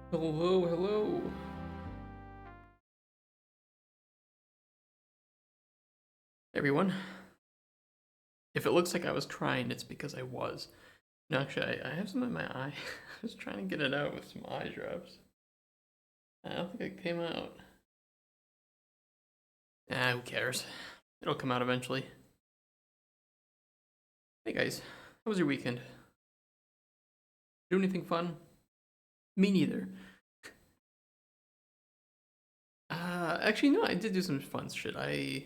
Hello, hello. Everyone. If it looks like I was crying, it's because I was. No, actually, I have some in my eye. I was trying to get it out with some eye drops. I don't think it came out. Who cares? It'll come out eventually. Hey guys, how was your weekend? Do anything fun? Me neither. Actually, no, I did do some fun shit. I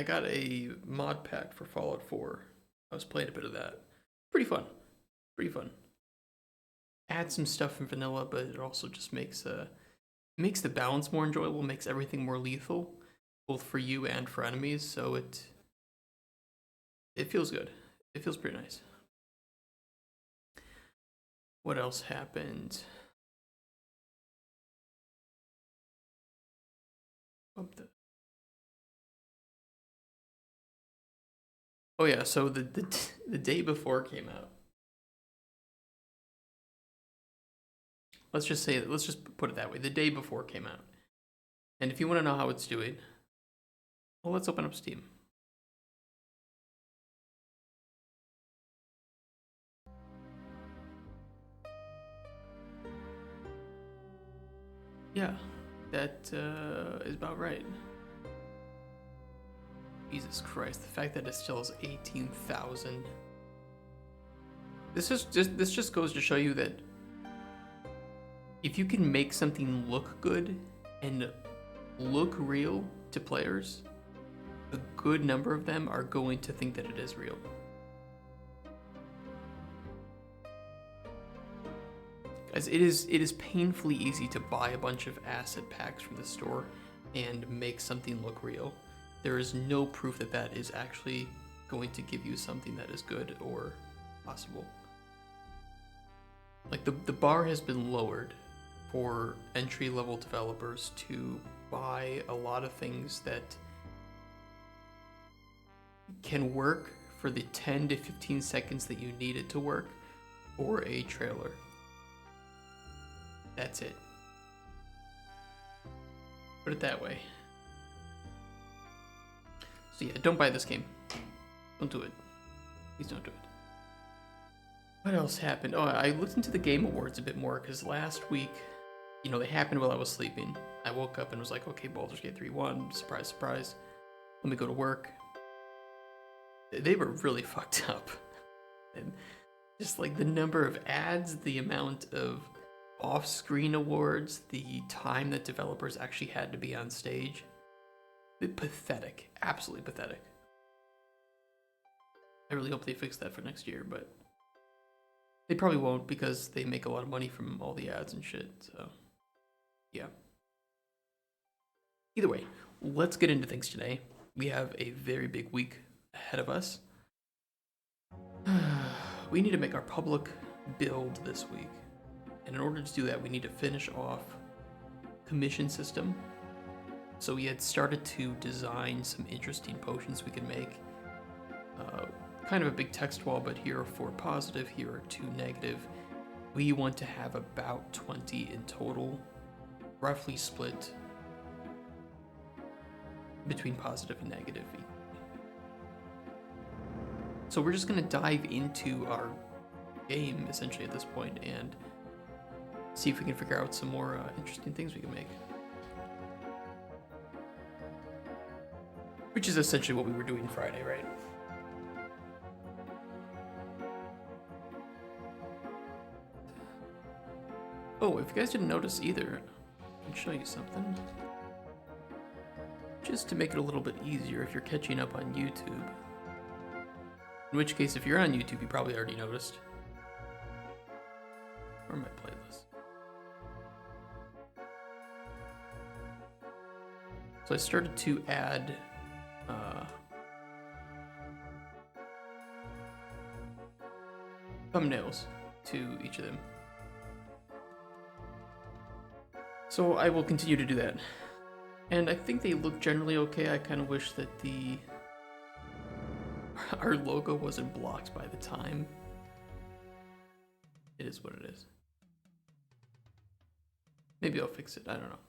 got a mod pack for Fallout 4. I was playing a bit of that. Pretty fun. Pretty fun. Add some stuff from vanilla, but it also just makes the balance more enjoyable, makes everything more lethal, both for you and for enemies. So it feels good. It feels pretty nice. What else happened? Oh yeah, so the day before came out. Let's just put it that way. The day before came out. And if you want to know how it's doing, well, let's open up Steam. Yeah, that is about right. Jesus Christ, the fact that it still has 18,000. This just goes to show you that if you can make something look good and look real to players, a good number of them are going to think that it is real. Guys, it is painfully easy to buy a bunch of asset packs from the store and make something look real. There is no proof that that is actually going to give you something that is good or possible. Like the bar has been lowered for entry-level developers to buy a lot of things that can work for the 10 to 15 seconds that you need it to work for a trailer. That's it. Put it that way. So yeah, don't buy this game. Don't do it. Please don't do it. What else happened? Oh, I looked into the Game Awards a bit more because last week, you know, they happened while I was sleeping. I woke up and was like, okay, Baldur's Gate 3 won. Surprise, surprise. Let me go to work. They were really fucked up. And just like the number of ads, the amount of off-screen awards, the time that developers actually had to be on stage. Pathetic. Absolutely pathetic. I really hope they fix that for next year, but they probably won't because they make a lot of money from all the ads and shit, so yeah. Either way, let's get into things today. We have a very big week ahead of us. We need to make our public build this week. And in order to do that, we need to finish off commission system. So we had started to design some interesting potions we can make. Kind of a big text wall, but here are 4 positive, here are 2 negative. We want to have about 20 in total, roughly split between positive and negative. So we're just gonna dive into our game essentially at this point and see if we can figure out some more interesting things we can make. Which is essentially what we were doing Friday, right? Oh, if you guys didn't notice either, I can show you something. Just to make it a little bit easier if you're catching up on YouTube. In which case, if you're on YouTube, you probably already noticed. Where are my playlists? So I started to add thumbnails to each of them. So I will continue to do that. And I think they look generally okay. I kind of wish that our logo wasn't blocked by the time. It is what it is. Maybe I'll fix it. I don't know.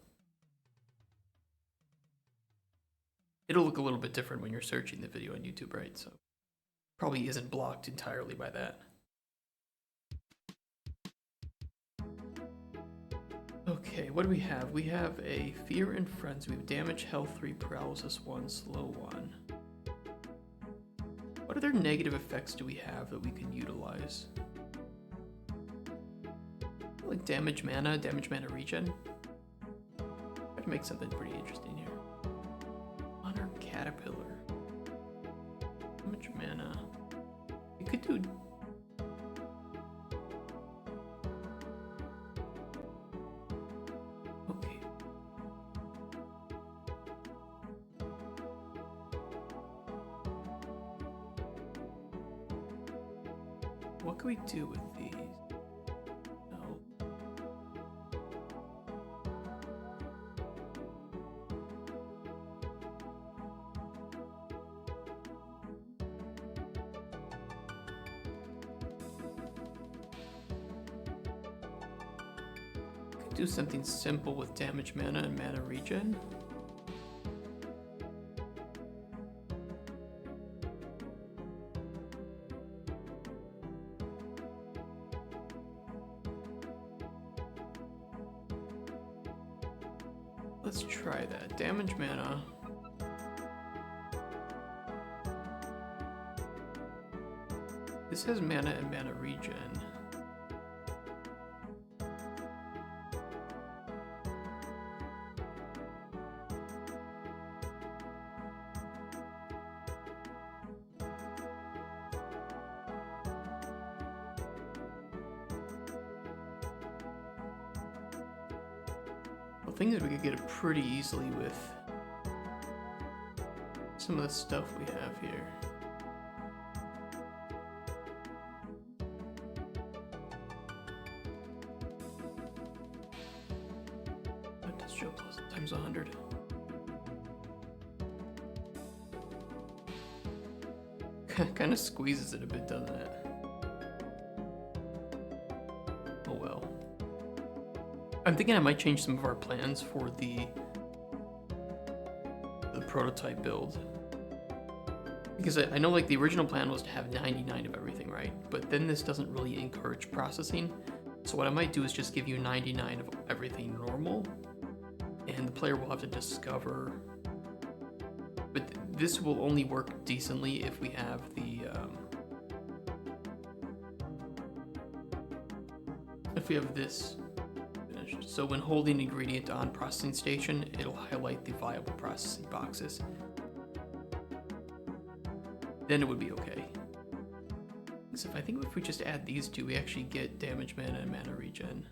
It'll look a little bit different when you're searching the video on YouTube, right? So probably isn't blocked entirely by that. Okay, what do we have? We have a Fear and Frenzy. We have Damage, Health 3, Paralysis 1, Slow 1. What other negative effects do we have that we can utilize? Like damage mana regen. Try to make something pretty interesting here. Honor Caterpillar. Damage mana. We could do. Okay. What can we do with these? Do something simple with damage mana and mana regen. Let's try that. Damage mana. This has mana and mana regen. The thing is, we could get it pretty easily with some of the stuff we have here. What does show plus times 100? Kind of squeezes it a bit, doesn't it? Oh well. I'm thinking I might change some of our plans for the prototype build. Because I know like the original plan was to have 99 of everything, right? But then this doesn't really encourage processing. So what I might do is just give you 99 of everything normal, and the player will have to discover. But this will only work decently if we have the if we have this finished. So when holding ingredient on processing station, it'll highlight the viable processing boxes. Then it would be okay. So I think if we just add these two, we actually get damage mana and mana regen.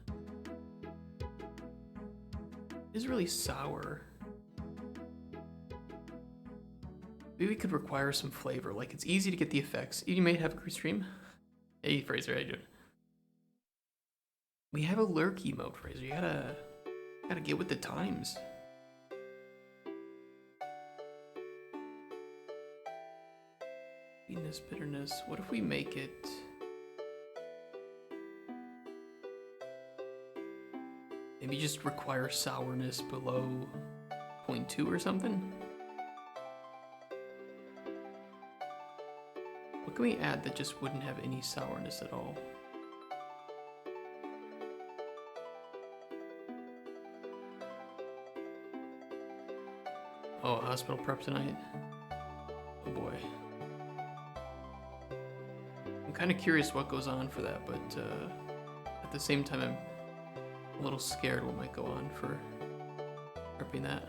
It's really sour. Maybe we could require some flavor. Like, it's easy to get the effects. You may have a stream. Hey, Fraser, how you doing? We have a lurk emote, Fraser. You gotta get with the times. Sweetness, bitterness. What if we make it? Maybe just require sourness below 0.2 or something? What can we add that just wouldn't have any sourness at all? Oh, hospital prep tonight? Oh boy. I'm kind of curious what goes on for that, but at the same time I'm a little scared what might go on for prepping that.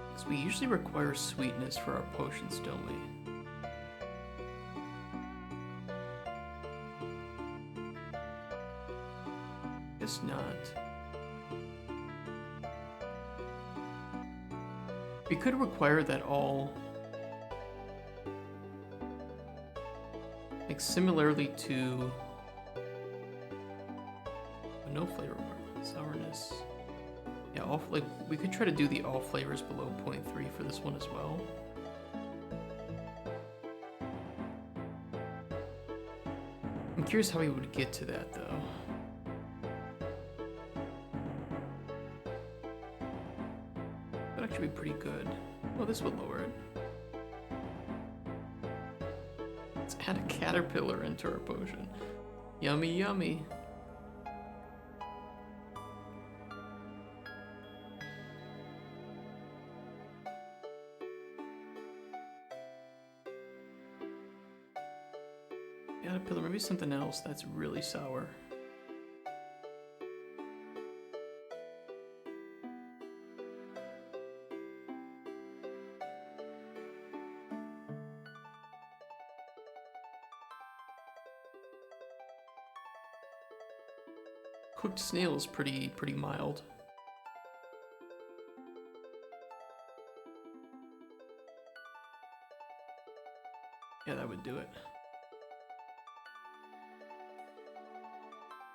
Because we usually require sweetness for our potions, don't we? Guess not. We could require that all, like similarly to no flavor requirement, sourness. Yeah, all like we could try to do the all flavors below 0.3 for this one as well. curious how he would get to that, though. That'd actually be pretty good. Oh, this would lower it. Let's add a caterpillar into our potion. Yummy, yummy. Caterpillar, maybe something else that's really sour. Cooked snail is pretty mild. Yeah, that would do it.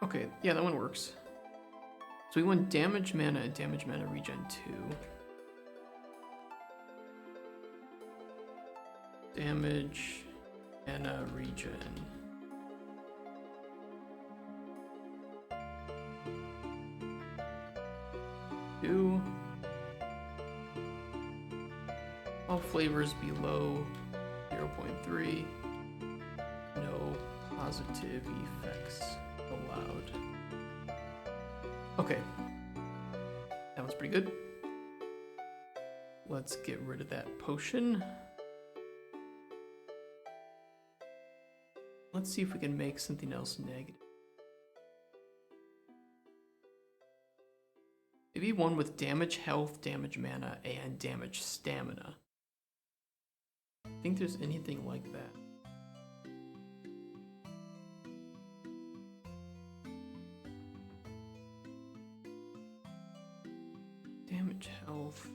Okay, yeah, that one works. So we want damage mana and damage mana regen 2. Damage mana regen. All flavors below 0.3. No positive effects allowed. Okay. That one's pretty good. Let's get rid of that potion. Let's see if we can make something else negative. Maybe one with damage health, damage mana, and damage stamina. I think there's anything like that. Damage health.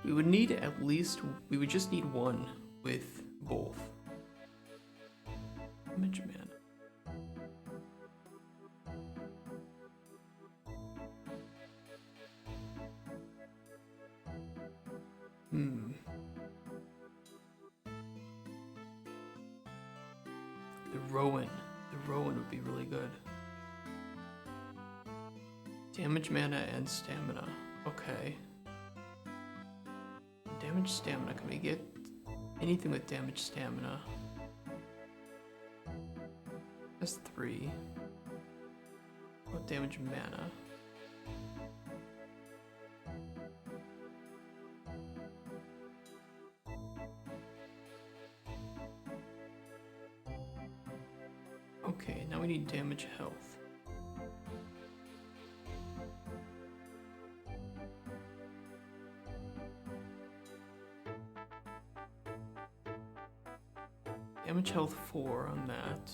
We would need at least, we would just need one with both. Damage mana. The Rowan would be really good. Damage mana and stamina. Okay. Damage stamina. Can we get anything with damage stamina? That's 3. What damage mana? Okay, now we need damage health. Damage health 4 on that.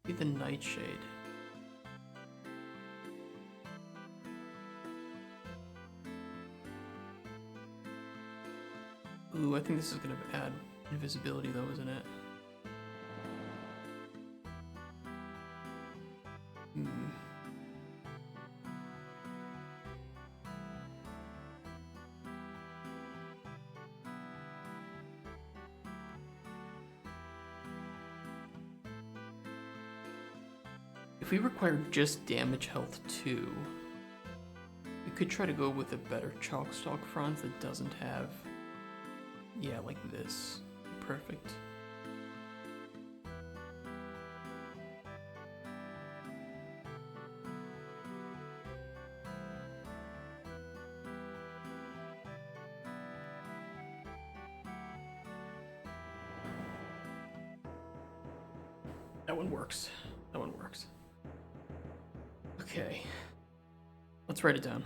Be the Nightshade. Ooh, I think this is gonna add invisibility though, isn't it? If we require just damage health 2, we could try to go with a better Chalkstalk front that doesn't have, yeah, like this. Perfect. That one works. That one works. Okay, let's write it down.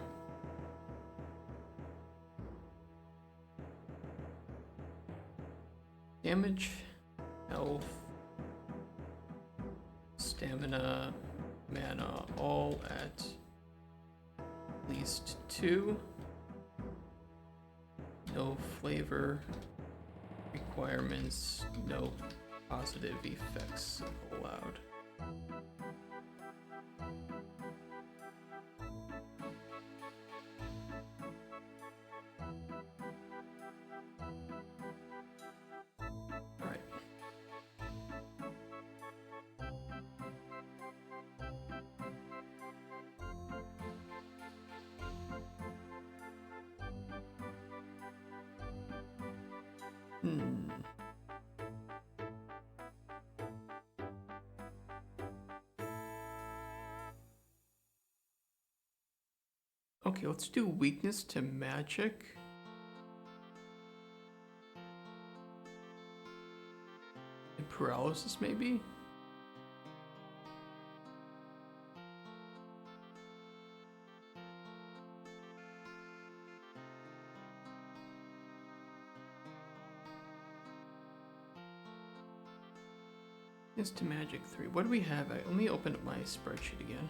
Damage, health, stamina, mana, all at least 2. No flavor requirements, no positive effects allowed. Alright. Okay, let's do weakness to magic. And paralysis, maybe? Weakness to magic 3. What do we have? Let me open up my spreadsheet again.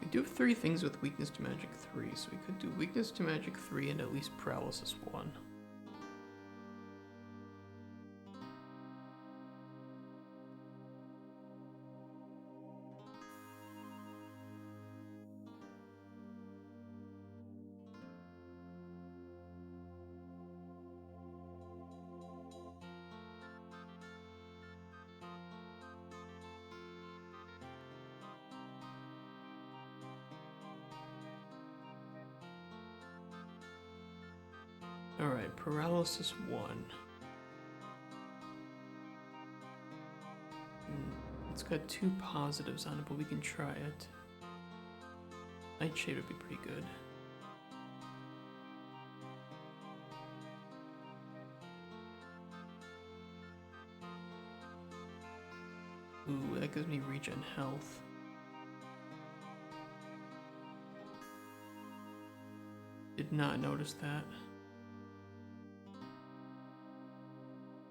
We do have 3 things with weakness to magic 3, so we could do weakness to magic 3 and at least paralysis 1. Alright, paralysis 1. It's got 2 positives on it, but we can try it. Nightshade would be pretty good. Ooh, that gives me regen health. Did not notice that.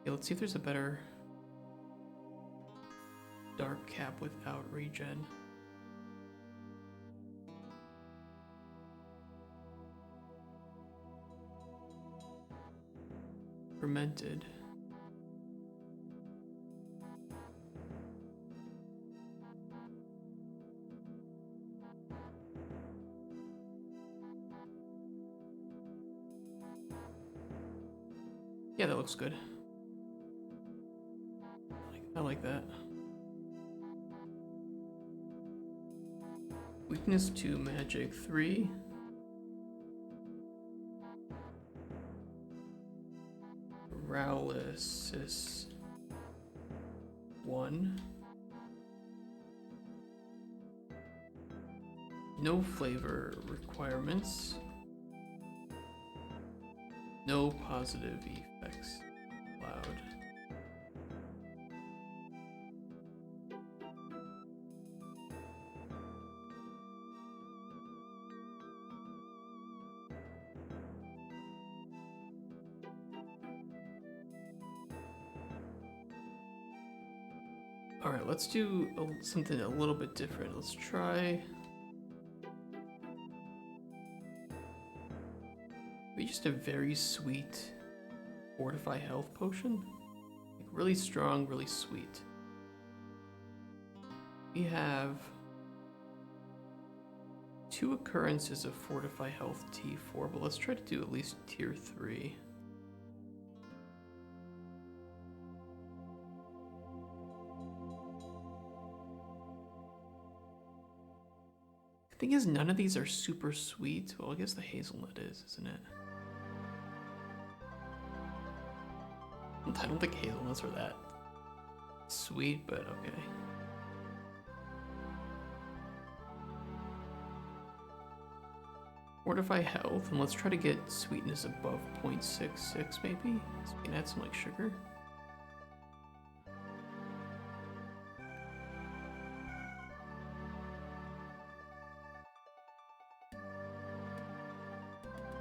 Yeah, let's see if there's a better dark cap without regen. Fermented. Yeah, that looks good. I like that. Weakness to magic 3. Paralysis 1. No flavor requirements. No positive effects allowed. Alright, let's do something a little bit different. Let's try... maybe just a very sweet Fortify Health potion. Like really strong, really sweet. We have 2 occurrences of Fortify Health T4, but let's try to do at least tier 3. The thing is, none of these are super sweet. Well, I guess the hazelnut is, isn't it? I don't think hazelnuts are that sweet, but okay. Fortify health, and let's try to get sweetness above 0.66 maybe. So we can add some like sugar.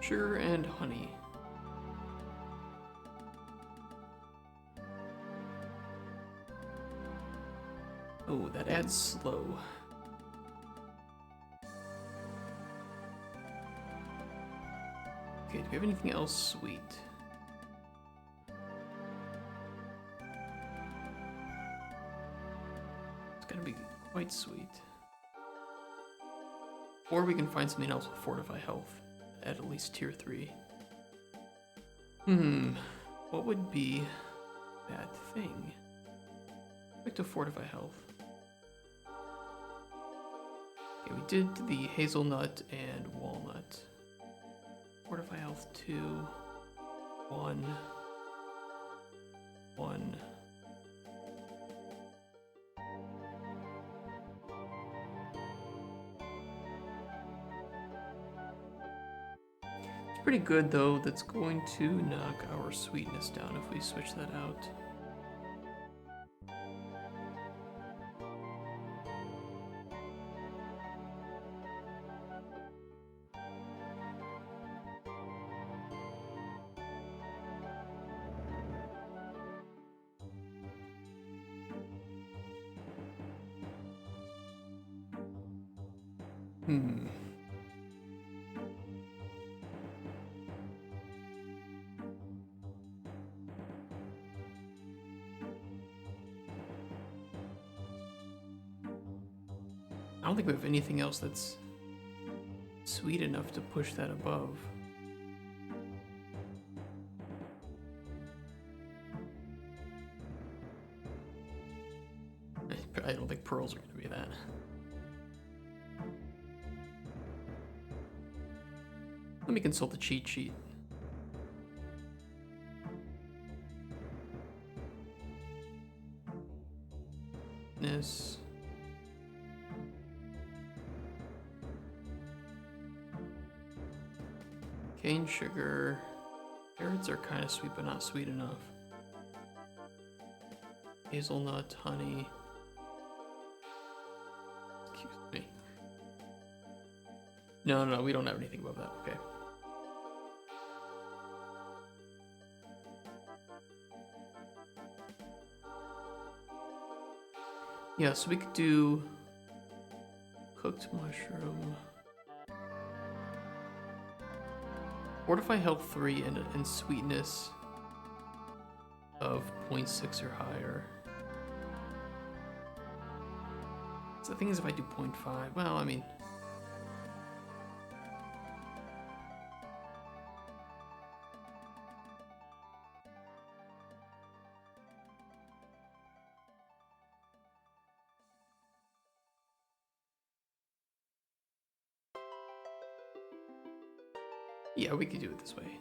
Sugar and honey. Oh, that adds slow. we have anything else sweet? It's gonna be quite sweet. Or we can find something else with Fortify Health at least tier 3. What would be that thing? Back to Fortify Health. Okay, we did the hazelnut and walnut. Fortify Health 2, 1, 1. It's pretty good though. That's going to knock our sweetness down if we switch that out. I don't think we have anything else that's sweet enough to push that above. I don't think pearls are going to be that. Let me consult the cheat sheet. This. Cane sugar. Carrots are kind of sweet, but not sweet enough. Hazelnut, honey. Excuse me. No, we don't have anything above that. Okay. Yeah, so we could do cooked mushroom. Fortify Health 3 and sweetness of 0.6 or higher. So the thing is, if I do 0.5, well, I mean... yeah, we could do it this way.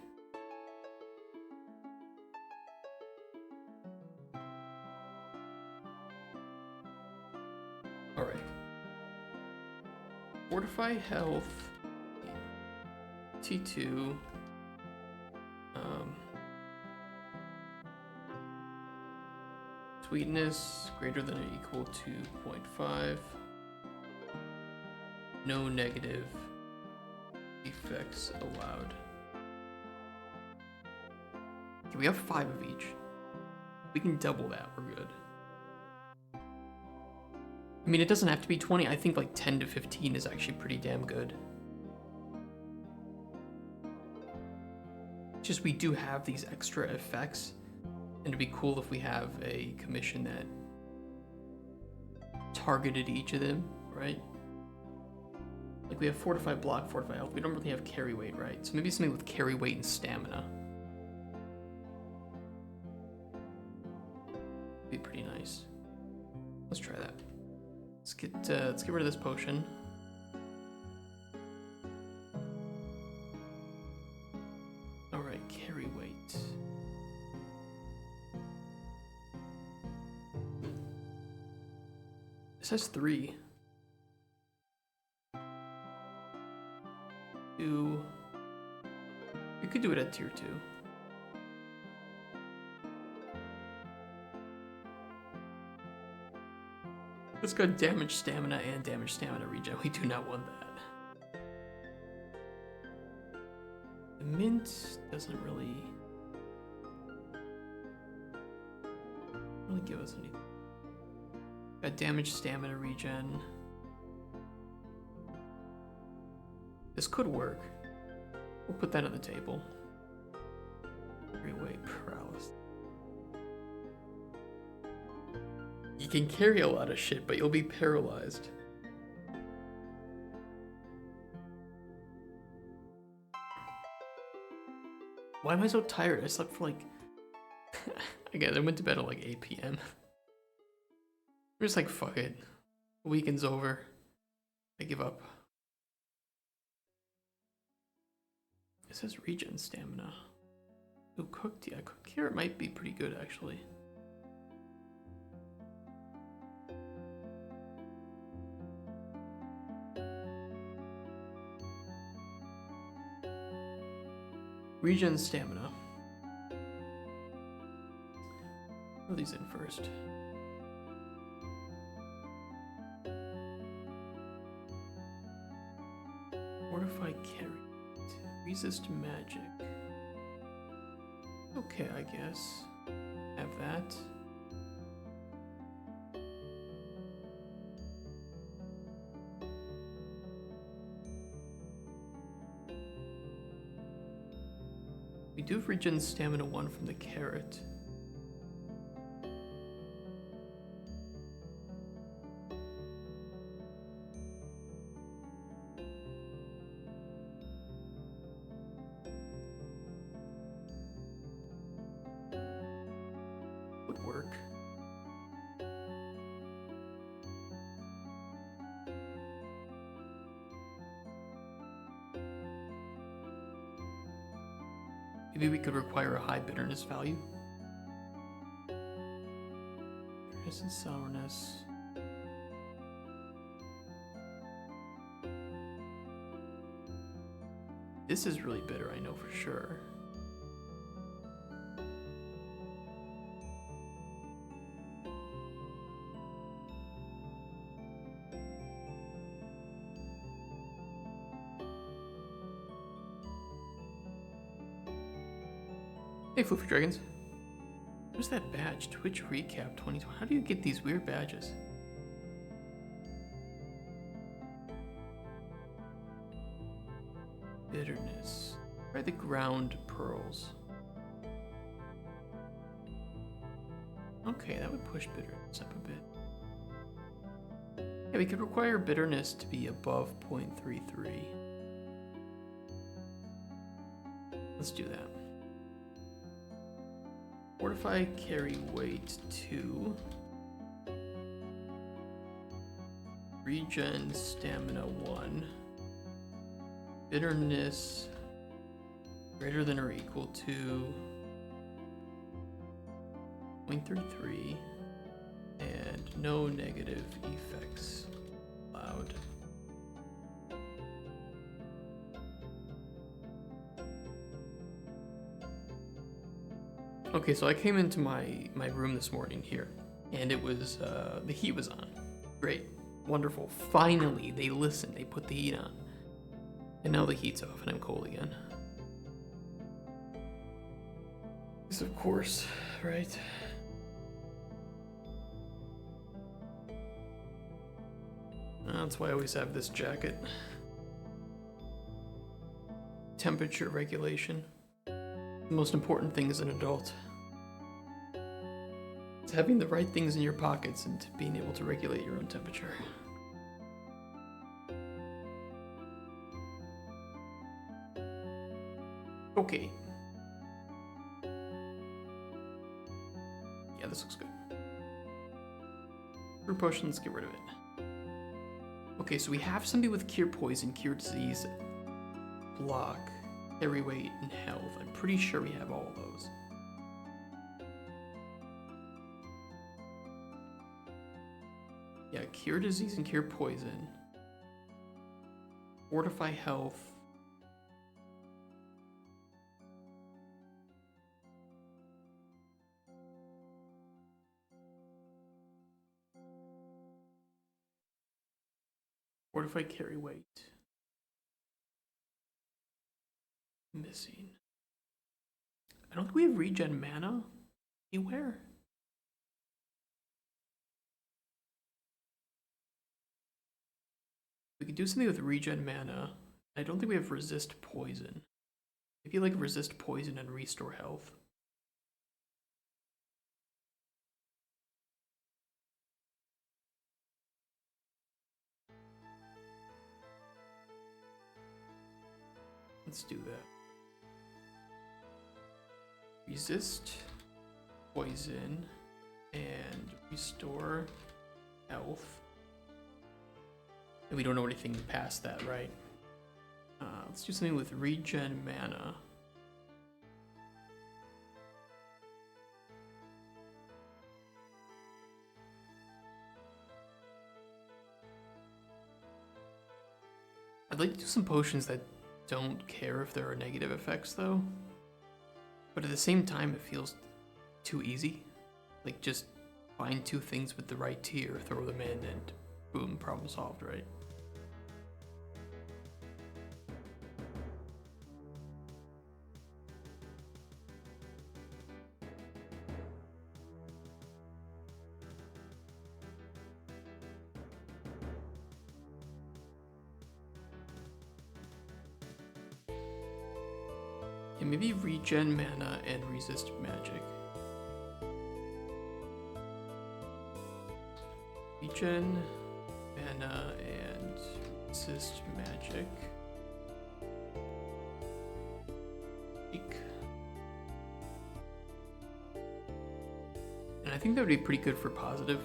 All right. Fortify Health, T2. Sweetness greater than or equal to 0.5. No negative effects allowed. Okay, we have 5 of each. We can double that, we're good. I mean, it doesn't have to be 20. I think like 10 to 15 is actually pretty damn good. Just we do have these extra effects, and it'd be cool if we have a commission that targeted each of them, right? Like we have Fortify Block, Fortify Health. We don't really have Carry Weight, right? So maybe something with Carry Weight and Stamina. Be pretty nice. Let's try that. Let's get rid of this potion. All right, Carry Weight. This has 3. 2. We could do it at tier 2. Let's go damage stamina and damage stamina regen. We do not want that. The mint doesn't really give us anything. Got damage stamina regen. This could work. We'll put that on the table. paralysis. You can carry a lot of shit, but you'll be paralyzed. Why am I so tired? I slept for like... Again, I went to bed at like 8 p.m. I'm just like, fuck it. The weekend's over. I give up. It says regen stamina. Ooh, cooked, yeah. Cooked carrot might be pretty good, actually. Regen stamina. Throw these in first. Fortify carry. Resist magic. Okay, I guess. Have that. We do have regen stamina 1 from the carrot. Would work. Maybe we could require a high bitterness value. Bitterness and sourness. This is really bitter, I know for sure. Hey, Floofy Dragons. Where's that badge? Twitch Recap 2020. How do you get these weird badges? Bitterness. Try the ground pearls. Okay, that would push bitterness up a bit. Yeah, we could require bitterness to be above 0.33. Let's do that. Fortify carry weight 2. Regen stamina 1. Bitterness greater than or equal to 0.33. And no negative effects allowed. Okay, so I came into my room this morning here, and it was, the heat was on. Great. Wonderful. Finally, they listened. They put the heat on. And now the heat's off, and I'm cold again. Yes, of course, right? That's why I always have this jacket. Temperature regulation. The most important thing as an adult. It's having the right things in your pockets and being able to regulate your own temperature. Okay. Yeah, this looks good. Brew potion, let's get rid of it. Okay, so we have somebody with cure poison, cure disease, block, carry weight, and health. I'm pretty sure we have all of those. Yeah, cure disease and cure poison. Fortify health. Fortify carry weight. Missing. I don't think we have regen mana anywhere. We could do something with regen mana. I don't think we have resist poison. Maybe like resist poison and restore health. Let's do that. Resist poison and restore health. And we don't know anything past that, right? Let's do something with regen mana. I'd like to do some potions that don't care if there are negative effects though. But at the same time, it feels too easy. Like just find two things with the right tier, throw them in, and boom, problem solved, right? Yeah, maybe regen mana and resist magic. Regen mana and resist magic. Eek. And I think that would be pretty good for positive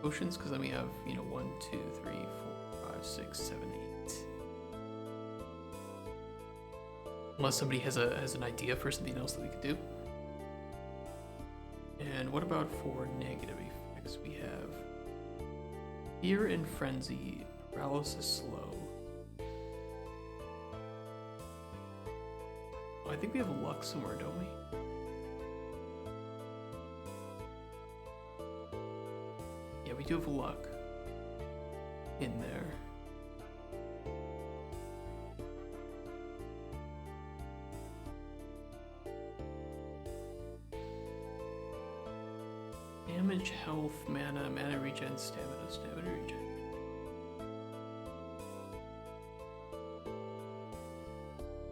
potions, because then we have, 1, 2, 3, 4, 5, 6, 7, 8. Unless somebody has an idea for something else that we could do. And what about for negative effects? We have Fear and Frenzy, Paralysis Slow. Oh, I think we have luck somewhere, don't we? Yeah, we do have luck in there. Damage, health, mana, mana regen, stamina regen.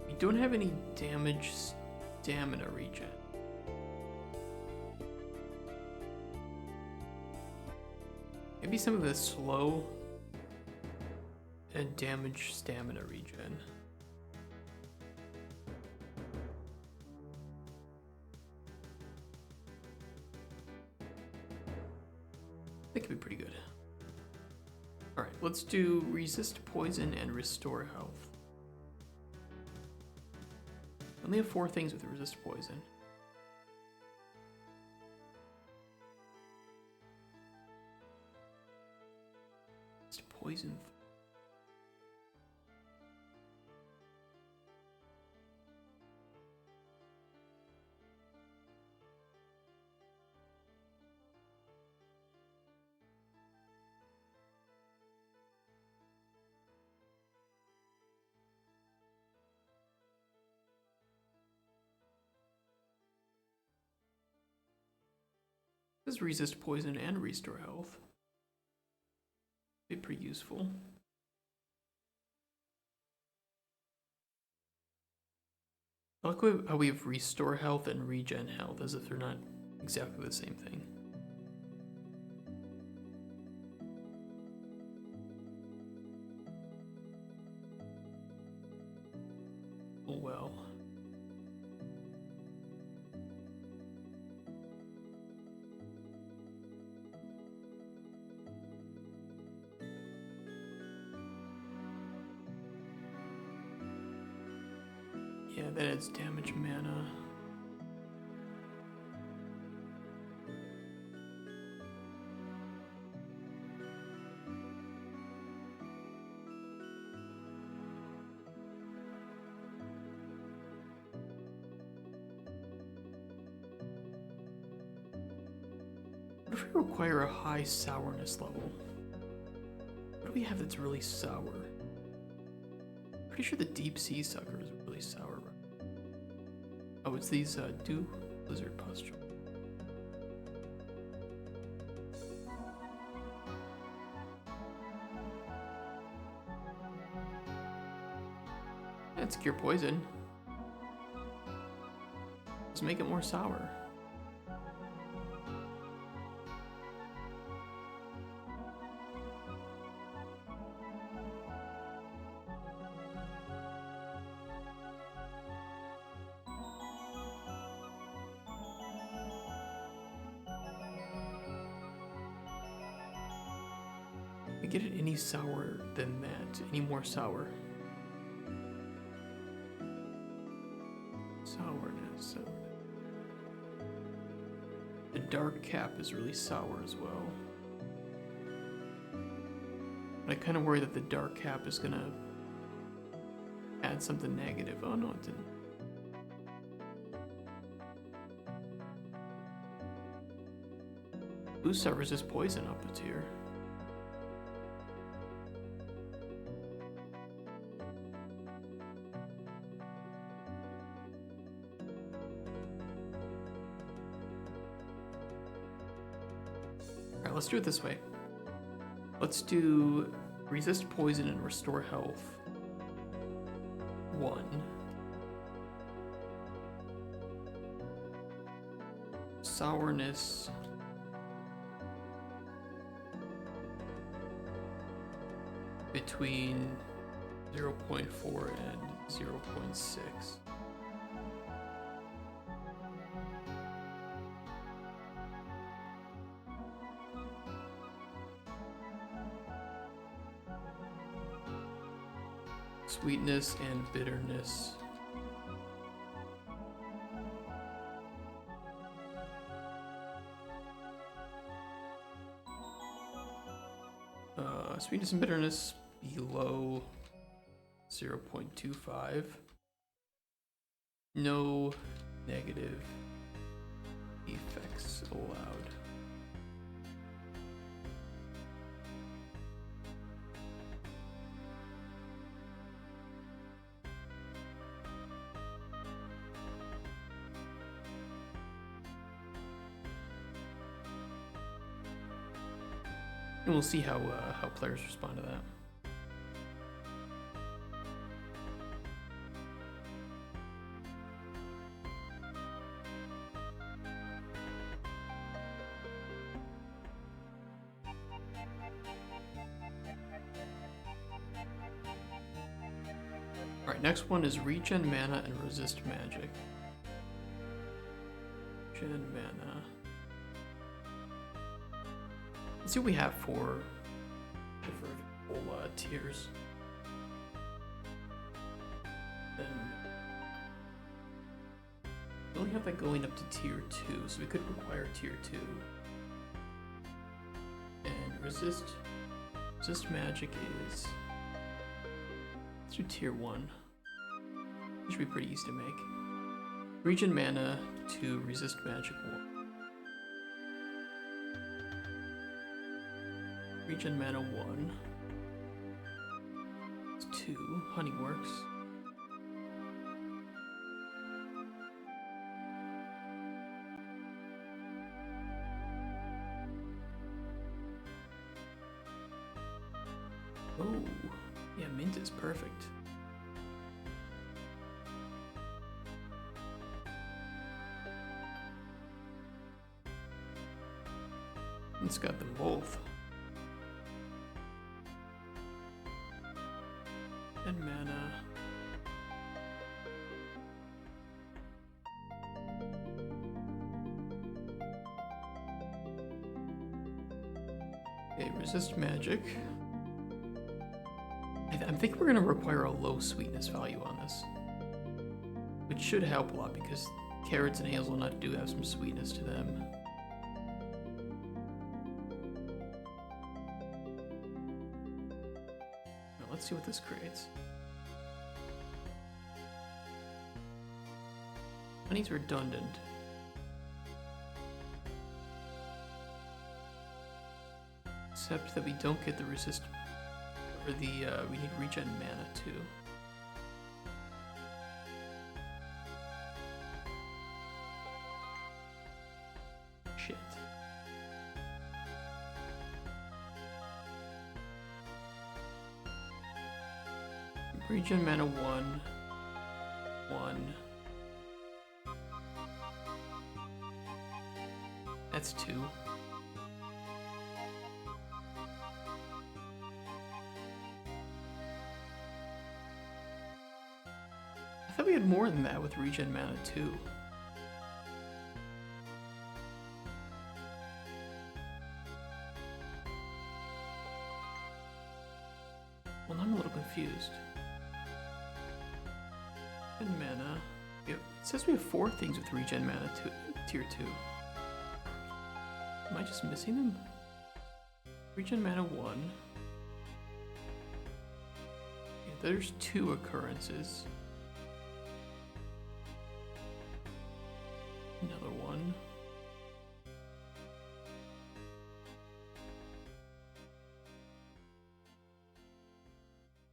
We don't have any damage, stamina regen. Maybe some of the slow and damage, stamina regen. That could be pretty good. Alright, let's do resist poison and restore health. We only have 4 things with resist poison. Resist poison. This resist poison and restore health. Be pretty useful. I like how we have restore health and regen health as if they're not exactly the same thing. Oh well. Yeah, that adds damage mana. What if we require a high sourness level? What do we have that's really sour? Pretty sure the deep sea sucker is really sour. Oh, it's these dew blizzard pustule. That's cure poison. Let's make it more sour. I get it any sour than that. Any more sour? Sourness. The dark cap is really sour as well. But I kind of worry that the dark cap is gonna add something negative. Oh no, it didn't. Boosts our resist poison up a tier. Alright, let's do it this way. Let's do resist poison and restore health. 1. Sourness. Between 0.4 and 0.6. Sweetness and bitterness. Sweetness and bitterness below 0.25. No negative effects allowed. And we'll see how players respond to that. Alright, next one is regen mana and resist magic. Regen mana. Let's see what we have for different tiers. Then we only have that going up to tier 2, so we could require tier 2. And resist magic is, let's do tier 1. It should be pretty easy to make. Regen mana to resist magic 1. Regen mana 1. It's 2. Honey works. Oh, yeah, mint is perfect. It's got them both. And mana. Okay, resist magic. I think we're gonna require a low sweetness value on this, which should help a lot because carrots and hazelnut do have some sweetness to them. Now let's see what this creates. Honey's redundant. Except that we don't get the resist, or the, we need regen mana too. Shit. Regen mana 1. That's 2. I thought we had more than that with regen mana 2. Well, I'm a little confused. 10 mana. It says we have 4 things with regen mana to tier 2. Am I just missing them? Regen mana 1. Yeah, there's 2 occurrences. Another one.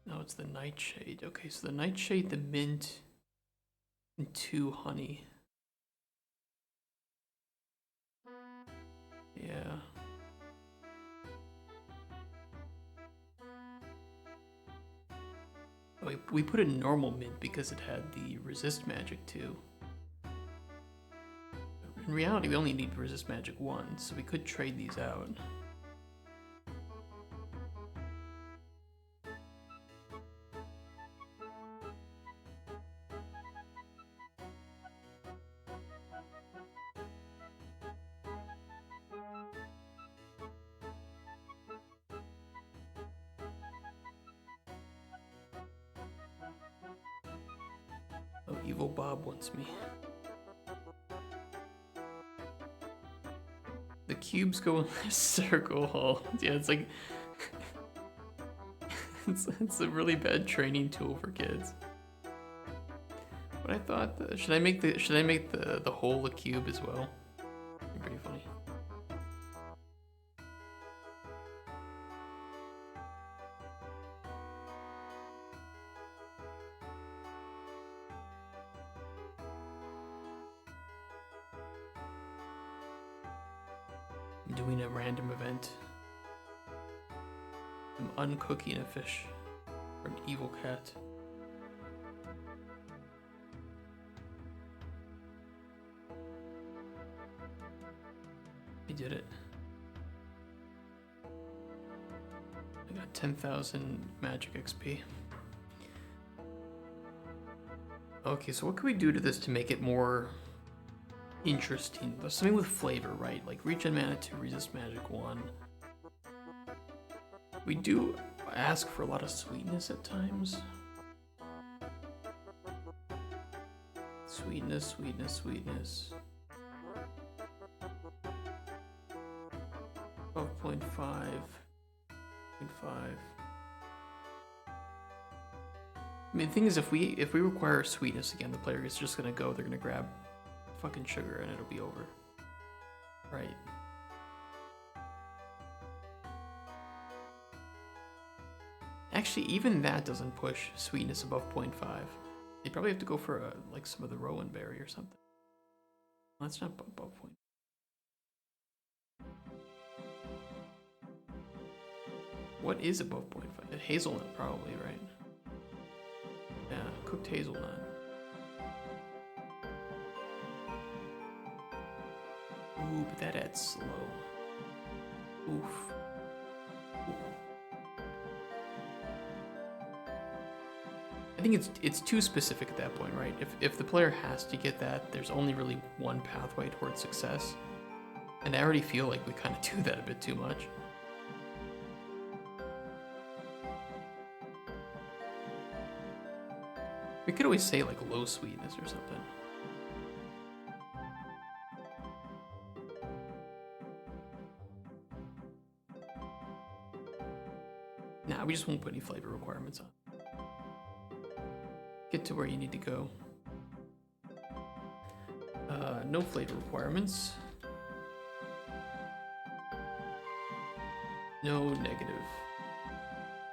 No, it's the Nightshade. Okay, so the Nightshade, the mint, and 2 honey. Yeah. Oh, we put in normal mint because it had the resist magic too. In reality, we only need resist magic 1, so we could trade these out. Oh, Evil Bob wants me. The cubes go in a circle. Yeah, it's like it's a really bad training tool for kids. But I thought, should I make the hole a cube as well? That'd be pretty funny. I'm doing a random event. I'm uncooking a fish for an evil cat. I did it. I got 10,000 magic XP. Okay, so what can we do to this to make it more interesting? There's something with flavor, right? Like regen mana 2, resist magic 1. We do ask for a lot of sweetness at times. Sweetness, sweetness, sweetness. 12.5. 0.5. I mean, the thing is, if we require sweetness again, the player is just gonna go. They're gonna grab fucking sugar, and it'll be over. Right. Actually, even that doesn't push sweetness above 0.5. They probably have to go for like some of the Rowan berry or something. Well, that's not above 0.5. What is above 0.5? Hazelnut, probably, right? Yeah, cooked hazelnut. Ooh, but that adds slow. Oof. I think it's too specific at that point, right? If the player has to get that, there's only really one pathway towards success. And I already feel like we kind of do that a bit too much. We could always say like low sweetness or something. Nah, we just won't put any flavor requirements on. Get to where you need to go. No flavor requirements. No negative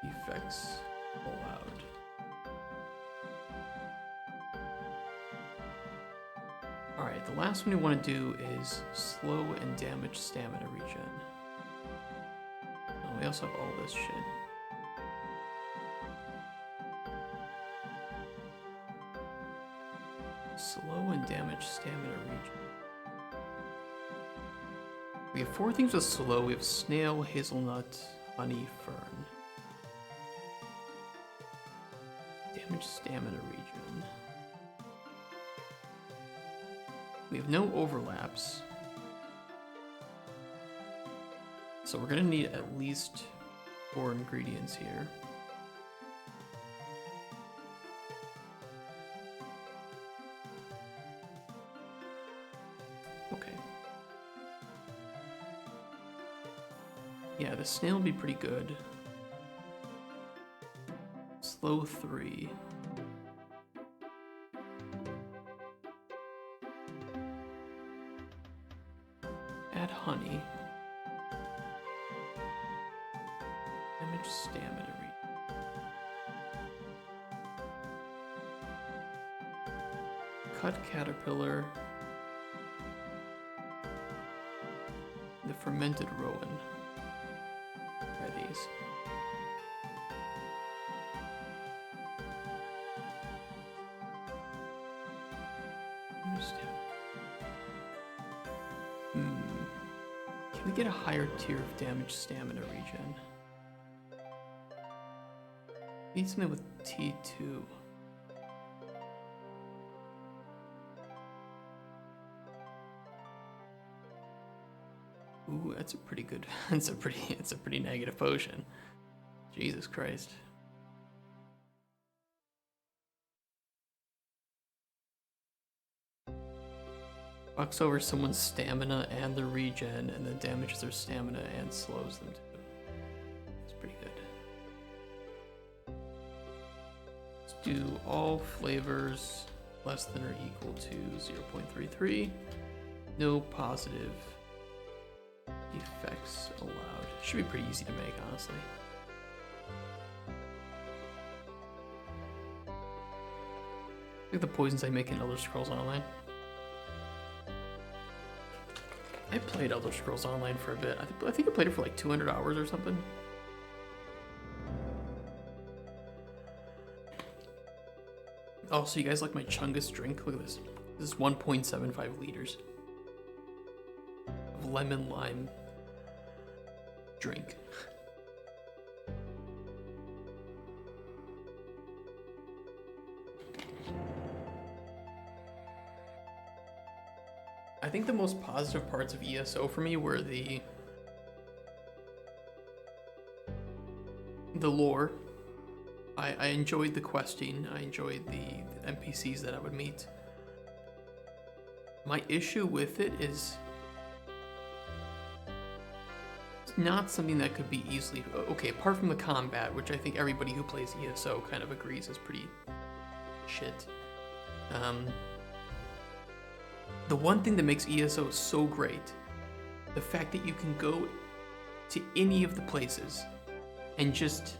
effects allowed. Alright, the last one we want to do is slow and damage stamina regen. Oh, we also have all this shit. Slow and damage stamina regen. We have 4 things with slow. We have snail, hazelnut, honey, fern. Damage stamina regen. We have no overlaps. So we're gonna need at least 4 ingredients here. Yeah, the snail would be pretty good. Slow 3. Add honey. Damage stamina read. Cut caterpillar. The fermented rowan. Try these. Can we get a higher tier of damage stamina regen? Need something with T2. Ooh, that's a pretty good. It's a pretty negative potion. Jesus Christ. Fucks over someone's stamina and their regen, and then damages their stamina and slows them too. It's pretty good. Let's do all flavors less than or equal to 0.33. No positive effects allowed. Should be pretty easy to make, honestly. Look at the poisons I make in Elder Scrolls Online. I played Elder Scrolls Online for a bit. I think I played it for like 200 hours or something. Oh, so you guys like my Chungus drink? Look at this. This is 1.75 liters of lemon lime drink. I think the most positive parts of ESO for me were the lore. I enjoyed the questing. I enjoyed the NPCs that I would meet. My issue with it is it's not something that could be easily... Okay, apart from the combat, which I think everybody who plays ESO kind of agrees is pretty shit. The one thing that makes ESO so great, the fact that you can go to any of the places and just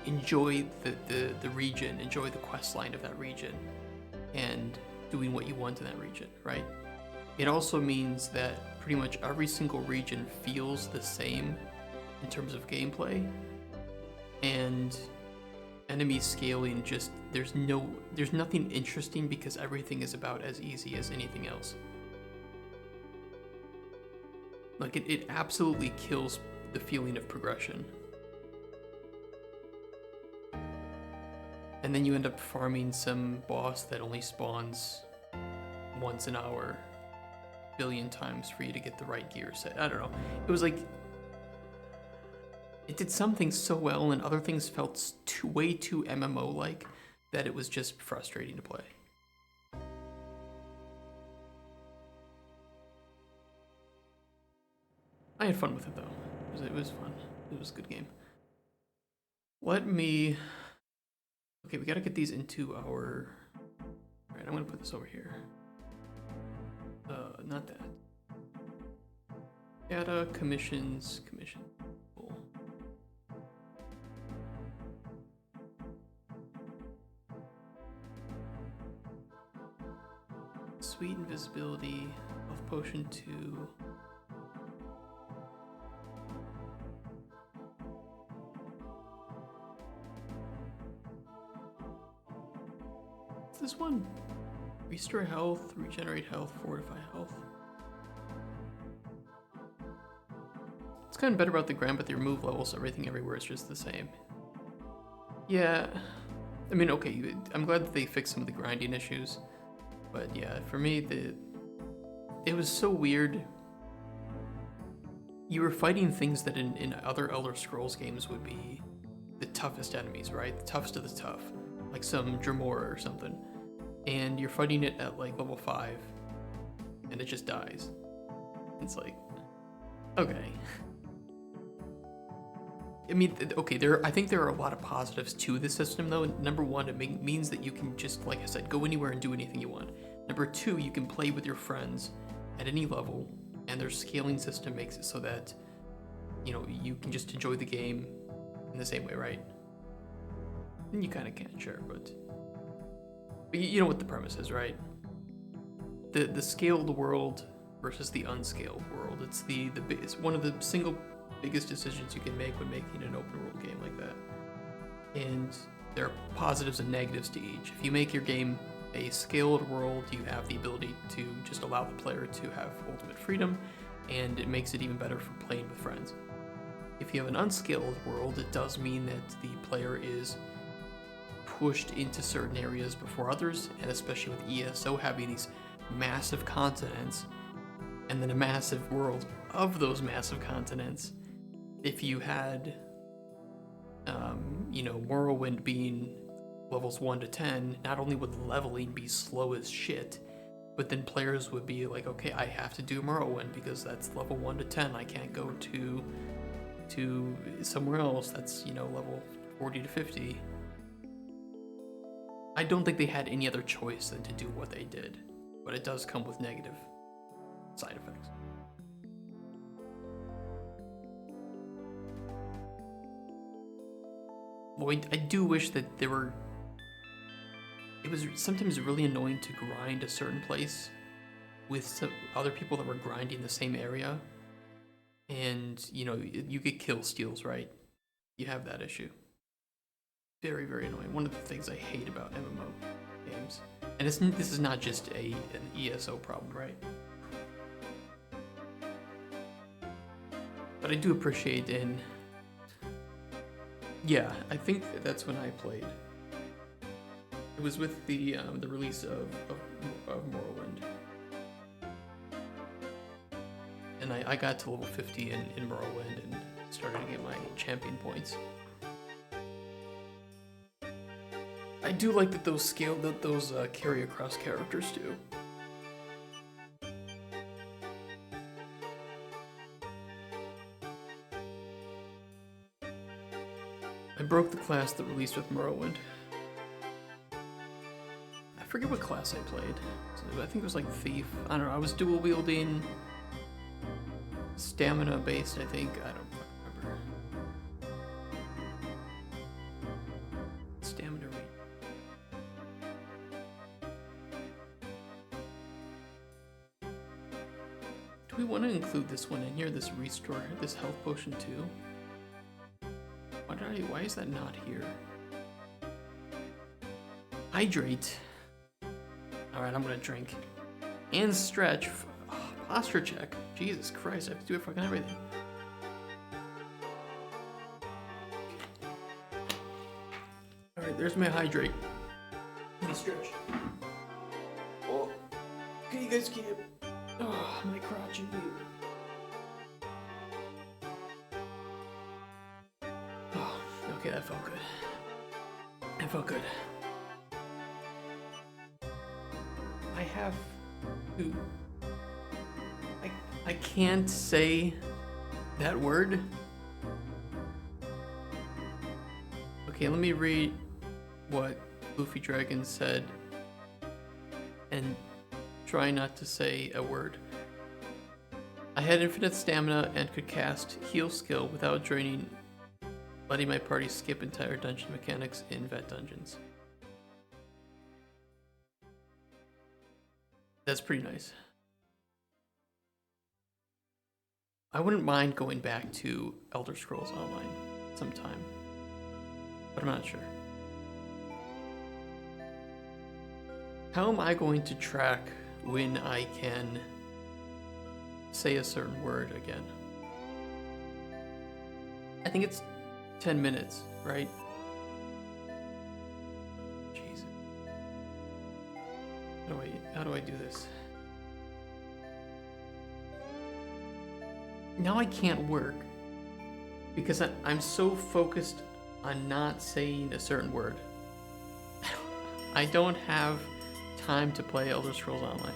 enjoy the region, enjoy the quest line of that region, and doing what you want in that region, right? It also means that pretty much every single region feels the same in terms of gameplay, and enemy scaling just there's nothing interesting because everything is about as easy as anything else. Like it absolutely kills the feeling of progression. And then you end up farming some boss that only spawns once an hour, a billion times for you to get the right gear set. I don't know. It was like it did some things so well and other things felt way too MMO-like that it was just frustrating to play. I had fun with it though. It was fun. It was a good game. Let me... Okay, we gotta get these into our... Alright, I'm gonna put this over here. Not that. Data, commissions, commission. Cool. Sweet invisibility, health potion 2. What's this one? Restore health, regenerate health, fortify health. It's kind of better about the grind, but the remove levels, everything everywhere is just the same. Yeah, I mean, okay, I'm glad that they fixed some of the grinding issues, but yeah, for me, it was so weird. You were fighting things that in other Elder Scrolls games would be the toughest enemies, right? The toughest of the tough, like some Dremora or something. And you're fighting it at like level 5, and it just dies. It's like, okay. I mean, okay, I think there are a lot of positives to this system, though. Number one, it means that you can just, like I said, go anywhere and do anything you want. Number two, you can play with your friends at any level, and their scaling system makes it so that, you know, you can just enjoy the game in the same way, right? And you kind of can, sure, but you know what the premise is, right? The scaled world versus the unscaled world. It's one of the single biggest decisions you can make when making an open world game like that. And there are positives and negatives to each. If you make your game a scaled world, you have the ability to just allow the player to have ultimate freedom, and it makes it even better for playing with friends. If you have an unscaled world, it does mean that the player is pushed into certain areas before others, and especially with ESO having these massive continents and then a massive world of those massive continents. If you had, you know, Morrowind being levels 1 to 10, not only would leveling be slow as shit, but then players would be like, okay, I have to do Morrowind because that's level 1 to 10. I can't go to somewhere else that's, you know, level 40 to 50. I don't think they had any other choice than to do what they did, but it does come with negative side effects. Lloyd, I do wish that it was sometimes really annoying to grind a certain place with some other people that were grinding the same area. And, you know, you get kill steals, right? You have that issue. Very, very annoying. One of the things I hate about MMO games. And this is not just an ESO problem, right? But I do appreciate yeah, I think that's when I played. It was with the release of Morrowind. And I got to level 50 in Morrowind and started to get my champion points. I do like that those carry across characters too. I broke the class that released with Morrowind. I forget what class I played. I think it was like Thief. I don't know. I was dual wielding, stamina based, I think. I don't remember. Stamina rate. Do we want to include this one in here? This restore, this health potion too? Why is that not here? Hydrate. Alright, I'm gonna drink. And stretch. Oh, posture check. Jesus Christ, I have to do it fucking everything. Alright, there's my hydrate. Let me stretch. Oh, okay, you guys keep it. Oh, my crotch and boot. Okay, that felt good. That felt good. I have to... I can't say that word. Okay, let me read what Luffy Dragon said and try not to say a word. I had infinite stamina and could cast heal skill without draining, letting my party skip entire dungeon mechanics in vet dungeons. That's pretty nice. I wouldn't mind going back to Elder Scrolls Online sometime, but I'm not sure. How am I going to track when I can say a certain word again? I think it's 10 minutes, right? Jesus. How do I do this? Now I can't work because I'm so focused on not saying a certain word. I don't have time to play Elder Scrolls Online.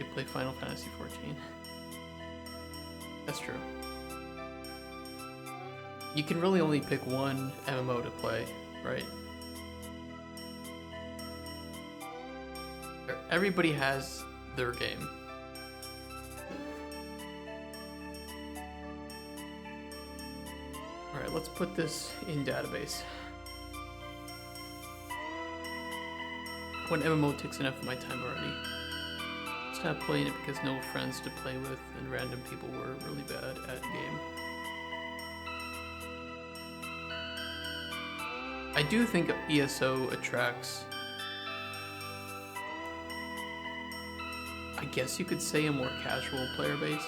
You play Final Fantasy 14. That's true. You can really only pick one MMO to play, right? Everybody has their game. Alright, let's put this in database. One MMO takes enough of my time already. Stopped playing it because no friends to play with and random people were really bad at game. I do think ESO attracts, I guess you could say, a more casual player base.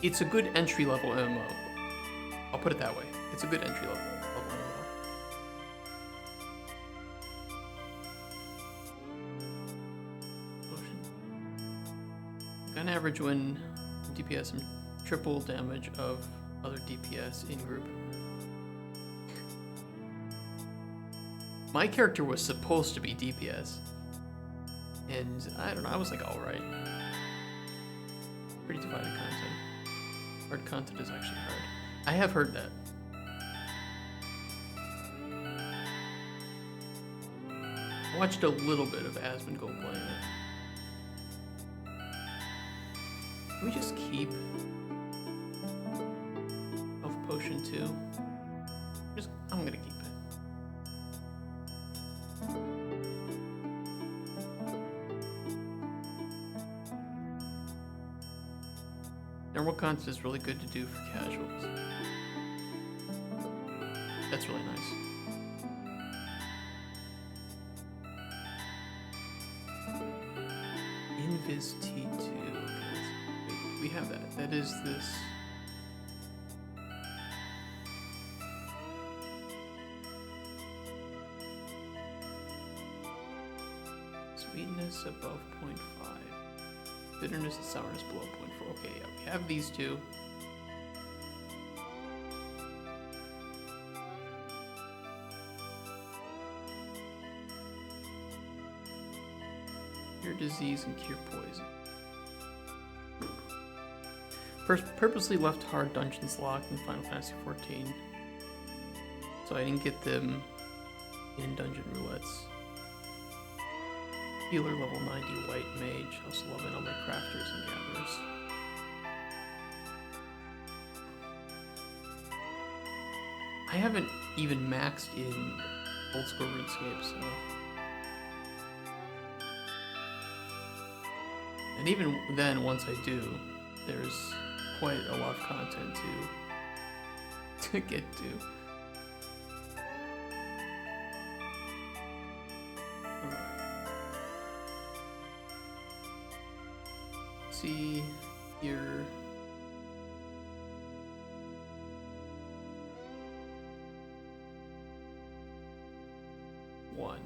It's a good entry-level MMO. I'll put it that way. It's a good entry-level MMO. On average, when DPS and triple damage of other DPS in group. My character was supposed to be DPS, and I don't know, I was like, alright. Pretty divided content. Hard content is actually hard. I have heard that. I watched a little bit of Asmongold playing it. Can we just keep health potion too? I'm gonna keep it. Normal content is really good to do for casuals. That's really nice. Invis T2. We have that. That is this. Sweetness above 0.5. Bitterness and sourness below 0.4. Okay, yeah, we have these two. Cure disease and cure poison. Purposely left hard dungeons locked in Final Fantasy 14, so I didn't get them in dungeon roulettes. Healer level 90 white mage. I also love it on my crafters and gatherers. I haven't even maxed in old school RuneScape, so. And even then, once I do, there's quite a lot of content to get to. Alright. See here. One.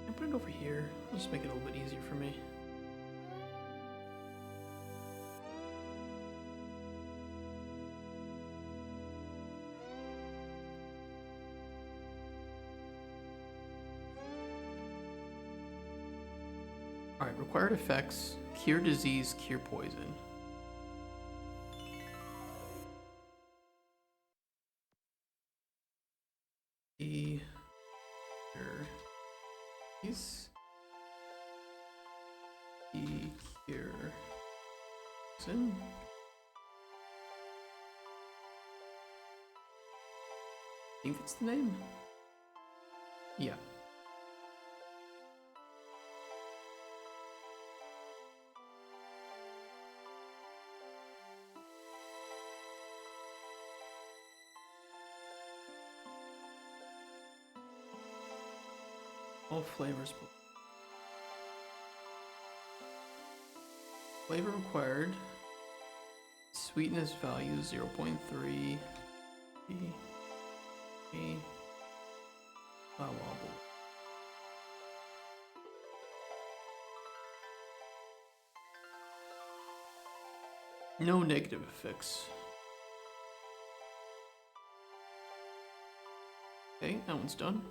I put it over here. I'll just make it a little bit easier for me. Alright, required effects, cure disease, cure poison. Cure poison. I think that's the name. Yeah. All flavors. Flavor required. Sweetness value 0.3. Wobble. No negative effects. Okay, that one's done.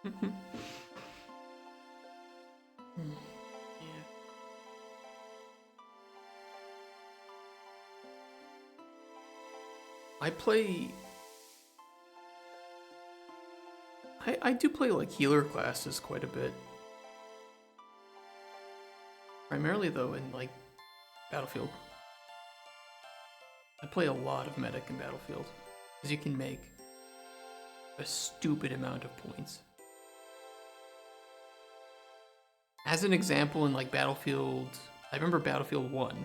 Yeah. I do play like healer classes quite a bit. Primarily though in like Battlefield. I play a lot of medic in Battlefield. Because you can make a stupid amount of points. As an example, in like Battlefield, I remember Battlefield 1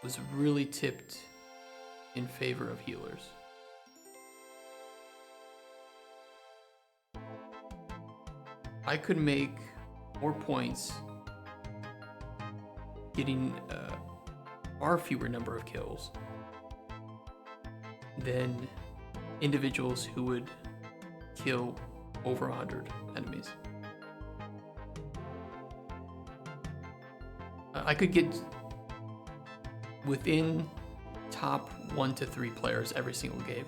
was really tipped in favor of healers. I could make more points getting far fewer number of kills than individuals who would kill over 100 enemies. I could get within top 1 to 3 players every single game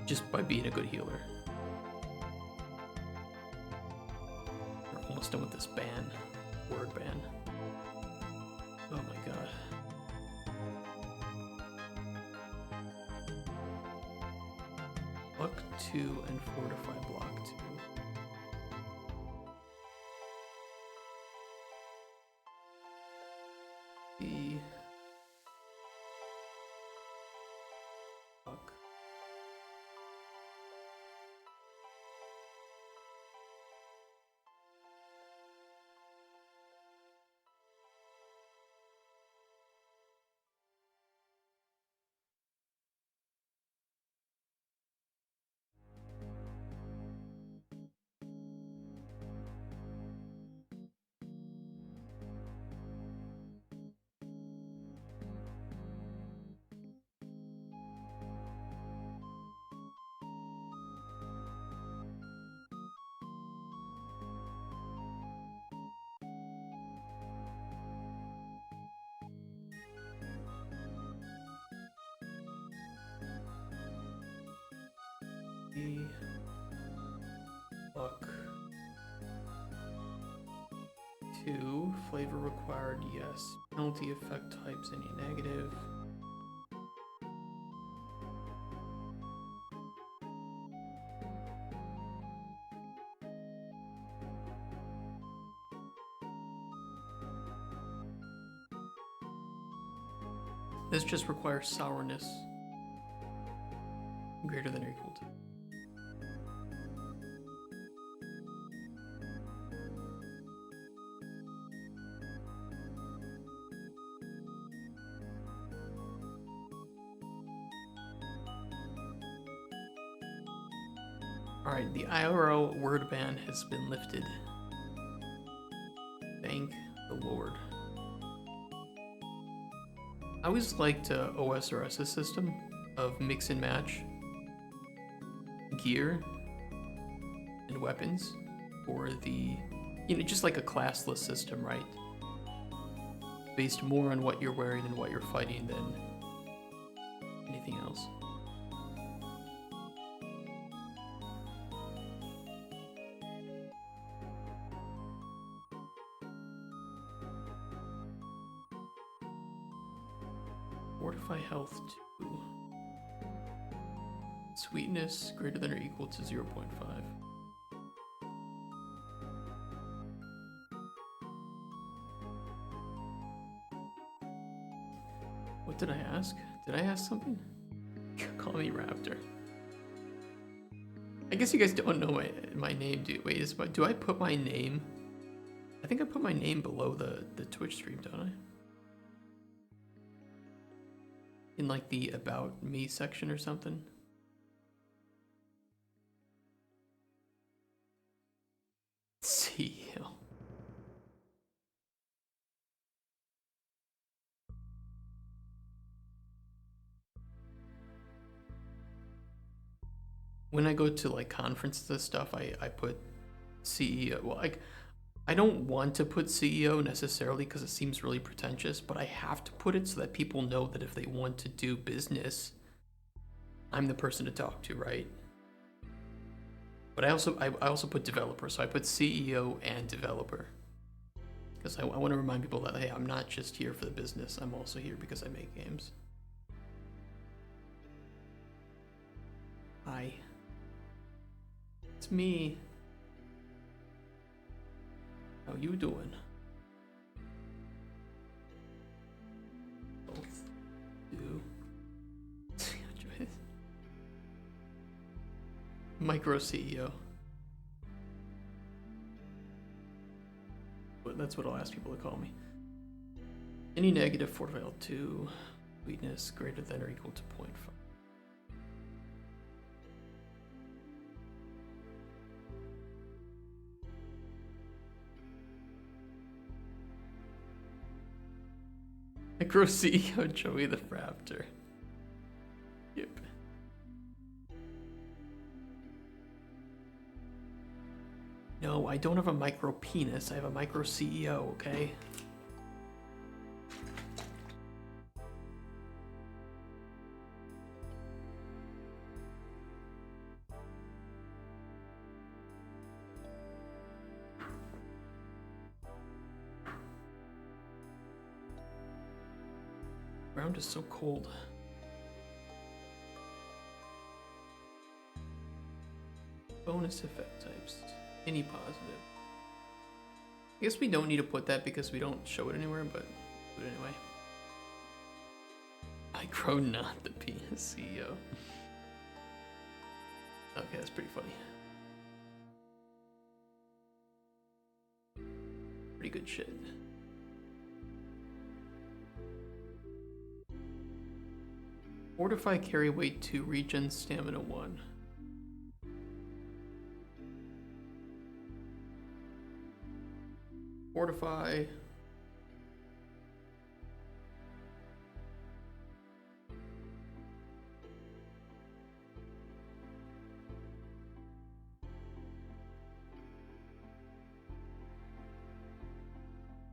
just by being a good healer. We're almost done with this ban, word ban. Oh my god. Block 2 and fortify block 2. The fuck. Block 2, flavor required, yes. Penalty effect types, any negative. This just requires sourness greater than or equal to. Alright, the IRL word ban has been lifted. Thank the Lord. I always liked OSRS's system of mix and match gear and weapons for the, just like a classless system, right? Based more on what you're wearing and what you're fighting than anything else. Fortify health 2. Sweetness greater than or equal to 0.5. What did I ask? Did I ask something? Call me Raptor. I guess you guys don't know my name, wait, do I put my name? I think I put my name below the Twitch stream, don't I? In like the About Me section or something? CEO. When I go to like conferences and stuff, I put CEO. Well, I don't want to put CEO necessarily because it seems really pretentious, but I have to put it so that people know that if they want to do business, I'm the person to talk to, right? But I also put developer, so I put CEO and developer. Because I want to remind people that, hey, I'm not just here for the business, I'm also here because I make games. Hi. It's me. How you doing? Both do. Micro CEO. But that's what I'll ask people to call me. Any negative fortify L2 weakness greater than or equal to 0.5. Micro CEO Joey the Raptor. Yep. No, I don't have a micro penis. I have a micro CEO, okay? Ground is so cold. Bonus effect types. Any positive. I guess we don't need to put that because we don't show it anywhere, but do it anyway. Micro, not the penis CEO. Okay, that's pretty funny. Pretty good shit. Fortify carry weight 2, regen stamina 1. Fortify.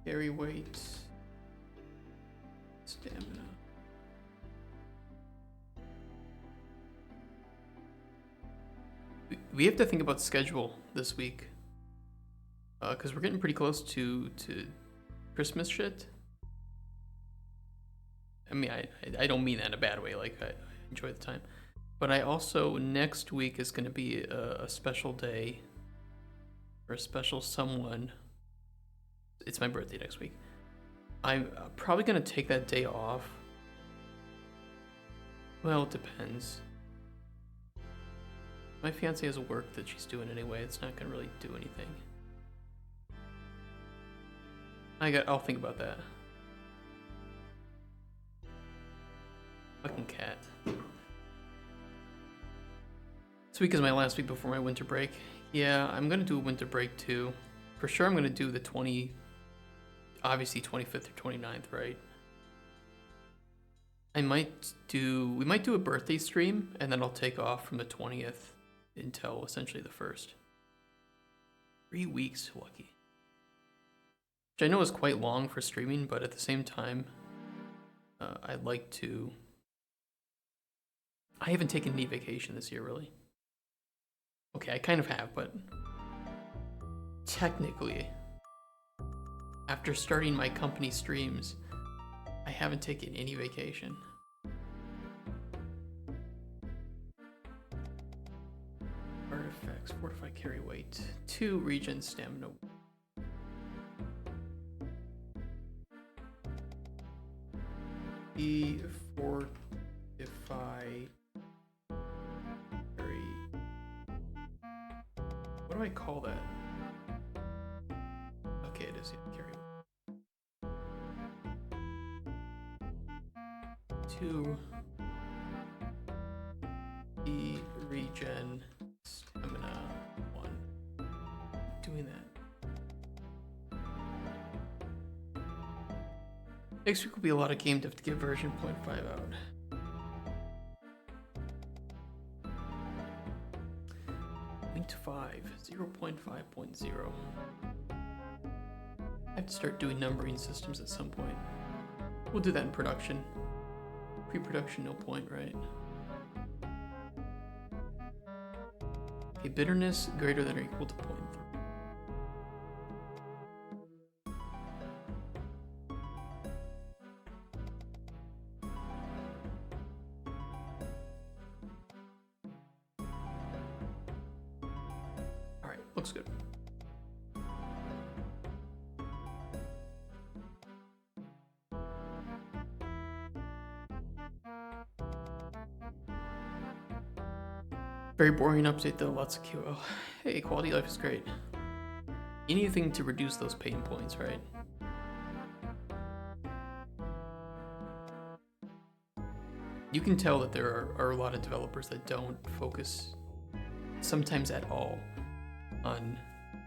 Carry weight. Stamina. We have to think about schedule this week. Because we're getting pretty close to Christmas shit. I mean, I don't mean that in a bad way. Like, I enjoy the time. But I also, next week is going to be a special day for a special someone. It's my birthday next week. I'm probably going to take that day off. Well, it depends. My fiance has work that she's doing anyway. It's not going to really do anything. I'll think about that. Fucking cat. This week is my last week before my winter break. Yeah, I'm gonna do a winter break too. For sure I'm gonna do the 25th or 29th, right? We might do a birthday stream, and then I'll take off from the 20th until essentially the 1st. 3 weeks, lucky. Which I know is quite long for streaming, but at the same time, I'd like to... I haven't taken any vacation this year, really. Okay, I kind of have, but... technically, after starting my company streams, I haven't taken any vacation. Artifacts, fortify carry weight, 2 regen stamina. Fortify carry. What do I call that? Okay, it is carry. 2 regen stamina 1. Doing that. Next week will be a lot of game dev to get version 0.5 out. Linked 5, 0.5.0. I have to start doing numbering systems at some point. We'll do that in production. Pre-production, no point, right? A bitterness greater than or equal to 0.3. Alright, looks good. Very boring update though, lots of QL. Hey, quality of life is great. Anything to reduce those pain points, right? You can tell that there are a lot of developers that don't focus, sometimes at all, on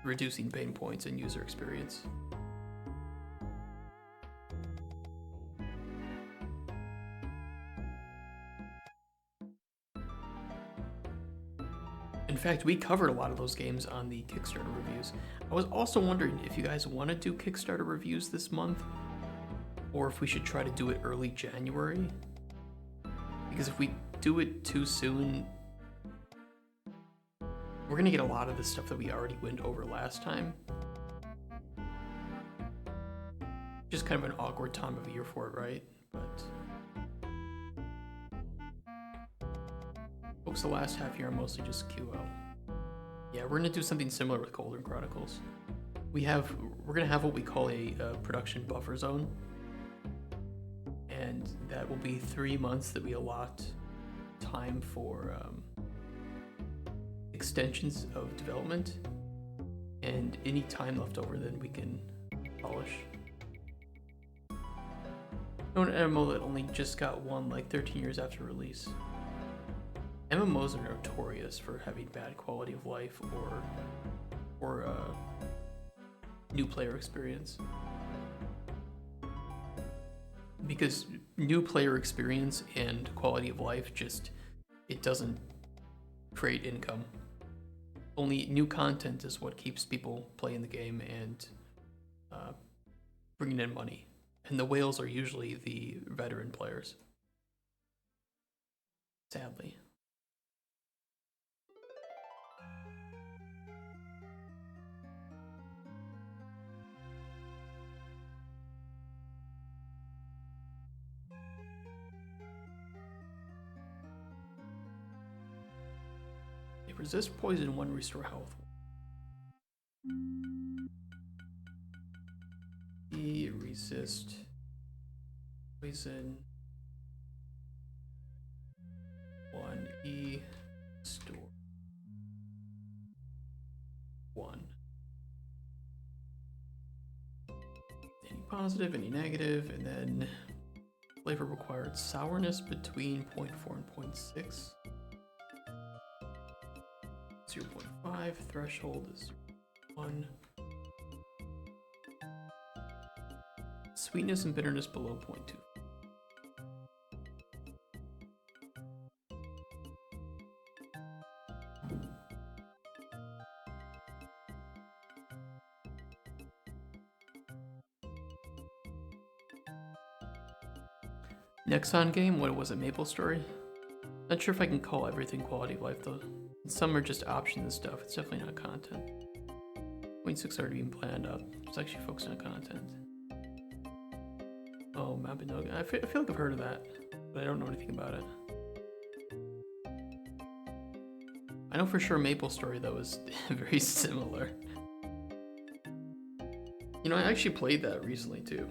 reducing pain points and user experience. In fact, we covered a lot of those games on the Kickstarter reviews. I was also wondering if you guys want to do Kickstarter reviews this month, or if we should try to do it early January. Because if we do it too soon, we're gonna get a lot of the stuff that we already went over last time. Just kind of an awkward time of year for it, right? But folks, the last half year are mostly just QL. Yeah, we're gonna do something similar with Cauldron Chronicles. We're gonna have what we call a production buffer zone, and that will be 3 months that we allot time for extensions of development, and any time left over then we can polish. An MMO that only just got one like 13 years after release. MMOs are notorious for having bad quality of life or new player experience. Because new player experience and quality of life it doesn't create income. Only new content is what keeps people playing the game and bringing in money. And the whales are usually the veteran players. Sadly. They resist poison, 1 restore health. Resist poison, 1 restore 1. Any positive, any negative, and then flavor required sourness between 0.4 and 0.6. 0.5, threshold is 1. Sweetness and bitterness below 0.2. Nexon game, what was it, Maple Story? Not sure if I can call everything quality of life though. Some are just options and stuff, it's definitely not content. 0.6 already being planned up, it's actually focusing on content. Oh, Mabinogi, I feel like I've heard of that, but I don't know anything about it. I know for sure Maple Story though is very similar. You know, I actually played that recently too.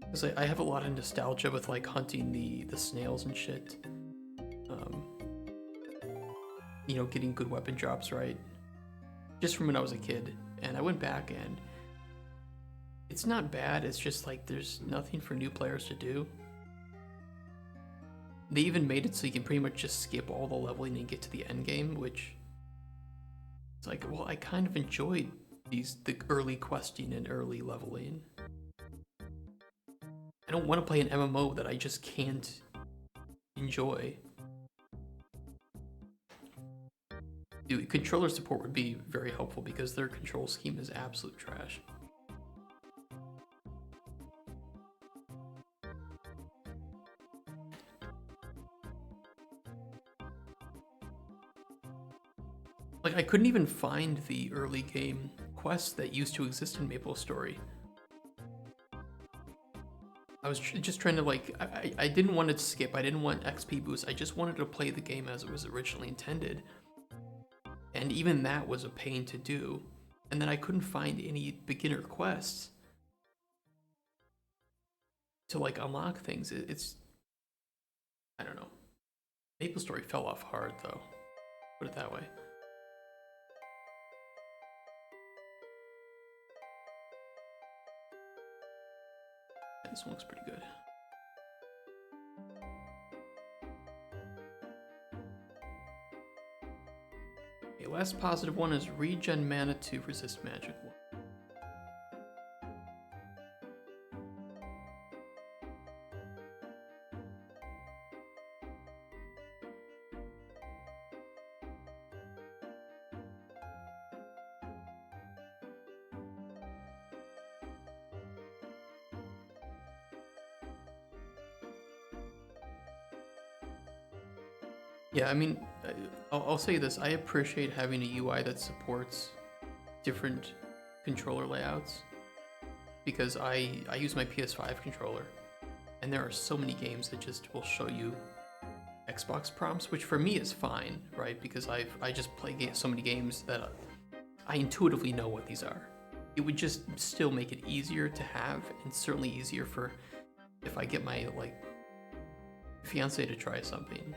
Because I have a lot of nostalgia with like hunting the snails and shit. You know, getting good weapon drops, right? Just from when I was a kid. And I went back and it's not bad, it's just like there's nothing for new players to do. They even made it so you can pretty much just skip all the leveling and get to the end game, which it's like, well, I kind of enjoyed the early questing and early leveling. I don't want to play an MMO that I just can't enjoy. Dude, controller support would be very helpful because their control scheme is absolute trash. Like, I couldn't even find the early game quests that used to exist in MapleStory. I was just trying to, like, I didn't want to skip, I didn't want XP boost, I just wanted to play the game as it was originally intended. And even that was a pain to do. And then I couldn't find any beginner quests to, like, unlock things. It's, I don't know. MapleStory fell off hard, though. Put it that way. This one looks pretty good. Okay, last positive one is regen mana to resist magic 1. Yeah, I mean, I'll say this. I appreciate having a UI that supports different controller layouts because I use my PS5 controller, and there are so many games that just will show you Xbox prompts, which for me is fine, right? Because I just play so many games that I intuitively know what these are. It would just still make it easier to have, and certainly easier for if I get my, like, fiance to try something.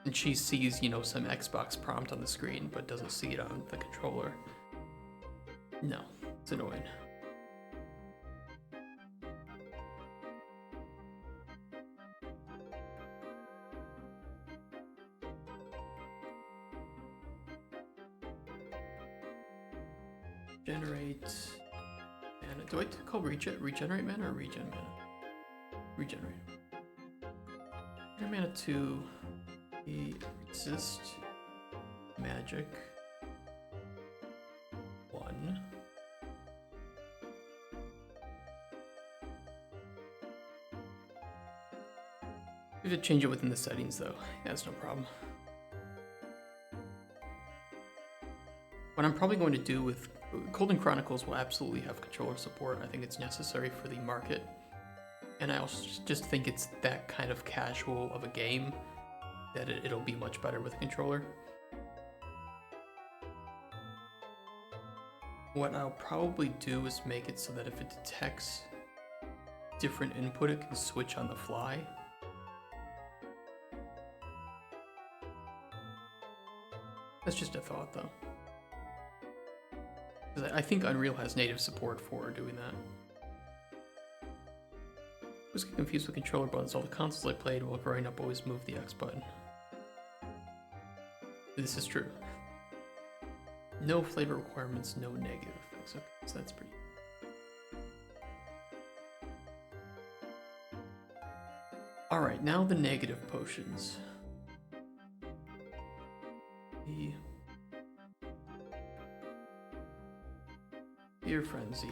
And she sees, you know, some Xbox prompt on the screen, but doesn't see it on the controller. No, it's annoying. Generate mana. Do I call regenerate mana or regen mana? Regenerate. Regenerate mana to resist magic 1. We have to change it within the settings though. That's no problem. What I'm probably going to do with Cauldron Chronicles will absolutely have controller support. I think it's necessary for the market. And I also just think it's that kind of casual of a game that it'll be much better with a controller. What I'll probably do is make it so that if it detects different input, it can switch on the fly. That's just a thought, though. I think Unreal has native support for doing that. I was getting confused with controller buttons. All the consoles I played while growing up always moved the X button. This is true. No flavor requirements, no negative effects. Okay, so that's pretty. Alright, now the negative potions. The Fear Frenzy.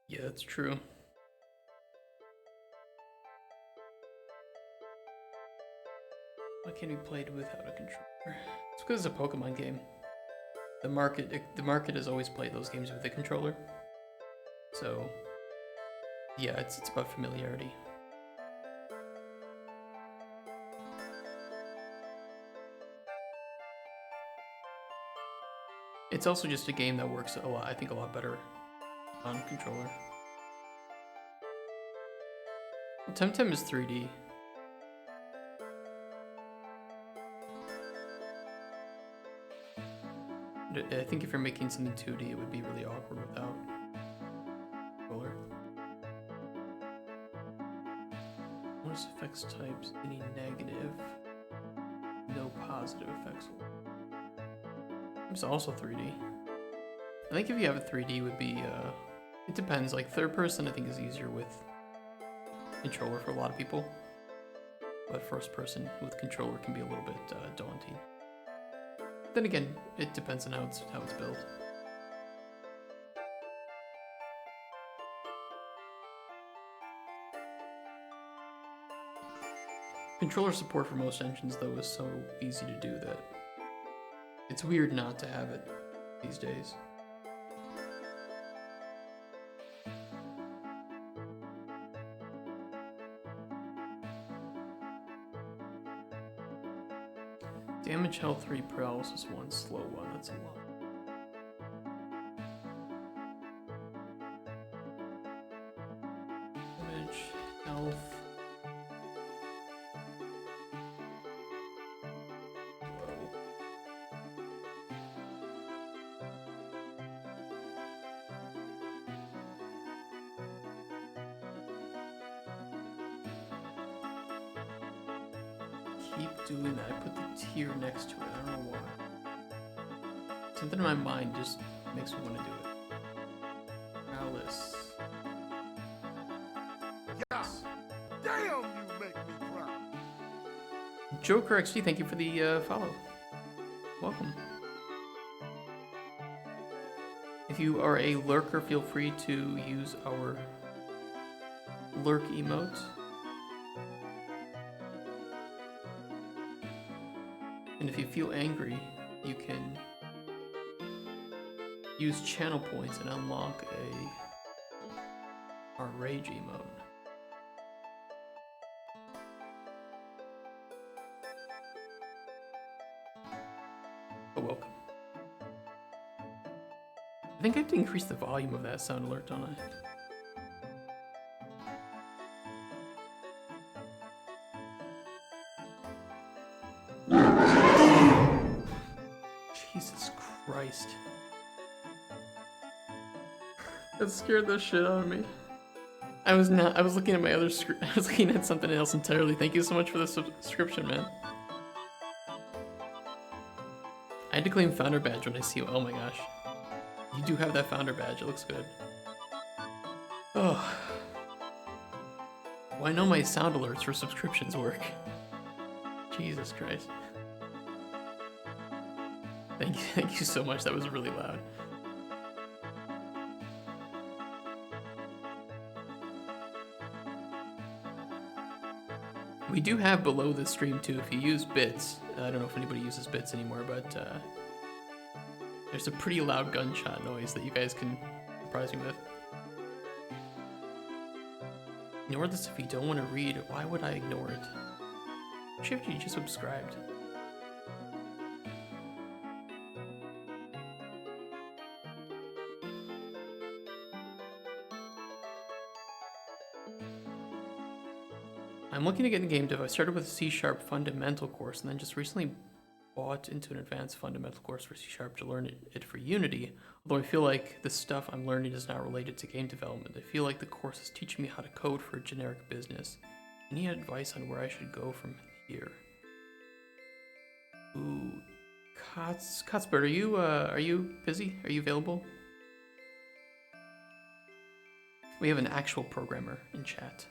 Yeah, that's true. Why can't we play it without a controller? It's because it's a Pokemon game. The market has always played those games with a controller. So, yeah, it's about familiarity. It's also just a game that works a lot, I think, a lot better on controller. Temtem is 3D. I think if you're making something 2D, it would be really awkward without controller. Bonus effects types, any negative, no positive effects. It's also 3D. I think if you have a 3D, it would be, it depends. Like third person, I think is easier with controller for a lot of people, but first person with controller can be a little bit daunting. Then again, it depends on how it's built. Controller support for most engines, though, is so easy to do that it's weird not to have it these days. Damage, health 3, paralysis 1, slow 1, that's a lot. Damage, health. Keep doing that. I put the tier next to it. I don't know why. Something in my mind just makes me want to do it. Alice. Yeah. Damn, you make me proud. Joker XG, thank you for the follow. Welcome. If you are a lurker, feel free to use our lurk emote. And if you feel angry, you can use channel points and unlock our rage emote. Oh, welcome. I think I have to increase the volume of that sound alert, don't I? Jesus Christ. That scared the shit out of me. I was looking at my other screen. I was looking at something else entirely. Thank you so much for the subscription, man. I had to claim founder badge when I see you. Oh my gosh. You do have that founder badge. It looks good. Oh. Well, I know my sound alerts for subscriptions work. Jesus Christ. Thank you so much. That was really loud. We do have below the stream too. If you use bits, I don't know if anybody uses bits anymore, but there's a pretty loud gunshot noise that you guys can surprise me with. Ignore this if you don't want to read. Why would I ignore it? Shift, you just subscribed. I'm looking to get in game dev. I started with a C# fundamental course and then just recently bought into an advanced fundamental course for C# to learn it for Unity. Although I feel like the stuff I'm learning is not related to game development. I feel like the course is teaching me how to code for a generic business. Any advice on where I should go from here? Ooh, Kotzbert, are you busy? Are you available? We have an actual programmer in chat.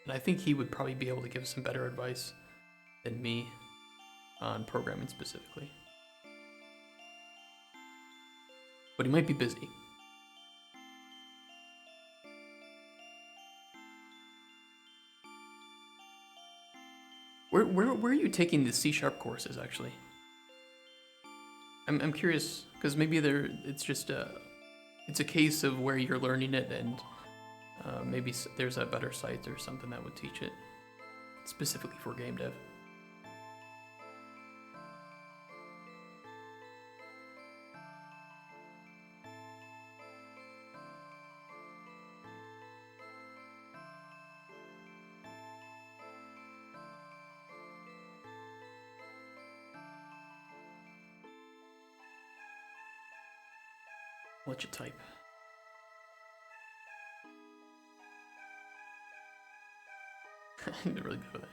And I think he would probably be able to give some better advice than me on programming specifically. But he might be busy. Where are you taking the C# courses actually? I'm curious because maybe it's just it's a case of where you're learning it and maybe there's a better site or something that would teach it specifically for game dev. I'll let you type. I'm really good with it.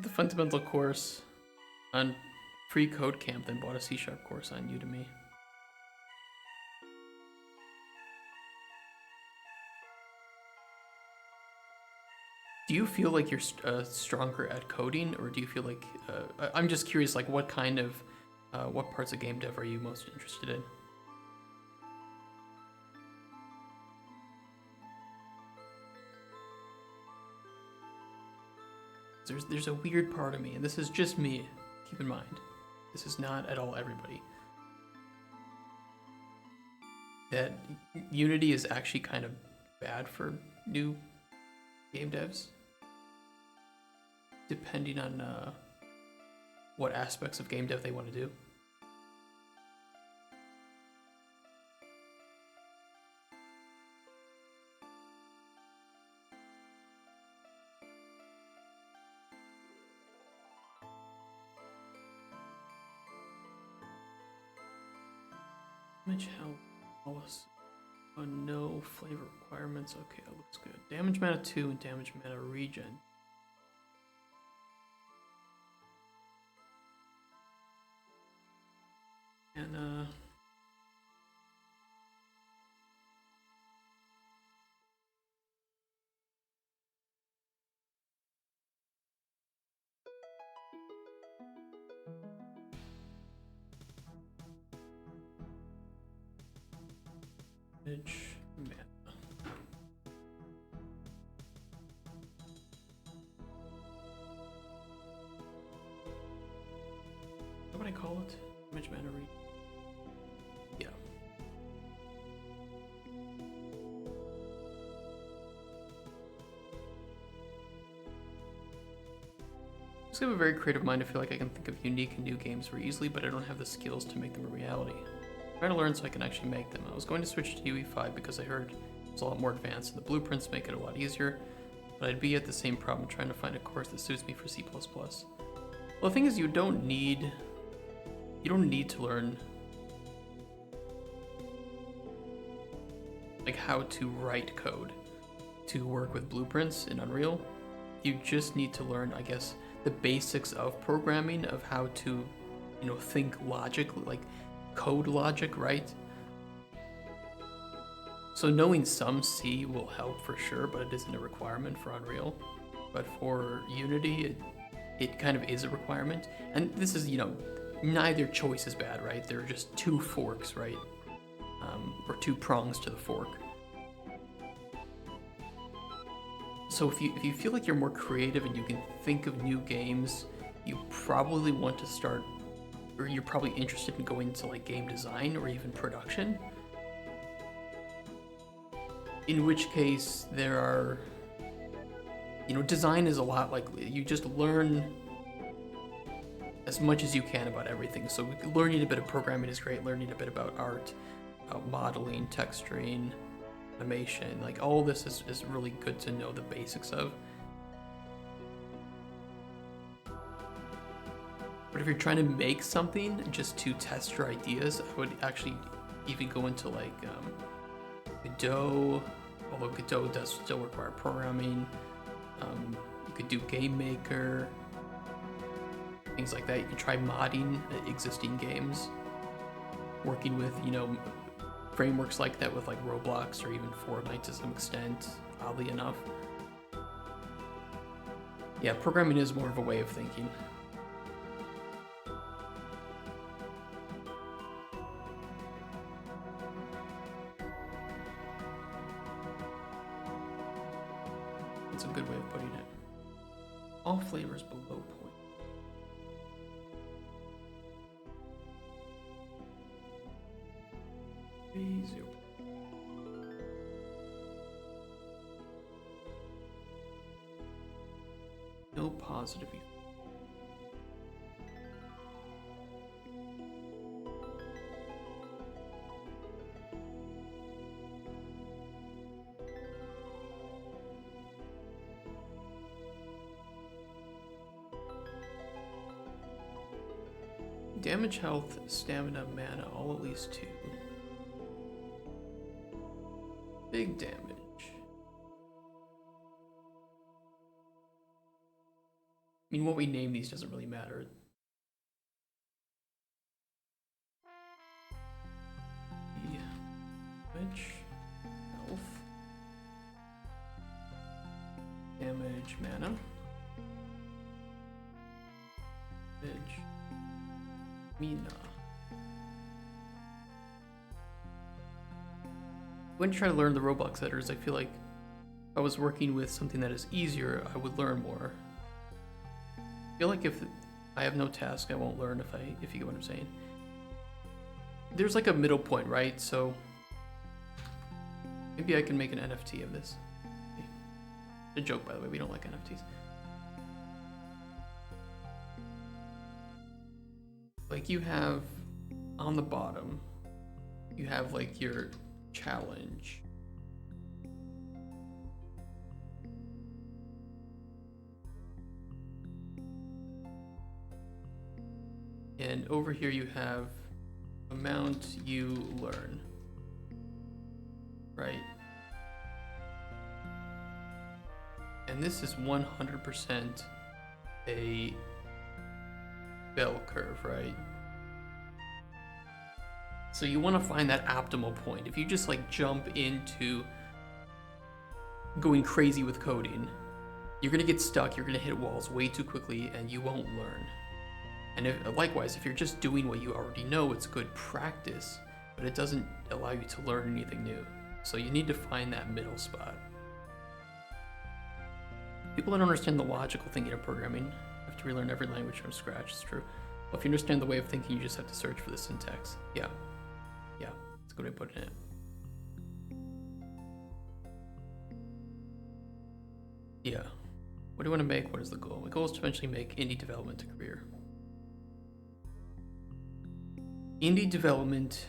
The fundamental course on free code camp, then bought a C# course on Udemy. Do you feel like you're stronger at coding, or do you feel like I'm just curious, like what kind of what parts of game dev are you most interested in? There's a weird part of me, and this is just me. Keep in mind, this is not at all everybody. That Unity is actually kind of bad for new game devs, depending on what aspects of game dev they want to do. Damage health, no flavor requirements. Okay, that looks good. Damage mana 2 and damage mana regen. And damage mana. What would I call it? Damage mana regen. Yeah. I just have a very creative mind. I feel like I can think of unique and new games very easily, but I don't have the skills to make them a reality. I'm trying to learn so I can actually make them. I was going to switch to UE5 because I heard it's a lot more advanced and the blueprints make it a lot easier, but I'd be at the same problem trying to find a course that suits me for C++. Well, the thing is, you don't need to learn like how to write code to work with blueprints in Unreal. You just need to learn, I guess, the basics of programming, of how to, think logically, like code logic, right? So knowing some C will help for sure, but it isn't a requirement for Unreal. But for Unity, it kind of is a requirement. And this is, neither choice is bad, right? There are just two forks, right? Or two prongs to the fork. So if you feel like you're more creative and you can think of new games, you probably want to start, or you're probably interested in going into like game design or even production. In which case there are, design is a lot like, you just learn as much as you can about everything. So learning a bit of programming is great, learning a bit about art, about modeling, texturing, animation, like all this is really good to know the basics of. But if you're trying to make something just to test your ideas, I would actually even go into like Godot, although Godot does still require programming. You could do Game Maker, things like that. You can try modding existing games, working with, frameworks like that with like Roblox or even Fortnite to some extent, oddly enough. Yeah, programming is more of a way of thinking. That's a good way of putting it. All flavors below point. Zero. No positive effect. Damage, health, stamina, mana, all at least 2. Big damage. I mean, what we name these doesn't really matter. Damage, health, damage. damage, mana. Damage, mina. When I try to learn the Roblox editors, I feel like if I was working with something that is easier, I would learn more. I feel like if I have no task, I won't learn if you get what I'm saying. There's like a middle point, right? So maybe I can make an NFT of this. A joke, by the way, we don't like NFTs. Like you have on the bottom, you have like your challenge. And over here you have amount you learn, right? And this is 100% a bell curve, right? So you want to find that optimal point. If you just like jump into going crazy with coding, you're gonna get stuck, you're gonna hit walls way too quickly, and you won't learn. And likewise, if you're just doing what you already know, it's good practice, but it doesn't allow you to learn anything new. So you need to find that middle spot. People don't understand the logical thinking of programming have to relearn every language from scratch. It's true. Well, if you understand the way of thinking, you just have to search for the syntax. Yeah, that's a good way of putting it. Yeah. What do you want to make? What is the goal? My goal is to eventually make indie development a career. Indie development,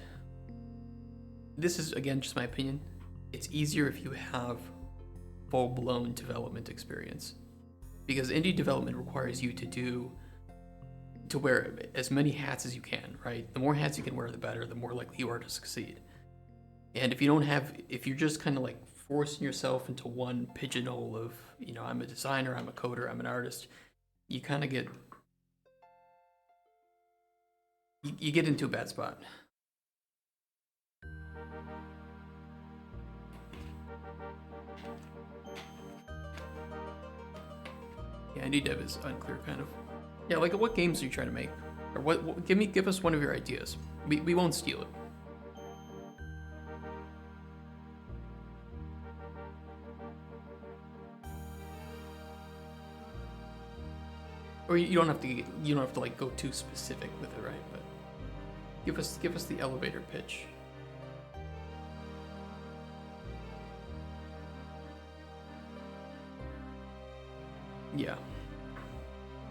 this is again just my opinion, it's easier if you have full-blown development experience, because indie development requires you to wear as many hats as you can, right? The more hats you can wear, the better, the more likely you are to succeed. And if you're just kind of like forcing yourself into one pigeonhole of, I'm a designer, I'm a coder, I'm an artist, you kind of get into a bad spot. Yeah, indie dev is unclear, kind of. Yeah, like what games are you trying to make? Or what give us one of your ideas. We won't steal it. Or you don't have to like go too specific with it, right? But give us the elevator pitch. Yeah.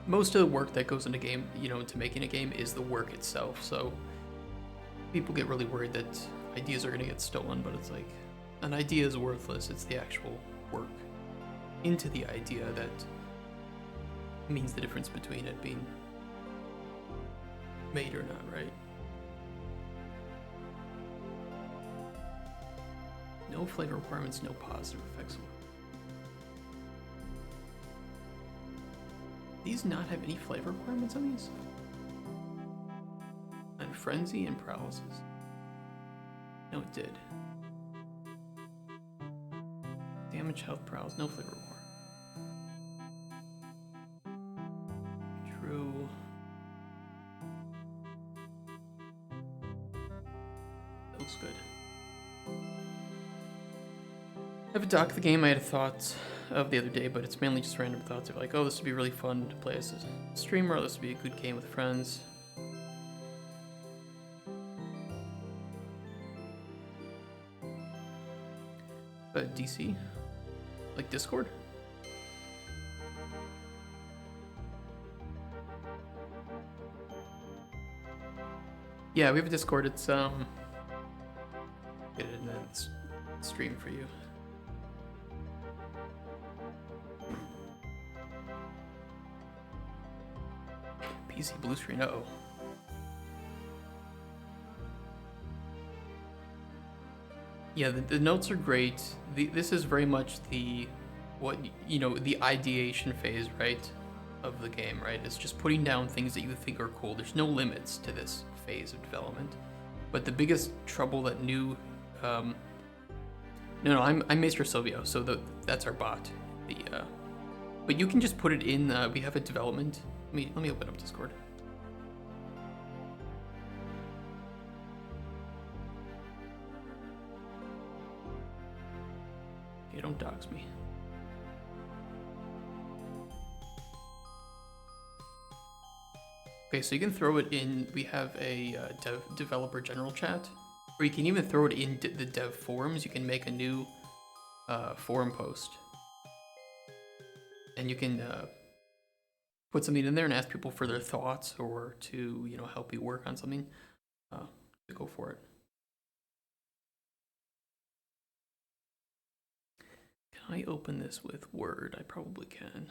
Most of the work that goes into into making a game is the work itself. So people get really worried that ideas are going to get stolen, but it's like an idea is worthless. It's the actual work into the idea that means the difference between it being made or not, right? No flavor requirements, no positive effects. These not have any flavor requirements on these? And frenzy and paralysis. No, it did. Damage, health, paralysis, no flavor requirement. True. That looks good. I have a dock the game I had thoughts of the other day, but it's mainly just random thoughts of like, oh, this would be really fun to play as a streamer, this would be a good game with friends. But DC? Like Discord? Yeah, we have a Discord. It's get it in that stream for you. PC blue screen. Uh-oh. Yeah, the notes are great. This is very much the ideation phase, right, of the game, right? It's just putting down things that you think are cool. There's no limits to this phase of development. But the biggest trouble that I'm Maestro Silvio, so that's our bot. But you can just put it in. We have a development. Let me open up Discord. Okay, don't dox me. Okay, so you can throw it in. We have a developer general chat, or you can even throw it in the dev forums. You can make a new forum post, and you can put something in there and ask people for their thoughts or to help you work on something. To go for it. Can I open this with Word? I probably can.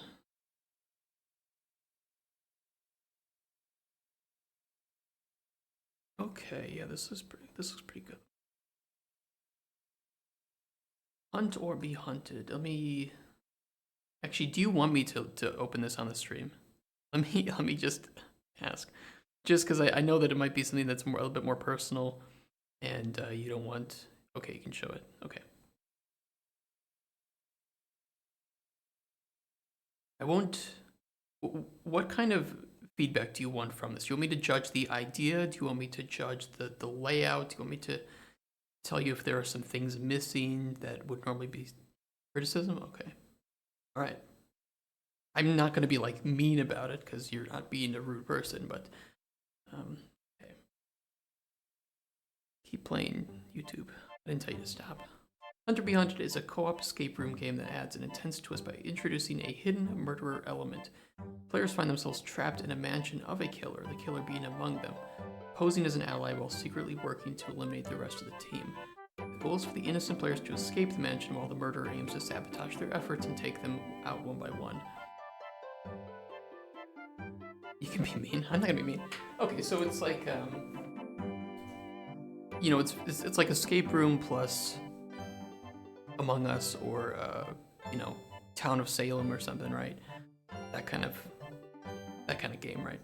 Okay, yeah, this looks pretty good. Hunt or be hunted. Let me. Actually, do you want me to open this on the stream? Let me just ask, just because I know that it might be something that's a little bit more personal, and you don't want. Okay, you can show it. Okay. I won't. What kind of feedback do you want from this? Do you want me to judge the idea? Do you want me to judge the layout? Do you want me to tell you if there are some things missing that would normally be criticism? Okay. All right. I'm not going to be like mean about it because you're not being a rude person, but okay. Keep playing YouTube. I didn't tell you to stop. Hunter Be Hunted is a co-op escape room game that adds an intense twist by introducing a hidden murderer element. Players find themselves trapped in a mansion of a killer, the killer being among them, posing as an ally while secretly working to eliminate the rest of the team. The goal is for the innocent players to escape the mansion while the murderer aims to sabotage their efforts and take them out one by one. You can be mean. I'm not gonna be mean. Okay, so it's like, it's like escape room plus Among Us or Town of Salem or something, right? That kind of game, right?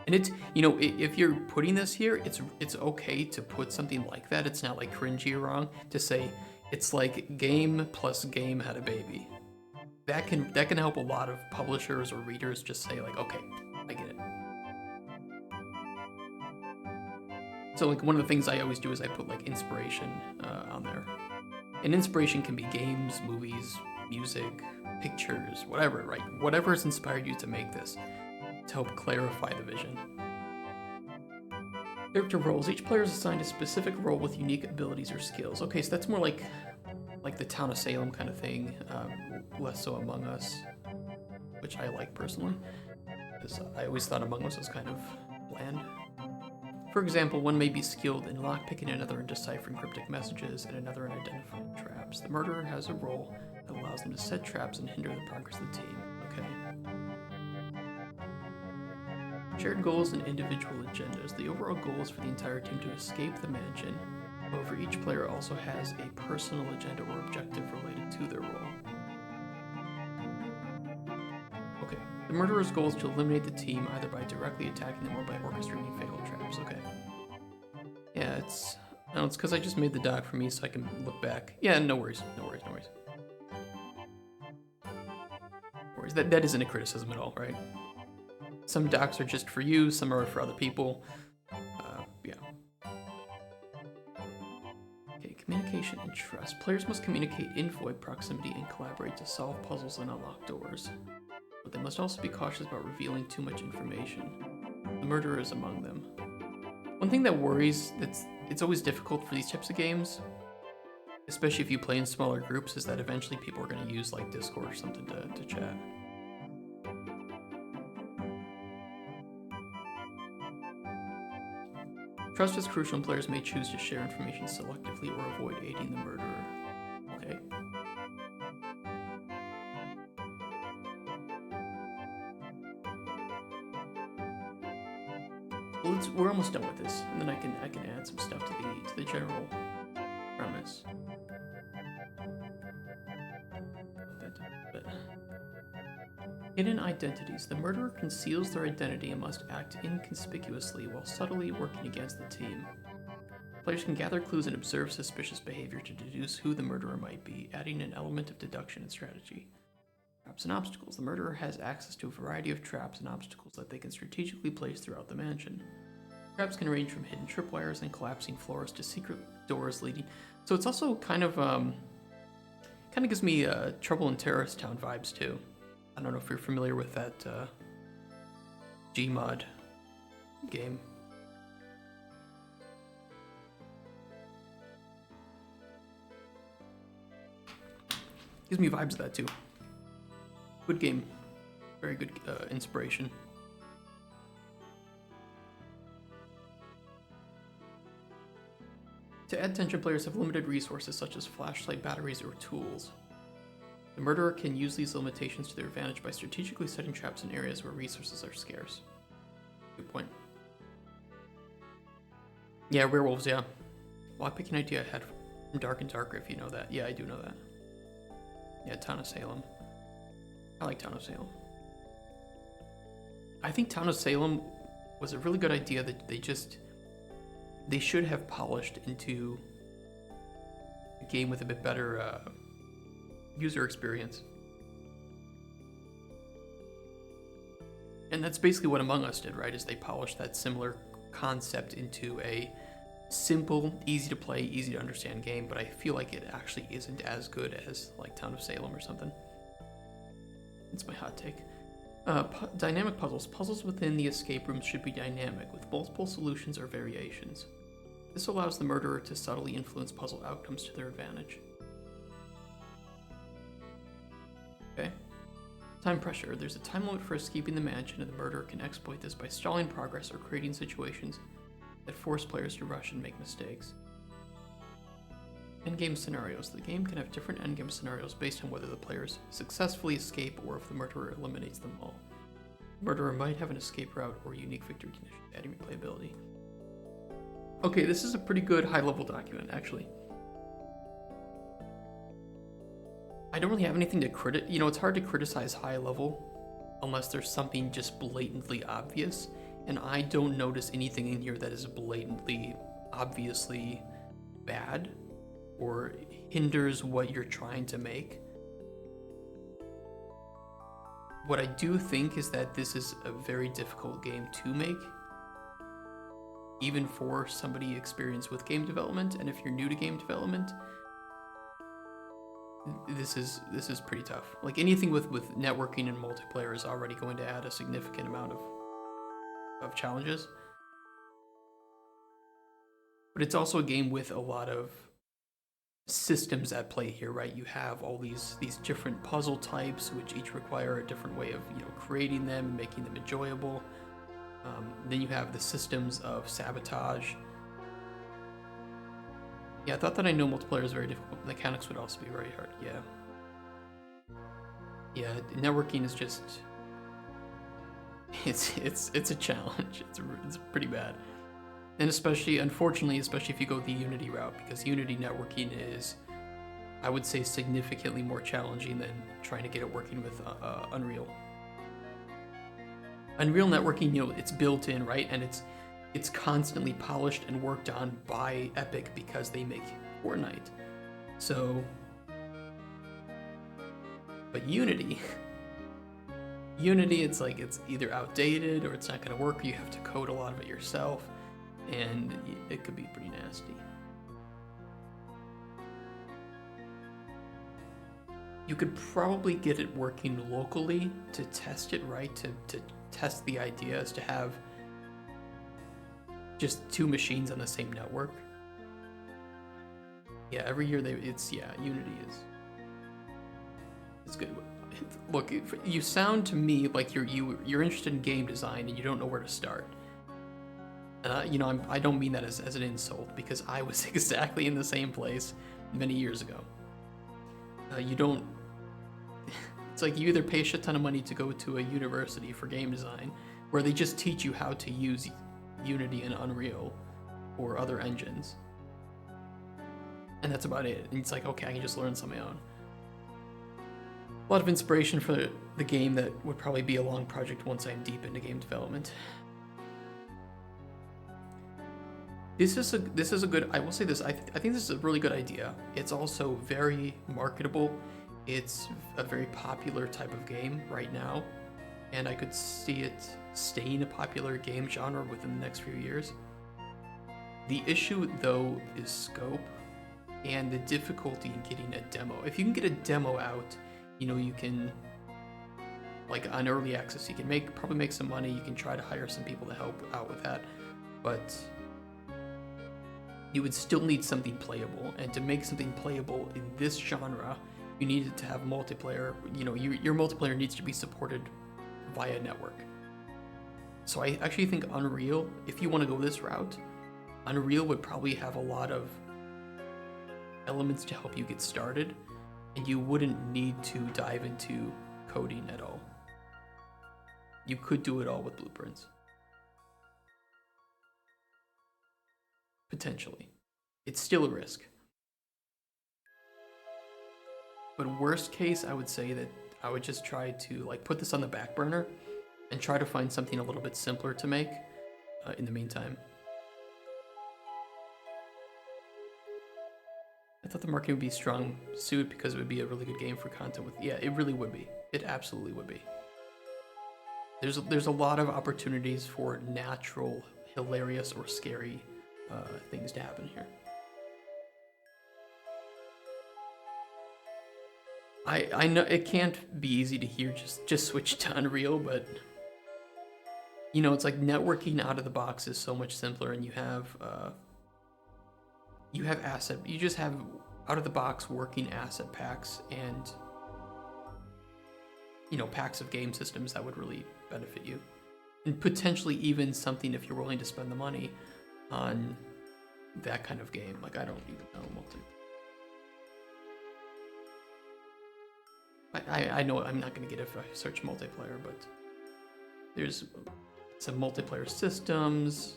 And it's if you're putting this here, it's okay to put something like that. It's not like cringy or wrong to say it's like game plus game had a baby. That can help a lot of publishers or readers just say like, okay, I get it. So like one of the things I always do is I put like inspiration on there. And inspiration can be games, movies, music, pictures, whatever, right? Whatever has inspired you to make this to help clarify the vision. Character roles. Each player is assigned a specific role with unique abilities or skills. Okay, so that's more like the Town of Salem kind of thing, less so Among Us, which I like personally, because I always thought Among Us was kind of bland. For example, one may be skilled in lockpicking, another in deciphering cryptic messages, and another in identifying traps. The murderer has a role that allows them to set traps and hinder the progress of the team. Okay. Shared goals and individual agendas. The overall goal is for the entire team to escape the mansion. However, each player also has a personal agenda or objective related to their role. Okay. The murderer's goal is to eliminate the team either by directly attacking them or by orchestrating fatal traps. Okay. Yeah, it's because I just made the doc for me so I can look back. Yeah, no worries. That isn't a criticism at all, right? Some docs are just for you, some are for other people. Yeah. Okay, communication and trust. Players must communicate in void proximity and collaborate to solve puzzles and unlock doors. But they must also be cautious about revealing too much information. The murderer is among them. One thing that worries, it's always difficult for these types of games, especially if you play in smaller groups, is that eventually people are going to use like Discord or something to chat. Trust is crucial and players may choose to share information selectively or avoid aiding the murderer. Okay. Well, we're almost done with this, and then I can add some stuff to the general premise. Hidden identities. The murderer conceals their identity and must act inconspicuously while subtly working against the team. Players can gather clues and observe suspicious behavior to deduce who the murderer might be, adding an element of deduction and strategy. Traps and obstacles. The murderer has access to a variety of traps and obstacles that they can strategically place throughout the mansion. Traps can range from hidden tripwires and collapsing floors to secret doors leading. So it's also kind of gives me Trouble in Terrorist Town vibes too. I don't know if you're familiar with that Gmod game. Gives me vibes of that too. Good game. Very good inspiration. To add tension, players have limited resources such as flashlight, batteries, or tools. The murderer can use these limitations to their advantage by strategically setting traps in areas where resources are scarce. Good point. Yeah, werewolves, yeah. Lockpicking idea I had from Dark and Darker, if you know that. Yeah, I do know that. Yeah, Town of Salem. I like Town of Salem. I think Town of Salem was a really good idea that they should have polished into a game with a bit better user experience. And that's basically what Among Us did, right? Is they polished that similar concept into a simple, easy to play, easy to understand game, but I feel like it actually isn't as good as like Town of Salem or something. That's my hot take. Dynamic puzzles. Puzzles within the escape rooms should be dynamic, with multiple solutions or variations. This allows the murderer to subtly influence puzzle outcomes to their advantage. Okay. Time pressure. There's a time limit for escaping the mansion, and the murderer can exploit this by stalling progress or creating situations that force players to rush and make mistakes. Endgame scenarios. The game can have different endgame scenarios based on whether the players successfully escape or if the murderer eliminates them all. The murderer might have an escape route or unique victory condition, adding replayability. Okay, this is a pretty good high-level document, actually. I don't really have anything to it's hard to criticize high-level unless there's something just blatantly obvious, and I don't notice anything in here that is blatantly, obviously bad or hinders what you're trying to make. What I do think is that this is a very difficult game to make, even for somebody experienced with game development, and if you're new to game development, this is pretty tough. Like anything with networking and multiplayer is already going to add a significant amount of challenges. But it's also a game with a lot of systems at play here, right? You have all these different puzzle types, which each require a different way of creating them and making them enjoyable. Then you have the systems of sabotage. Yeah, I thought that I know multiplayer is very difficult. Mechanics would also be very hard. Yeah, networking is just it's a challenge. It's pretty bad. And unfortunately, especially if you go the Unity route, because Unity networking is, I would say, significantly more challenging than trying to get it working with Unreal. Unreal networking, it's built in, right? And it's constantly polished and worked on by Epic because they make Fortnite. So, but Unity, it's like it's either outdated or it's not going to work. Or you have to code a lot of it yourself. And it could be pretty nasty. You could probably get it working locally to test it, right? To test the idea is to have just two machines on the same network. Yeah, every year Unity it's good. Look, you sound to me like you're interested in game design and you don't know where to start. And I don't mean that as an insult, because I was exactly in the same place many years ago. It's like you either pay a shit ton of money to go to a university for game design, where they just teach you how to use Unity and Unreal or other engines. And that's about it. And it's like, okay, I can just learn this on my own. A lot of inspiration for the game that would probably be a long project once I'm deep into game development. This is a good, I will say this, I think this is a really good idea. It's also very marketable. It's a very popular type of game right now, and I could see it staying a popular game genre within the next few years. The issue, though, is scope and the difficulty in getting a demo. If you can get a demo out, you can, like on early access, you can probably make some money. You can try to hire some people to help out with that, but you would still need something playable. And to make something playable in this genre, you need to have multiplayer. Your multiplayer needs to be supported via network. So I actually think Unreal, if you want to go this route, Unreal would probably have a lot of elements to help you get started, and you wouldn't need to dive into coding at all. You could do it all with blueprints. Potentially. It's still a risk. But worst case, I would say that I would just try to put this on the back burner and try to find something a little bit simpler to make in the meantime. I thought the marketing would be strong suit because it would be a really good game for content with. Yeah, it really would be. It absolutely would be. There's a lot of opportunities for natural, hilarious, or scary things to happen here. I know it can't be easy to hear just switch to Unreal, but it's like networking out of the box is so much simpler, and you have you just have out of the box working asset packs and packs of game systems that would really benefit you, and potentially even something if you're willing to spend the money on that kind of game. Like, I don't even know I know I'm not going to get it if I search multiplayer, but there's some multiplayer systems,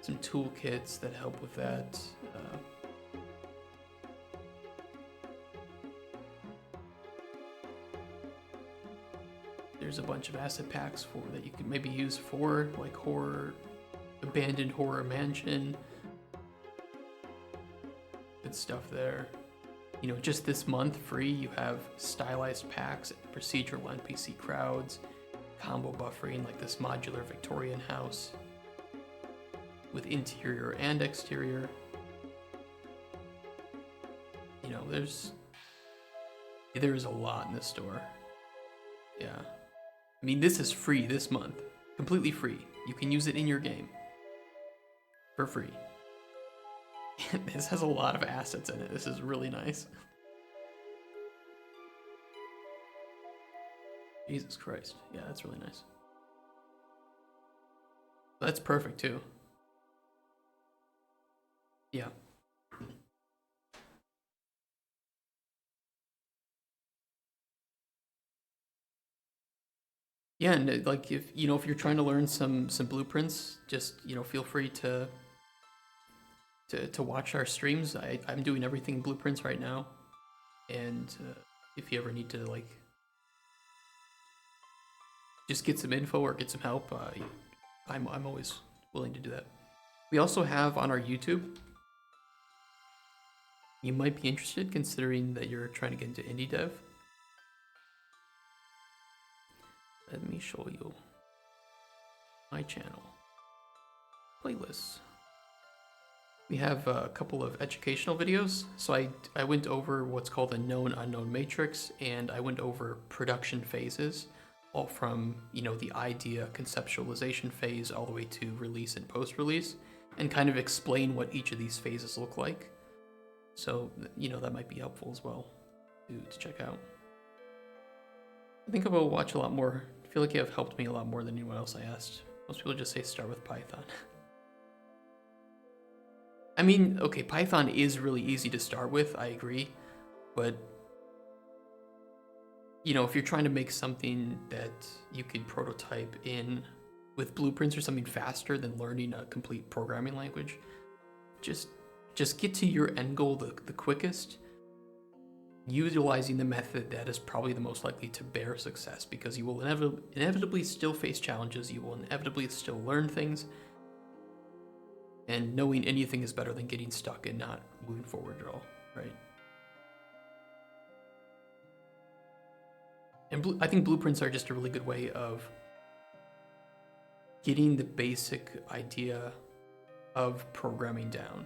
some toolkits that help with that. There's a bunch of asset packs that you could maybe use for horror, abandoned horror mansion. Good stuff there. Just this month free, you have stylized packs, procedural NPC crowds, combo buffering like this modular Victorian house with interior and exterior. There's a lot in this store. Yeah. I mean, this is free this month. Completely free. You can use it in your game. For free. This has a lot of assets in it. This is really nice. Jesus Christ. Yeah, that's really nice. That's perfect too. Yeah. Yeah, and if you're trying to learn some blueprints, just feel free to watch our streams. I'm doing everything in blueprints right now, and if you ever need to just get some info or get some help, I'm always willing to do that. We also have on our YouTube. You might be interested, considering that you're trying to get into indie dev. Let me show you my channel playlists. We have a couple of educational videos. So I went over what's called a known unknown matrix, and I went over production phases, all from the idea conceptualization phase all the way to release and post-release, and kind of explain what each of these phases look like. So that might be helpful as well to check out. I think I will watch a lot more. I feel like you have helped me a lot more than anyone else I asked. Most people just say start with Python. I mean, okay, Python is really easy to start with, I agree, but if you're trying to make something that you could prototype in with blueprints or something faster than learning a complete programming language, just get to your end goal the quickest, utilizing the method that is probably the most likely to bear success, because you will inevitably still face challenges, you will inevitably still learn things, and knowing anything is better than getting stuck and not moving forward at all, right? And I think blueprints are just a really good way of getting the basic idea of programming down.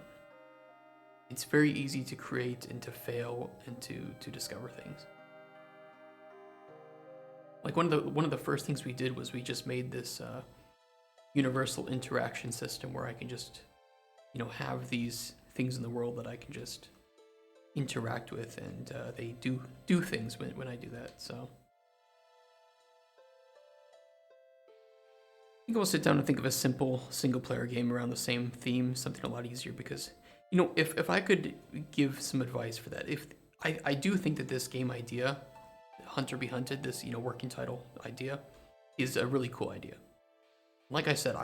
It's very easy to create and to fail and to discover things. Like one of the first things we did was we just made this universal interaction system where I can just, have these things in the world that I can just interact with, and they do things when I do that. So I think I'll sit down and think of a simple single-player game around the same theme, something a lot easier, because, if I could give some advice for that, if I do think that this game idea, Hunter Be Hunted, this, working title idea, is a really cool idea. Like I said,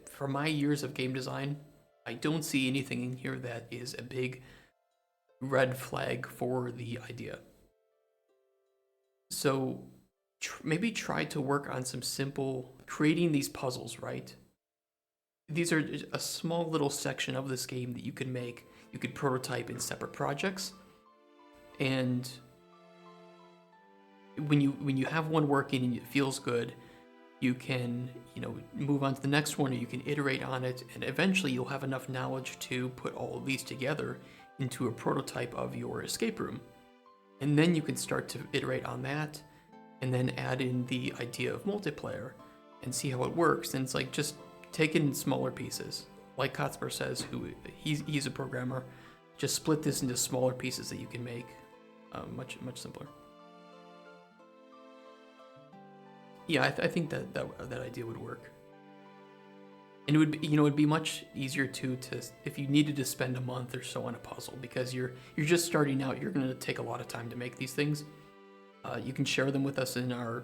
for my years of game design, I don't see anything in here that is a big red flag for the idea. So maybe try to work on some simple creating these puzzles, right? These are a small little section of this game that you can make. You could prototype in separate projects, and when you have one working and it feels good, you can move on to the next one, or you can iterate on it, and eventually you'll have enough knowledge to put all of these together into a prototype of your escape room. And then you can start to iterate on that, and then add in the idea of multiplayer and see how it works. And it's like, just take it in smaller pieces. Like Kotspur says, he's a programmer, just split this into smaller pieces that you can make much simpler. Yeah, I think that idea would work. And it would be, it'd be much easier to if you needed to spend a month or so on a puzzle, because you're just starting out. You're going to take a lot of time to make these things. You can share them with us in our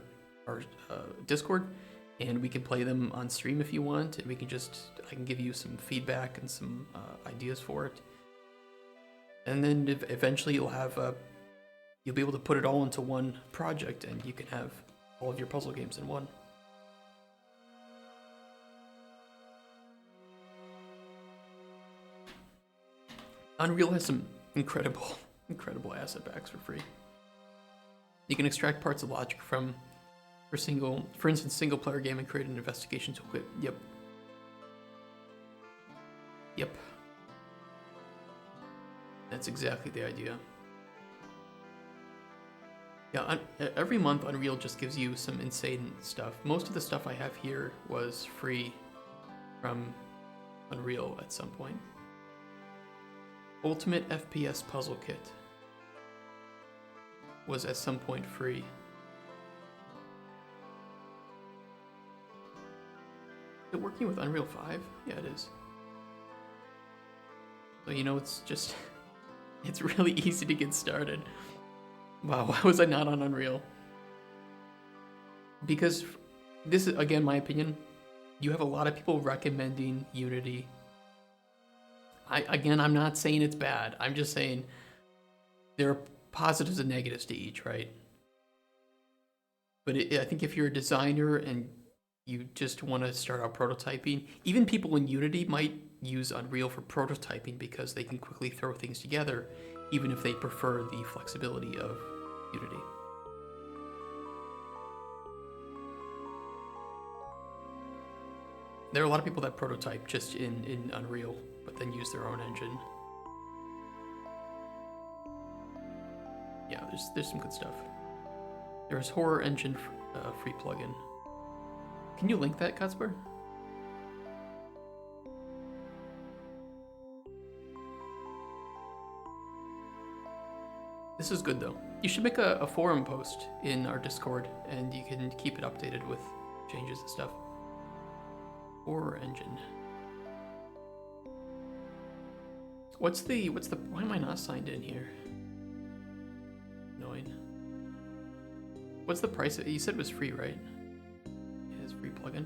Discord, and we can play them on stream if you want. And I can give you some feedback and some ideas for it. And then eventually you'll be able to put it all into one project, and you can have all of your puzzle games in one. Unreal has some incredible asset packs for free. You can extract parts of logic for instance, single player game, and create an investigation toolkit. Yep. That's exactly the idea. Yeah, every month Unreal just gives you some insane stuff. Most of the stuff I have here was free from Unreal at some point. Ultimate FPS Puzzle Kit was at some point free. Is it working with Unreal 5? Yeah, it is. So it's really easy to get started. Wow, why was I not on Unreal? Because this is, again, my opinion, you have a lot of people recommending Unity. I'm not saying it's bad. I'm just saying there are positives and negatives to each, right? But I think if you're a designer and you just want to start out prototyping, even people in Unity might use Unreal for prototyping because they can quickly throw things together, even if they prefer the flexibility of Unity. There are a lot of people that prototype just in Unreal, but then use their own engine. Yeah, there's some good stuff. There's Horror Engine free plugin. Can you link that, Kotspur? This is good though. You should make a forum post in our Discord, and you can keep it updated with changes and stuff. Horror Engine. What's the why am I not signed in here? Annoying. What's the price? You said it was free, right? Yeah, it's free plugin.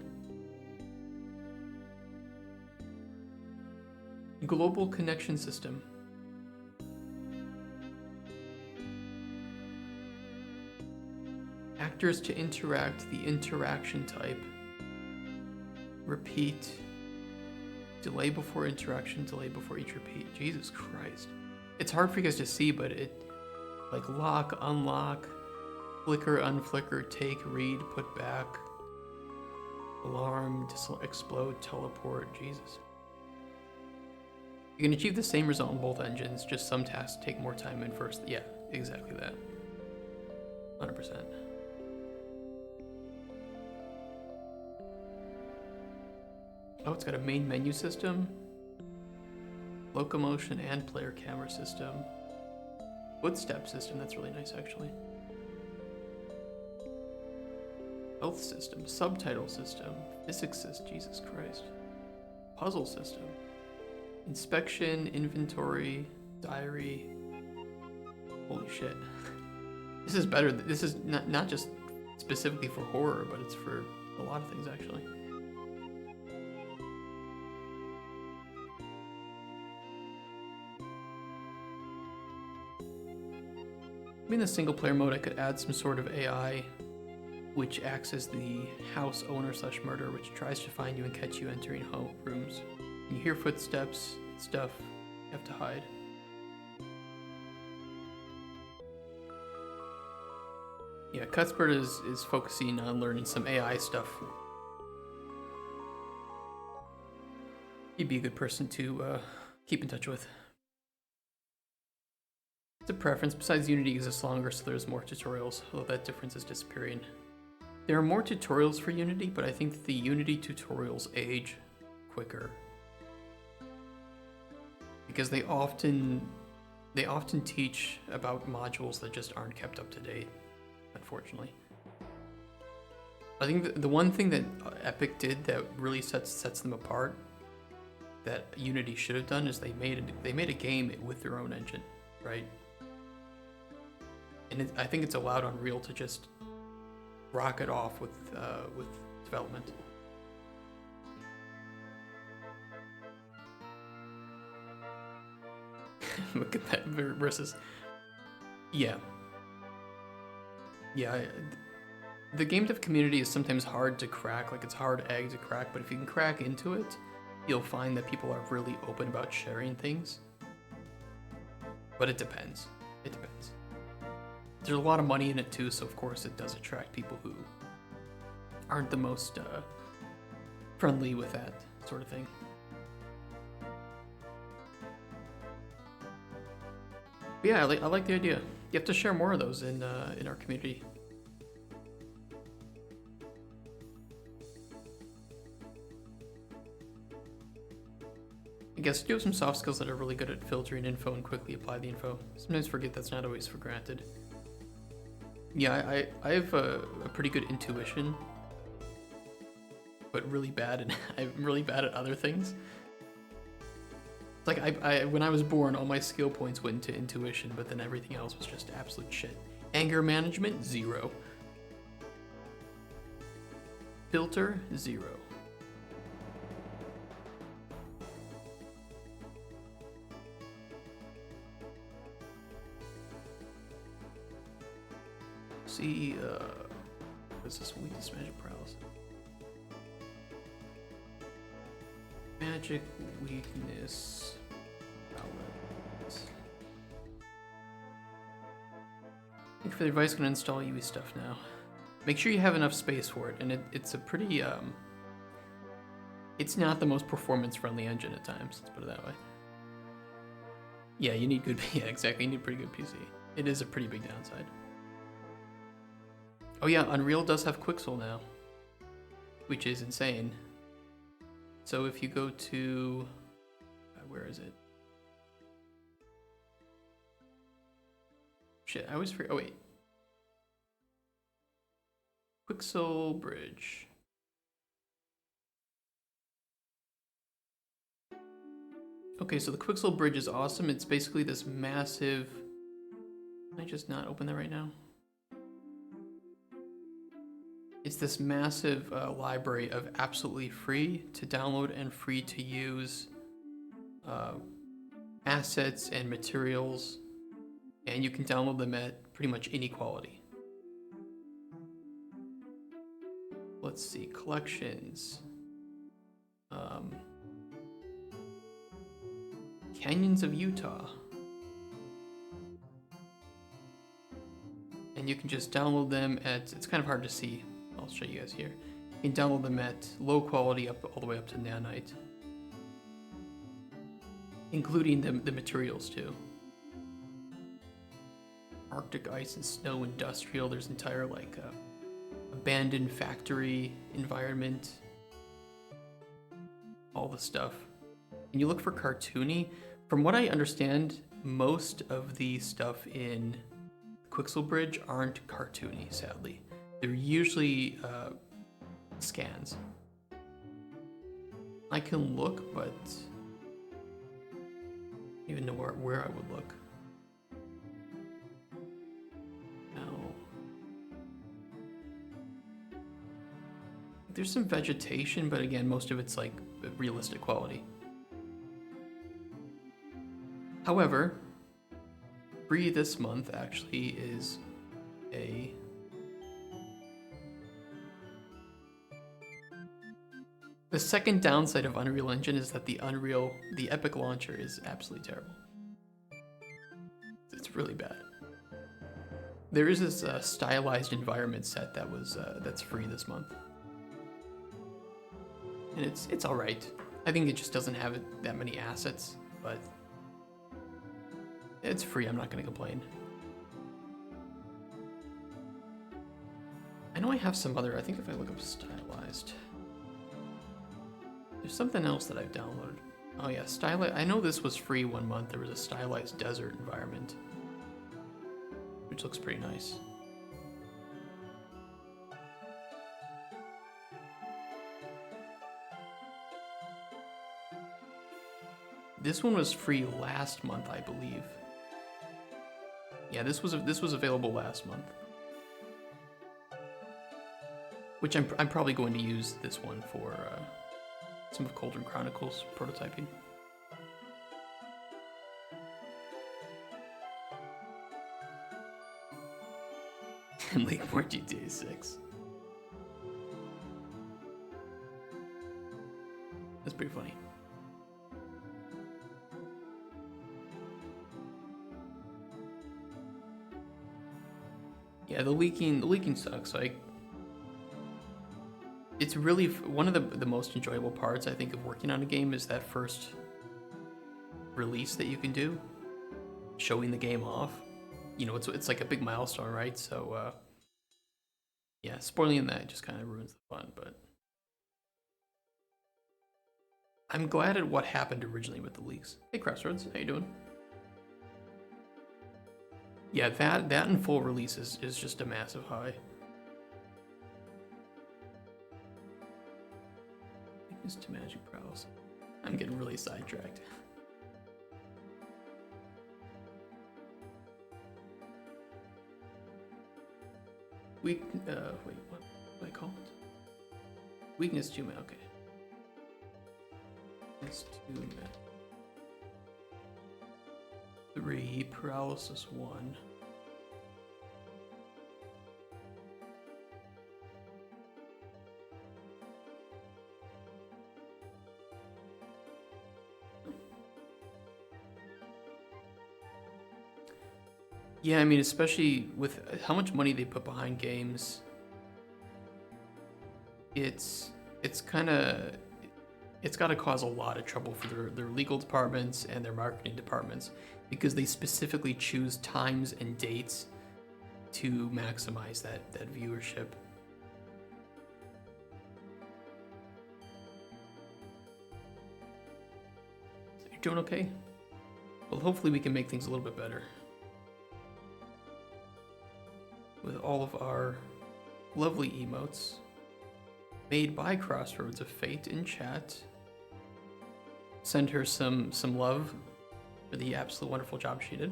Global connection system. Actors to interact, the interaction type. Repeat. Delay before interaction, delay before each repeat. Jesus Christ. It's hard for you guys to see, but it, like, lock, unlock, Flicker, unflicker, take, read, put back. Alarm, explode, teleport, Jesus. You can achieve the same result in both engines, just some tasks take more time in first. Yeah, exactly that. 100%. Oh, it's got a main menu system, locomotion, and player camera system. Footstep system, that's really nice actually. Health system, subtitle system, physics system, Jesus Christ. Puzzle system. Inspection, inventory, diary. Holy shit. This is better. This is not just specifically for horror, but it's for a lot of things actually. In the single player mode, I could add some sort of AI which acts as the house owner / murderer, which tries to find you and catch you entering home rooms. When you hear footsteps and stuff, you have to hide. Yeah, Cuthbert is focusing on learning some AI stuff. He'd be a good person to keep in touch with. It's a preference. Besides, Unity exists longer, so there's more tutorials, although that difference is disappearing. There are more tutorials for Unity, but I think the Unity tutorials age quicker. Because they often teach about modules that just aren't kept up to date, unfortunately. I think the one thing that Epic did that really sets them apart, that Unity should have done, is they made a game with their own engine, right? And I think it's allowed Unreal to just rocket off with development. Look at that versus. Yeah. The game dev community is sometimes hard to crack. Like, it's hard egg to crack, but if you can crack into it, you'll find that people are really open about sharing things. But it depends. It depends. There's a lot of money in it too, so of course it does attract people who aren't the most friendly with that sort of thing. But yeah, I like the idea. You have to share more of those in our community. I guess you do have some soft skills that are really good at filtering info and quickly apply the info. Sometimes forget that's not always for granted. Yeah, I have a pretty good intuition, but really bad, and I'm really bad at other things. Like I when I was born, all my skill points went to intuition, but then everything else was just absolute shit. Anger management, 0. Filter, 0. See, what is this? Weakness, magic paralysis. Magic weakness. Thank you for the advice. Gonna install UE stuff now. Make sure you have enough space for it, and it's a pretty it's not the most performance friendly engine at times. Let's put it that way. Yeah, you need good. Yeah, exactly. You need a pretty good PC. It is a pretty big downside. Oh yeah, Unreal does have Quixel now, which is insane. So if you go to, where is it? Shit, I always forget. Oh wait, Quixel Bridge. Okay, so the Quixel Bridge is awesome. It's basically this massive. Can I just not open that right now? It's this massive library of absolutely free to download and free to use assets and materials, and you can download them at pretty much any quality. Let's see, collections. Canyons of Utah. and you can just download them at, it's kind of hard to see, I'll show you guys here. You can download them at low quality up all the way up to nanite, including the materials too. Arctic ice and snow industrial, there's entire like abandoned factory environment, all the stuff. And you look for cartoony. From what I understand, most of the stuff in Quixel Bridge aren't cartoony, sadly. They're usually scans. I can look, but I don't even know where I would look. No. There's some vegetation, but again, most of it's like realistic quality. However, free this month actually is the second downside of Unreal Engine is that the Epic launcher is absolutely terrible. It's really bad. There is this stylized environment set that was that's free this month, and it's all right. I think it just doesn't have that many assets, but it's free, I'm not gonna complain. I know I have some other, I think if I look up stylized, there's something else that I've downloaded. Oh yeah, stylized, I know this was free 1 month. There was a stylized desert environment, which looks pretty nice. This one was free last month, I believe. Yeah, this was available last month, which I'm probably going to use this one for some of Cauldron Chronicles prototyping. And like more GTA 6. That's pretty funny. Yeah, the leaking sucks. Like, it's really one of the most enjoyable parts, I think, of working on a game is that first release that you can do, showing the game off. You know, it's like a big milestone, right? So, yeah, spoiling that just kind of ruins the fun, but I'm glad at what happened originally with the leaks. Hey, Crossroads, how you doing? Yeah, that in full release is just a massive high. Weakness to magic prowess. I'm getting really sidetracked. Wait, what do I call it? Weakness to magic, okay. Weakness to magic. 3, paralysis 1. Yeah, I mean, especially with how much money they put behind games, it's got to cause a lot of trouble for their legal departments and their marketing departments, because they specifically choose times and dates to maximize that viewership. You're doing okay? Well, hopefully we can make things a little bit better with all of our lovely emotes made by Crossroads of Fate in chat. Send her some love for the absolute wonderful job she did.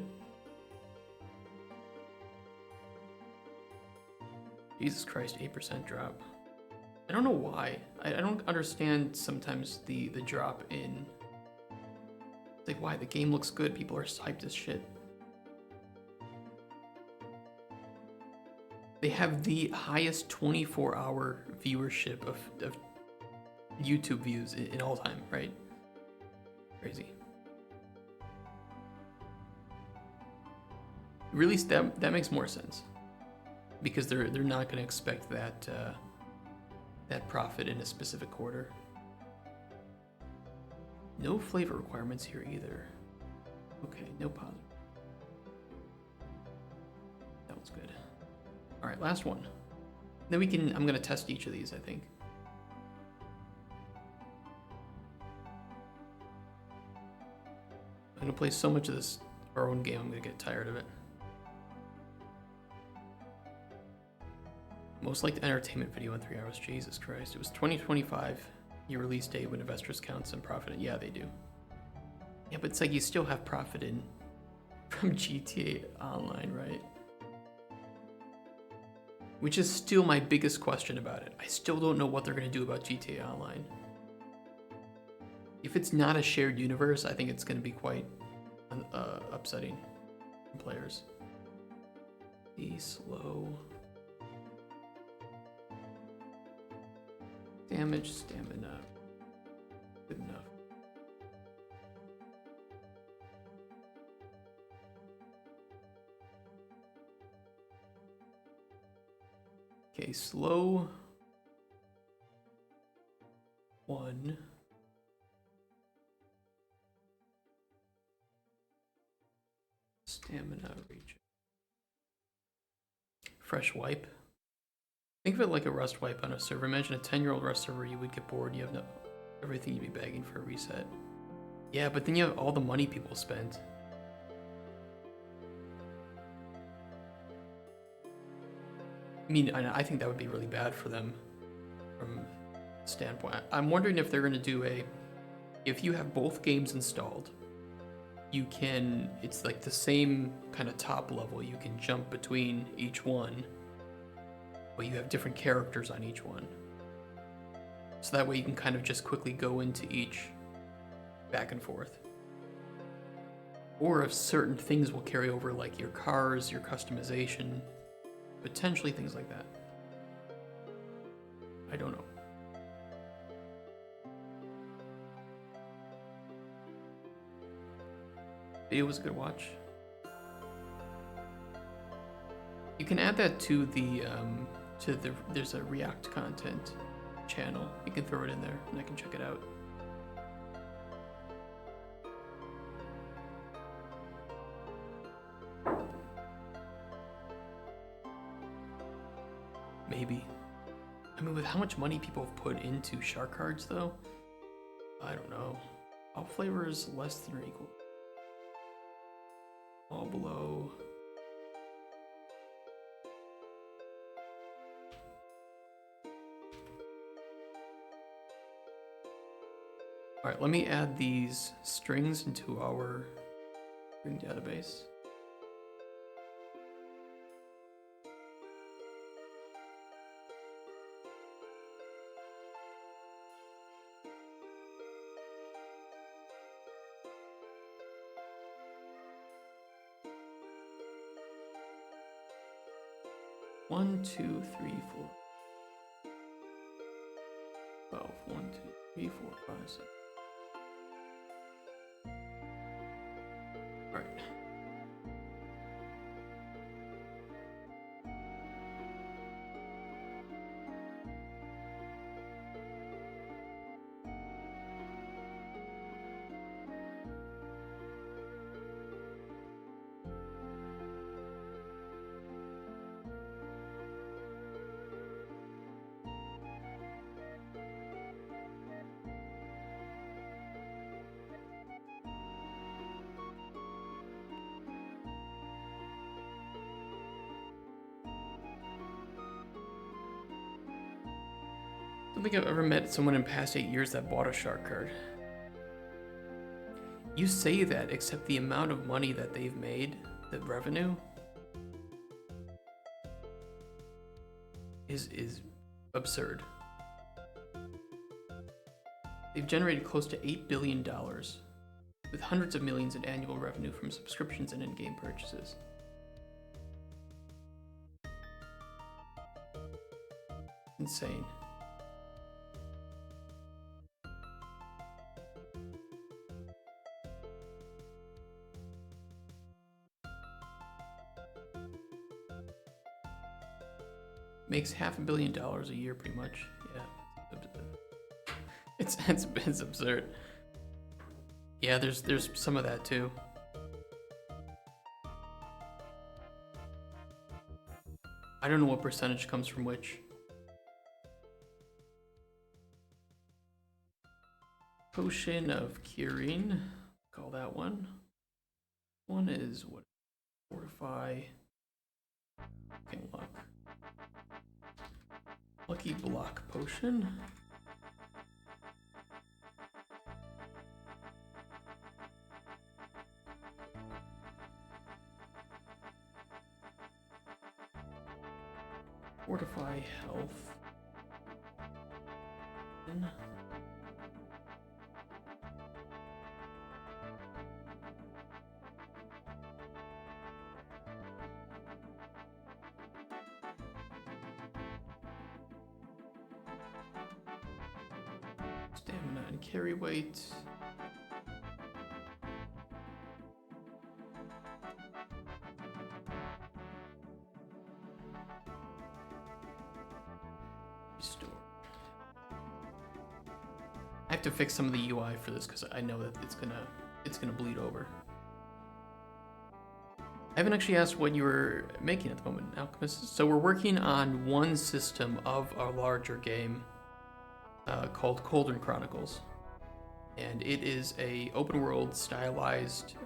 Jesus Christ, 8% drop. I don't know why. I don't understand sometimes the drop in. It's like, why? The game looks good. People are hyped as shit. They have the highest 24-hour viewership of YouTube views in all time, right? Crazy. Really, that makes more sense. because they're not going to expect that that profit in a specific quarter. No flavor requirements here either. Okay, no positive. That one's good. All right, last one. Then we can. I'm going to test each of these, I think. I'm going to play so much of this our own game. I'm going to get tired of it. Most liked entertainment video in 3 hours. Jesus Christ. It was 2025 year release date when investors count some profit in. Yeah, they do. Yeah, but it's like you still have profit in from GTA Online, right? Which is still my biggest question about it. I still don't know what they're going to do about GTA Online. If it's not a shared universe, I think it's going to be quite upsetting for players. Be slow. Damage, stamina. Good enough. Okay, slow. 1. Stamina region. Fresh wipe. Think of it like a rust wipe on a server. Imagine a 10-year-old rust server, you would get bored, you have no everything, you'd be begging for a reset. Yeah, but then you have all the money people spent. I mean, I think that would be really bad for them from a standpoint. I'm wondering if they're going to do if you have both games installed, you can, it's like the same kind of top level, you can jump between each one, but you have different characters on each one. So that way you can kind of just quickly go into each back and forth. Or if certain things will carry over, like your cars, your customization, potentially things like that. I don't know. Video was a good watch. You can add that to the there's a React content channel. You can throw it in there and I can check it out. Maybe. I mean, with how much money people have put into shark cards though, I don't know. All flavors less than or equal. All below. All right, let me add these strings into our string database. One, 2, 3, 4. 12. 1, 2, 3, 4, 5, 6. All right. I don't think I've ever met someone in past 8 years that bought a shark card. You say that, except the amount of money that they've made, the revenue, is absurd. They've generated close to $8 billion, with hundreds of millions in annual revenue from subscriptions and in-game purchases. Insane. Makes $500 million a year, pretty much. Yeah, it's absurd. Yeah, there's some of that too. I don't know what percentage comes from which. Potion of curing, call that one. One is what? Fortify. Okay, luck. Lucky block potion. Fortify health. Stamina and carry weight. Restore. I have to fix some of the UI for this because I know that it's gonna bleed over. I haven't actually asked what you were making at the moment, Alchemist. So we're working on one system of a larger game called Cauldron Chronicles, and it is a open world stylized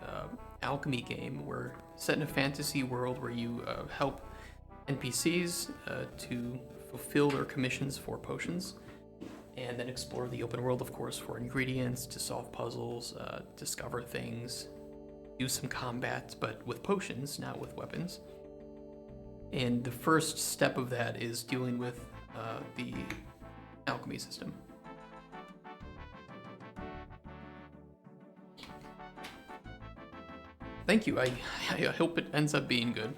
alchemy game. We're set in a fantasy world where you help NPCs to fulfill their commissions for potions, and then explore the open world, of course, for ingredients, to solve puzzles, discover things, do some combat, but with potions, not with weapons. And the first step of that is dealing with the alchemy system. Thank you. I hope it ends up being good.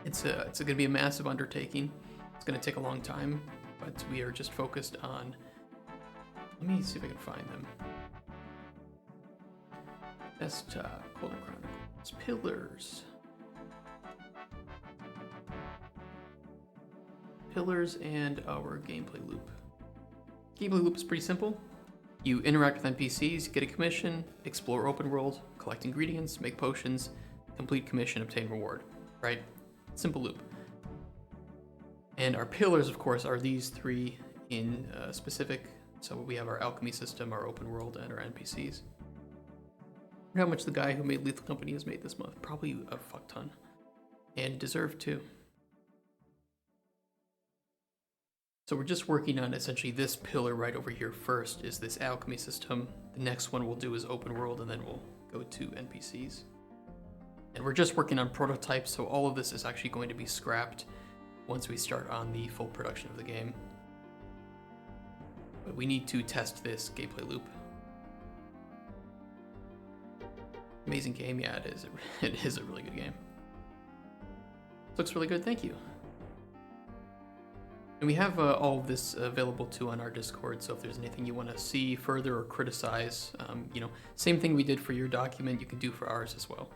It's going to be a massive undertaking. It's going to take a long time, but we are just focused on. Let me see if I can find them. Desktop, Cauldron Chronicles, Pillars. Pillars and our gameplay loop. Gameplay loop is pretty simple. You interact with NPCs, get a commission, explore open world, collect ingredients, make potions, complete commission, obtain reward. Right? Simple loop. And our pillars, of course, are these three in specific. So we have our alchemy system, our open world, and our NPCs. How much the guy who made Lethal Company has made this month? Probably a fuck ton. And deserved too. So we're just working on essentially this pillar right over here first is this alchemy system. The next one we'll do is open world, and then we'll go to NPCs. And we're just working on prototypes, so all of this is actually going to be scrapped once we start on the full production of the game. But we need to test this gameplay loop. Amazing game, yeah, it is. It is a really good game. Looks really good, thank you. And we have all of this available too on our Discord, so if there's anything you want to see further or criticize, same thing we did for your document, you can do for ours as well.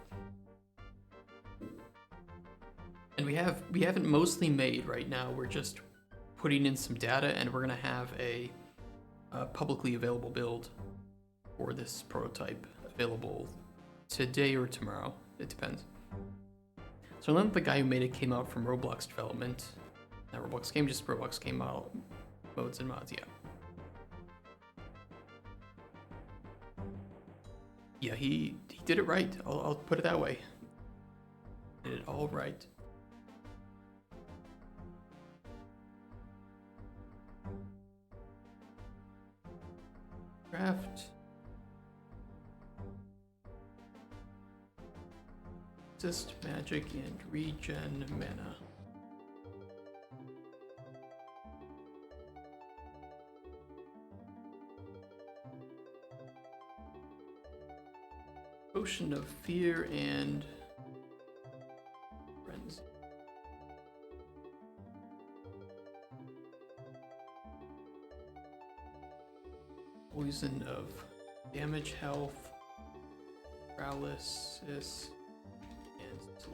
And we haven't mostly made right now. We're just putting in some data, and we're gonna have a publicly available build for this prototype available today or tomorrow. It depends. So I learned the guy who made it came out from Roblox development. Not Roblox game, just Roblox game model modes and mods. Yeah. Yeah, he did it right. I'll put it that way. Did it all right. Craft. Resist magic and regen mana. Potion of fear and frenzy. Poison of damage, health, paralysis, and slow.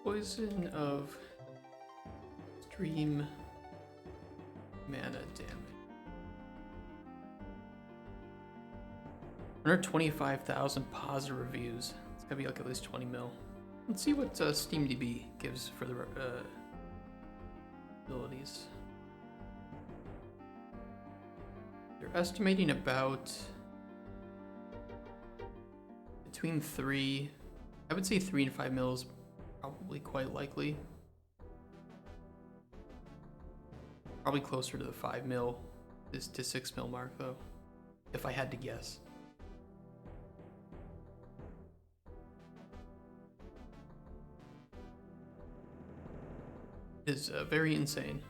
Poison of Stream mana damage. 125,000 positive reviews. It's gotta be like at least 20 mil. Let's see what SteamDB gives for the abilities. They're estimating about between 3, I would say 3 and 5 mil is probably quite likely. Probably closer to the 5 mil to 6 mil mark though, if I had to guess. It is very insane.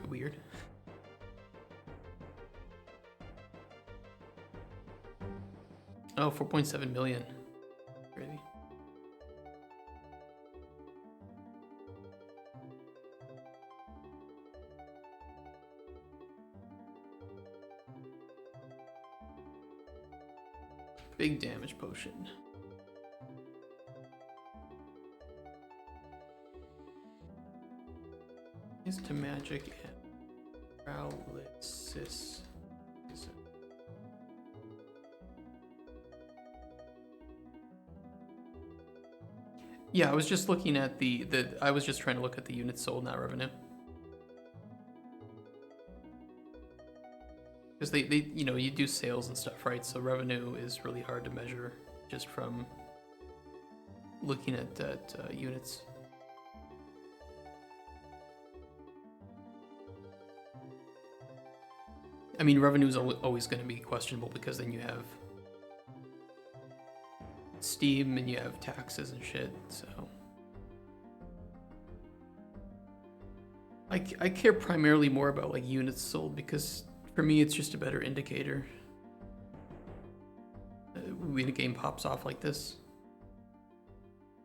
Weird. Oh, 4.7 million. Crazy. Big damage potion. Is to magic and paralysis. Yeah, I was just looking at I was just trying to look at the units sold, not revenue. Because they you know, you do sales and stuff, right? So revenue is really hard to measure just from looking at units. I mean, revenue is always going to be questionable because then you have Steam and you have taxes and shit, so. I care primarily more about like units sold because for me it's just a better indicator when a game pops off like this.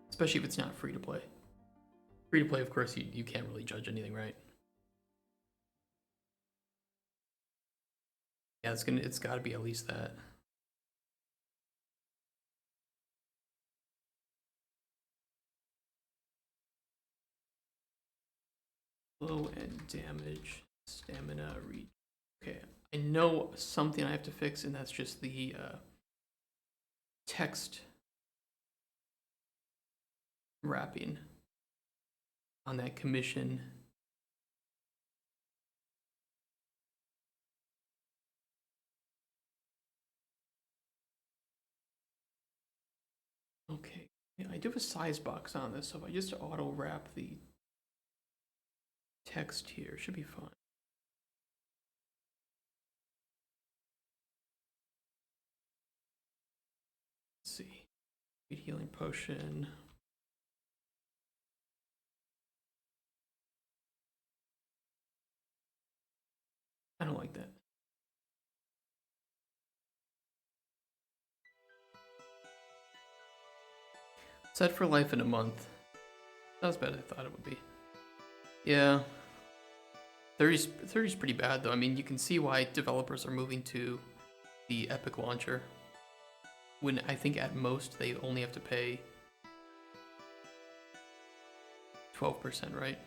Especially if it's not free to play. Free to play, of course, you can't really judge anything, right? Yeah, it's gotta be at least that. Low end damage, stamina, reach. Okay, I know something I have to fix, and that's just the text wrapping on that commission. Okay, yeah, I do have a size box on this, so if I just auto wrap the text here, it should be fine. Let's see. Healing potion. I don't like that. Set for life in a month. Not as bad as I thought it would be. Yeah. 30's pretty bad though. I mean, you can see why developers are moving to the Epic launcher. When I think at most they only have to pay 12%, right?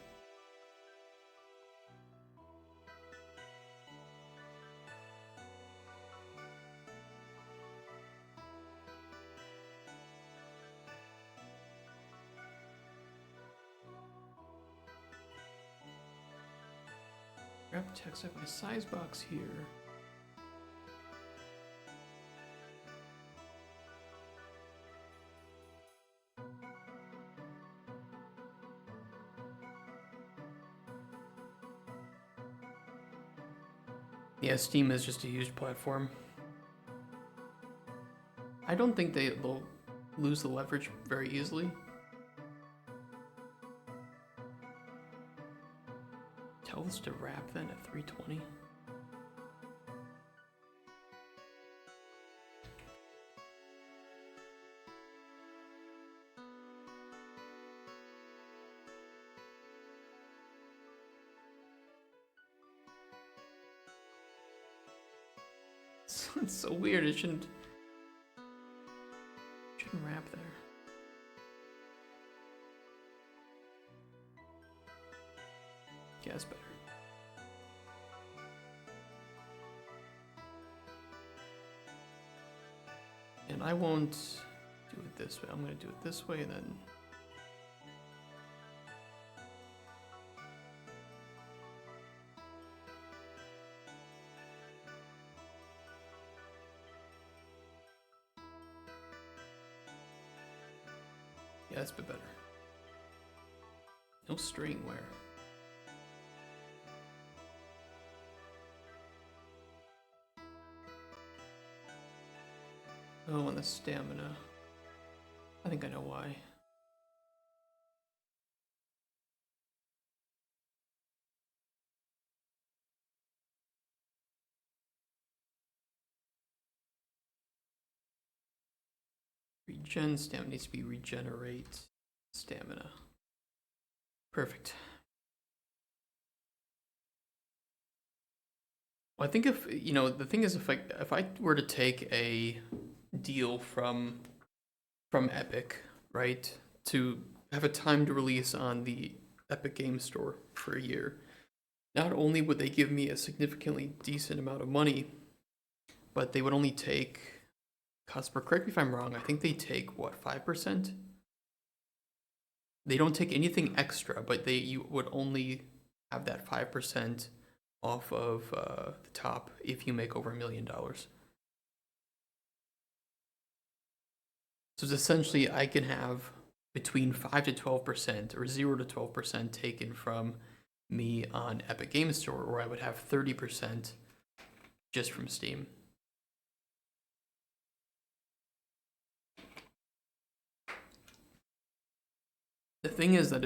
Grab text out my size box here. Yeah, Steam is just a huge platform. I don't think they'll lose the leverage very easily. Tell us to wrap then at 320. It's so weird. It shouldn't wrap there. Yeah, it's better. And I won't do it this way. I'm going to do it this way and then... Yeah, that's a bit better. No string wear. Oh, and the stamina. I think I know why. Regen stamina needs to be regenerate stamina. Perfect. Well, I think if, you know, the thing is if I were to take a deal from Epic, right, to have a timed release on the Epic Game Store for a year, not only would they give me a significantly decent amount of money, but they would only take, Casper, correct me if I'm wrong, I think they take, what, 5%? They don't take anything extra, but you would only have that 5% off of the top if you make over $1 million. So it's essentially I can have between 5 to 12% or 0 to 12% taken from me on Epic Game Store, or I would have 30% just from Steam. The thing is that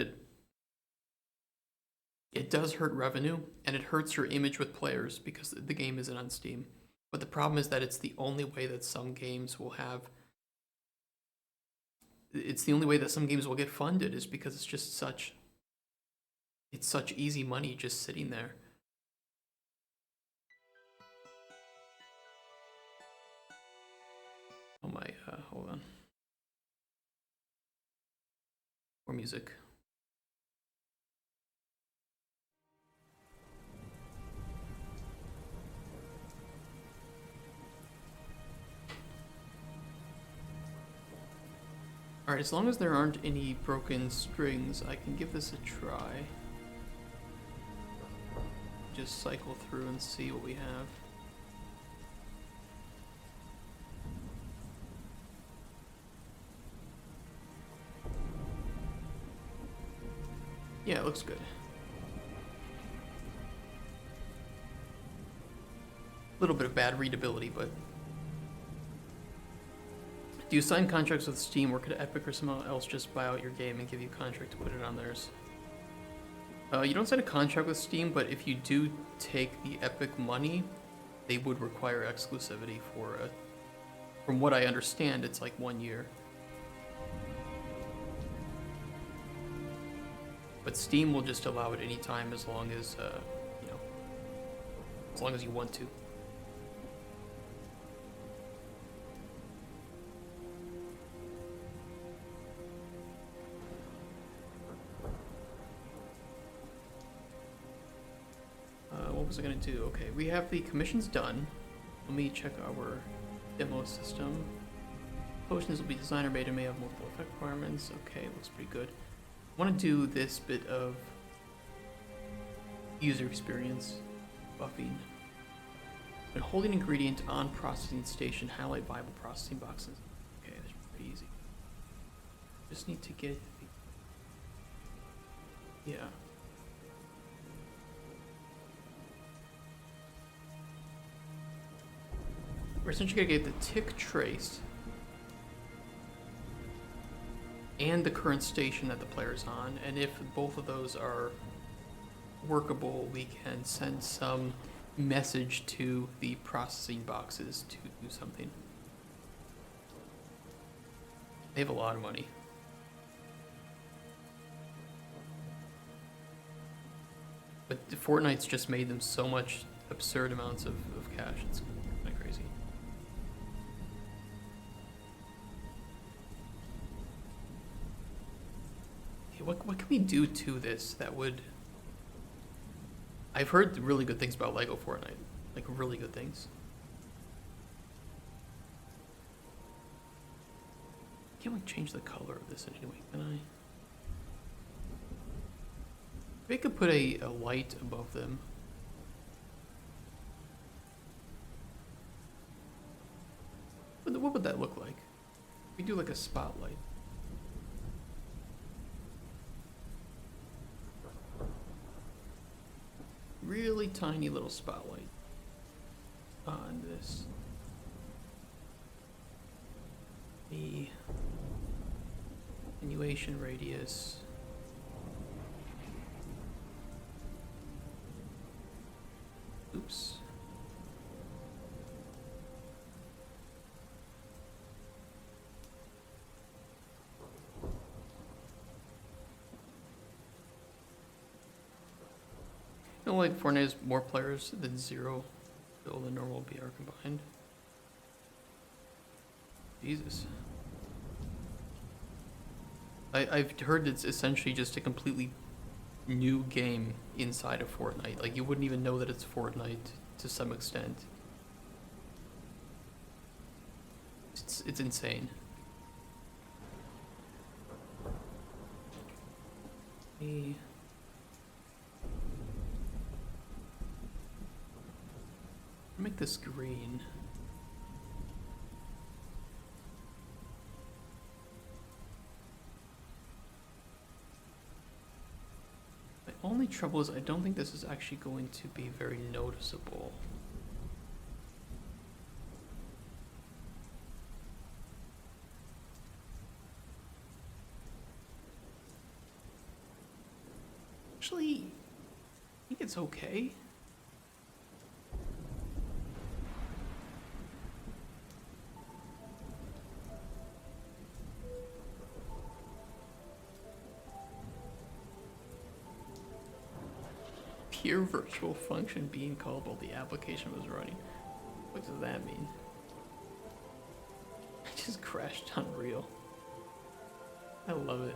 it does hurt revenue, and it hurts your image with players because the game isn't on Steam. But the problem is that it's the only way that some games will have... It's the only way that some games will get funded is because it's just such... It's such easy money just sitting there. Oh my, hold on. More music. Alright, as long as there aren't any broken strings, I can give this a try. Just cycle through and see what we have. Yeah, it looks good. A little bit of bad readability, but... Do you sign contracts with Steam, or could Epic or someone else just buy out your game and give you a contract to put it on theirs? You don't sign a contract with Steam, but if you do take the Epic money, they would require exclusivity for from what I understand, it's like 1 year. But Steam will just allow it anytime as long as, you know, as long as you want to. What was I gonna do? Okay, we have the commissions done. Let me check our demo system. Potions will be designer made and may have multiple effect requirements. Okay, looks pretty good. I want to do this bit of user experience buffing. When holding ingredient on processing station, highlight viable processing boxes. Okay, that's pretty easy. Just need to get the... Yeah. We're essentially gonna get the tick trace and the current station that the player's on, and if both of those are workable, we can send some message to the processing boxes to do something. They have a lot of money. But Fortnite's just made them so much absurd amounts of cash, it's kind of crazy. Okay, what can we do to this that would... I've heard really good things about Lego Fortnite. Like, really good things. Can't, like, change the color of this in any way, can I? Maybe I could put a light above them. What would that look like? We do like a spotlight. Really tiny little spotlight on this. The attenuation radius. Oops. You know, like Fortnite has more players than zero, still the normal BR combined. Jesus. I've heard it's essentially just a completely new game inside of Fortnite. Like, you wouldn't even know that it's Fortnite to some extent. It's insane. Make this green. My only trouble is I don't think this is actually going to be very noticeable. Actually, I think it's okay. Pure virtual function being called while the application was running. What does that mean? I just crashed Unreal. I love it.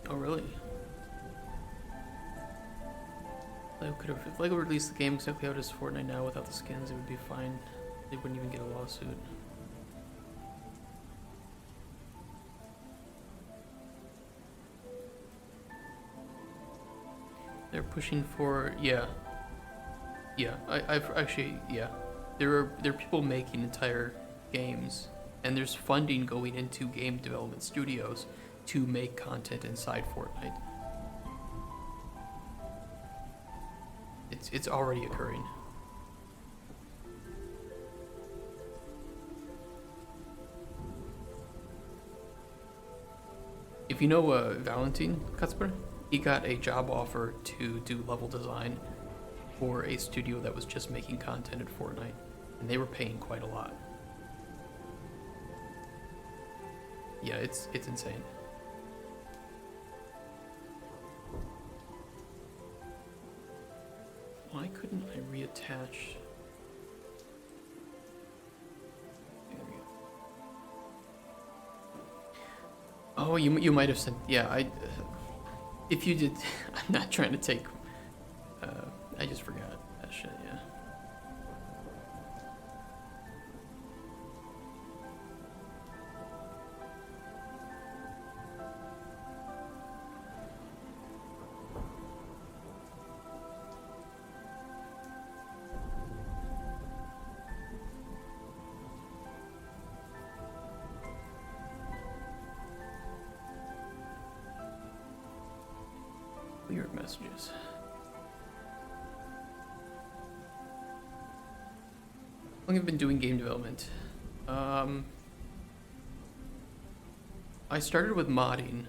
Oh, really? If Lego released the game exactly how it is Fortnite now without the skins, it would be fine. They wouldn't even get a lawsuit. They're pushing for, yeah. I've actually, yeah. There are people making entire games, and there's funding going into game development studios to make content inside Fortnite. It's already occurring. If you know Valentin Cuthbert, he got a job offer to do level design for a studio that was just making content at Fortnite, and they were paying quite a lot. Yeah, it's insane. Why couldn't I reattach? There we go. Oh, you might have sent, yeah, if you did, I'm not trying to take, I just forgot that shit, yeah. Weird messages. How long have I been doing game development? I started with modding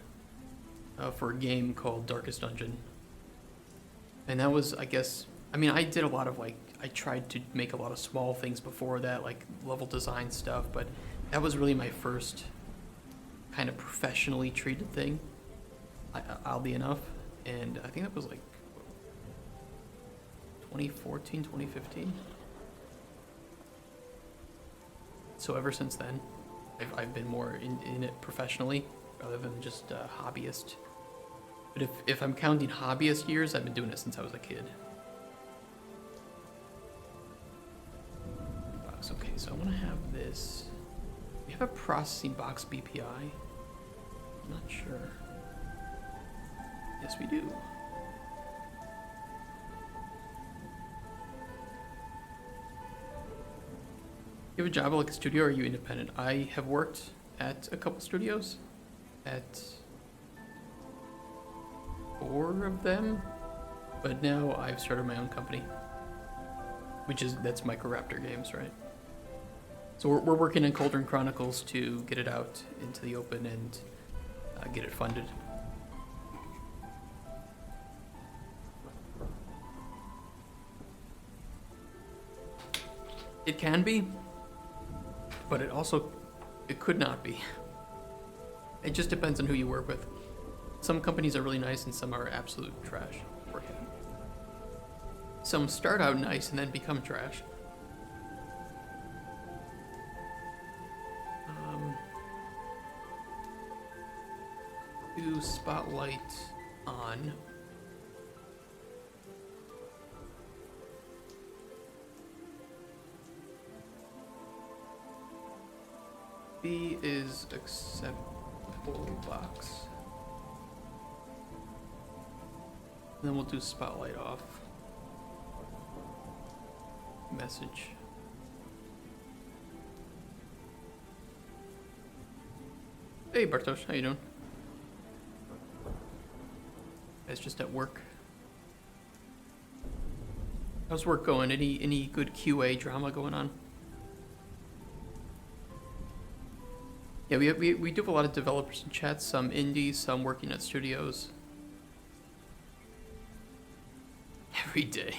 for a game called Darkest Dungeon. And that was, I guess, I mean, I did a lot of, like, I tried to make a lot of small things before that, like level design stuff, but that was really my first kind of professionally treated thing, oddly enough. And I think that was like 2014, 2015. So ever since then, I've been more in it professionally rather than just a hobbyist. But if I'm counting hobbyist years, I've been doing it since I was a kid. Box. Okay, so I want to have this. We have a processing box BPI. I'm not sure. Yes, we do. You have a job at like a studio, or are you independent? I have worked at a couple studios, at 4 of them, but now I've started my own company, that's Microraptor Games, right? So we're working on Cauldron Chronicles to get it out into the open and get it funded. It can be, but it could not be. It just depends on who you work with. Some companies are really nice and some are absolute trash to work at. Some start out nice and then become trash. Do spotlight on. B is acceptable box. And then we'll do spotlight off. Message. Hey Bartosz, how you doing? Guys just at work. How's work going? Any good QA drama going on? Yeah, we do have a lot of developers in chat, some indies, some working at studios. Every day.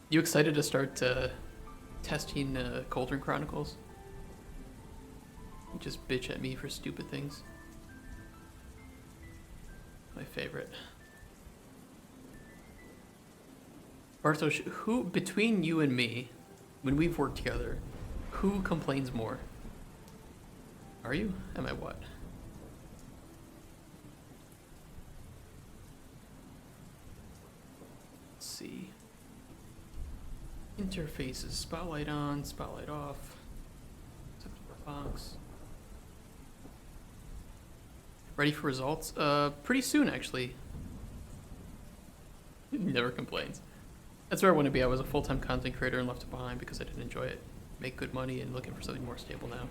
You excited to start testing Cauldron Chronicles? You just bitch at me for stupid things. My favorite. Bartosz, who, between you and me, when we've worked together, who complains more? Are you? Am I what? Let's see. Interfaces, spotlight on, spotlight off. Acceptable box. Ready for results? Pretty soon actually. Never complains. That's where I want to be. I was a full-time content creator and left it behind because I didn't enjoy it. Make good money and looking for something more stable now.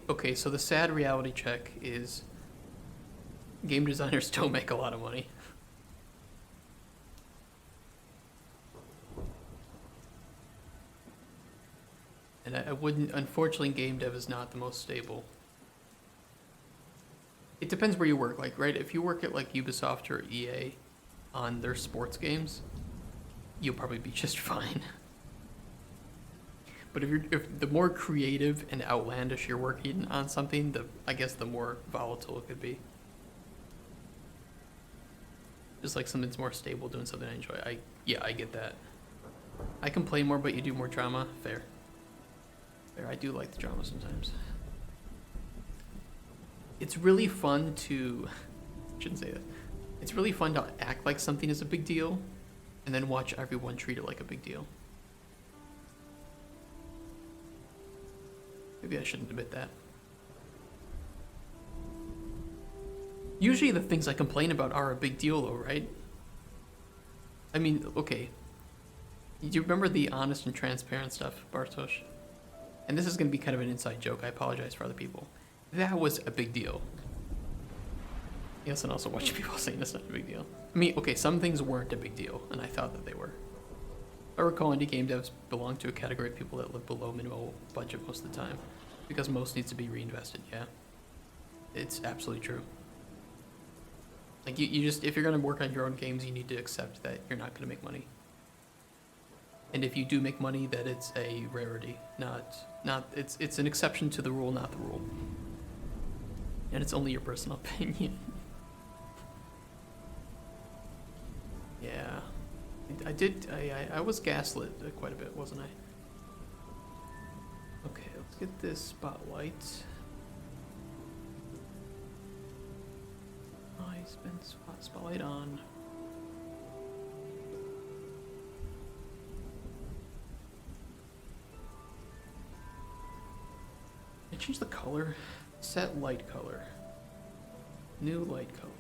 Okay, so the sad reality check is game designers don't make a lot of money. And I wouldn't, unfortunately, game dev is not the most stable. It depends where you work, like, right? If you work at like Ubisoft or EA on their sports games, you'll probably be just fine. But if the more creative and outlandish you're working on something, I guess the more volatile it could be. Just like something's more stable, doing something I enjoy. Yeah, I get that. I complain more, but you do more drama. Fair. Fair. I do like the drama sometimes. It's really fun to. Shouldn't say that. It's really fun to act like something is a big deal, and then watch everyone treat it like a big deal. Maybe I shouldn't admit that. Usually the things I complain about are a big deal though, right? I mean, okay. Do you remember the honest and transparent stuff, Bartosz? And this is going to be kind of an inside joke. I apologize for other people. That was a big deal. Yes, and also watching people saying it's not a big deal. I mean, okay, some things weren't a big deal, and I thought that they were. I recall indie game devs belong to a category of people that live below minimal budget most of the time, because most needs to be reinvested, yeah. It's absolutely true. Like, you just, if you're going to work on your own games, you need to accept that you're not going to make money. And if you do make money, that it's a rarity, it's an exception to the rule, not the rule. And it's only your personal opinion. Yeah. I was gaslit quite a bit, wasn't I? Okay, let's get this spotlight. Nice, been spotlight on. I change the color. Set light color. New light color.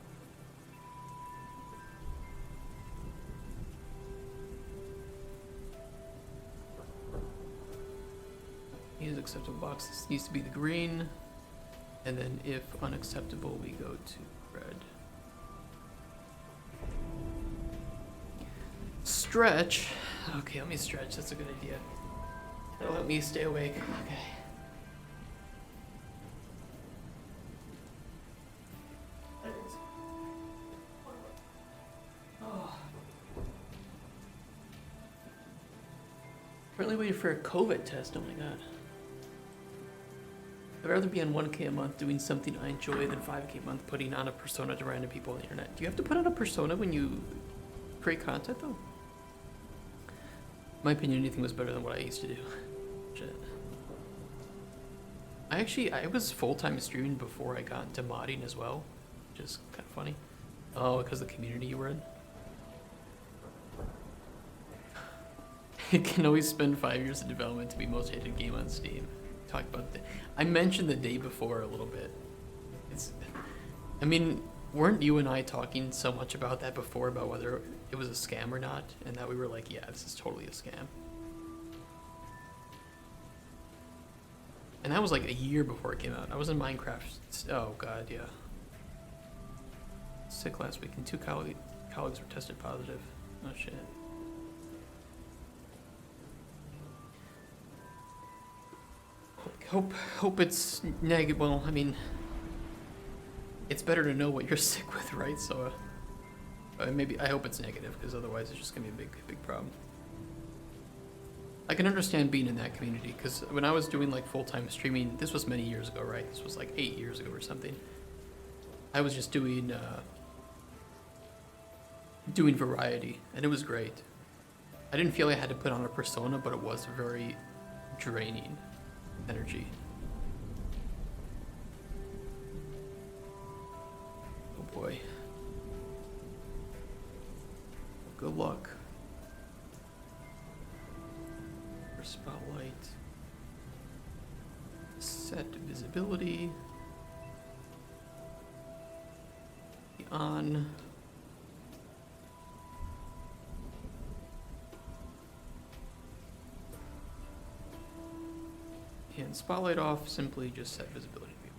Use acceptable box. This needs to be the green. And then if unacceptable, we go to red. Stretch. Okay, let me stretch. That's a good idea. That'll help me stay awake. Okay. Oh. Currently waiting for a COVID test. Oh my god. I'd rather be on 1K a month doing something I enjoy than 5K a month putting on a persona to random people on the internet. Do you have to put on a persona when you create content though? In my opinion, anything was better than what I used to do. Shit. I was full-time streaming before I got into modding as well, which is kind of funny. Oh, because of the community you were in? You can always spend 5 years of development to be most hated game on Steam. Talk about I mentioned the day before a little bit. I mean, weren't you and I talking so much about that before, about whether it was a scam or not, and that we were like, yeah, this is totally a scam. And that was like a year before it came out. I was in Minecraft. Oh god, yeah. Sick last week, and 2 colleagues were tested positive. Oh shit. Hope it's negative. Well, I mean, it's better to know what you're sick with, right? So, maybe I hope it's negative, because otherwise it's just gonna be a big problem. I can understand being in that community, because when I was doing like full-time streaming, this was many years ago, right? This was like 8 years ago or something. I was just doing variety, and it was great. I didn't feel I had to put on a persona, but it was very draining energy. Oh boy. Good luck. For spotlight. Set visibility. On. And spotlight off, simply just set visibility view.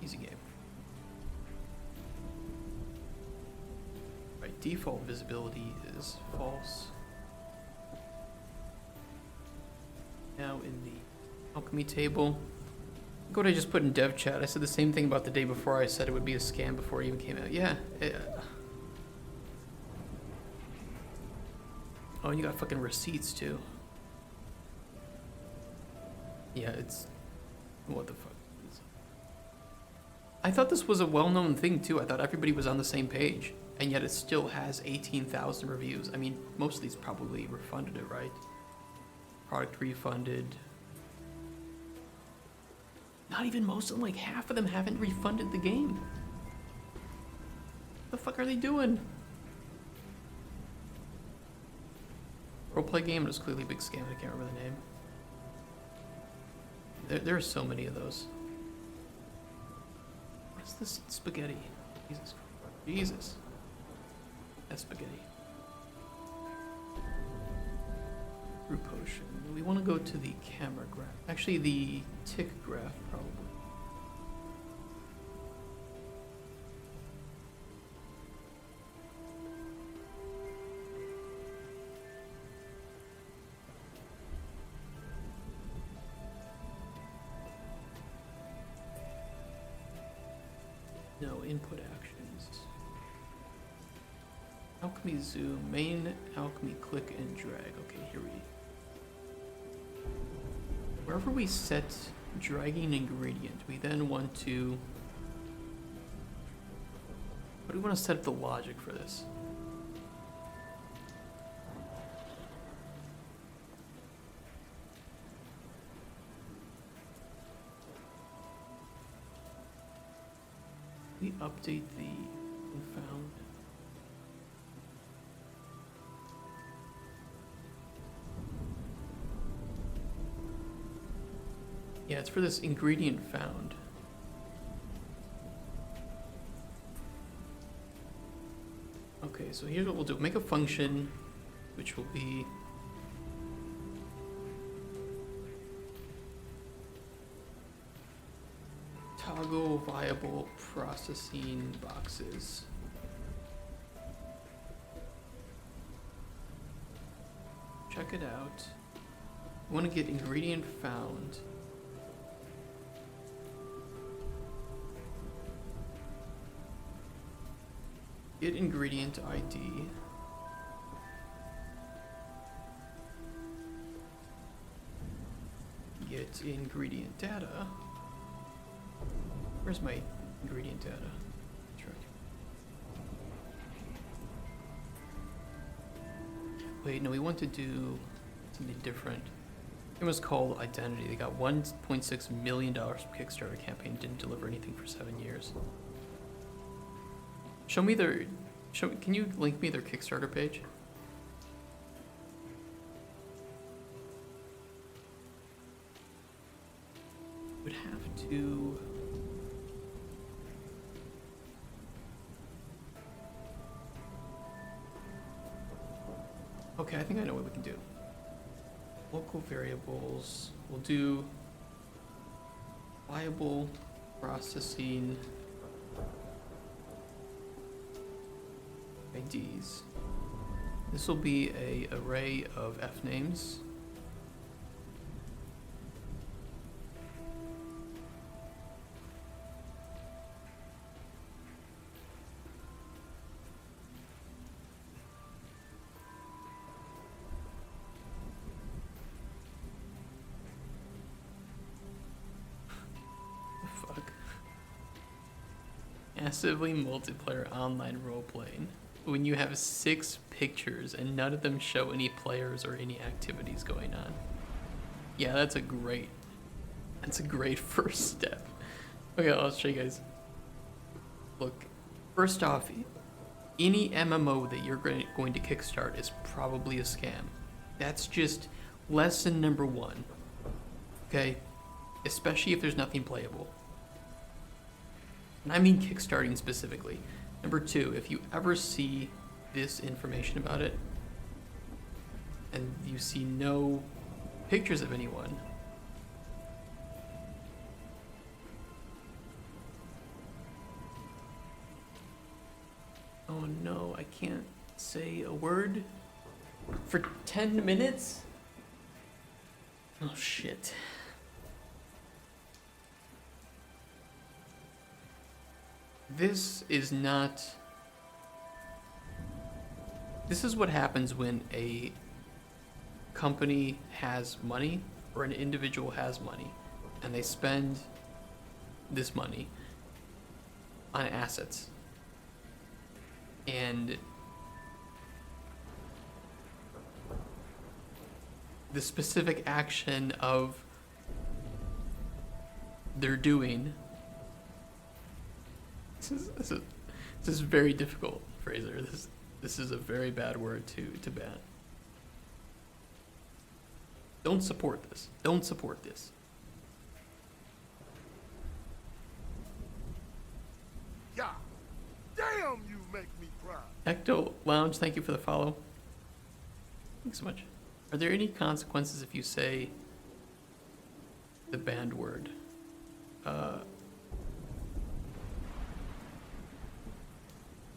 Easy game. Right, default visibility is false. Now in the alchemy table, look what I just put in dev chat. I said the same thing about the day before. I said it would be a scam before it even came out. Yeah. Oh, and you got fucking receipts too. Yeah, it's... What the fuck? I thought this was a well-known thing, too. I thought everybody was on the same page. And yet it still has 18,000 reviews. I mean, most of these probably refunded it, right? Product refunded. Not even most of them, like half of them haven't refunded the game. What the fuck are they doing? Roleplay game was clearly a big scam. I can't remember the name. There are so many of those. What is this spaghetti? Jesus. That's spaghetti. Brew potion. We want to go to the camera graph. Actually, the tick graph, probably. No input actions. Alchemy zoom, main alchemy click and drag. Okay, here we. Wherever we set dragging ingredient, we then want to. What do we want to set up the logic for this? update the found? Yeah, it's for this ingredient found. Okay, so here's what we'll do. Make a function, which will be toggle viable processing boxes. Check it out. We want to get ingredient found. Get ingredient ID. Get ingredient data. Where's my ingredient data? That's right. Wait, no, we want to do something different. It was called Identity. They got $1.6 million from Kickstarter campaign, didn't deliver anything for 7 years. Show me their, can you link me their Kickstarter page? Would have to. Okay, I think I know what we can do. Local variables. We'll do viable processing IDs. This will be an array of F names. Massively multiplayer online role-playing when you have 6 pictures and none of them show any players or any activities going on. Yeah, that's a great first step. Okay, I'll show you guys. Look, first off, any MMO that you're going to kickstart is probably a scam. That's just lesson number 1. Okay? Especially if there's nothing playable. And I mean kickstarting specifically. Number 2, if you ever see this information about it, and you see no pictures of anyone, oh no, I can't say a word for 10 minutes? Oh shit. This is what happens when a company has money or an individual has money and they spend this money on assets. And the specific action of they're doing. This is very difficult, Fraser. This is a very bad word to ban. Don't support this. Don't support this. Yeah. Damn, you make me cry. Ecto Lounge, thank you for the follow. Thanks so much. Are there any consequences if you say the banned word?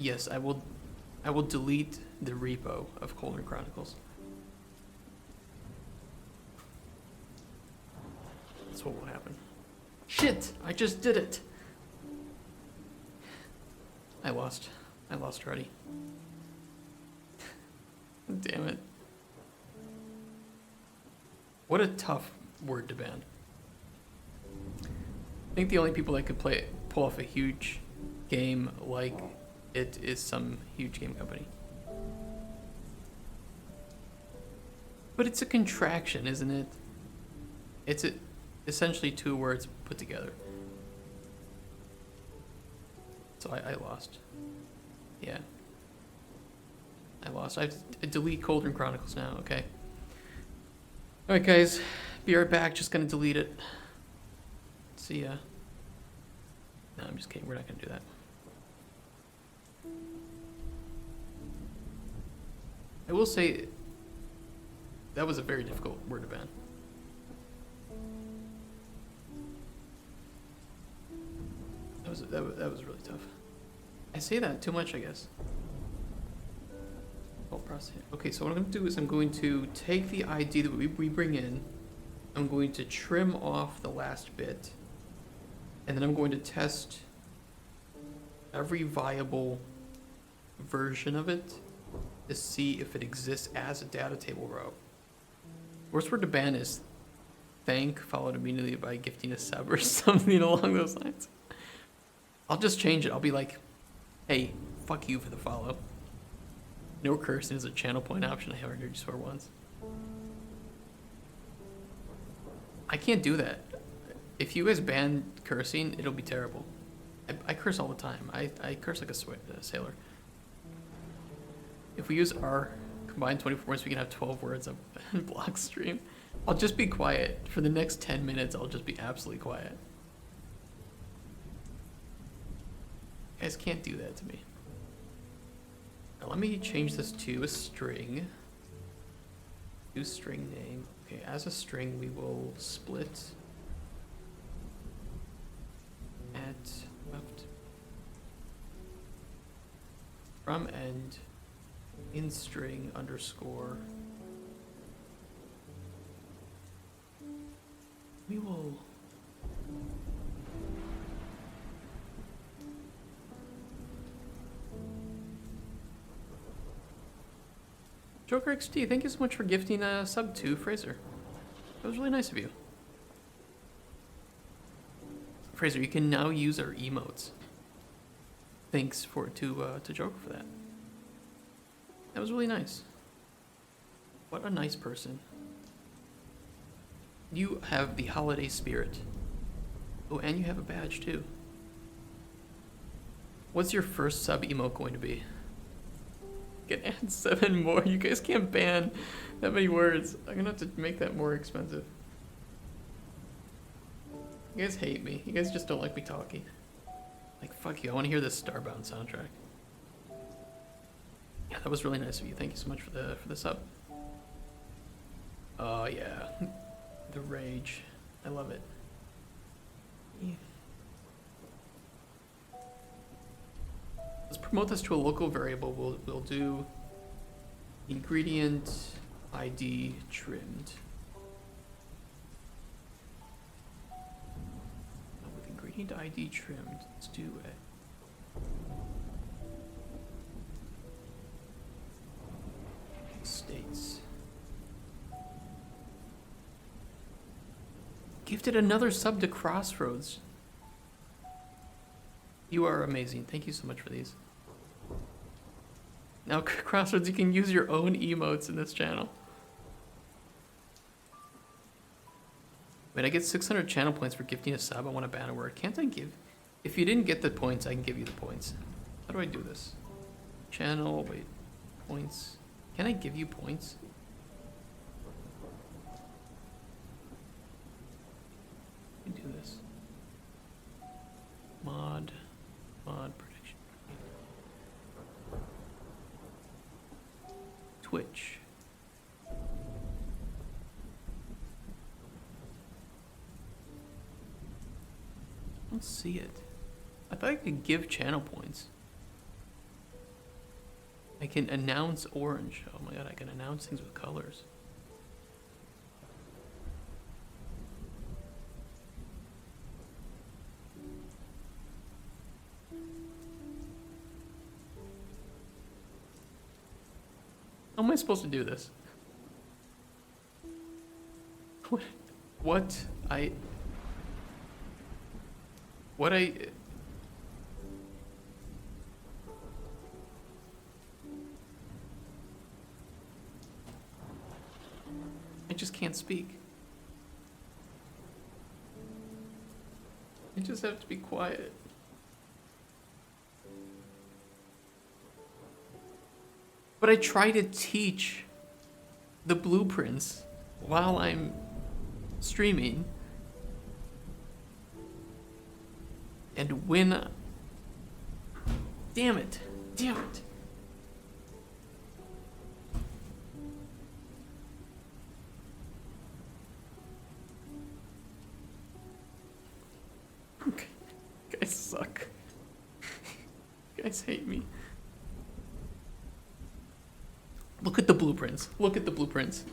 Yes, I will delete the repo of Cauldron Chronicles. That's what will happen. Shit! I just did it! I lost already. Damn it. What a tough word to ban. I think the only people that could pull off a huge game like it is some huge game company. But it's a contraction, isn't it? It's essentially 2 words put together. That's so I lost. Yeah. I lost. I have to delete Cauldron Chronicles now, okay. Alright guys, be right back, just gonna delete it. See ya. No, I'm just kidding, we're not gonna do that. I will say, that was a very difficult word to ban. That was really tough. I say that too much, I guess. Oh, process. Okay, so what I'm going to do is I'm going to take the ID that we bring in. I'm going to trim off the last bit. And then I'm going to test every viable version of it to see if it exists as a data table row. Worst word to ban is thank, followed immediately by gifting a sub or something along those lines. I'll just change it. I'll be like, hey, fuck you for the follow. No cursing is a channel point option. I haven't heard you swear once. I can't do that. If you guys ban cursing, it'll be terrible. I curse all the time. I curse like a sailor. If we use our combined 24 words, we can have 12 words of block stream. I'll just be quiet. For the next 10 minutes, I'll just be absolutely quiet. You guys can't do that to me. Now let me change this to a string. Do string name. Okay, as a string, we will split at left from end in string underscore. We will Joker XT, thank you so much for gifting a sub to Fraser. That was really nice of you. Fraser, you can now use our emotes. Thanks to Joker for that. That was really nice. What a nice person. You have the holiday spirit. Oh, and you have a badge too. What's your first sub emote going to be? Can add 7 more. You guys can't ban that many words. I'm gonna have to make that more expensive. You guys hate me. You guys just don't like me talking. Like, fuck you. I want to hear this Starbound soundtrack. Yeah, that was really nice of you. Thank you so much for the sub. Oh yeah, the rage. I love it. Yeah. Let's promote this to a local variable. We'll do ingredient ID trimmed. With ingredient ID trimmed, let's do states. Gifted another sub to Crossroads. You are amazing. Thank you so much for these. Now, Crossroads, you can use your own emotes in this channel. Wait, I get 600 channel points for gifting a sub. I want to ban a word. Can't I give? If you didn't get the points, I can give you the points. How do I do this? Channel, wait, points. Can I give you points? Let me do this. Mod prediction. Twitch. I don't see it. I thought I could give channel points. I can announce orange. Oh my god, I can announce things with colors. How am I supposed to do this? What I just can't speak. I just have to be quiet. But I try to teach the blueprints while I'm streaming. And when... Damn it. Damn it. Okay. Guys suck. Guys hate me. Look at the blueprints. Look at the blueprints.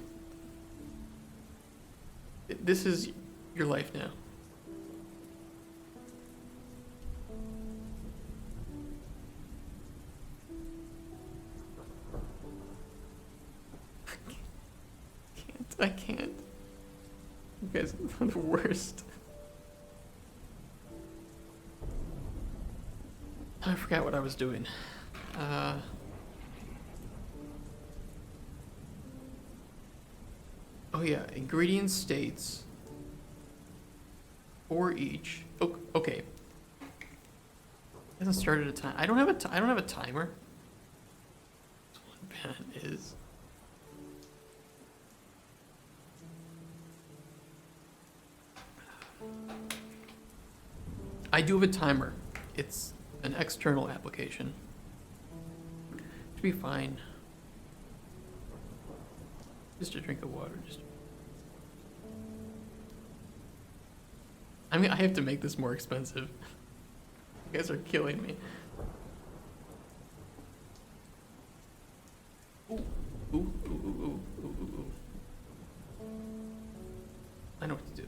This is your life now. I can't. You guys are the worst. I forgot what I was doing. Oh yeah, ingredient states for each. Oh, okay. Hasn't started a time. I don't have a. I don't have a timer. One bad is. I do have a timer. It's an external application. Should be fine. Just a drink of water. Just. I mean, I have to make this more expensive. You guys are killing me. Ooh, ooh, ooh, ooh, ooh, ooh, ooh, ooh. I know what to do.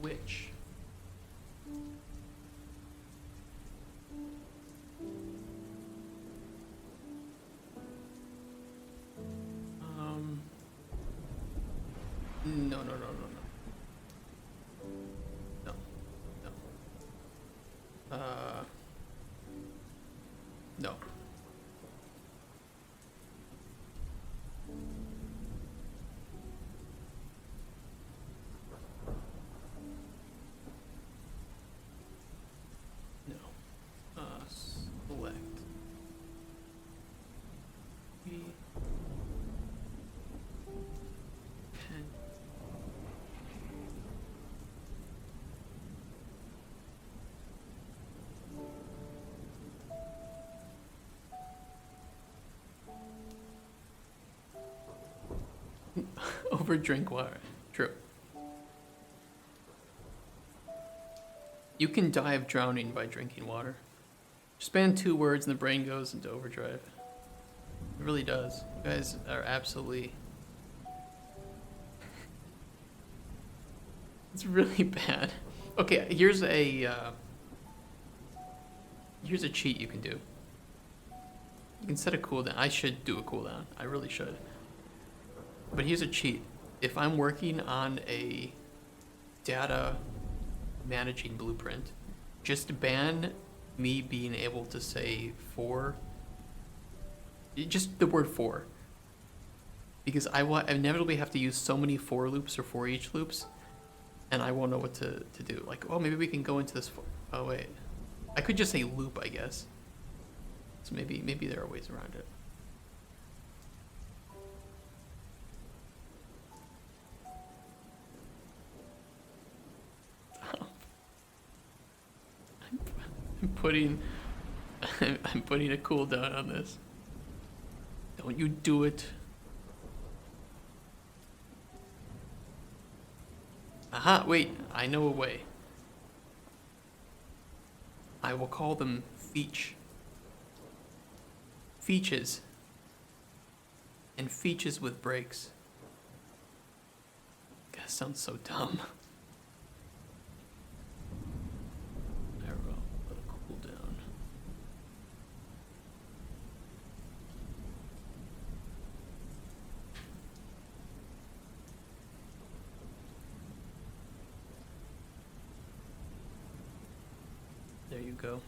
Switch. No, no, no, no, no. No, no. No. No. Select. We can. Over drink water. True. You can die of drowning by drinking water. Just ban 2 words and the brain goes into overdrive. It really does. You guys are absolutely... It's really bad. Okay, here's a cheat you can do. You can set a cooldown. I should do a cooldown. I really should. But here's a cheat. If I'm working on a data managing blueprint, just ban me being able to say for, just the word for. Because I will inevitably have to use so many for loops or for each loops, and I won't know what to do. Like, oh, maybe we can go into this for, oh wait. I could just say loop, I guess. So maybe there are ways around it. I'm putting a cooldown on this. Don't you do it. Aha, wait, I know a way. I will call them feature. Features. And features with breaks. That sounds so dumb. There we go. Let it cool down. There you go.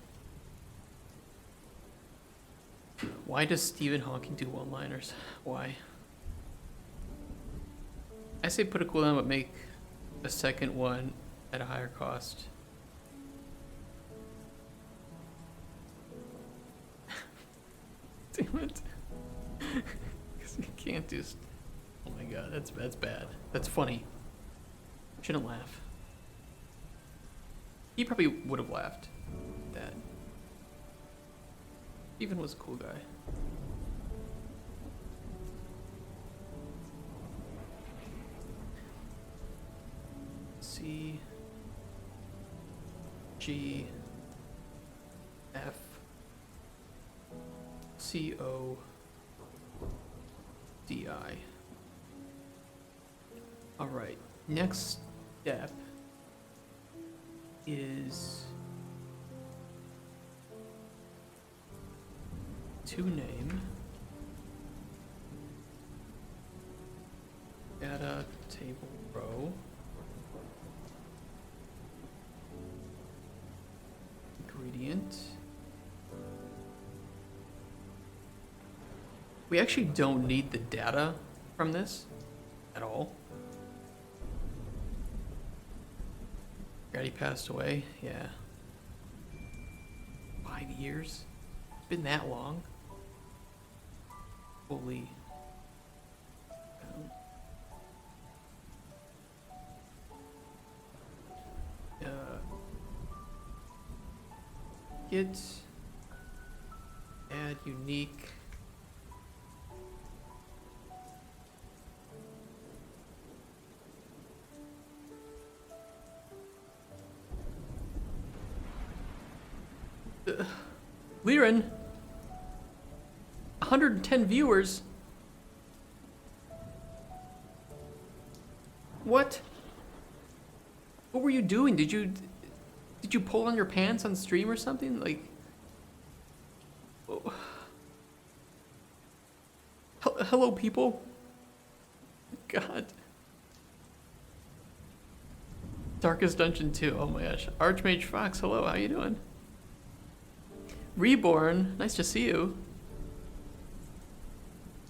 Why does Stephen Hawking do one-liners? Why? I say put a cooldown, but make a second one at a higher cost. Damn it. Because you can't do... Oh my god, that's bad. That's funny. Shouldn't laugh. He probably would have laughed at that. Stephen was a cool guy. C G F C O D I. All right, next step is to name data table row ingredient. We actually don't need the data from this at all. Daddy passed away, yeah. 5 years? It's been that long? Holy. Git add unique Liren, 110 viewers. What? What were you doing? Did you pull on your pants on stream or something? Like, oh. Hello, people. God. Darkest Dungeon 2. Oh my gosh. Archmage Fox. Hello. How you doing? Reborn, nice to see you.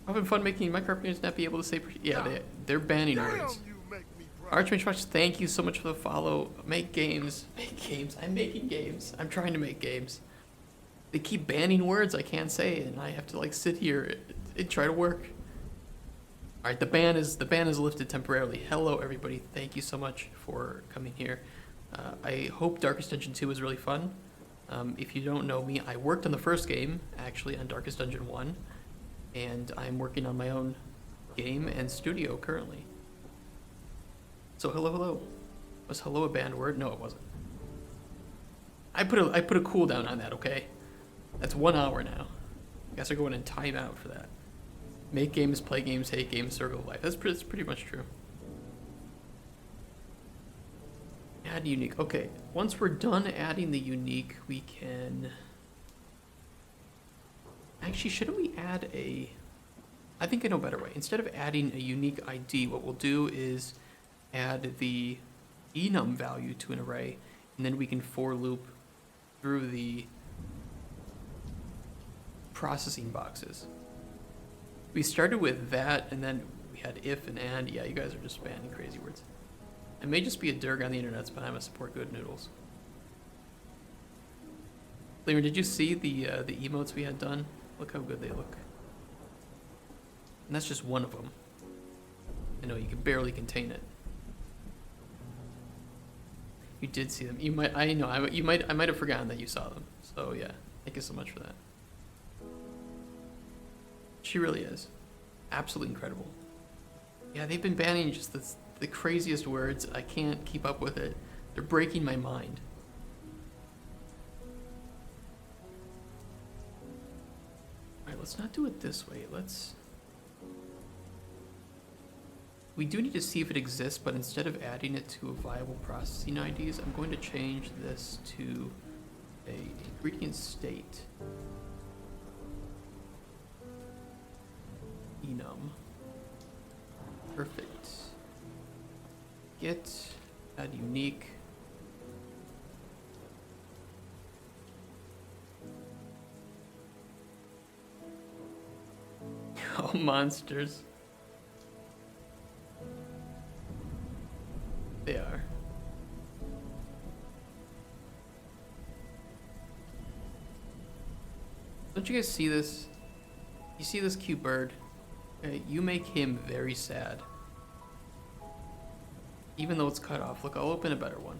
Having fun making Minecraft games not be able to say... Yeah, they're banning words. Archmage Fox, thank you so much for the follow. Make games. Make games. I'm making games. I'm trying to make games. They keep banning words I can't say, and I have to like sit here and try to work. Alright, the ban is lifted temporarily. Hello everybody, thank you so much for coming here. I hope Darkest Dungeon 2 was really fun. If you don't know me, I worked on the first game, actually, on Darkest Dungeon 1, and I'm working on my own game and studio currently. So hello. Was hello a banned word? No, it wasn't. I put a cooldown on that, okay? That's 1 hour now. You guys are going in timeout for that. Make games, play games, hate games, circle of life. That's pretty much true. Add unique. Okay, once we're done adding the unique, we can... Actually, shouldn't we add a... I think I know a better way. Instead of adding a unique ID, what we'll do is add the enum value to an array, and then we can for loop through the processing boxes. We started with that, and then we had if and. Yeah, you guys are just banning crazy words. I may just be a derg on the internet, but I'm a support good noodles. Liam, did you see the emotes we had done? Look how good they look. And that's just one of them. I know you can barely contain it. You did see them. You might. I know. I might have forgotten that you saw them. So yeah, thank you so much for that. She really is, absolutely incredible. Yeah, they've been banning just the craziest words. I can't keep up with it. They're breaking my mind. All right, let's not do it this way. We do need to see if it exists, but instead of adding it to a viable processing IDs, I'm going to change this to a ingredient state. Enum. Perfect. Get, add unique. Oh, monsters. They are. Don't you guys see this? You see this cute bird? Okay, you make him very sad. Even though it's cut off. Look, I'll open a better one.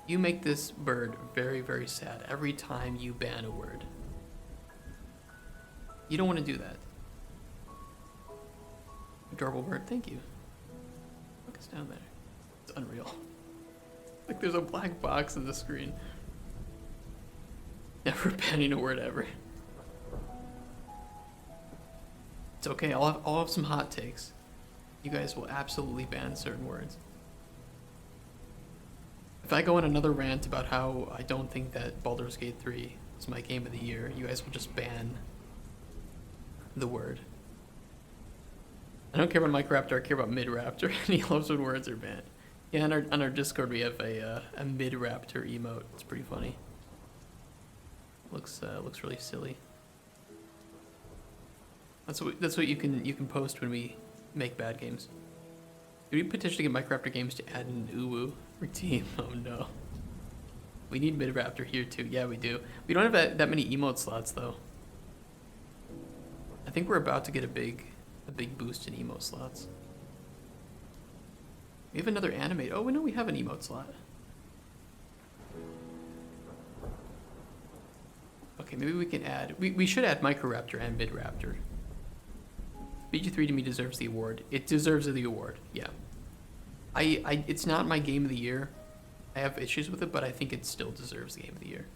You make this bird very, very sad every time you ban a word. You don't want to do that. Adorable bird, thank you. Look, it's down there. It's unreal. Like there's a black box in the screen. Never banning a word ever. It's okay, I'll have some hot takes. You guys will absolutely ban certain words. If I go on another rant about how I don't think that Baldur's Gate 3 is my game of the year, you guys will just ban the word. I don't care about Microraptor, I care about Midraptor, and he loves when words are banned. Yeah, on our Discord we have a Midraptor emote. It's pretty funny. Looks really silly. That's what you can post when we make bad games. Do we potentially get Microraptor games to add an uwu routine? Oh no. We need Midraptor here too. Yeah, we do. We don't have that many emote slots though. I think we're about to get a big boost in emote slots. We have another animate. Oh, no, we have an emote slot. Okay, maybe we can add. We should add Microraptor and Midraptor. BG3 to me deserves the award. It deserves the award. Yeah. It's not my game of the year. I have issues with it, but I think it still deserves the game of the year.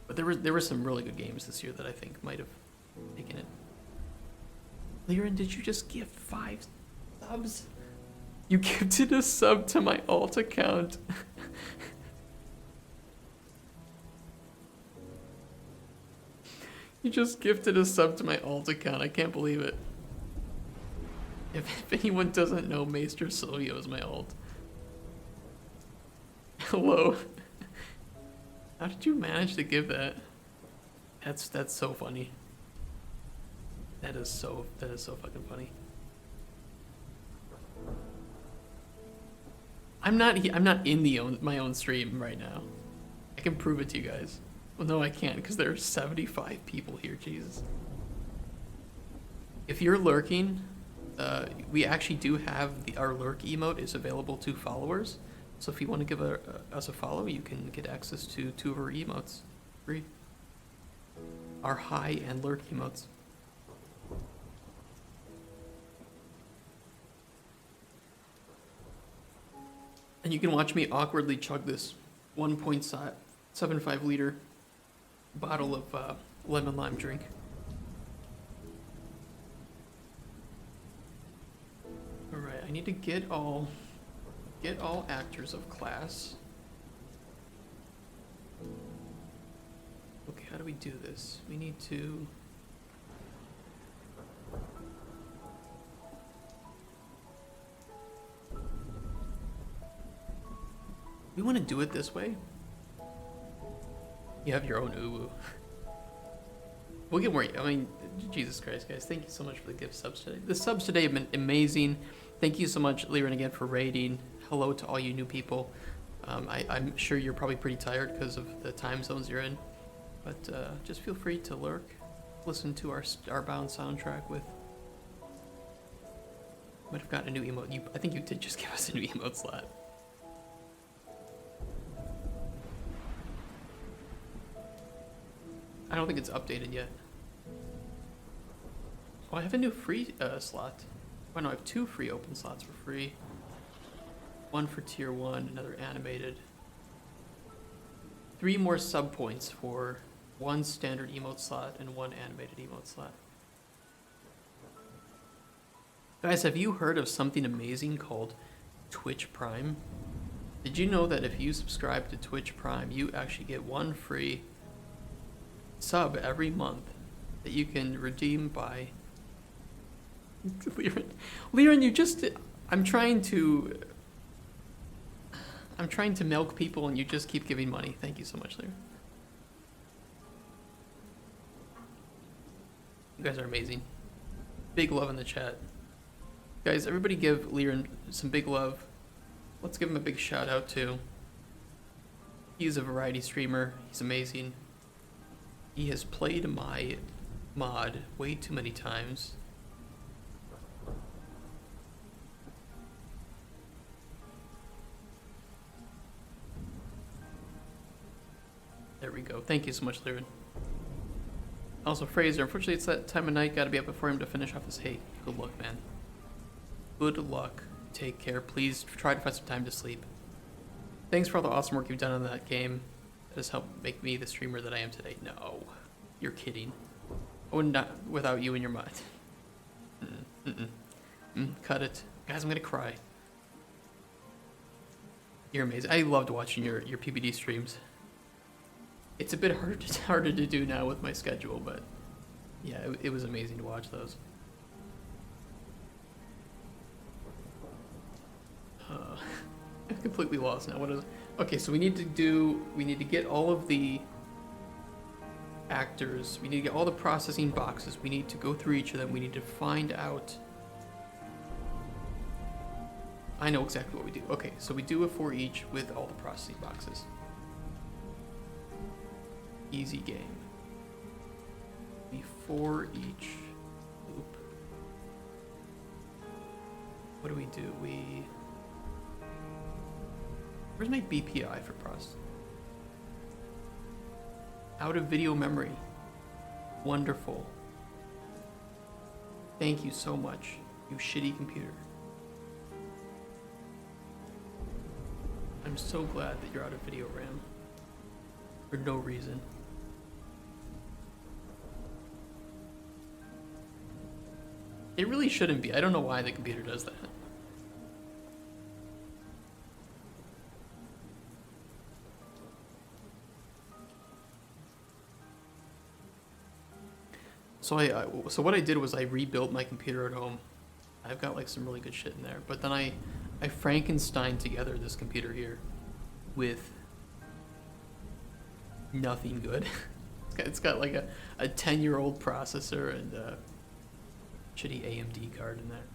But there were some really good games this year that I think might have taken it. Liren, did you just gift 5 subs? You gifted a sub to my alt account. You just gifted a sub to my alt account. I can't believe it. If anyone doesn't know, Maester Silvio is my alt. Hello. How did you manage to give that? That's so funny. That is so fucking funny. I'm not in my own stream right now. I can prove it to you guys. Well, no, I can't because there are 75 people here. Jesus. If you're lurking, we actually do have our lurk emote is available to followers. So if you want to give us a follow, you can get access to 2 of our emotes free. Our hi and lurk emotes. And you can watch me awkwardly chug this 1.75 liter bottle of lemon lime drink. Alright, I need to get all actors of class. Okay, how do we do this? We need to... We want to do it this way? You have your own uwu. We'll get more. I mean, Jesus Christ, guys. Thank you so much for the gift subs today. The subs today have been amazing. Thank you so much, Liren, again, for raiding. Hello to all you new people. I'm sure you're probably pretty tired because of the time zones you're in. But just feel free to lurk. Listen to our Starbound soundtrack with... Might have gotten a new emote. I think you did just give us a new emote slot. I don't think it's updated yet. Oh, I have a new free slot. Oh no, I have 2 free open slots for free. One for tier 1, another animated. 3 more sub points for 1 standard emote slot and 1 animated emote slot. Guys, have you heard of something amazing called Twitch Prime? Did you know that if you subscribe to Twitch Prime, you actually get 1 free sub every month that you can redeem by... Liren, you just... I'm trying to milk people and you just keep giving money. Thank you so much, Liren. You guys are amazing. Big love in the chat. Guys, everybody give Liren some big love. Let's give him a big shout out too. He's a variety streamer. He's amazing. He has played my mod way too many times. There we go. Thank you so much, Liren. Also, Fraser, unfortunately it's that time of night. Gotta be up before him to finish off his hate. Good luck, man. Good luck. Take care. Please try to find some time to sleep. Thanks for all the awesome work you've done on that game. That has helped make me the streamer that I am today. No, you're kidding. Oh, not without you in your mind. Cut it. Guys, I'm gonna cry. You're amazing. I loved watching your PBD streams. It's a bit harder to do now with my schedule, but yeah, it was amazing to watch those. I'm completely lost now. What is? Okay, so we need to get all of the actors. We need to get all the processing boxes. We need to go through each of them. We need to find out. I know exactly what we do. Okay, so we do a for each with all the processing boxes. Easy game. Before each loop. What do? Where's my BPI for processing? Out of video memory. Wonderful. Thank you so much, you shitty computer. I'm so glad that you're out of video RAM. For no reason. It really shouldn't be. I don't know why the computer does that. So what I did was I rebuilt my computer at home. I've got like some really good shit in there, but then I Frankenstein together this computer here with nothing good. It's got like a 10-year-old processor and a shitty AMD card in there.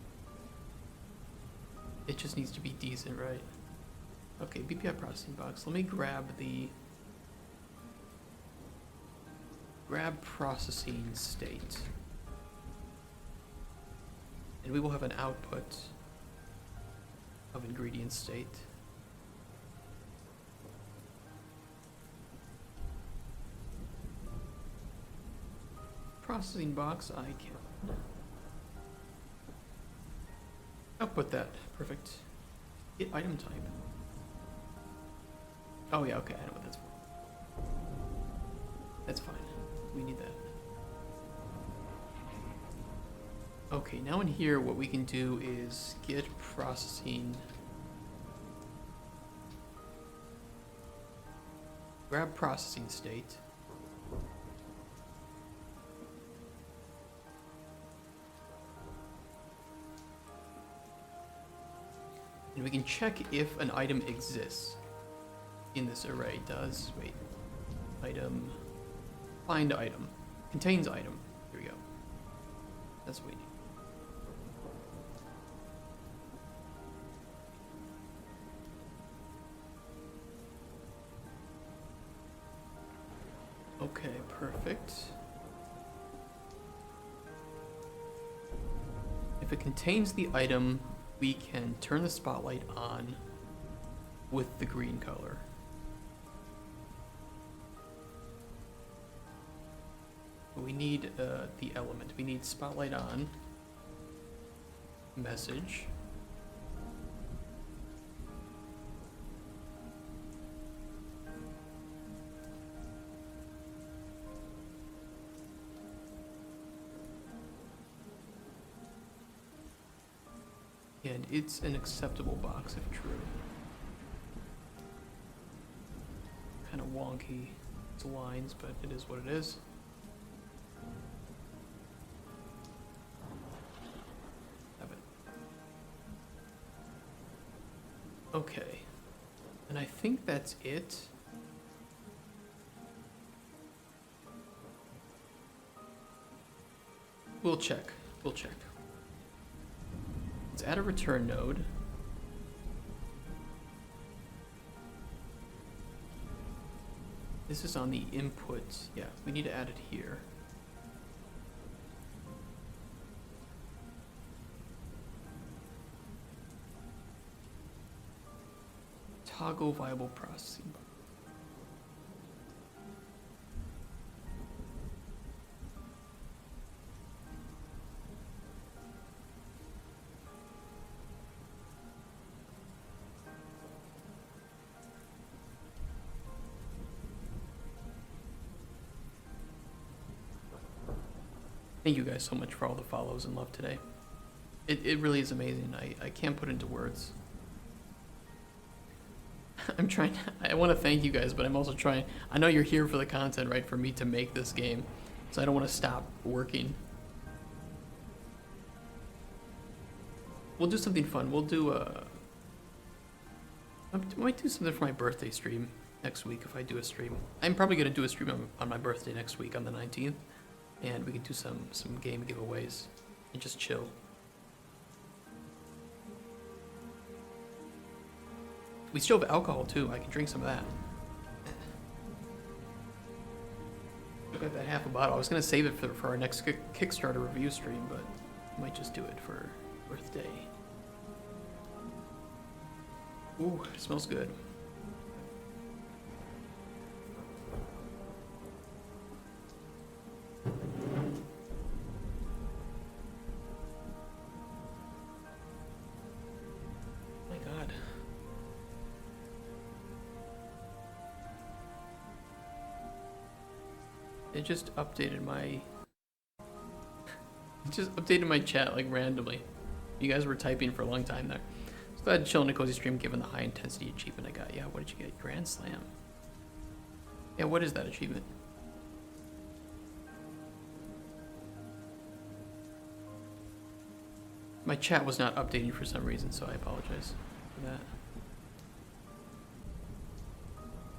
It just needs to be decent, right? Okay, BPI processing box. Let me grab processing state. And we will have an output of ingredient state. Processing box, I can output that. Perfect. Get item type. Oh yeah, okay, I know what that's for. That's fine. We need that. Okay, now in here what we can do is get processing. Grab processing state. And we can check if an item exists in this array. Does, wait, item, find item, contains item. Here we go. That's what we need. Okay, perfect. If it contains the item, we can turn the spotlight on with the green color. We need the element. We need spotlight on, message, and it's an acceptable box if true. Kind of wonky, it's lines, but it is what it is. Have it. Okay, and I think that's it. We'll check. We'll check. Let's add a return node. This is on the input. Yeah, we need to add it here. Toggle viable processing. Thank you guys so much for all the follows and love today. It really is amazing. I can't put into words. I'm trying, I want to thank you guys, but I'm also trying, I know you're here for the content, right? For me to make this game. So I don't want to stop working. We'll do something fun. We'll do I might do something for my birthday stream next week if I do a stream. I'm probably going to do a stream on my birthday next week on the 19th. And we can do some game giveaways and just chill. We still have alcohol too. I can drink some of that. I got that half a bottle. I was gonna save it for our next Kickstarter review stream, but I might just do it for birthday. Ooh, it smells good. It just updated my chat like randomly. You guys were typing for a long time there. So glad to chill in a cozy stream given the high intensity achievement I got. Yeah, what did you get? Grand Slam. Yeah, what is that achievement? My chat was not updating for some reason, so I apologize for that.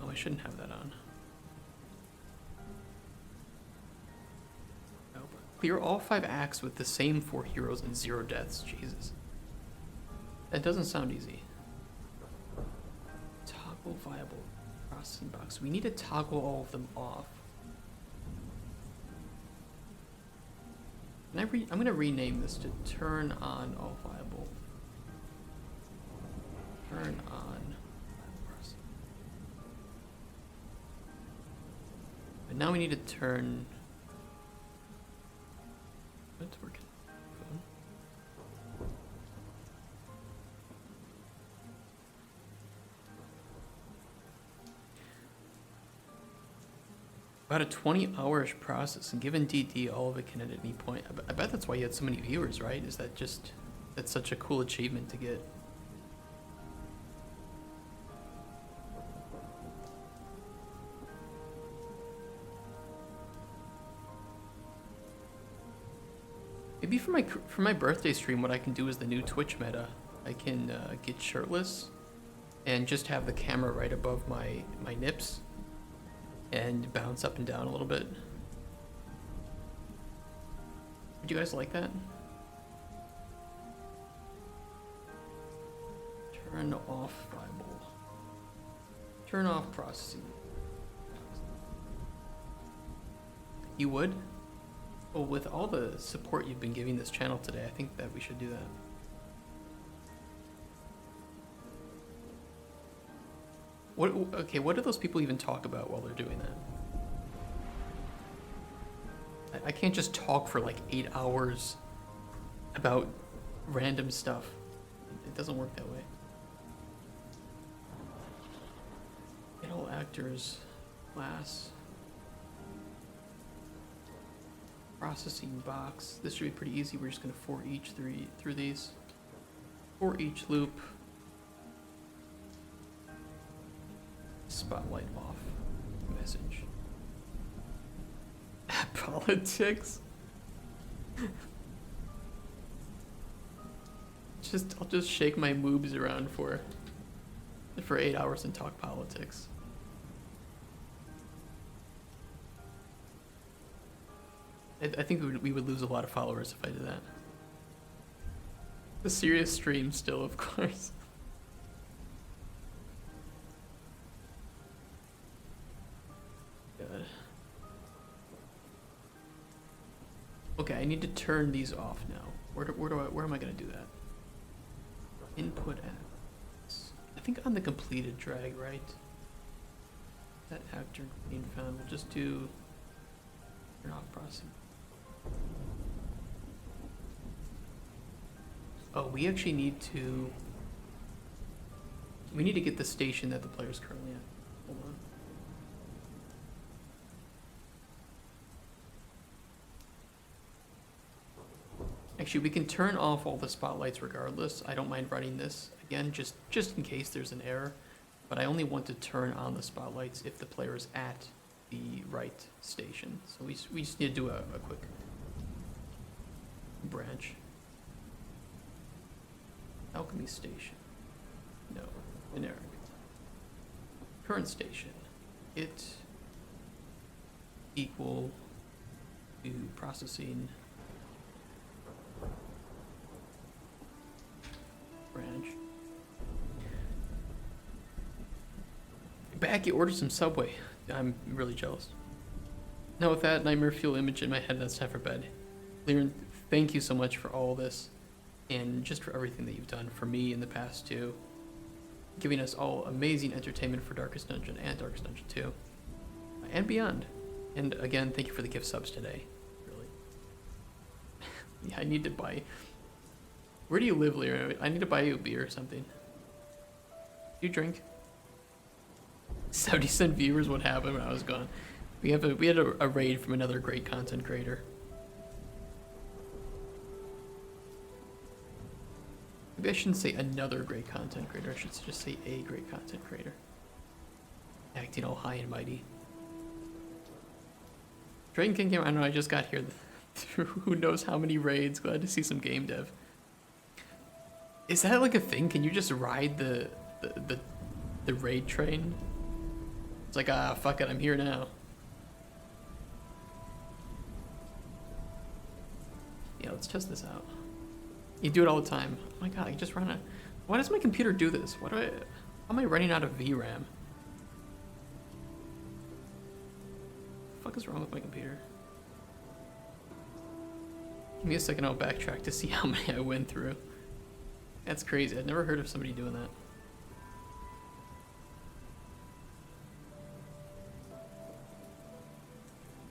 Oh, I shouldn't have that on. Clear all 5 acts with the same 4 heroes and 0 deaths. Jesus. That doesn't sound easy. Toggle viable processing box. We need to toggle all of them off. Can I'm going to rename this to turn on all viable. Turn on. And now we need to turn. It's working. Phone. About a 20-hour process, and given DD, all of it can at any point. I bet that's why you had so many viewers, right? Is that just, that's such a cool achievement to get. Maybe for my birthday stream, what I can do is the new Twitch meta. I can get shirtless and just have the camera right above my nips and bounce up and down a little bit. Would you guys like that? Turn off viable. Turn off processing. You would? Well, with all the support you've been giving this channel today, I think that we should do that. What do those people even talk about while they're doing that? I can't just talk for like 8 hours about random stuff. It doesn't work that way. Get all actors, class. Processing box. This should be pretty easy. We're just going to for each through these. For each loop. Spotlight off. Message. Politics. I'll just shake my moobs around for 8 hours and talk politics. I think we would lose a lot of followers if I did that. The serious stream still, of course. God. Okay, I need to turn these off now. Where am I gonna do that? Input apps. I think on the completed drag, right? That after being found, we'll just do turn off processing. Oh, we actually need to. We need to get the station that the player's currently at. Hold on. Actually, we can turn off all the spotlights regardless. I don't mind running this again, just in case there's an error. But I only want to turn on the spotlights if the player is at the right station. So we just need to do a quick branch. Alchemy station. No. Generic. Current station. It equal to processing branch. Back, you ordered some Subway. I'm really jealous. Now with that nightmare fuel image in my head, that's time for bed. Liren, thank you so much for all this, and just for everything that you've done for me in the past too. Giving us all amazing entertainment for Darkest Dungeon and Darkest Dungeon 2. And beyond. And again, thank you for the gift subs today. Really. Yeah, I need to buy... Where do you live, Liren? I need to buy you a beer or something. Do you drink? 70-cent viewers, what happened when I was gone? We had a raid from another great content creator. Maybe I shouldn't say another great content creator. I should just say a great content creator. Acting all high and mighty. Dragon King Game, I don't know, I just got here through who knows how many raids. Glad to see some game dev. Is that like a thing? Can you just ride the raid train? It's like, ah, fuck it, I'm here now. Yeah, let's test this out. You do it all the time. Oh my god, I just ran out. Why does my computer do this? How am I running out of VRAM? The fuck is wrong with my computer? Give me a second, I'll backtrack to see how many I went through. That's crazy. I'd never heard of somebody doing that.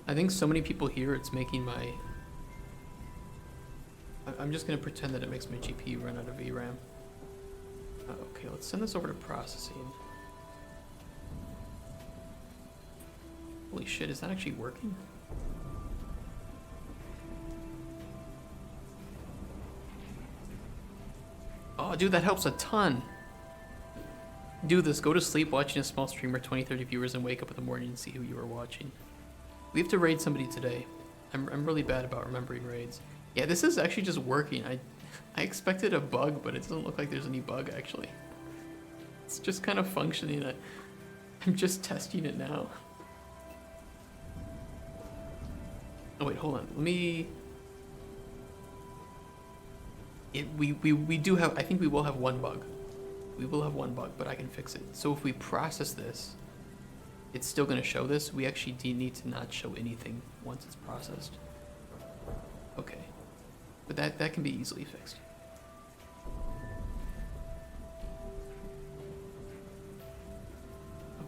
I think so many people here, it's making my... I'm just going to pretend that it makes my GPU run out of VRAM. Okay, let's send this over to processing. Holy shit, is that actually working? Oh, dude, that helps a ton. Do this. Go to sleep watching a small streamer, 20-30 viewers, and wake up in the morning and see who you are watching. We have to raid somebody today. I'm really bad about remembering raids. Yeah, this is actually just working. I expected a bug, but it doesn't look like there's any bug, actually. It's just kind of functioning. I'm just testing it now. Oh, wait, hold on. Let me... We do have... I think we will have one bug. We will have one bug, but I can fix it. So if we process this, it's still going to show this. We actually need to not show anything once it's processed. Okay. But that can be easily fixed.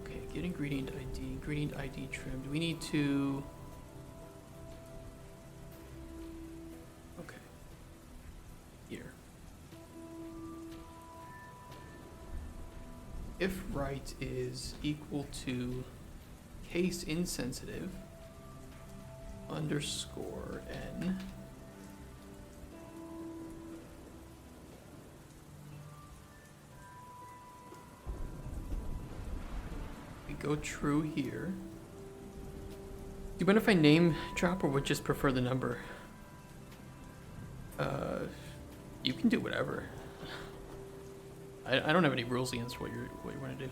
Okay, get ingredient ID. Ingredient ID trimmed. We need to... Okay. Here. If right is equal to case insensitive underscore n, we go true here. Do you mind if I name drop or would just prefer the number? You can do whatever. I don't have any rules against what you want to do.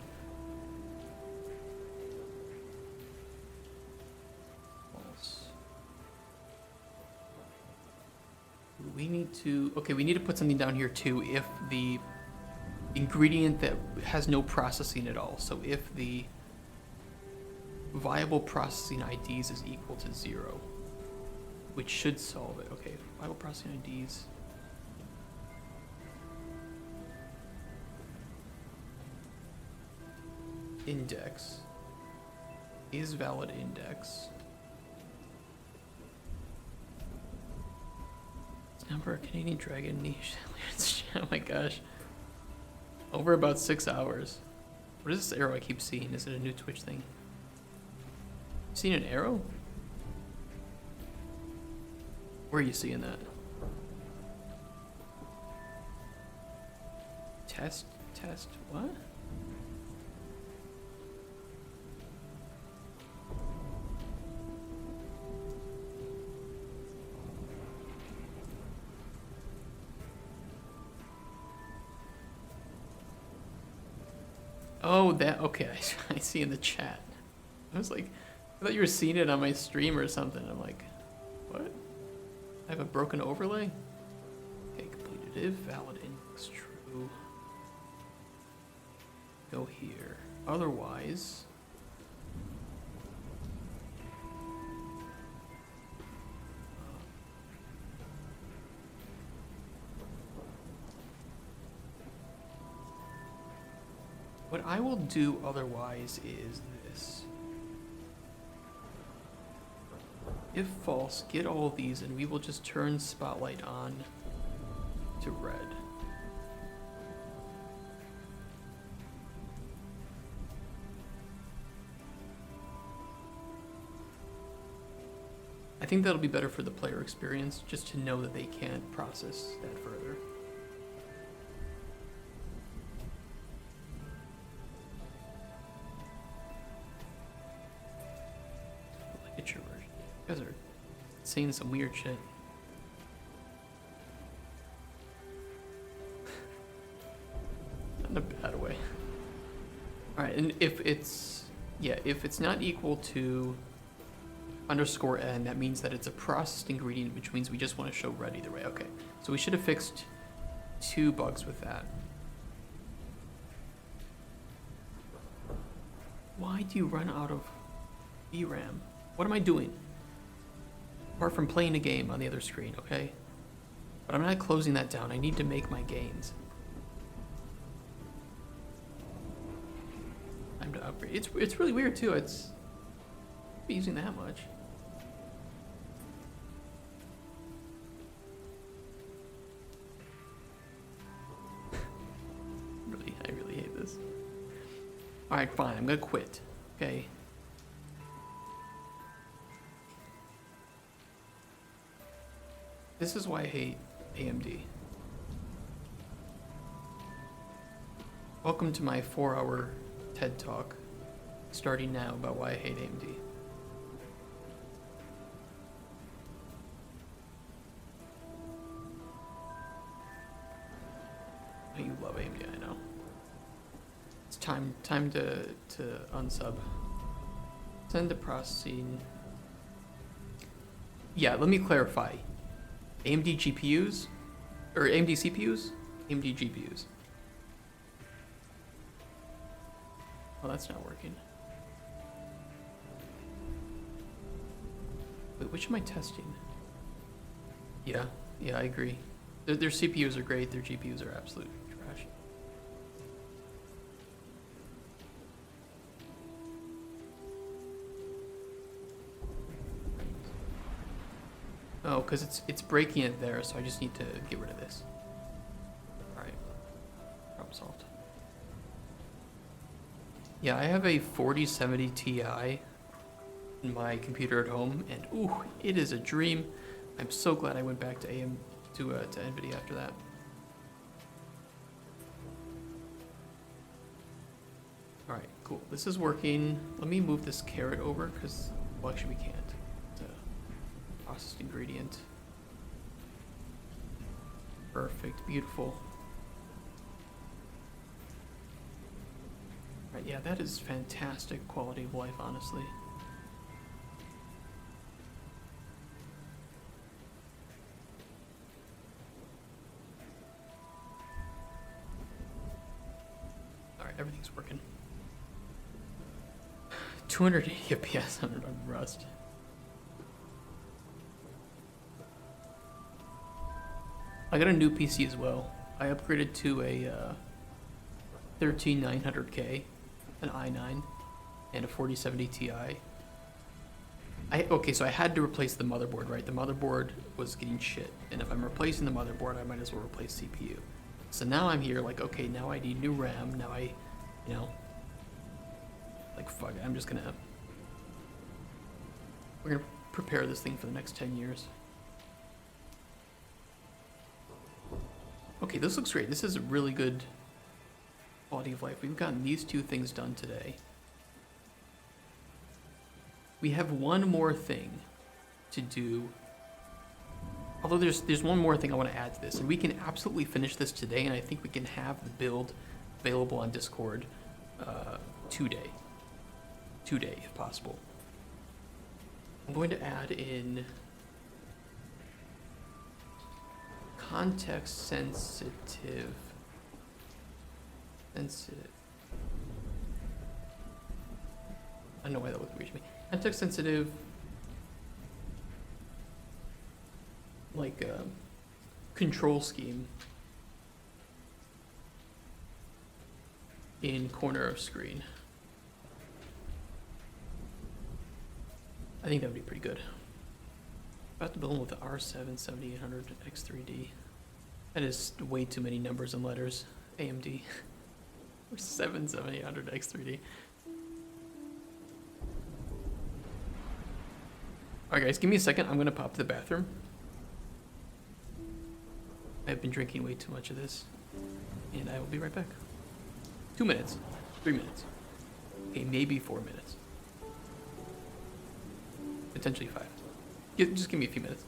False. we need to... Okay, we need to put something down here too if the ingredient that has no processing at all. So if the viable processing IDs is equal to 0, which should solve it. Okay, viable processing IDs. Index is valid index. Number of Canadian Dragon niche. Oh my gosh. Over about 6 hours. What is this arrow I keep seeing? Is it a new Twitch thing? Seen an arrow? Where are you seeing that? Test? What? Oh, that, okay, I see in the chat. I was like, I thought you were seeing it on my stream or something. I'm like, what? I have a broken overlay? Okay, completed if valid index true. Go here. Otherwise, what I will do otherwise is this. If false, get all of these and we will just turn spotlight on to red. I think that'll be better for the player experience, just to know that they can't process that further. Get your version. You guys are saying some weird shit. Not in a bad way. Alright, and if it's not equal to _n, that means that it's a processed ingredient, which means we just want to show red either way. Okay, so we should have fixed 2 bugs with that. Why do you run out of VRAM? What am I doing? Apart from playing a game on the other screen, okay? But I'm not closing that down. I need to make my gains. Time to upgrade. It's really weird too. It's not using that much. I really hate this. Alright, fine. I'm gonna quit. Okay. This is why I hate AMD. Welcome to my 4-hour TED Talk, starting now, about why I hate AMD. Oh, you love AMD, I know. It's time to unsub. Send to processing. Yeah, let me clarify. AMD GPUs, or AMD CPUs, AMD GPUs. Oh, that's not working. Wait, which am I testing? Yeah, I agree. Their CPUs are great, their GPUs are absolute trash. Oh, because it's breaking it there, so I just need to get rid of this. Alright. Problem solved. Yeah, I have a 4070 Ti in my computer at home, and ooh, it is a dream. I'm so glad I went back to NVIDIA after that. Alright, cool. This is working. Let me move this carrot over, because, well, actually we can't. Processed ingredient. Perfect, beautiful. Right, yeah, that is fantastic quality of life, honestly. everything's working. 280 FPS on Rust. I got a new PC as well. I upgraded to a 13900K, an i9, and a 4070 Ti. Okay, so I had to replace the motherboard, right? The motherboard was getting shit, and if I'm replacing the motherboard, I might as well replace CPU. So now I'm here, like, okay, now I need new RAM. Now you know, like, fuck it, we're gonna prepare this thing for the next 10 years. Okay, this looks great. This is a really good quality of life. We've gotten these two things done today. We have one more thing to do. Although there's one more thing I want to add to this, and we can absolutely finish this today, and I think we can have the build available on Discord today if possible. I'm going to add in context sensitive. I don't know why that looked weird to me. Context sensitive, like control scheme in corner of screen. I think that would be pretty good. About to build one with the R7 7800 X3D. That is way too many numbers and letters. AMD. Or 7800 X3D. Alright guys, give me a second. I'm gonna pop to the bathroom. I've been drinking way too much of this. And I will be right back. 2 minutes. 3 minutes. Okay, maybe 4 minutes. Potentially 5. Just give me a few minutes.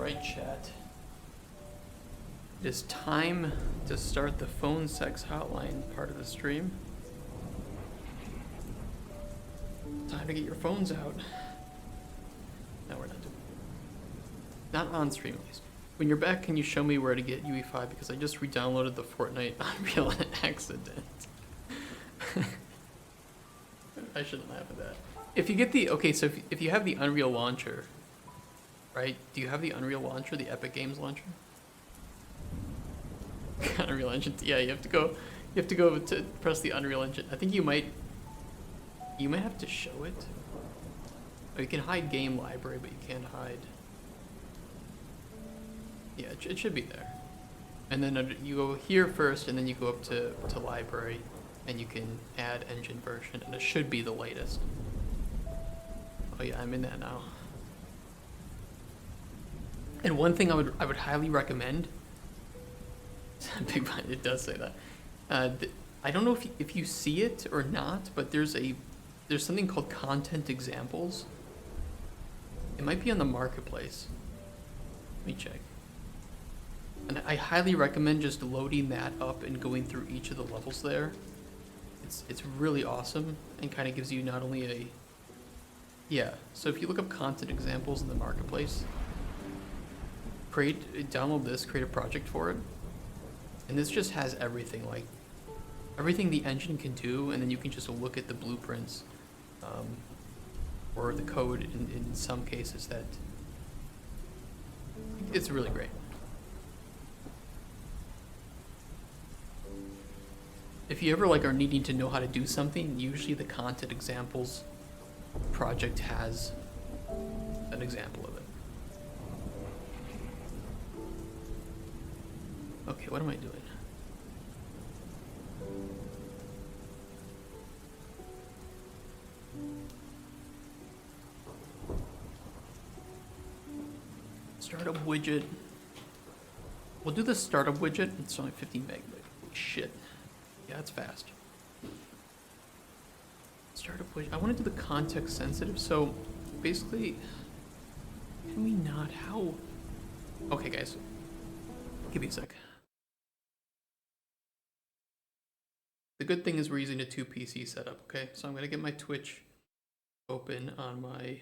Alright, chat. It is time to start the phone sex hotline part of the stream. Time to get your phones out. No, we're not doing it. Not on stream, at least. When you're back, can you show me where to get UE5? Because I just re-downloaded the Fortnite Unreal accident. I shouldn't laugh at that. If you get the... Okay, so if you have the Unreal launcher, right? Do you have the Unreal launcher, the Epic Games launcher? Unreal Engine. Yeah, you have to go to press the Unreal Engine. I think you might have to show it. Oh, you can hide game library, but you can't hide. Yeah, it should be there. And then you go here first, and then you go up to library, and you can add engine version, and it should be the latest. Oh yeah, I'm in that now. And one thing I would highly recommend. Big Blind, it does say that. I don't know if you see it or not, but there's something called content examples. It might be on the marketplace. Let me check. And I highly recommend just loading that up and going through each of the levels there. It's really awesome and kind of gives you not only a... Yeah, so if you look up content examples in the marketplace, download this, create a project for it. And this just has everything, like everything the engine can do, and then you can just look at the blueprints or the code in some cases. That it's really great. If you ever are needing to know how to do something, usually the content examples project has an example of it. Okay, what am I doing? Startup widget. We'll do the startup widget. It's only 15 meg. Shit. Yeah, it's fast. Startup widget. I want to do the context sensitive. So basically, can we not? How? Okay, guys. Give me a sec. The good thing is we're using a 2 PC setup, okay? So I'm going to get my Twitch open on my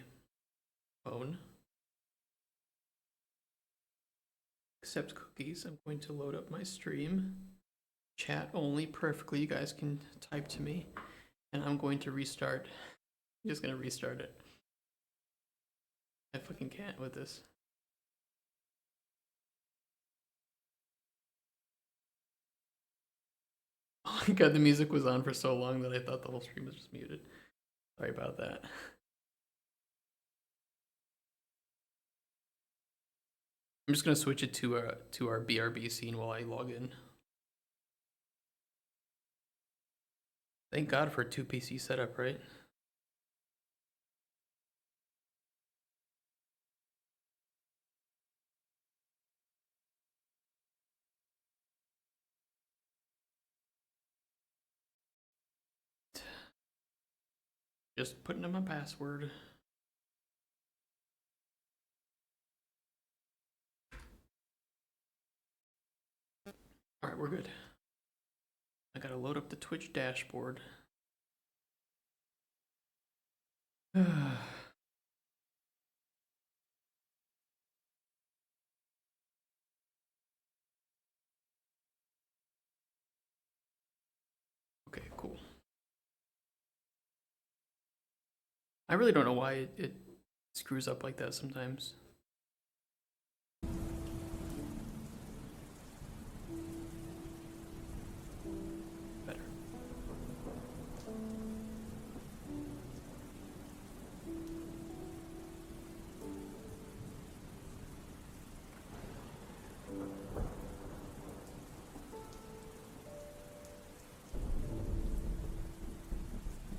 phone. Accept cookies. I'm going to load up my stream. Chat only, perfectly. You guys can type to me. And I'm going to restart. I'm just going to restart it. I fucking can't with this. Oh my god, the music was on for so long that I thought the whole stream was just muted. Sorry about that. I'm just gonna switch it to our BRB scene while I log in. Thank God for a 2 PC setup, right? Just putting in my password. Alright, we're good. I gotta load up the Twitch dashboard. Okay, cool. I really don't know why it screws up like that sometimes. Better.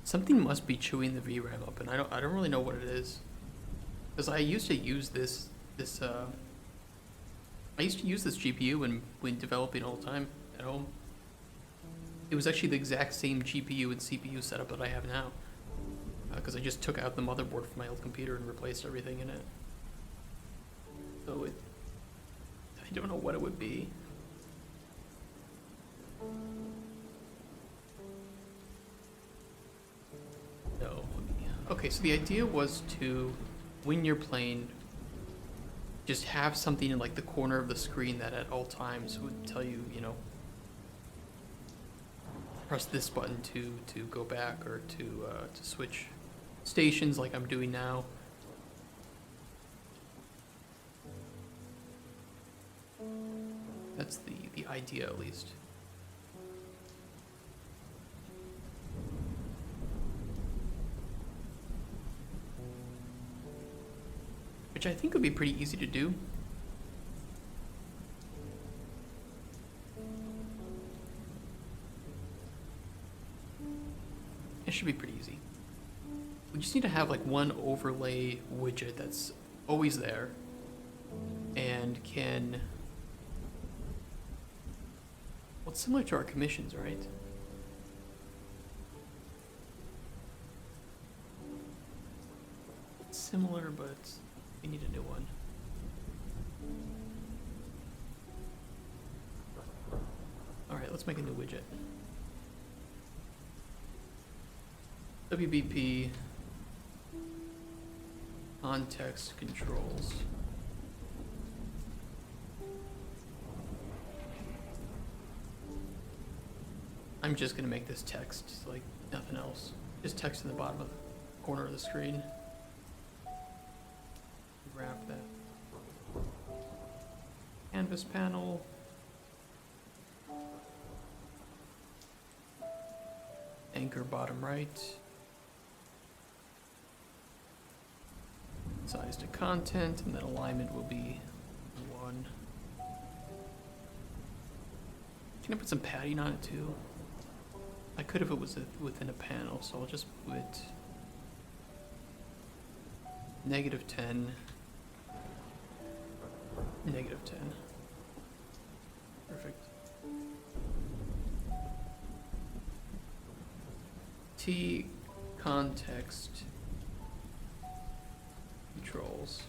Something must be chewing the VRAM up, and I don't really know what it is. Because I used to use this GPU when developing all the time at home. It was actually the exact same GPU and CPU setup that I have now. Because I just took out the motherboard from my old computer and replaced everything in it. So I don't know what it would be. No. Okay, so the idea was to, when you're playing, just have something in like the corner of the screen that at all times would tell you, you know, press this button to go back or to switch stations like I'm doing now. That's the idea, at least. Which I think would be pretty easy to do. It should be pretty easy. We just need to have like one overlay widget that's always there and can, well, it's similar to our commissions, right? It's similar, but we need a new one. All right, let's make a new widget. WBP context controls. I'm just gonna make this text like nothing else. Just text in the bottom of the corner of the screen. Wrap that. Canvas panel. Anchor bottom right. Size to content, and then alignment will be 1. Can I put some padding on it too? I could if it was within a panel, so I'll just move it -10, -10. Perfect. T context controls.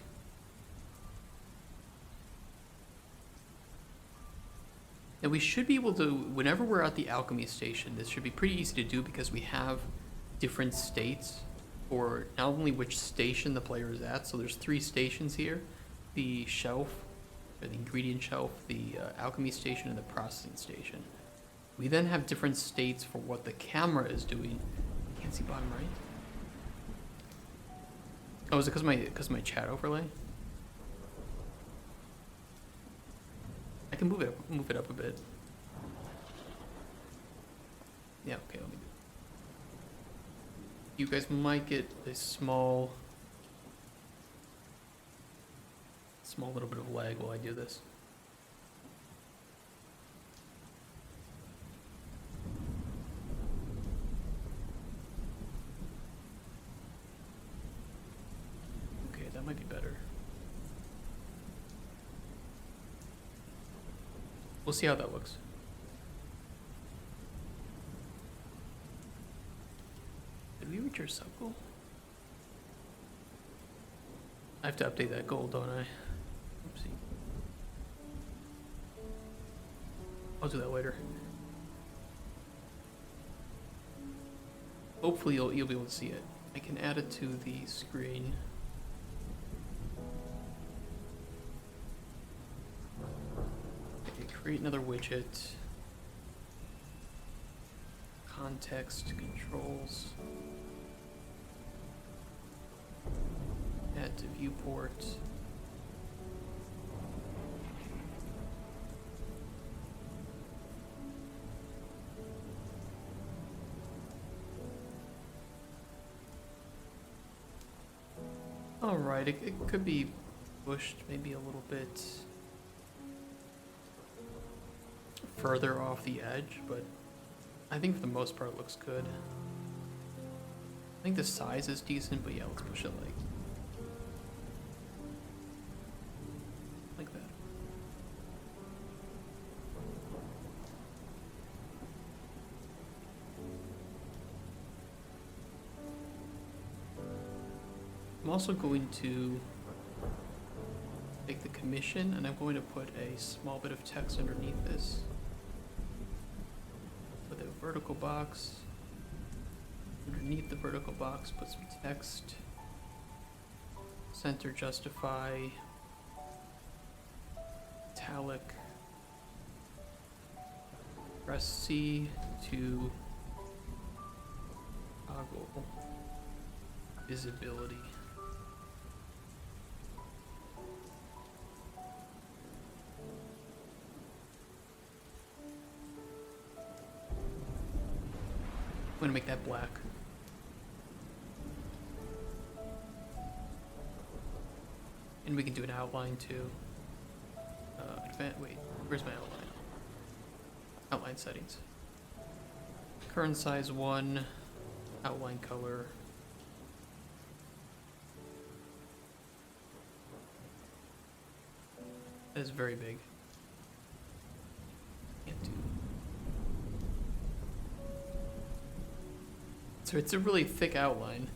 Now we should be able to, whenever we're at the alchemy station, this should be pretty easy to do because we have different states for not only which station the player is at, so there's 3 stations here, the shelf, or the ingredient shelf, the alchemy station, and the processing station. We then have different states for what the camera is doing. Can't see bottom right. Oh, is it because my chat overlay? I can move it up a bit. Yeah, okay, let me do it. You guys might get a small little bit of lag while I do this. Okay, that might be better. We'll see how that looks. Did we reach our sub goal? I have to update that goal, don't I? Oopsie. I'll do that later. Hopefully you'll be able to see it. I can add it to the screen. Create another widget. Context controls. Add to viewport. Alright, it could be pushed maybe a little bit further off the edge, but I think for the most part it looks good. I think the size is decent, but yeah, let's push it like that. I'm also going to take the commission, and I'm going to put a small bit of text underneath this. With a vertical box. Underneath the vertical box, put some text. Center justify. Italic. Press C to toggle visibility. I'm gonna make that black. And we can do an outline too. Wait, where's my outline? Outline settings. Current size 1, outline color. That is very big. Can't do. So it's a really thick outline.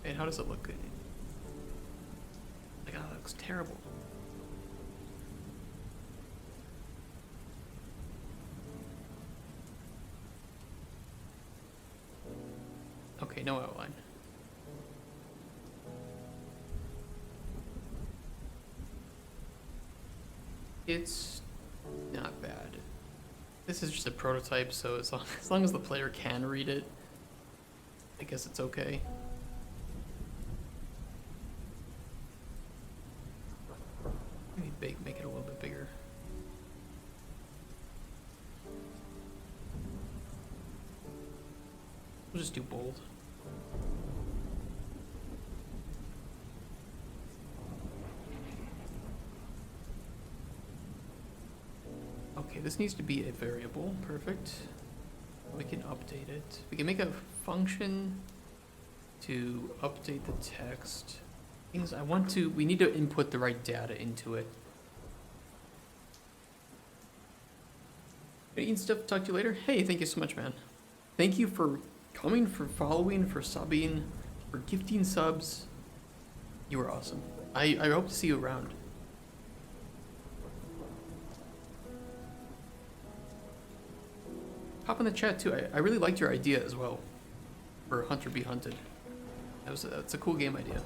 And how does it look good? Like, oh, that looks terrible. Okay, no outline. It's not bad. This is just a prototype, so as long as the player can read it, I guess it's okay. Maybe make it a little bit bigger. We'll just do bold. Okay, this needs to be a variable. Perfect. We can update it. We can make a function to update the text. Things I want to, we need to input the right data into it. Any stuff, talk to you later. Hey, thank you so much, man. Thank you for coming, for following, for subbing, for gifting subs. You were awesome. I hope to see you around. Hop in the chat too. I really liked your idea as well for Hunter Be Hunted. That's a cool game idea.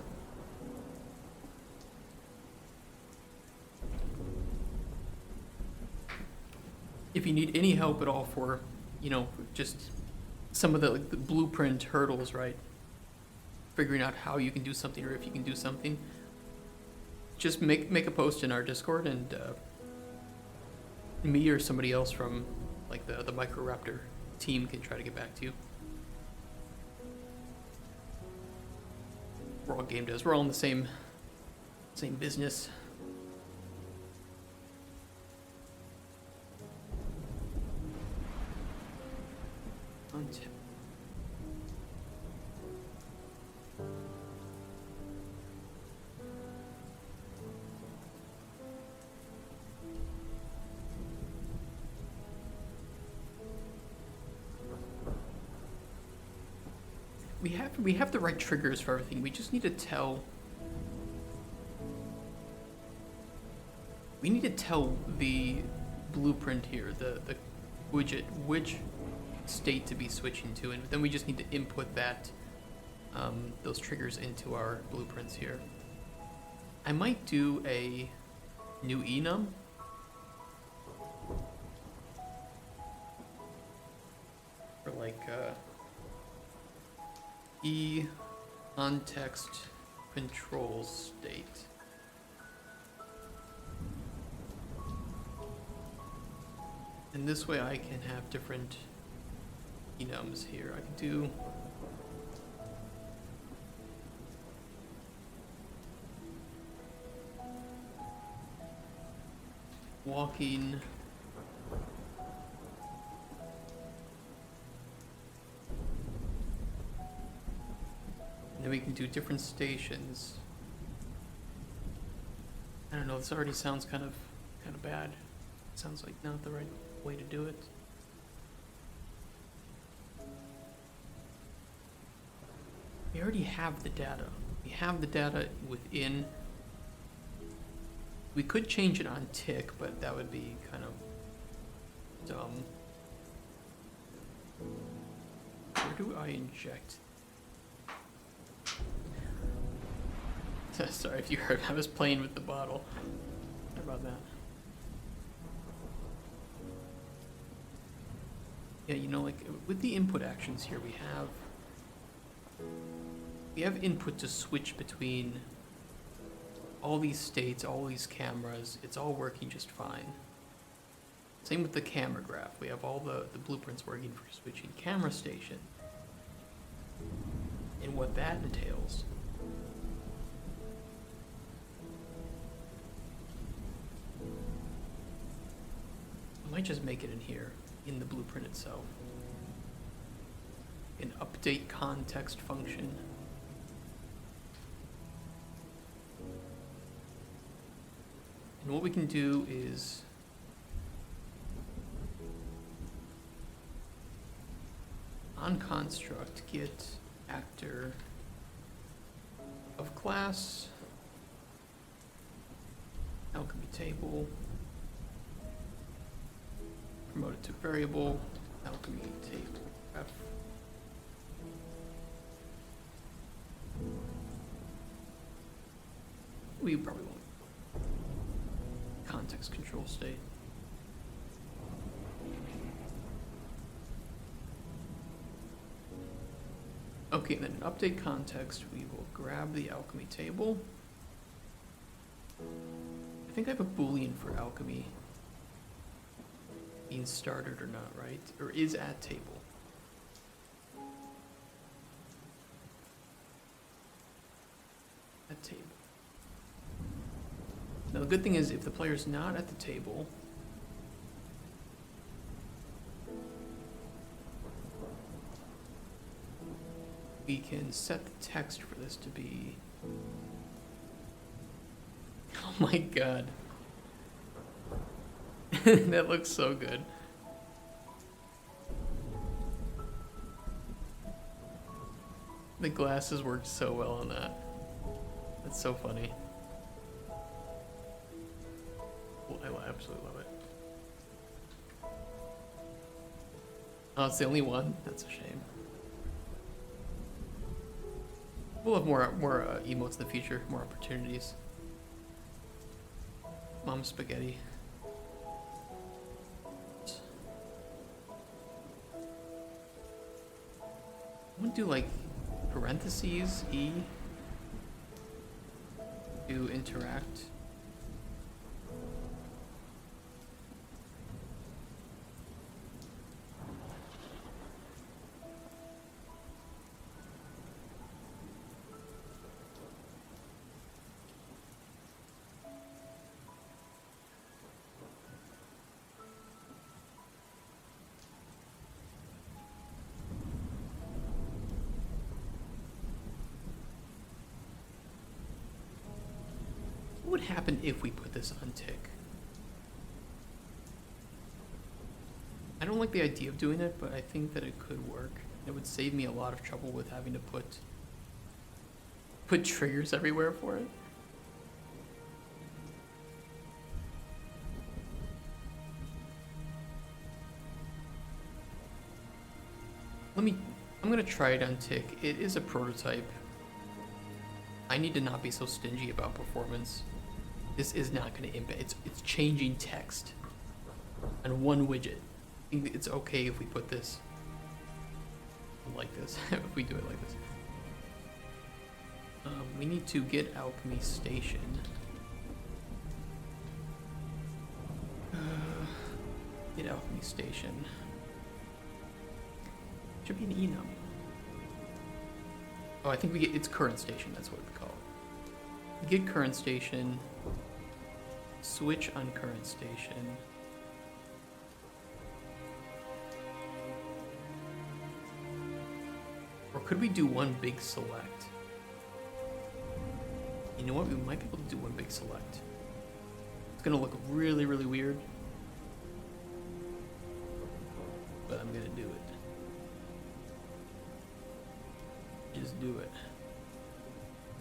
If you need any help at all for, you know, just some of the, like, the blueprint hurdles, right? Figuring out how you can do something or if you can do something, just make a post in our Discord, and me or somebody else from like the Microraptor team can try to get back to you. We're all game devs. We're all in the same business. We have the right triggers for everything. We just need to tell. We need to tell the blueprint here, the widget, which state to be switching to, and then we just need to input that those triggers into our blueprints here. I might do a new enum. For like E context control state. And this way I can have different enums here. I can do walking, and then we can do different stations. I don't know, this already sounds kind of bad. It sounds like not the right way to do it. We already have the data. We have the data within We could change it on tick, but that would be kind of dumb. Where do I inject? Sorry if you heard, I was playing with the bottle. Sorry about that. Yeah, you know, like with the input actions here, we have input to switch between all these states, all these cameras. It's all working just fine. Same with the camera graph. We have all the blueprints working for switching camera station and what that entails. I might just make it in here, in the blueprint itself. An update context function. And what we can do is on construct get actor of class alchemy table, promote it to variable alchemy table F. We probably won't. Context control state. Okay, and then in update context, we will grab the alchemy table. I think I have a boolean for alchemy being started or not, right? Or is at table. At table. Now the good thing is if the player's not at the table, we can set the text for this to be, oh my god. That looks so good. The glasses worked so well on that. That's so funny. I absolutely love it. Oh, it's the only one? That's a shame. We'll have more emotes in the future, more opportunities. Mom spaghetti. I'm gonna do like parentheses E to interact. What would happen if we put this on tick? I don't like the idea of doing it, but I think that it could work. It would save me a lot of trouble with having to put triggers everywhere for it. I'm gonna try it on tick. It is a prototype. I need to not be so stingy about performance. This is not going to impact. It's changing text on one widget. I think it's okay if we put this like this. If we do it like this. We need to get alchemy station. Get alchemy station. Should be an enum. Oh, I think we get its current station. That's what we call it. Get current station. Switch on current station. Or could we do one big select? You know what? We might be able to do one big select. It's gonna look really, really weird. But I'm gonna do it. Just do it.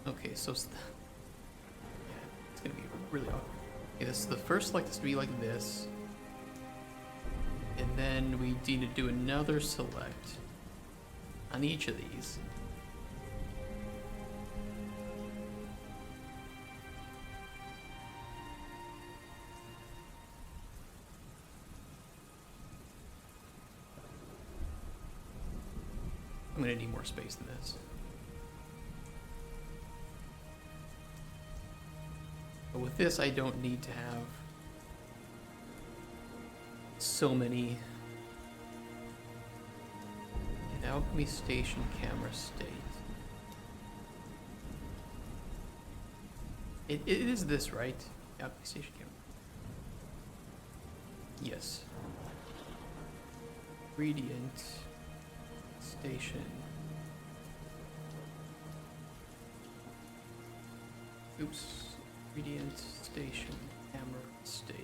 Okay, so yeah, it's gonna be really awkward. Okay, this the first select has to be like this. And then we need to do another select on each of these. I'm gonna need more space than this. But with this, I don't need to have so many. An alchemy station camera state. It is this, right? Alchemy station camera. Yes. Gradient station. Oops. Gradient station camera state.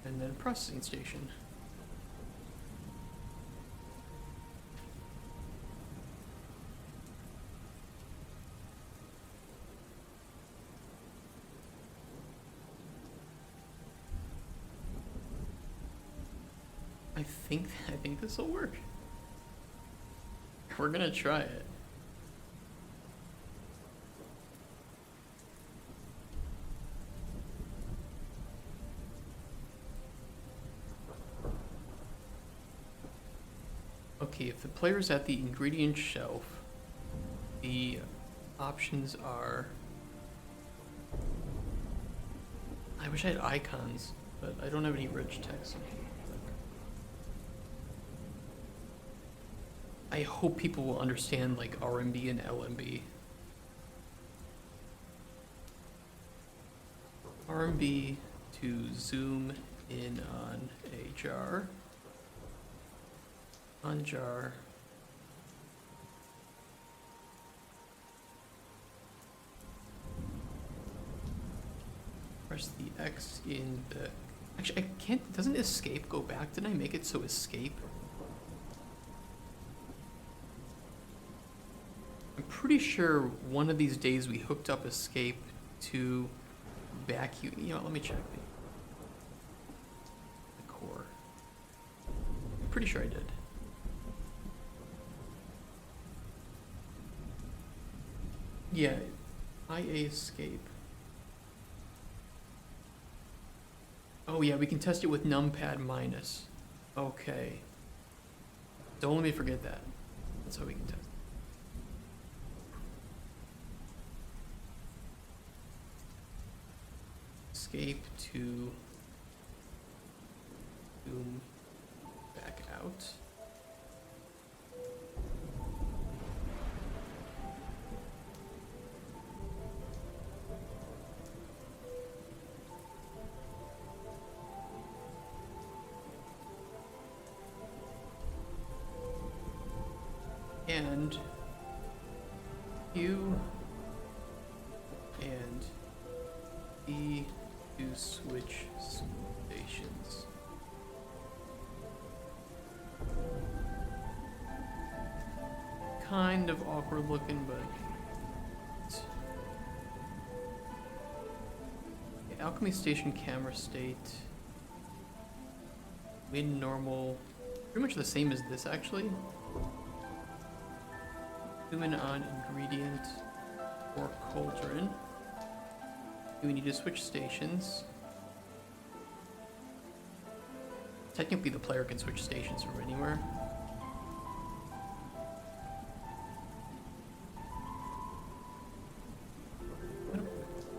And then processing station. I think this will work. We're gonna try it. Okay, if the player's at the ingredient shelf, the options are... I wish I had icons, but I don't have any rich text. I hope people will understand like RMB and LMB. RMB to zoom in on a jar. On jar. Press the X in the... Actually, I can't... Doesn't escape go back? Didn't I make it so escape? I'm pretty sure one of these days we hooked up escape to vacuum. You know, let me check the core. I'm pretty sure I did. Yeah, IA escape. Oh yeah, we can test it with numpad minus. Okay. Don't let me forget that. That's how we can test. Escape to zoom back out. And Q and E to switch stations. Kind of awkward looking, but okay, alchemy station camera state. Win normal, pretty much the same as this actually. Zoom in on ingredient or cauldron. We need to switch stations. Technically the player can switch stations from anywhere.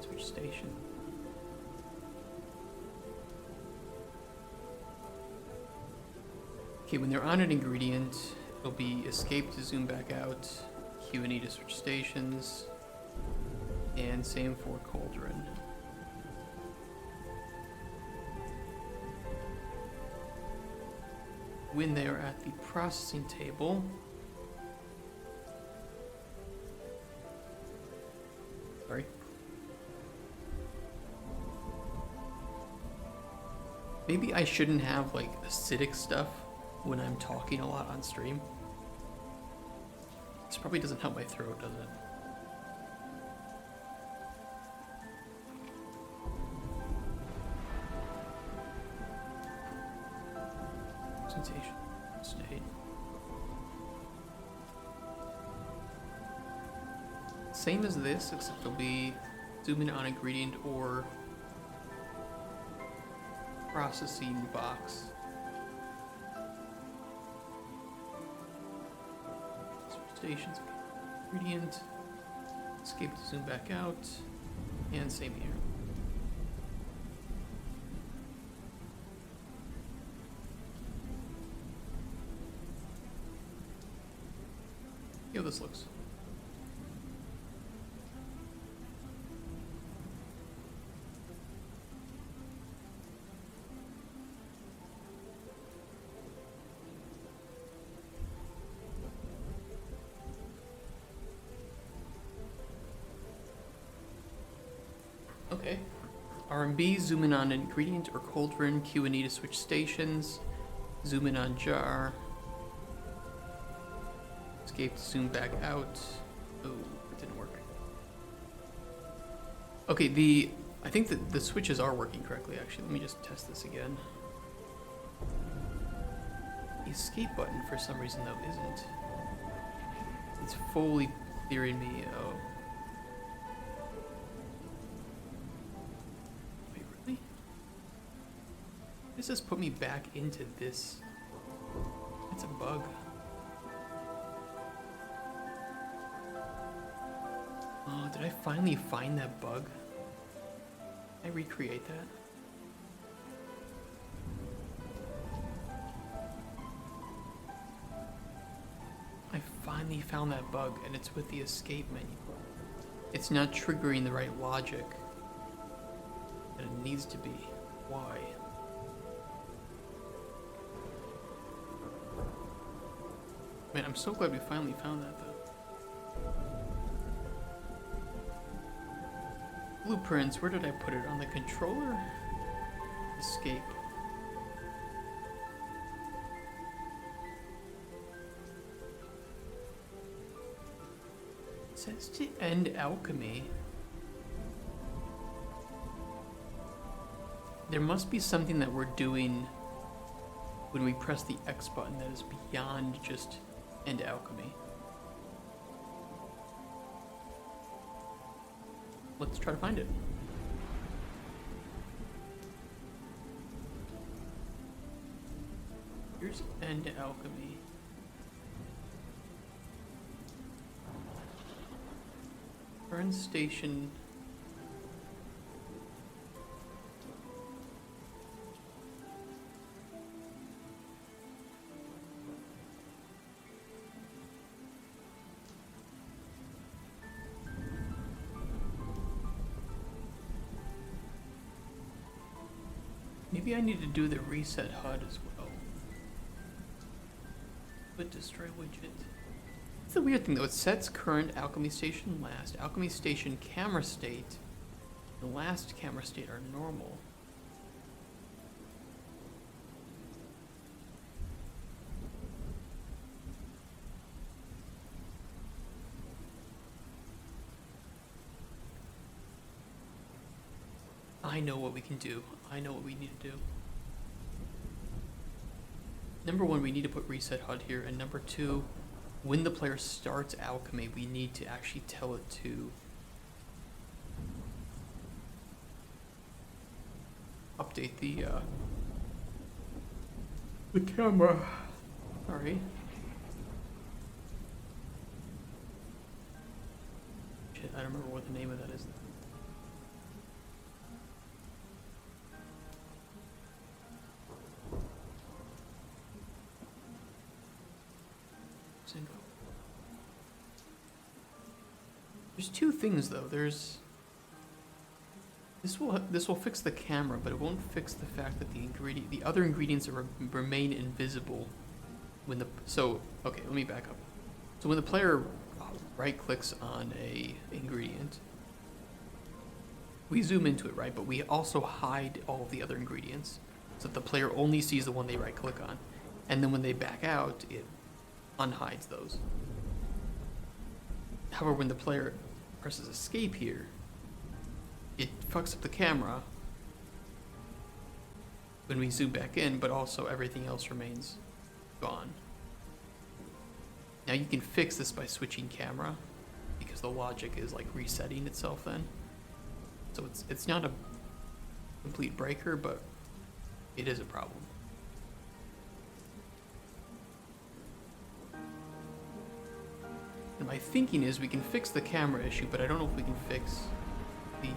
Switch station. Okay, when they're on an ingredient, it'll be escape to zoom back out, Q and E to switch stations, and same for cauldron. When they are at the processing table, sorry. Maybe I shouldn't have like acidic stuff when I'm talking a lot on stream. This probably doesn't help my throat, does it? Sensation. State. Same as this, except it'll be zoom in on ingredient or processing box. Stations, ingredient, escape to zoom back out, and same here. See how this looks. Okay. R&B, zoom in on ingredient or cauldron, Q and E to switch stations, zoom in on jar, escape to zoom back out. Oh, it didn't work. Okay, I think that the switches are working correctly actually. Let me just test this again. The escape button for some reason though isn't. It's fully clearing me. Oh. Does this put me back into this? It's a bug. Oh, did I finally find that bug? Can I recreate that? I finally found that bug, and it's with the escape menu. It's not triggering the right logic that it needs to be. Why? Man, I'm so glad we finally found that, though. Blueprints, where did I put it? On the controller? Escape. It says to end alchemy. There must be something that we're doing when we press the X button that is beyond just end alchemy. Let's try to find it. Here's end alchemy. Current station. Maybe I need to do the reset HUD as well. But destroy widget. It's the weird thing though, it sets current alchemy station last. Alchemy station camera state, the last camera state are normal. I know what we can do. I know what we need to do. Number one, we need to put reset HUD here, and number two, when the player starts alchemy, we need to actually tell it to update the camera. Sorry. Shit, I don't remember what the name of that is. There's two things though. There's this will fix the camera, but it won't fix the fact that the other ingredients remain invisible when the okay, let me back up. So when the player right clicks on a ingredient, we zoom into it, right? But we also hide all of the other ingredients. so that the player only sees the one they right click on. And then when they back out, it unhides those. However, when the player presses escape here, it fucks up the camera when we zoom back in, but also everything else remains gone. Now you can fix this by switching camera, because the logic is like resetting itself then. So it's not a complete breaker, but it is a problem. And my thinking is we can fix the camera issue, but I don't know if we can fix the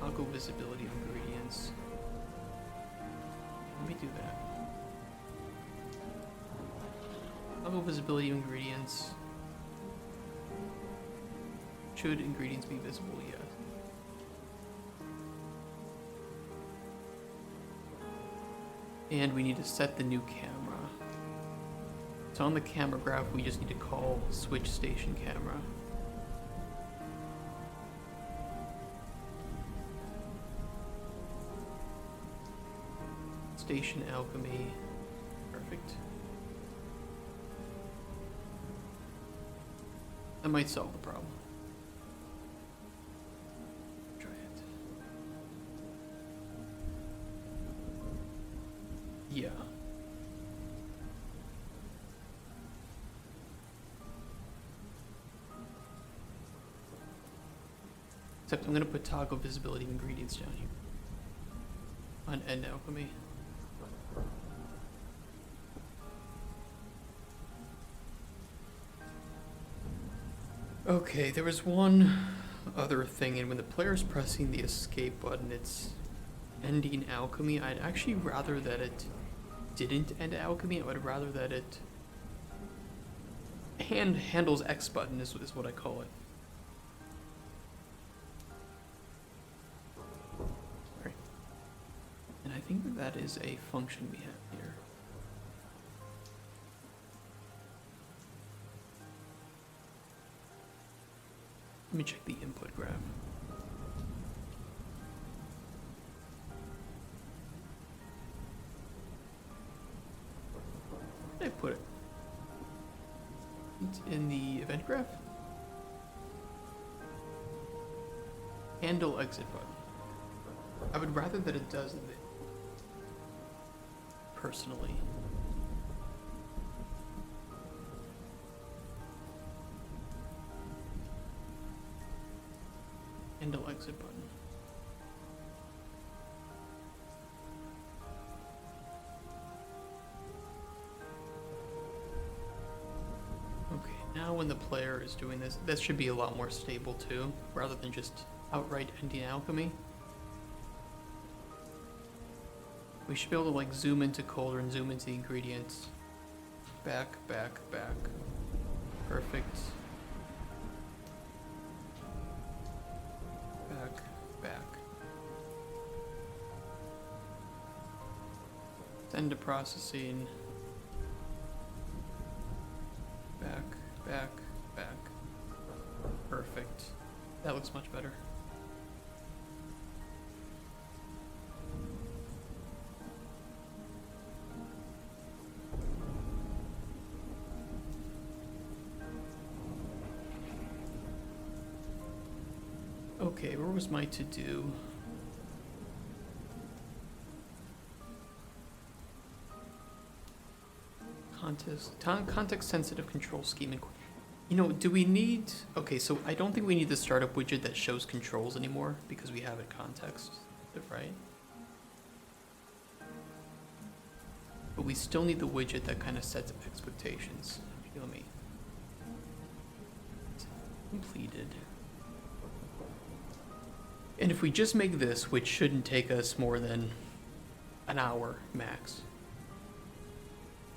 toggle visibility of ingredients. Let me do that. Toggle visibility of ingredients. Should ingredients be visible? Yes. And we need to set the new camera. So on the camera graph, we just need to call switch station camera. Station alchemy. Perfect. That might solve the problem. Try it. Yeah. Except I'm going to put toggle visibility of ingredients down here on end alchemy. Okay, there was one other thing, and when the player's pressing the escape button, it's ending alchemy. I'd actually rather that it didn't end alchemy. I would rather that it handles X button is what I call it. Right. And I think that is a function we have here. Let me check the input graph. Where did I put it? It's in the event graph. Handle exit button. I would rather that it does it personally. Handle exit button. Okay, now when the player is doing this, that should be a lot more stable too, rather than just outright ending alchemy. We should be able to like zoom into Cauldron, zoom into the ingredients. Back, back, back. Perfect. Back, back. Send to processing. Back, back, back. Perfect. That looks much better. Okay, where was my to-do? Context-sensitive control scheme. You know, do we need... Okay, so I don't think we need the startup widget that shows controls anymore because we have it context, right? But we still need the widget that kind of sets expectations. Let me... Completed. And if we just make this, which shouldn't take us more than an hour max,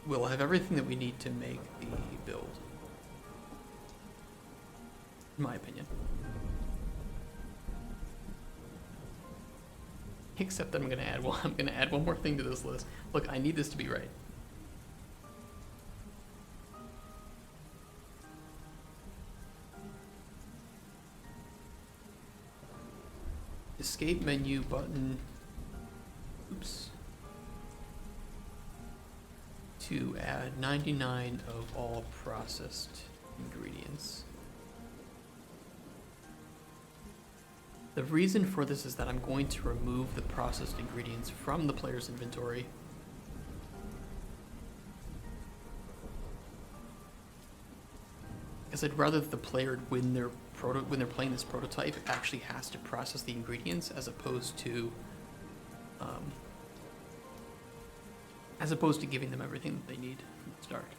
we'll have everything that we need to make the build. In my opinion. Except that I'm gonna add one more thing to this list. Look, I need this to be right. Escape menu button cubes to add 99 of all processed ingredients. The reason for this is that I'm going to remove the processed ingredients from the player's inventory. Because I'd rather that the player, when they're playing this prototype, actually has to process the ingredients as opposed to giving them everything that they need from the start.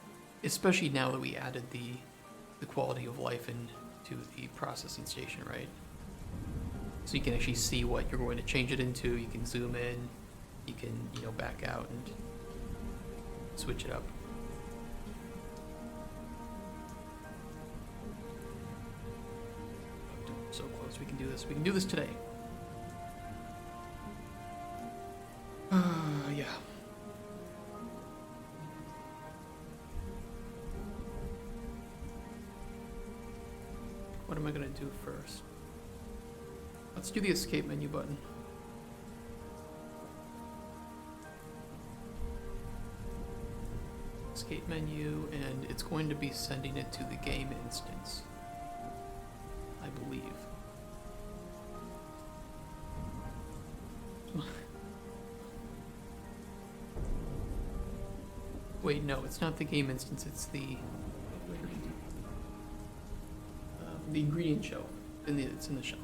Especially now that we added the quality of life into the processing station, right? So you can actually see what you're going to change it into. You can zoom in, you can, back out and switch it up. So close, we can do this. We can do this today. Yeah. What am I gonna do first? Let's do the escape menu button. Escape menu, and it's going to be sending it to the game instance, I believe. Wait, no, it's not the game instance, it's the ingredient shelf. It's in the shelf.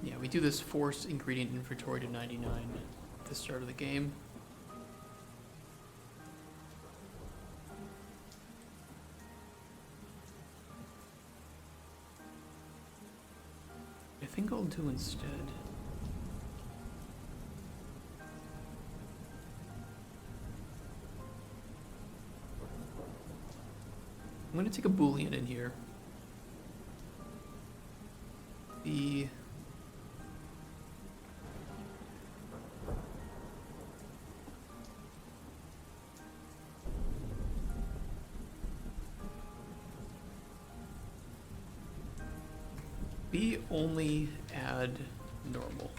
Yeah, we do this force ingredient inventory to 99 at the start of the game. I think I'll do instead. I'm going to take a Boolean in here. The B only add normal.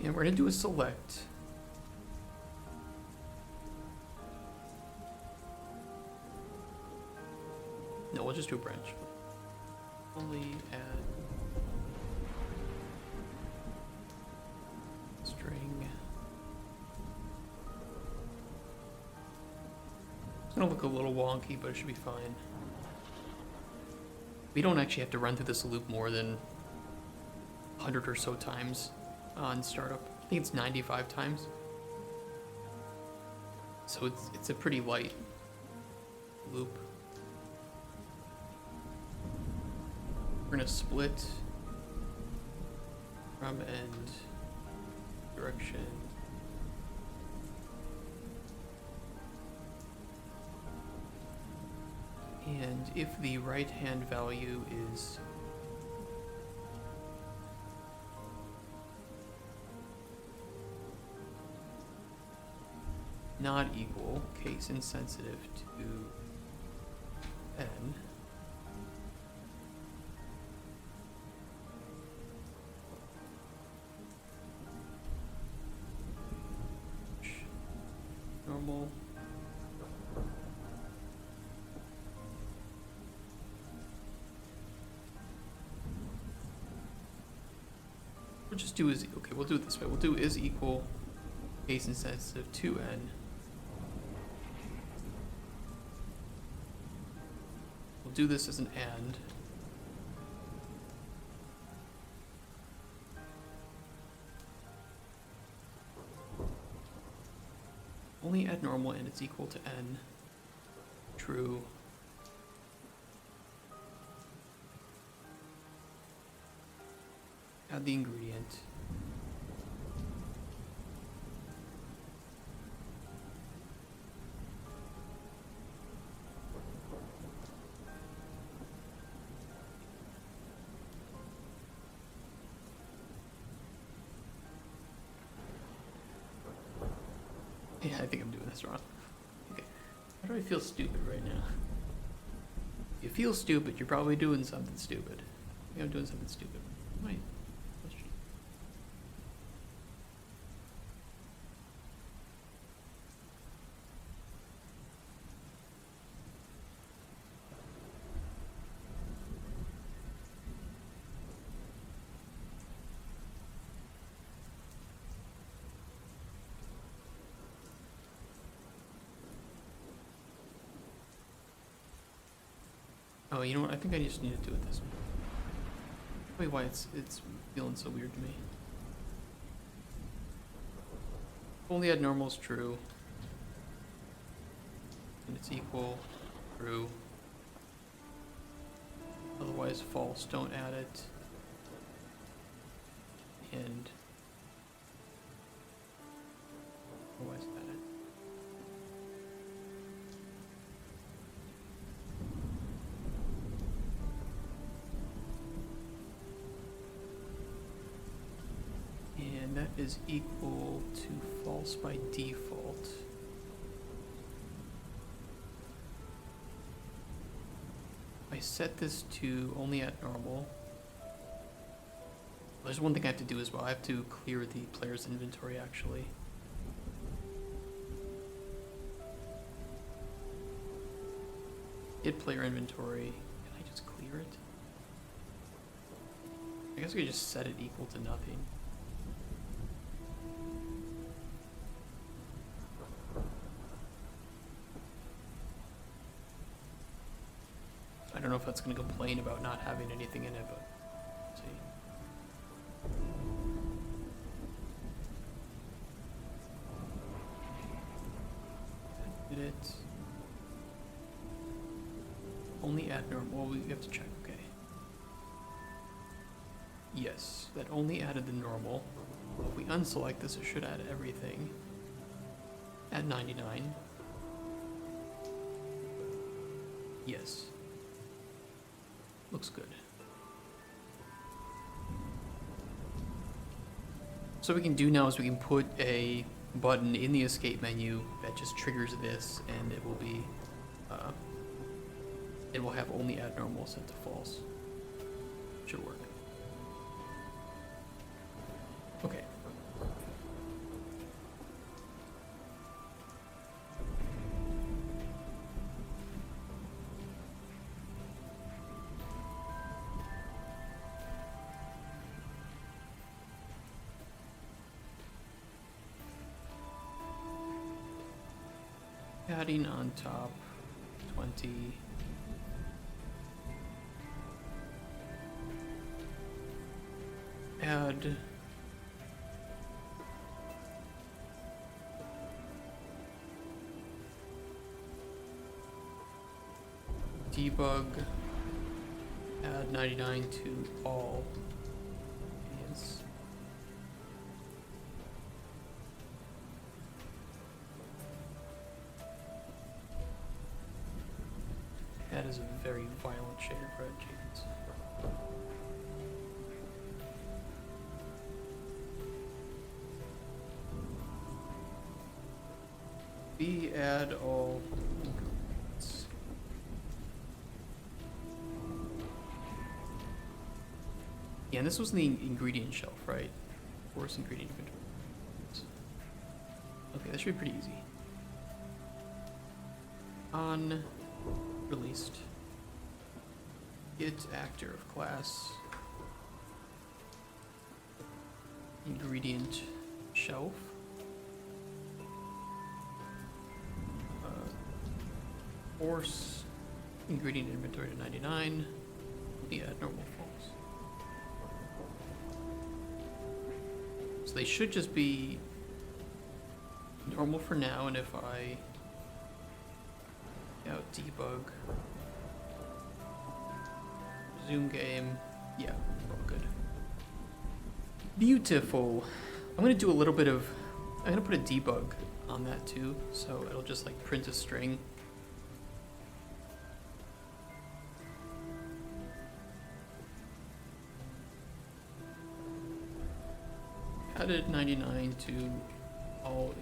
And we're going to do a select. No, we'll just do a branch. Only add string. It's going to look a little wonky, but it should be fine. We don't actually have to run through this loop more than 100 or so times on startup. I think it's 95 times. So it's a pretty light loop. We're gonna split from end direction. And if the right hand value is not equal, case insensitive to n, normal, we'll just do is, okay, we'll do it this way. We'll do is equal case insensitive to n. We'll do this as an AND. Only add normal and it's equal to n. True. Add the ingredient. Yeah, I think I'm doing this wrong. Okay. How do I feel stupid right now? If you feel stupid, you're probably doing something stupid. I think I'm doing something stupid. Wait. Oh, you know what? I think I just need to do it this way. Wait, why it's feeling so weird to me. Only add normal is true. And it's equal, true. Otherwise false, don't add it. And otherwise add it. And that is equal to false by default. I set this to only at normal. There's one thing I have to do as well. I have to clear the player's inventory actually. Hit player inventory. Can I just clear it? I guess I could just set it equal to nothing. I don't know if that's going to complain about not having anything in it, but let's see. Did it? Only add normal. Well, we have to check. Okay. Yes, that only added the normal. If we unselect this, it should add everything. At 99. Yes. Looks good. So what we can do now is we can put a button in the escape menu that just triggers this, and it will be, it will have only add normal set to false. Should work. Okay. Adding on top 20. Add debug, add 99 to all. Yes. That is a very violent shade of red, James. B, add all ingredients. Yeah, and this was in the ingredient shelf, right? Force ingredient inventory. Okay, that should be pretty easy. On released. Get actor of class. Ingredient shelf. Force ingredient inventory to 99. Yeah, normal false. So they should just be normal for now, and if I out debug, resume game, yeah, we're all good. Beautiful. I'm gonna do a little bit of, I'm gonna put a debug on that too, so it'll just like print a string. Added 99 to all.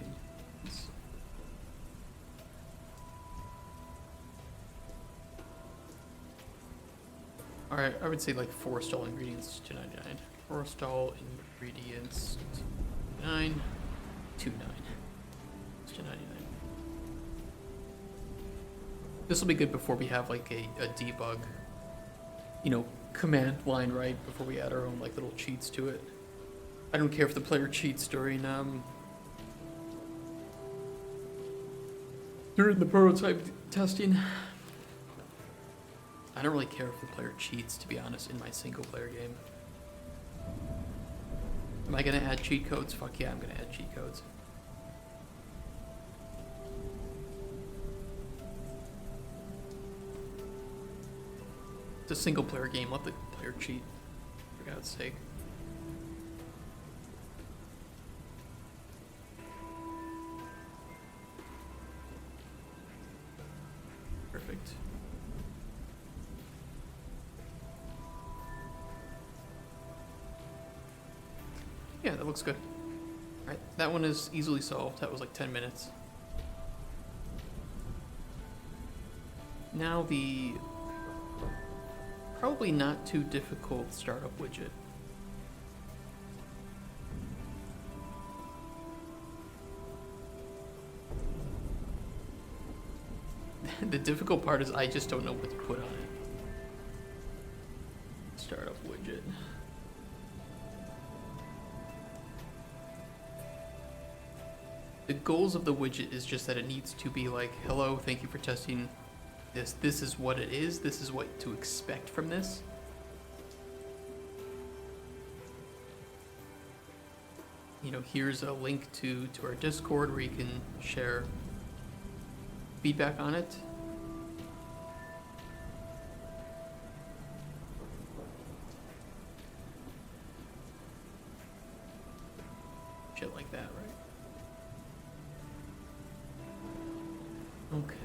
Alright, I would say like 4 stall ingredients, $2.99. 4 stall ingredients, $2.99. $2.99. $2.99. This will be good before we have like a debug, you know, command line, right? Before we add our own like little cheats to it. I don't care if the player cheats during the prototype testing. I don't really care if the player cheats, to be honest, in my single player game. Am I gonna add cheat codes? Fuck yeah, I'm gonna add cheat codes. It's a single player game, let the player cheat, for God's sake. Perfect. Yeah, that looks good. Alright, that one is easily solved. That was like 10 minutes. Now the probably not too difficult startup widget. The difficult part is I just don't know what to put on it. Startup widget. The goals of the widget is just that it needs to be like, hello, thank you for testing this. This is what it is. This is what to expect from this. You know, here's a link to our Discord where you can share feedback on it. Shit like that, right? Okay.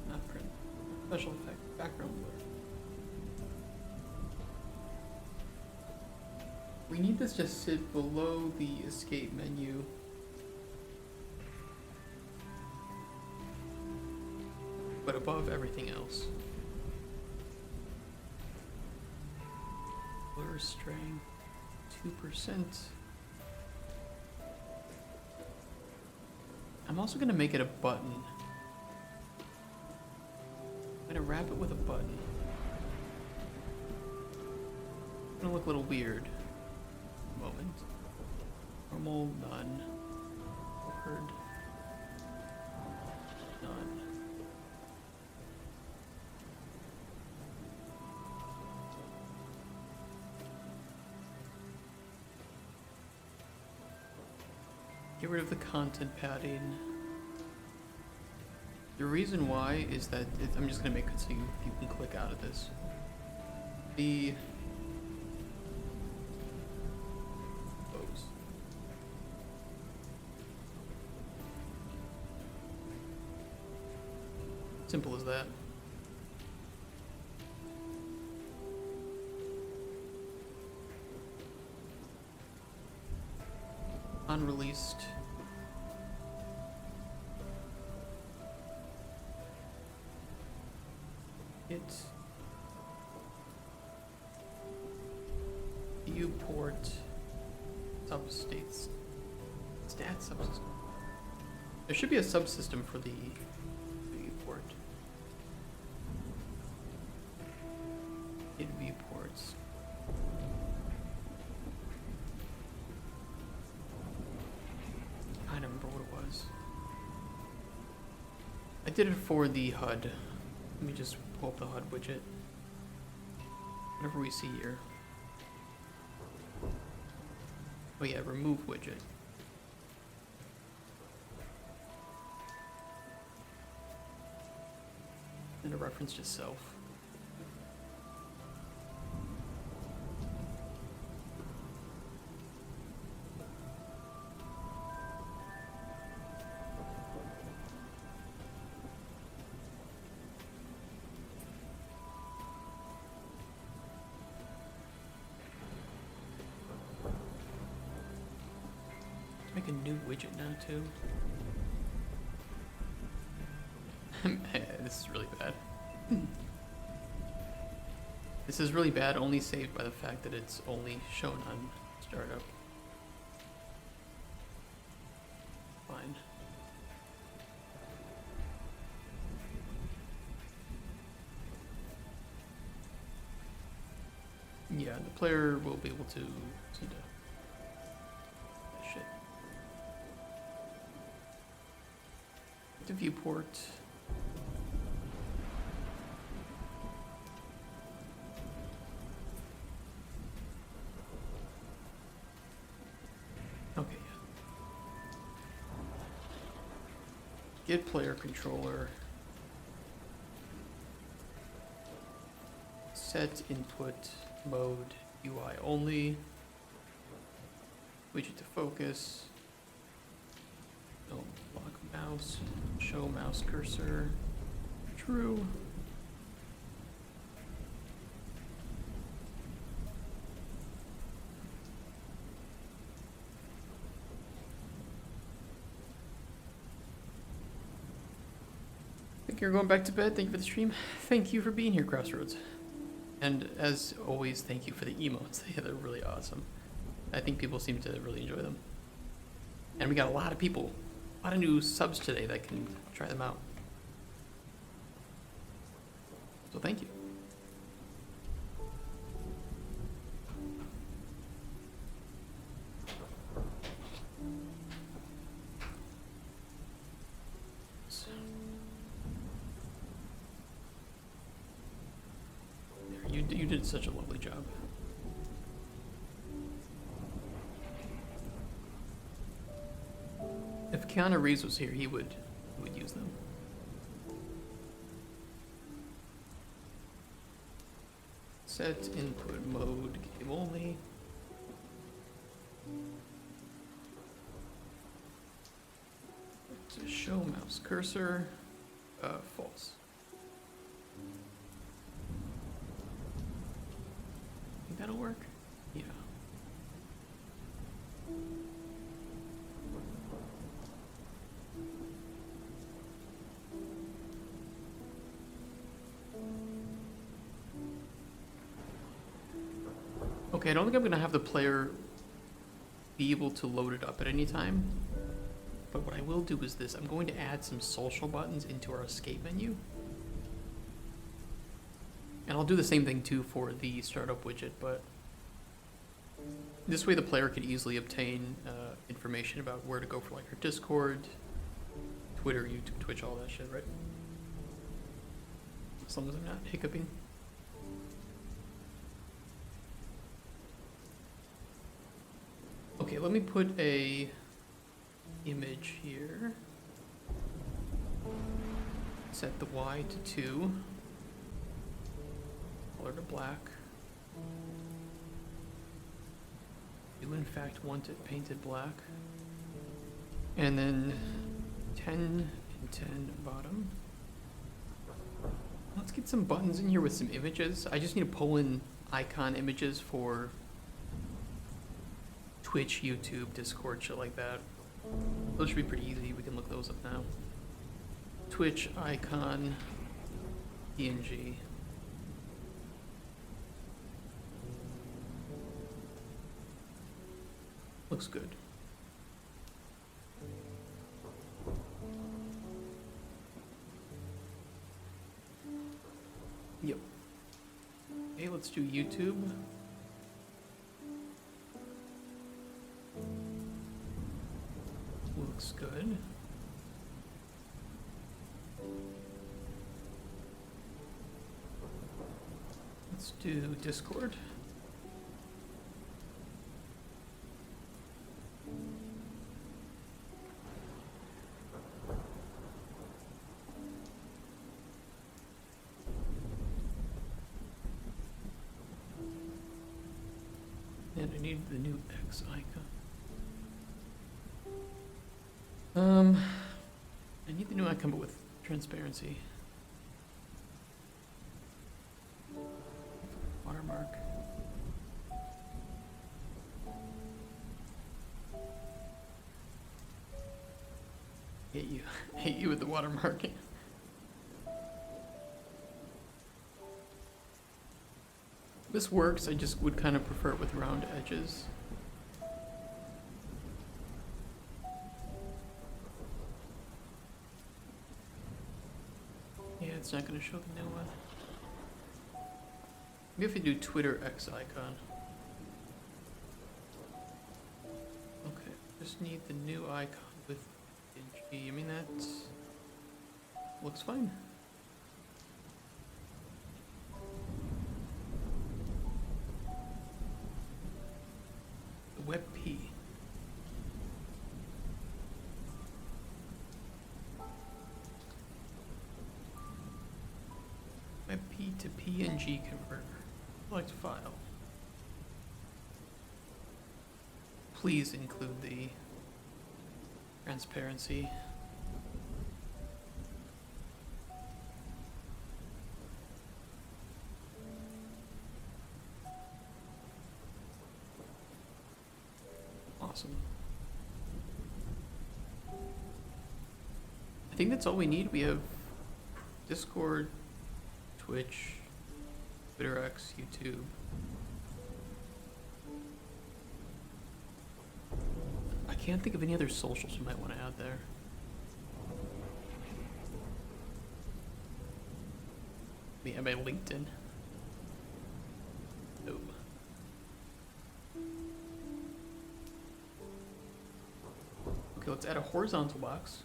Not print. Special effect. Background blur. We need this to sit below the escape menu. But above everything else. Blur string 2%. I'm also gonna make it a button. I'm gonna wrap it with a button. It's gonna look a little weird. Moment. Normal, none. Word. None. Get rid of the content padding. The reason why is that I'm just gonna make it so you can click out of this. The simple as that. Unreleased. It viewport substates stat subsystem. There should be a subsystem for the viewport. It viewports. I don't remember what it was. I did it for the HUD. Let me just pull up the HUD widget. Whatever we see here. Oh yeah, remove widget. And a reference to self. Make a new widget now too. This is really bad. This is really bad, only saved by the fact that it's only shown on startup. Fine. Yeah, the player will be able to see the shit. The viewport. Okay, yeah. Get player controller. Set input mode UI only. Widget to focus. No, lock mouse. Show mouse cursor. True. Think you're going back to bed. Thank you for the stream. Thank you for being here, Crossroads. And as always, thank you for the emotes. They're really awesome. I think people seem to really enjoy them. And we got a lot of people, a lot of new subs today that can try them out. So thank you. You did such a lovely job. If Keanu Reeves was here, he would use them. Set input mode game only. To show mouse cursor. False. Think that'll work? Yeah. Okay, I don't think I'm gonna have the player be able to load it up at any time. But what I will do is this. I'm going to add some social buttons into our escape menu. And I'll do the same thing too for the startup widget, but this way the player could easily obtain information about where to go for like her Discord, Twitter, YouTube, Twitch, all that shit, right? As long as I'm not hiccuping. Okay, let me put a image here. Set the Y to 2. Color to black. You in fact want it painted black. And then 10 and 10 bottom. Let's get some buttons in here with some images. I just need to pull in icon images for Twitch, YouTube, Discord, shit like that. Those should be pretty easy. We can look those up now. Twitch icon, PNG. Looks good. Yep. Okay, let's do YouTube. Looks good. Let's do Discord. And I need the new X icon. I need the new icon, but with transparency. Watermark. Hate you. Hate you with the watermarking. This works, I just would kind of prefer it with round edges. Yeah, it's not going to show the new one. Maybe if I do Twitter X icon. Okay, just need the new icon with PNG. I mean, that looks fine. The WebP. WebP to PNG converter. Select file. Please include the transparency. Awesome. I think that's all we need. We have Discord, Twitch, Twitter X, YouTube. I can't think of any other socials we might want to add there. Am I LinkedIn? No. Okay, let's add a horizontal box.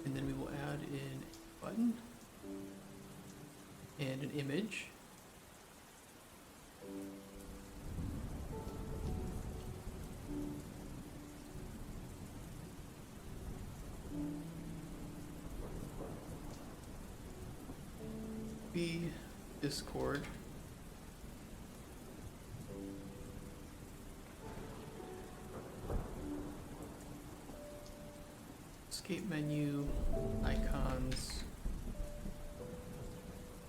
And then we will add in a button and an image. Be Discord. Escape menu, icons.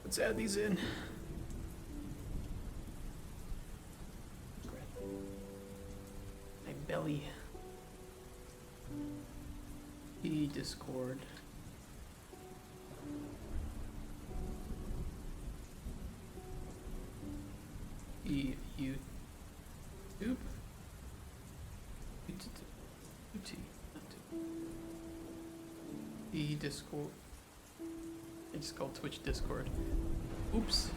Let's add these in. My belly. Be Discord. Be YouTube. The Discord. I just called Twitch Discord. Oops.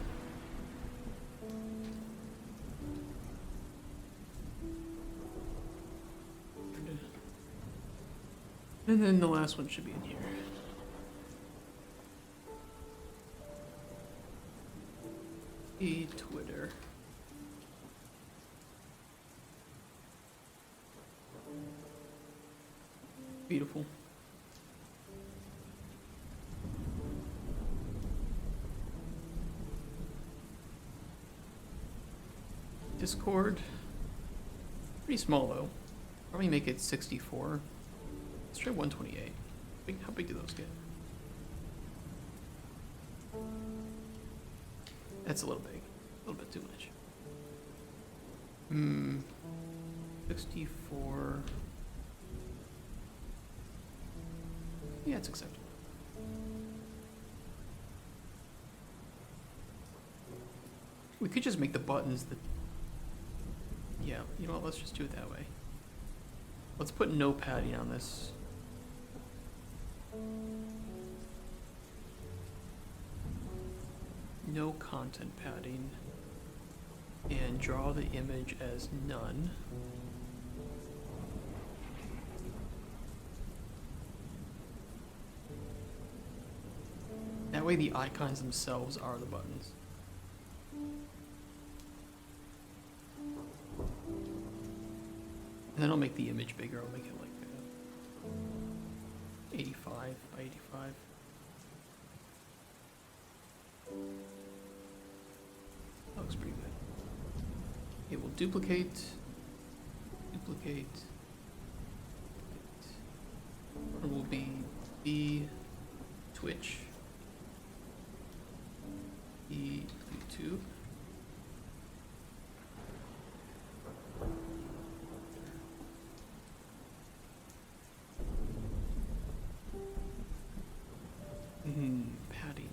And then the last one should be in here. The Twitter. Beautiful. Discord. Pretty small though. Probably make it 64. Let's try 128. How big do those get? That's a little big. A little bit too much. 64. Yeah, it's acceptable. We could just make the buttons the... Yeah, you know what, let's just do it that way. Let's put no padding on this. No content padding. And draw the image as none. That way the icons themselves are the buttons. And then I'll make the image bigger. I'll make it like 85 by 85. That looks pretty good. It will duplicate. It will be the Twitch. The YouTube. Padding.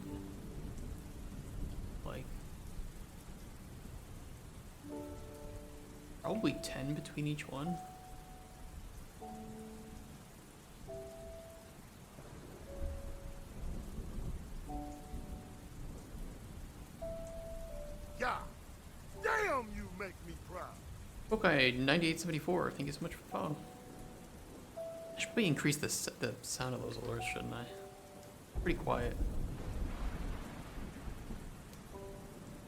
Like Probably 10 between each one. Yeah. Damn, you make me proud. Okay, 9874. Thank you so much for following. I should probably increase the sound of those alerts, shouldn't I? Pretty quiet.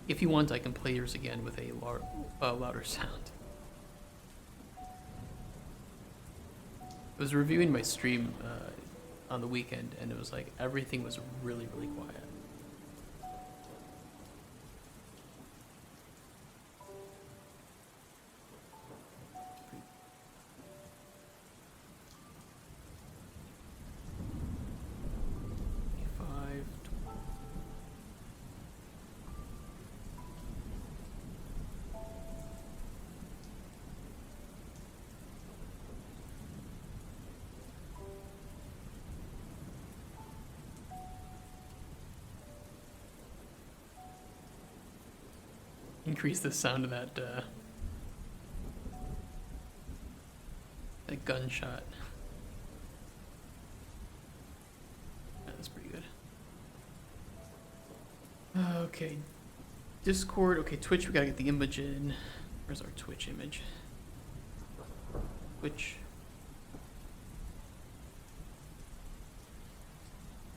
If you want, I can play yours again with a louder sound. I was reviewing my stream on the weekend, and it was like everything was really, really quiet. Increase the sound of that gunshot. Yeah, that's pretty good. Okay, Discord. Okay, Twitch. We gotta get the image in. Where's our Twitch image? Twitch.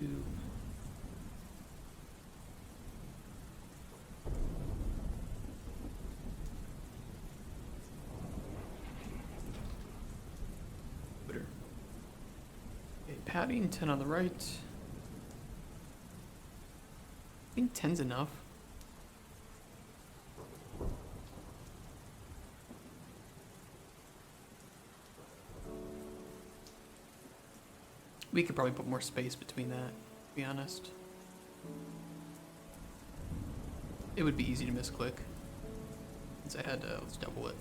Ooh. Padding 10 on the right. I think 10's enough. We could probably put more space between that, to be honest. It would be easy to misclick. Since I had, let's double it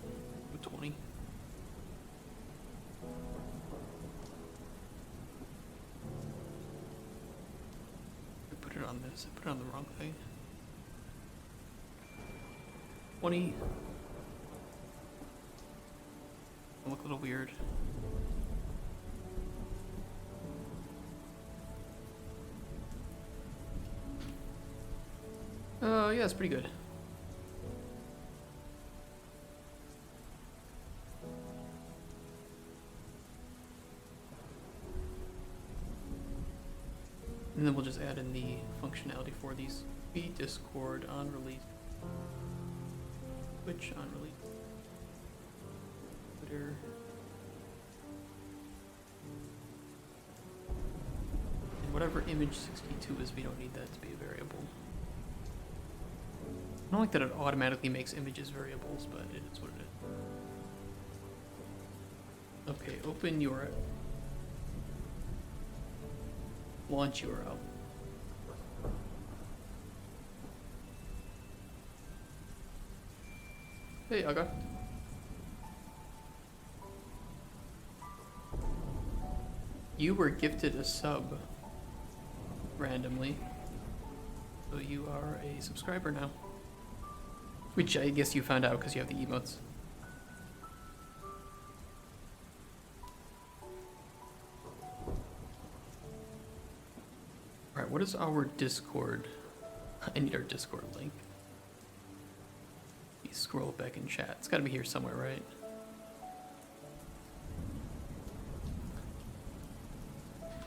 with 20. On this, I put it on the wrong thing. 20. I look a little weird. Yeah, it's pretty good. And then we'll just add in the functionality for these. Be Discord on release. Twitch on release. Twitter. And whatever image 62 is, we don't need that to be a variable. I don't like that it automatically makes images variables, but it is what it is. Okay, open URL. Launch URL. Hey, Aga. You were gifted a sub randomly, so you are a subscriber now. Which I guess you found out because you have the emotes. Alright, what is our Discord? I need our Discord link. You scroll back in chat. It's gotta be here somewhere, right?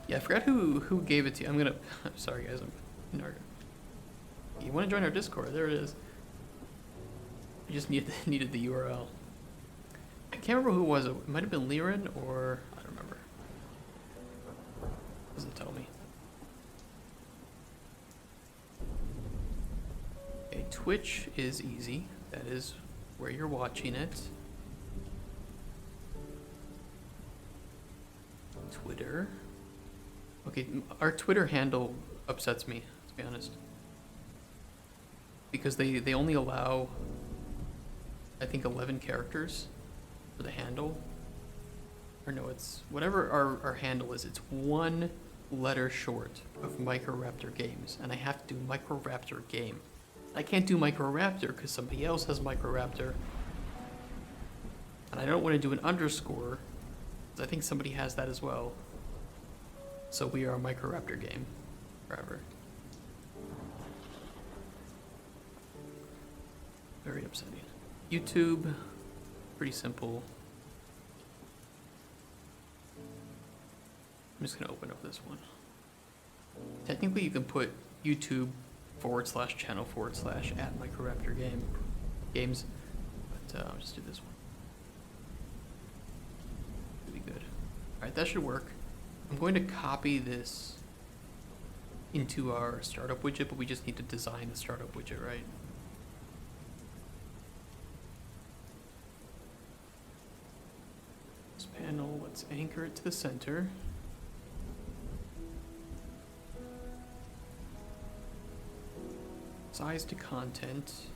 Yeah, I forgot who gave it to you. I'm sorry guys, you wanna join our Discord? There it is. I just needed the URL. I can't remember who it was. It might have been Liren or I don't remember. Doesn't tell me. Okay, Twitch is easy. That is where you're watching it. Twitter. Okay, our Twitter handle upsets me, to be honest. Because they only allow, I think, 11 characters for the handle. Or no, it's whatever our handle is. It's one letter short of Microraptor Games. And I have to do Microraptor Game. I can't do Microraptor because somebody else has Microraptor. And I don't want to do an underscore, because I think somebody has that as well. So we are a Microraptor game forever. Very upsetting. YouTube, pretty simple. I'm just gonna open up this one. Technically you can put YouTube/channel/@Microraptor games, but I'll just do this one. It'll be good. Alright, that should work. I'm going to copy this into our startup widget, but we just need to design the startup widget, right? This panel, let's anchor it to the center. Size to content.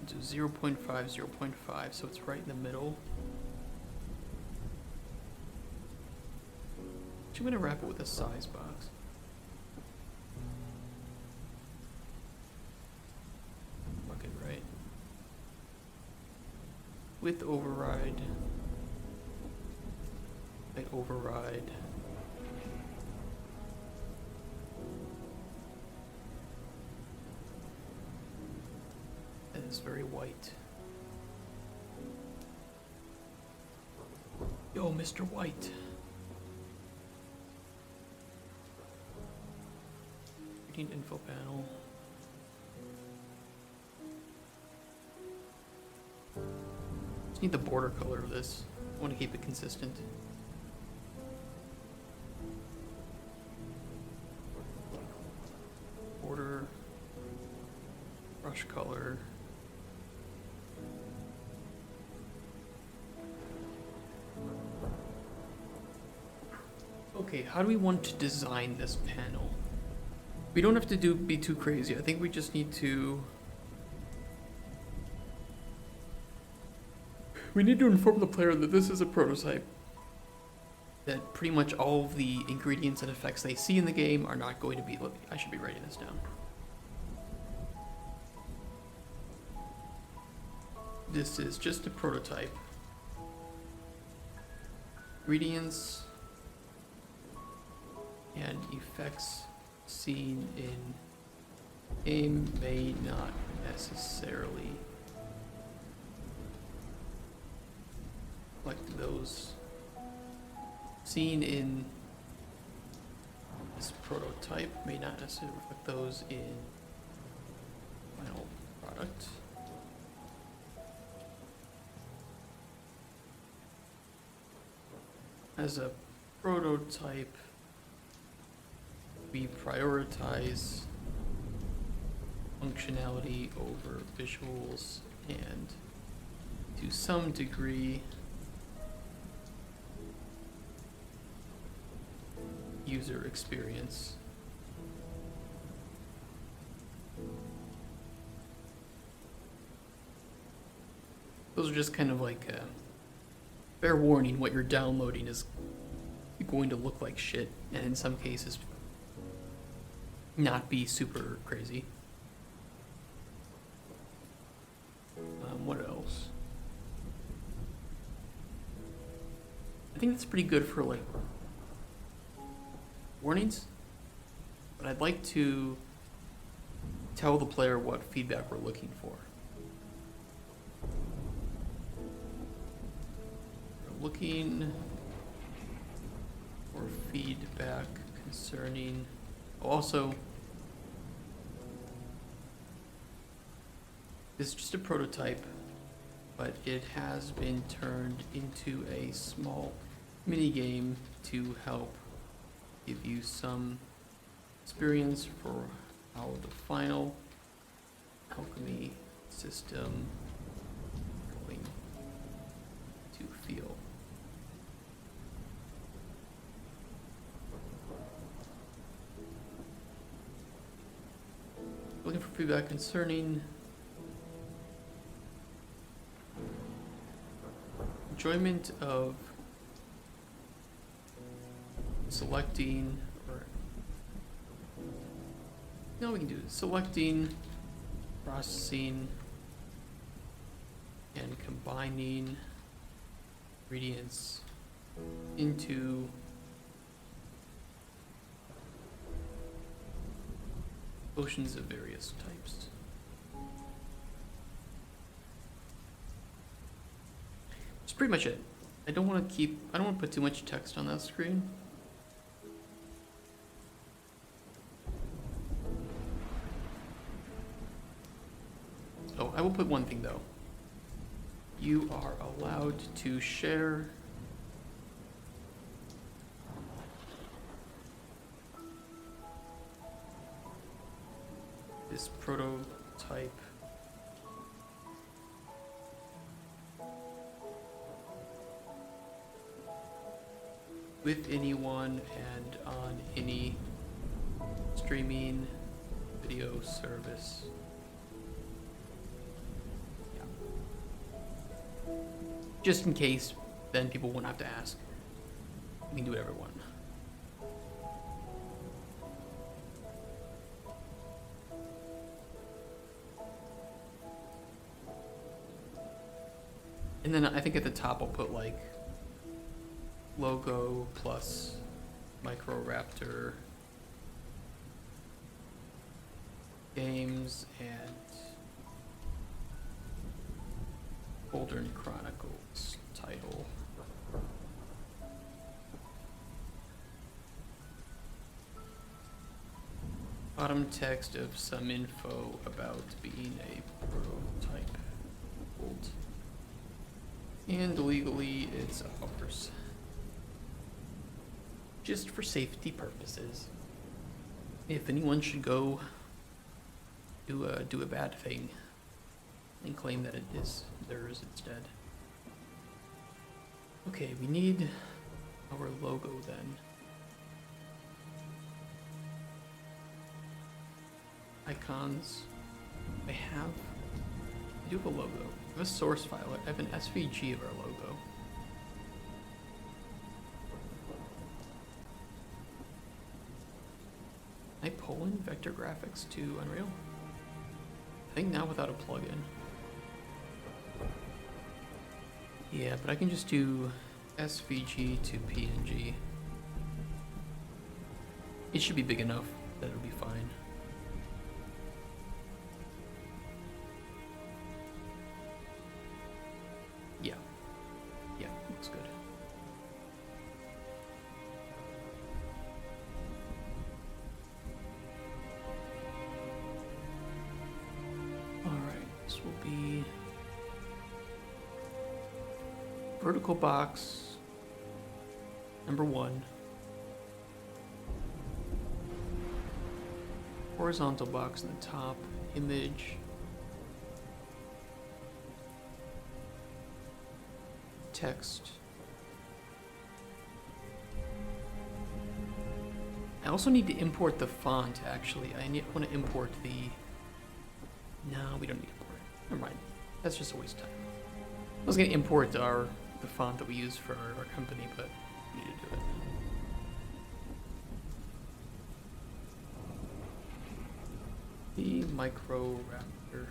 Do 0.5, 0.5, so it's right in the middle. I'm gonna wrap it with a size box. Bucket, right? With override. I override. That is very white. Yo, Mr. White. Info panel. Just need the border color of this. I want to keep it consistent. Border, brush color. Okay, how do we want to design this panel? We don't have to be too crazy. I think we just need to... We need to inform the player that this is a prototype. That pretty much all of the ingredients and effects they see in the game are not going to be... I should be writing this down. This is just a prototype. Ingredients and effects seen in game may not necessarily like those seen in this prototype may not necessarily reflect those in final product. As a prototype, we prioritize functionality over visuals and to some degree user experience. Those are just kind of like a fair warning. What you're downloading is going to look like shit, and in some cases not be super crazy. What else? I think that's pretty good for like warnings, but I'd like to tell the player what feedback we're looking for. We're looking for feedback concerning, also, this is just a prototype, but it has been turned into a small mini game to help give you some experience for how the final alchemy system is going to feel. Looking for feedback concerning enjoyment of selecting, or no, we can do it. Selecting, processing, and combining ingredients into potions of various types. That's pretty much it. I don't want to put too much text on that screen. Oh, I will put one thing though. You are allowed to share this prototype with anyone and on any streaming video service. Yeah. Just in case, then people won't have to ask. You can do whatever you want. And then I think at the top I'll put like logo plus Microraptor games and Cauldron Chronicles title. Bottom text of some info about being a prototype. Old. And legally, it's ours. Just for safety purposes. If anyone should go do a bad thing and claim that it is theirs instead. Okay, we need our logo then. Icons. I do have a logo. I have a source file. I have an SVG of our logo. Can I pull in vector graphics to Unreal? I think now without a plugin. Yeah, but I can just do SVG to PNG. It should be big enough that it'll be fine. Yeah, looks good. Alright, this will be vertical box number 1. Horizontal box in the top, image. Text. I also need to import the font, actually. I want to import the... No, we don't need to import it. Never mind. That's just a waste of time. I was going to import the font that we use for our company, but we need to do it. The Microraptor.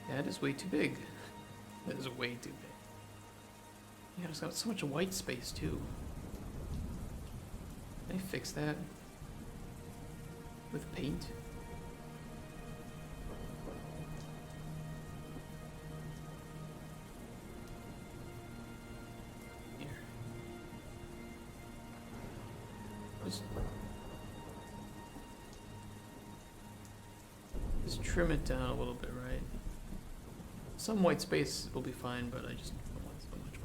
That is way too big. That is way too big. Yeah, it's got so much white space too. Can I fix that with paint? Here. Just trim it down a little bit, right? Some white space will be fine, but I just don't want so much.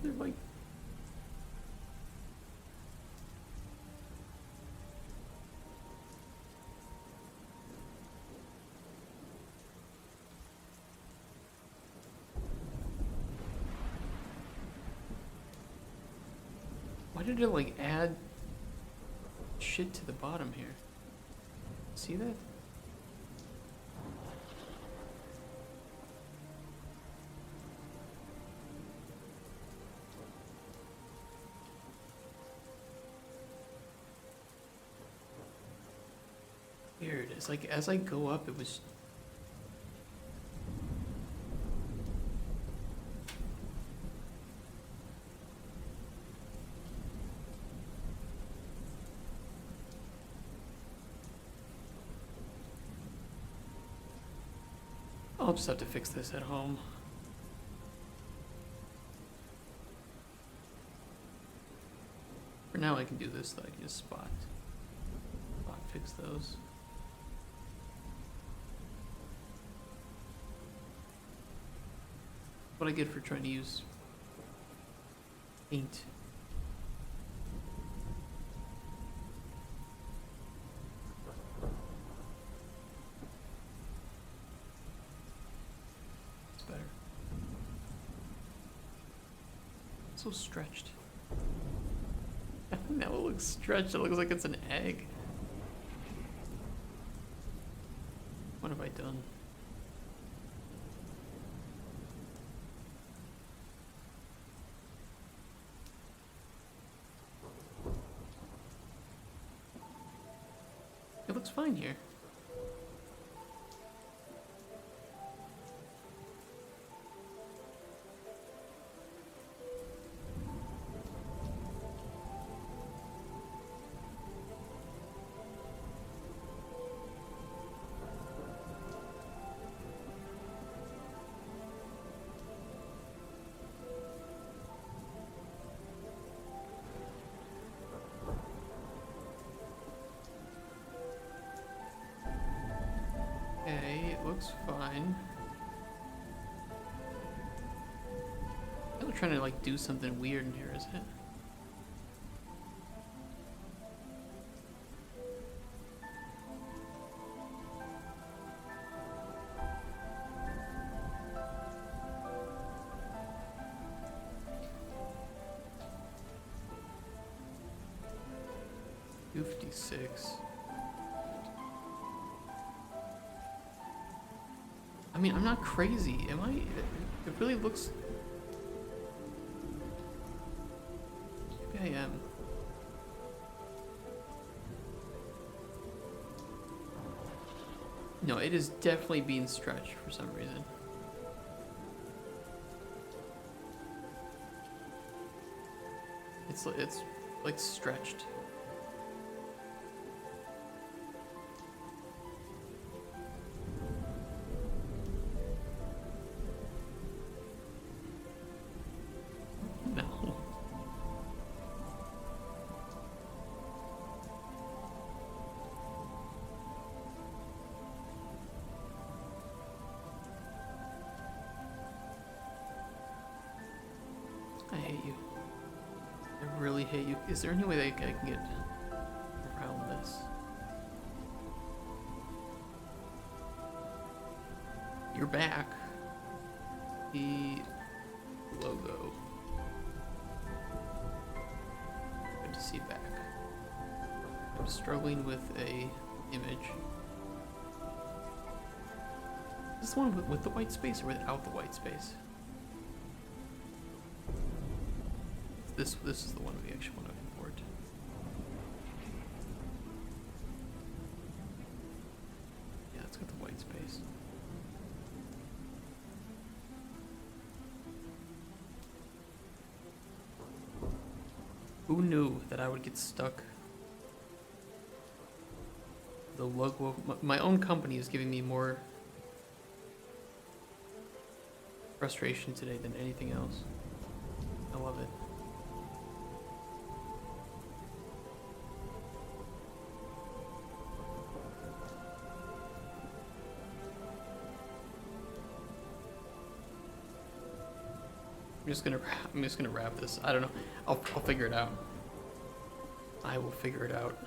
They're like... did it like add shit to the bottom here? See that? Weird. It's like as I go up, it was. I'll just have to fix this at home. For now, I can do this, though. I can just spot fix those. What I get for trying to use paint. It's better. It's so stretched. Now it looks stretched. It looks like it's an egg. What have I done? It looks fine here. Okay, it looks fine. I'm trying to like do something weird in here, is it? $56. I mean, I'm not crazy, am I? It really looks... Maybe I am. No, it is definitely being stretched for some reason. It's like stretched. No. I hate you. I really hate you. Is there any way that I can get around this? You're back. The logo. Good to see you back. I'm struggling with a image. Is this the one with the white space or without the white space? This is the one we actually want to import. Yeah, it's got the white space. Who knew that I would get stuck? The logo of my own company is giving me more frustration today than anything else. I love it. I'm just gonna wrap this. I don't know. I'll figure it out. I will figure it out.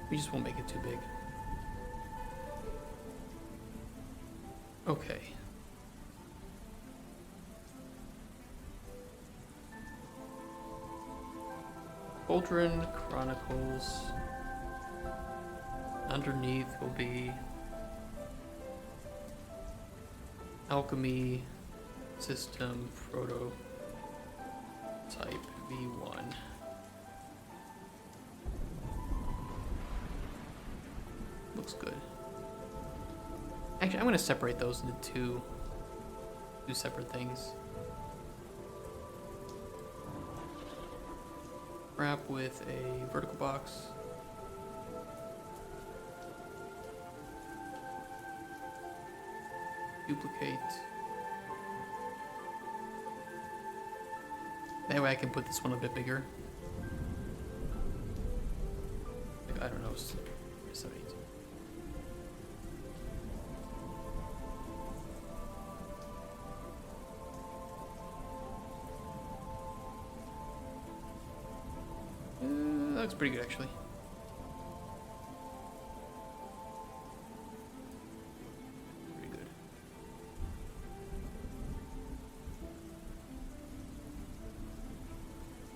We just won't make it too big. Okay. Cauldron, Chronicles. Underneath will be Alchemy, System, Prototype, V1. Looks good. Actually, I'm going to separate those into two separate things. Wrap with a vertical box. Duplicate. That way I can put this one a bit bigger. Like, I don't know, 72. That looks pretty good, actually. Pretty good.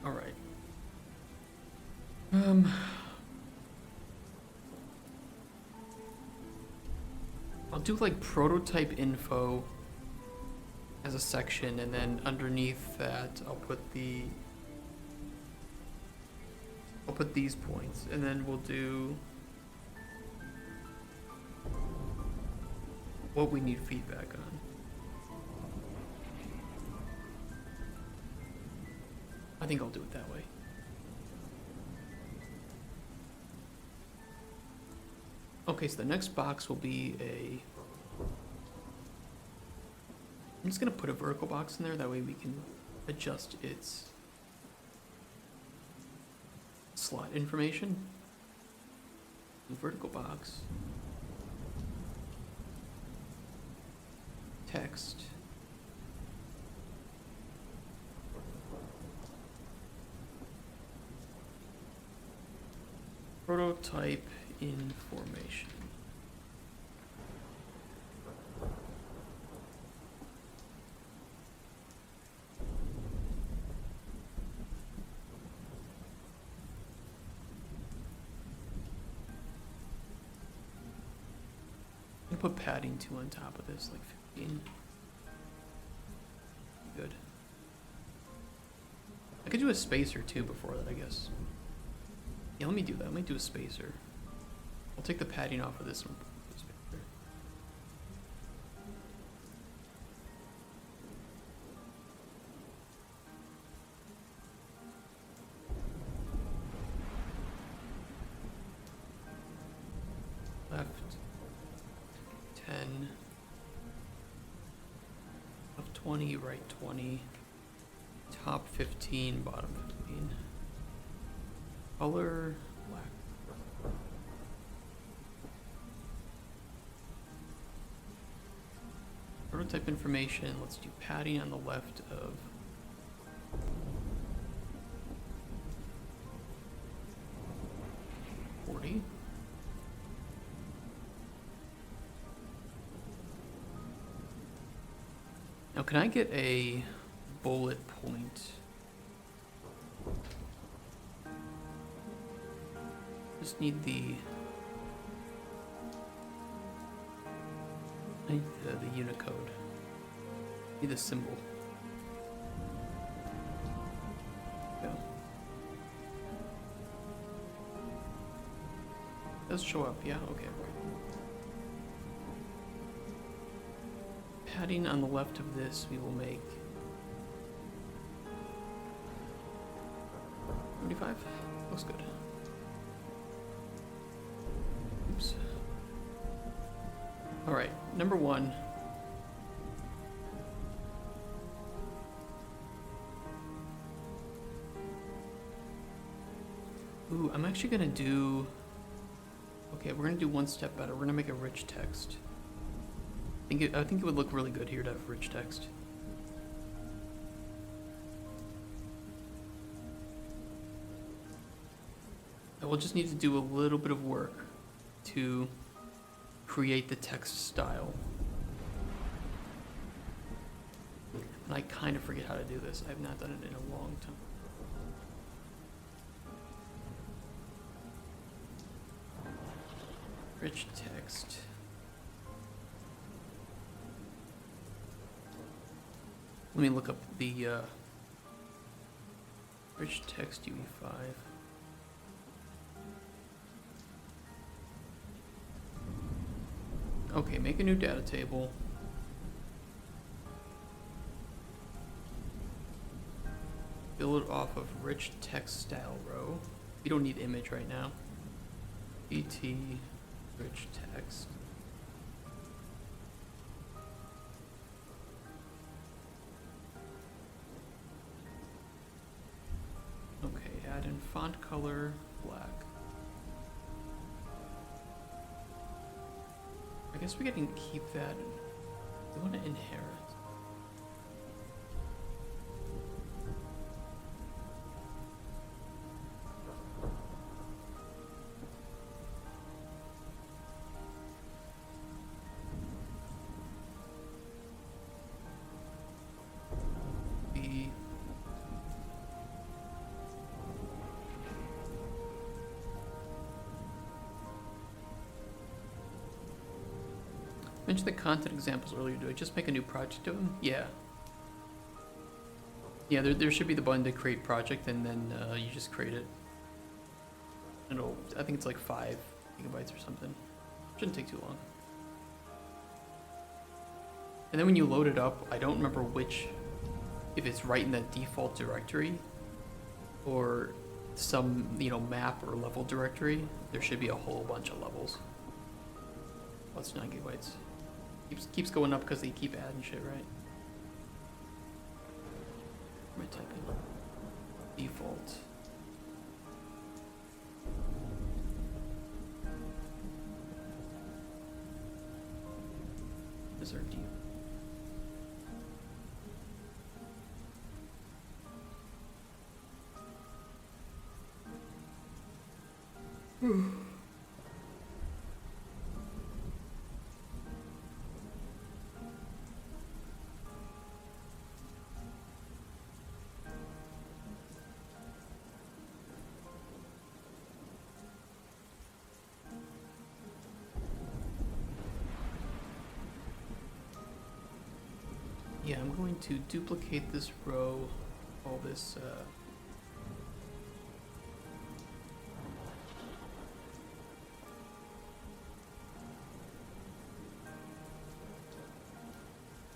All right. I'll do like prototype info as a section, and then underneath that I'll put these points, and then we'll do what we need feedback on. I think I'll do it that way. Okay, so the next box will be I'm just gonna put a vertical box in there, that way we can adjust its slot information. Vertical box. Text. Prototype information. Put padding 2 on top of this, like 15. Good. I could do a spacer too before that, I guess. Yeah, let me do that. Let me do a spacer. I'll take the padding off of this one. Left 10, left 20, right 20, top 15, bottom 15. Color black. Prototype information, let's do padding on the left of 40. Now, can I get a bullet point? Just need the Unicode. Need the symbol. Go. Does show up, yeah? Okay. Padding on the left of this, we will make 35. Looks good. Oops. All right, number 1. Ooh, I'm actually gonna do. Okay, we're gonna do one step better. We're gonna make a rich text. I think it would look really good here to have rich text. I will just need to do a little bit of work to create the text style. And I kind of forget how to do this. I have not done it in a long time. Rich text. Let me look up the rich text UE5. Okay, make a new data table. Build it off of rich text style row. We don't need image right now. ET rich text. Okay, add in font color black. I guess we can keep that. We want to inherit. Mentioned the content examples earlier. Do I just make a new project of them? Yeah. Yeah, there should be the button to create project, and then you just create it. I think it's like 5 gigabytes or something. Shouldn't take too long. And then when you load it up, I don't remember if it's right in the default directory, or some, map or level directory. There should be a whole bunch of levels. What's 9 gigabytes? Keeps going up because they keep adding shit, right? What am I typing? Default. Is there default? Yeah, I'm going to duplicate this row, all this,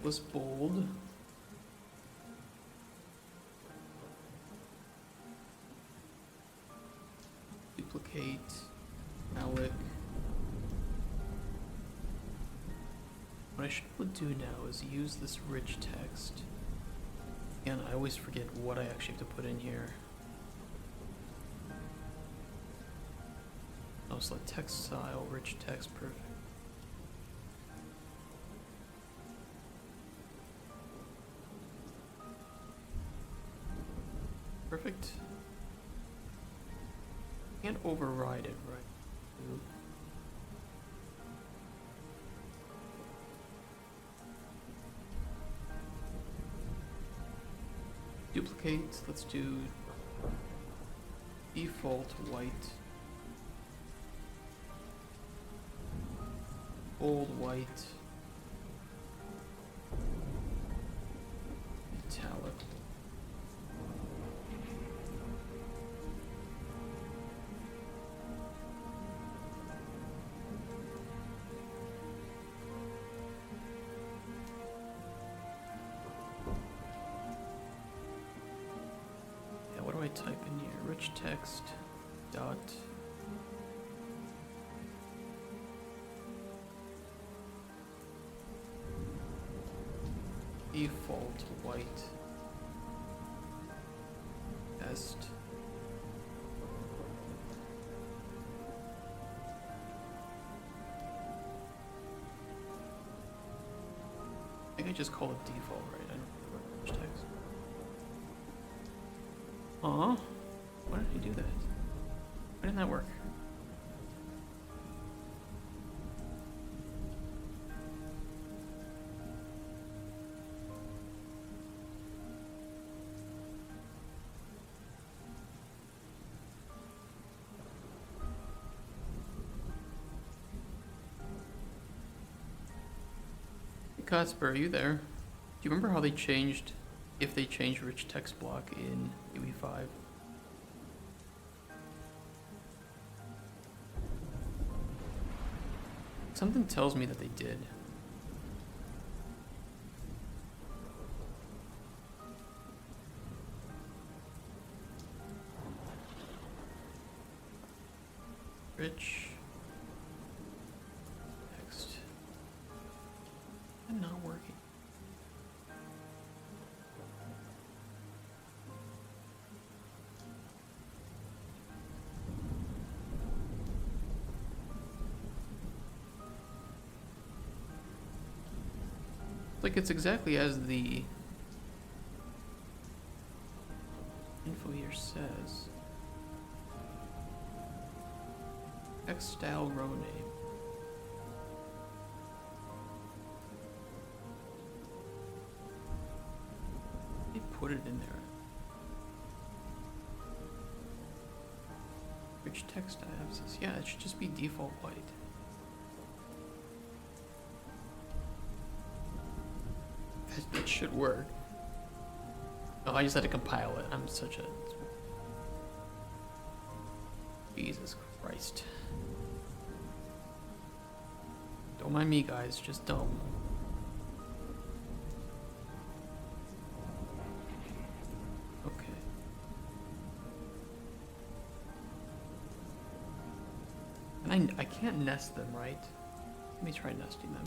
was bold. Duplicate, malloc. What I should do now is use this rich text. And I always forget what I actually have to put in here. Oh, select text style, rich text, perfect. Perfect. Can't override it, right? Ooh. Duplicate, let's do default white, bold white, italic. What do I type in here? Rich text dot default white test. I think I just call it default, right? I don't know rich text. Aw, why did I do that? Why didn't that work? Cutsper, are you there? Do you remember how they changed, if they changed rich text block in UE5? Something tells me that they did. Rich text. And not working. Like it's exactly as the info here says. Text style row name. They put it in there. Rich text abscess. Yeah, it should just be default white. That should work. Oh, I just had to compile it. I'm such a... Jesus Christ. Don't mind me, guys. Just don't. Okay. And I can't nest them, right? Let me try nesting them.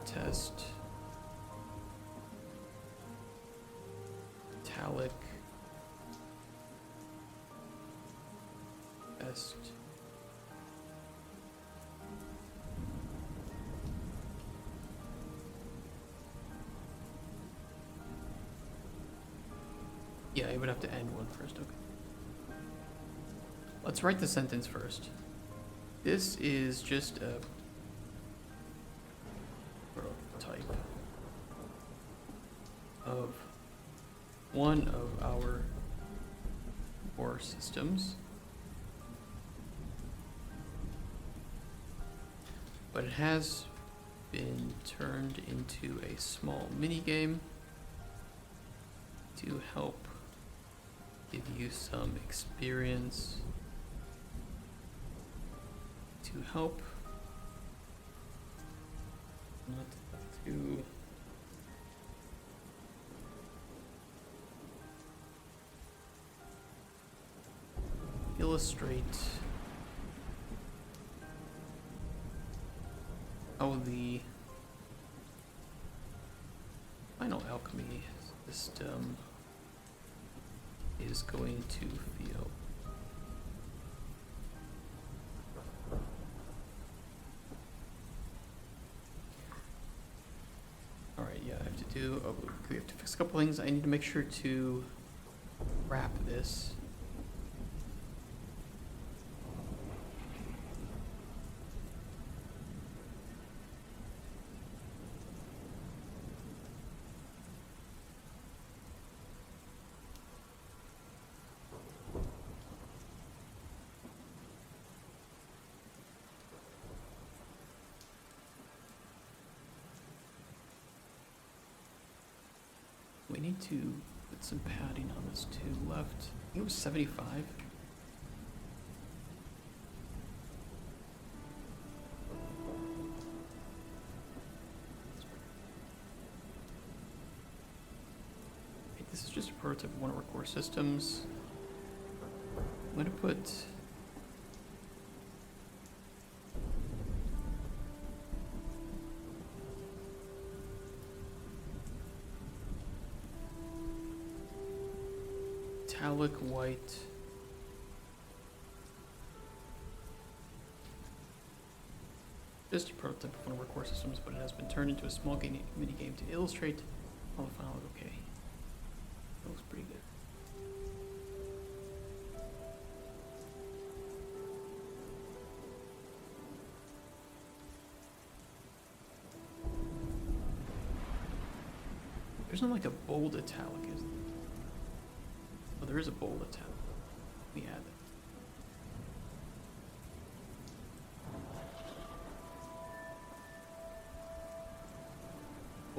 Test. Italic. Best. Yeah, I would have to end one first, okay. Let's write the sentence first. This is just a prototype of one of our core systems, but it has been turned into a small mini game to help give you some experience, to help not to illustrate how the final alchemy system is going to feel. Alright, yeah, I have to do, we have to fix a couple things. I need to make sure to wrap this. We need to put some padding on this too. Left, I think it was 75. Okay, this is just a prototype of one of our core systems. I'm going to put metallic white. Just a prototype of one of our core systems, but it has been turned into a small mini game to illustrate how the final look. Okay. That looks pretty good. There's not like a bold italic, is there? Oh, there is a bold italic. We add it.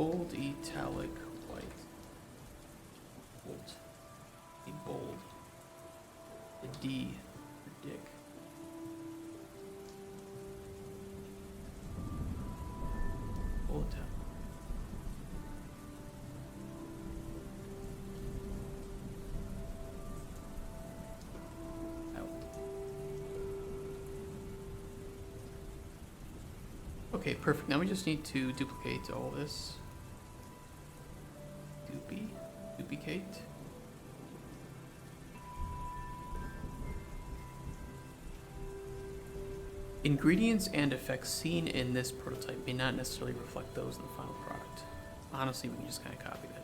Bold, italic, white. Bold. A bold. A D for dick. Bold italic. Okay, perfect. Now we just need to duplicate all this. Duplicate. Ingredients and effects seen in this prototype may not necessarily reflect those in the final product. Honestly, we can just kind of copy that.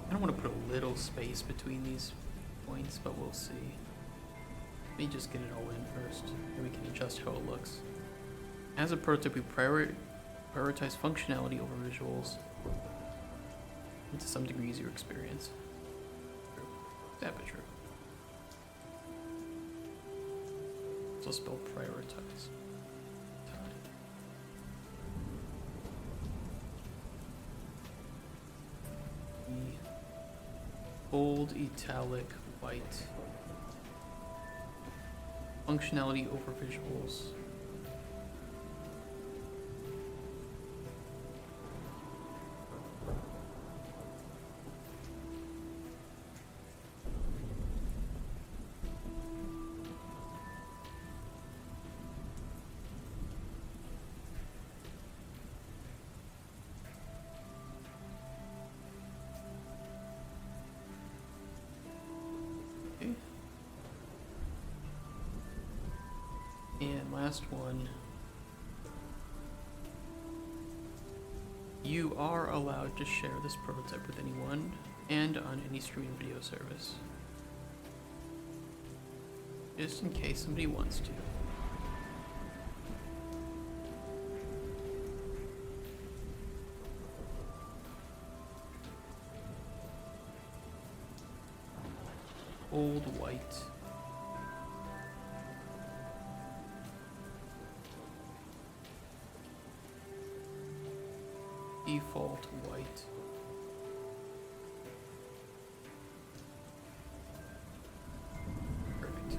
I don't want to put a little space between these points, but we'll see. Let me just get it all in first, and we can adjust how it looks. As a prototype, we prioritize functionality over visuals, and to some degree easier experience. True. That but true. So spell prioritize. Bold, italic, white. Functionality over visuals. And last one, you are allowed to share this prototype with anyone and on any streaming video service, just in case somebody wants to. Old white. Default white. Perfect.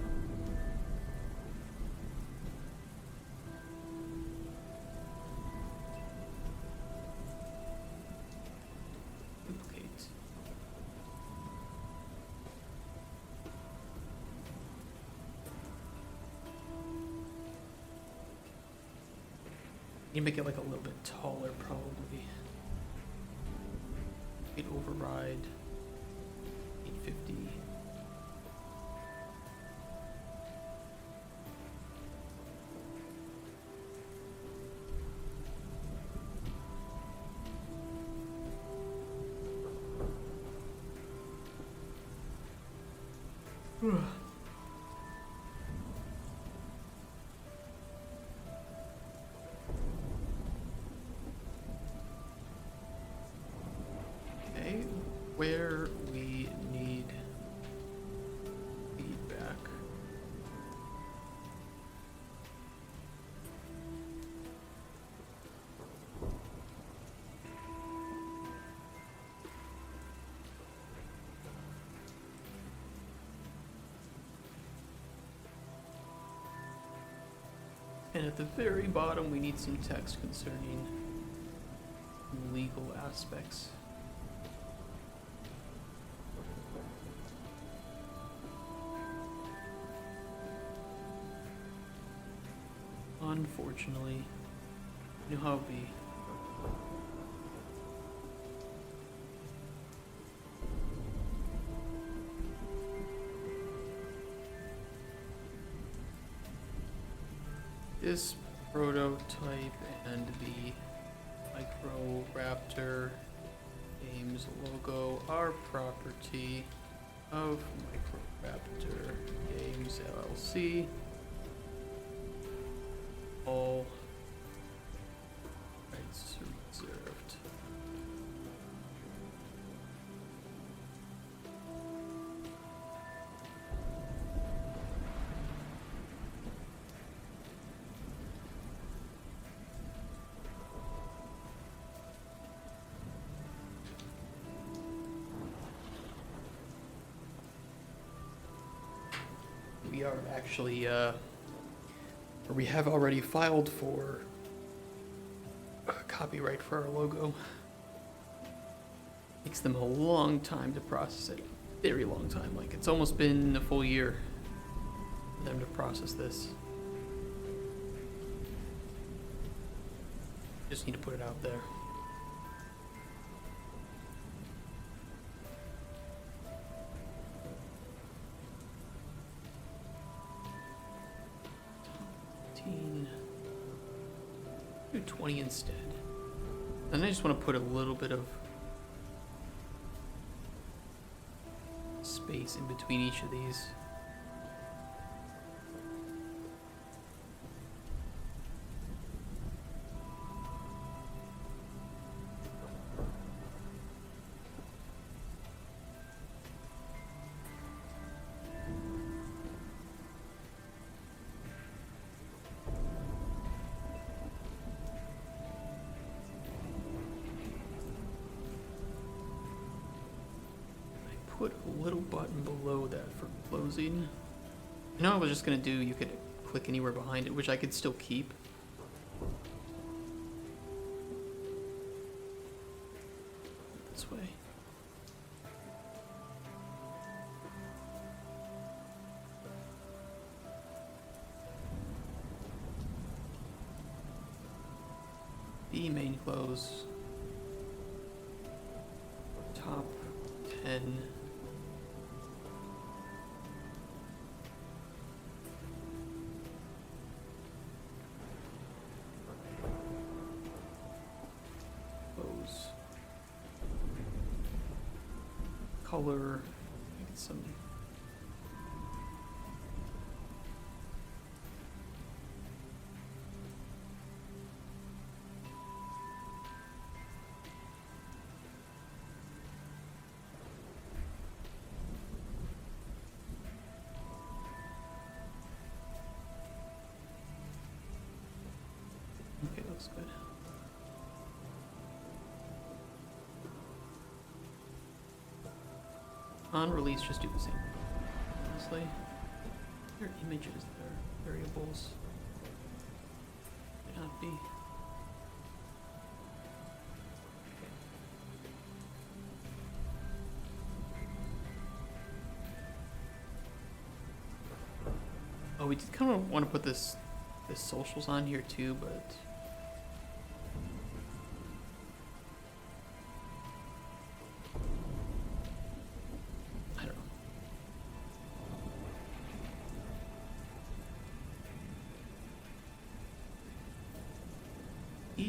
Duplicate. You make it like a little bit taller, probably. It override 850. Where we need feedback. And at the very bottom, we need some text concerning legal aspects. Unfortunately, you know how it be. This prototype and the Microraptor Games logo are property of Microraptor Games LLC. All we are actually, or we have already filed for copyright for our logo. Takes them a long time to process it. Very long time. Like, it's almost been a full year for them to process this. Just need to put it out there. Do 20 instead. And I just want to put a little bit of space in between each of these. Put a little button below that for closing. You know, I was just gonna do, you could click anywhere behind it, which I could still keep. This way. The main close. Top 10. Color, get some okay, looks good. On release, just do the same. Honestly, there are images, there are variables. Might not be. Oh, we did kind of want to put this socials on here too, but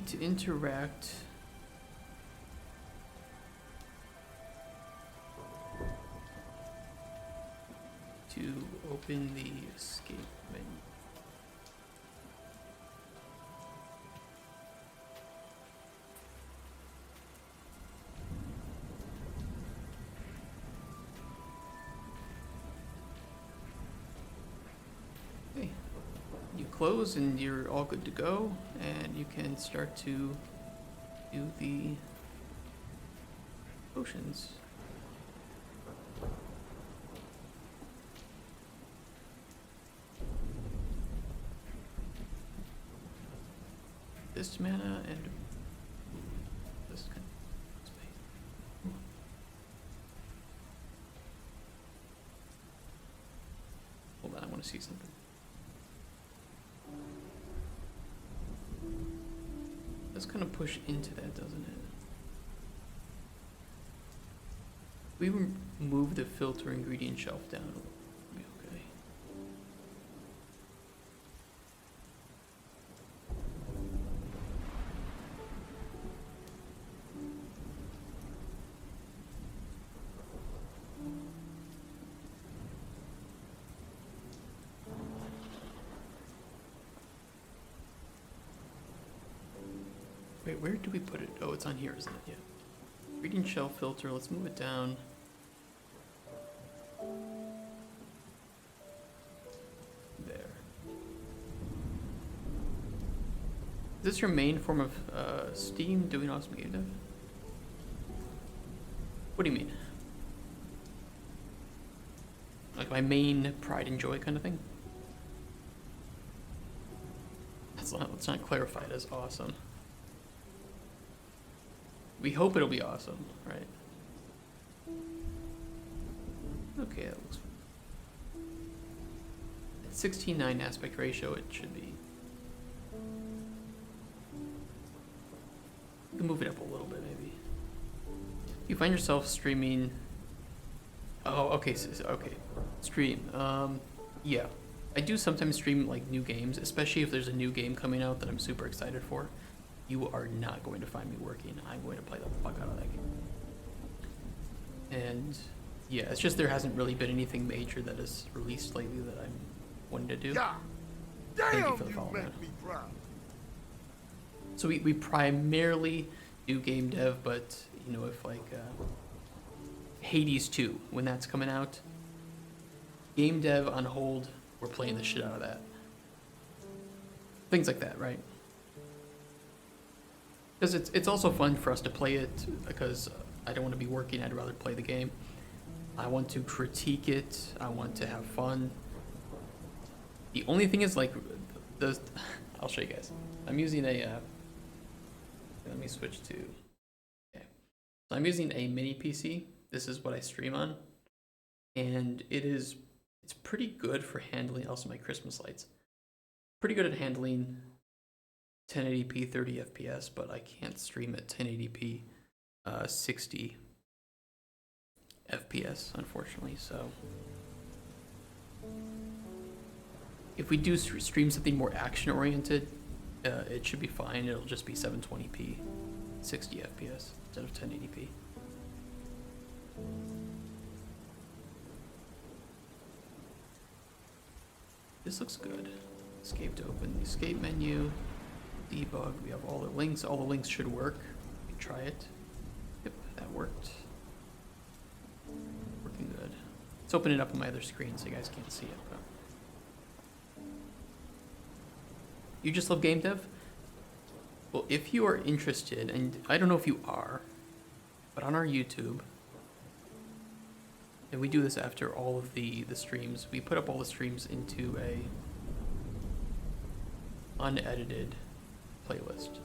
to interact. To open the escape menu. Okay. You close and you're all good to go, and you can start to do the potions. This mana and this kind of space. Hold on, I want to see something. Let's kind of push into that, doesn't it? We move the filter ingredient shelf down. It'll be okay. Wait, where do we put it? Oh, it's on here, isn't it? Yeah. Ingredient shelf filter, let's move it down. There. Is this your main form of Steam doing awesome game dev? What do you mean? Oh, like my main pride and joy kind of thing. Let's not clarify it as awesome. We hope it'll be awesome, right? Okay, that looks. At 16:9 aspect ratio, it should be. You can move it up a little bit, maybe. You find yourself streaming. Oh, okay, okay. Stream. Yeah. I do sometimes stream like new games, especially if there's a new game coming out that I'm super excited for. You are not going to find me working. I'm going to play the fuck out of that game. And yeah, it's just there hasn't really been anything major that is released lately that I'm wanting to do. Yeah. Thank you Damn, for the follow, make man. me proud. So we primarily do game dev, but you know, if like Hades 2, when that's coming out, game dev on hold, we're playing the shit out of that. Things like that, right? Because it's also fun for us to play it, because I don't want to be working, I'd rather play the game. I want to critique it, I want to have fun. The only thing is like, I'll show you guys. I'm using a, let me switch to, okay. So I'm using a mini PC. This is what I stream on. And it's pretty good for handling, also my Christmas lights. Pretty good at handling 1080p 30 FPS, but I can't stream at 1080p 60 FPS, unfortunately. So if we do stream something more action oriented, it should be fine. It'll just be 720p 60 FPS instead of 1080p. This looks good. Escape to open the escape menu. Debug. We have all the links. All the links should work. We can try it. Yep, that worked. Working good. Let's open it up on my other screen so you guys can't see it. But you just love game dev? Well, if you are interested, and I don't know if you are, but on our YouTube, and we do this after all of the streams, we put up all the streams into a unedited playlist.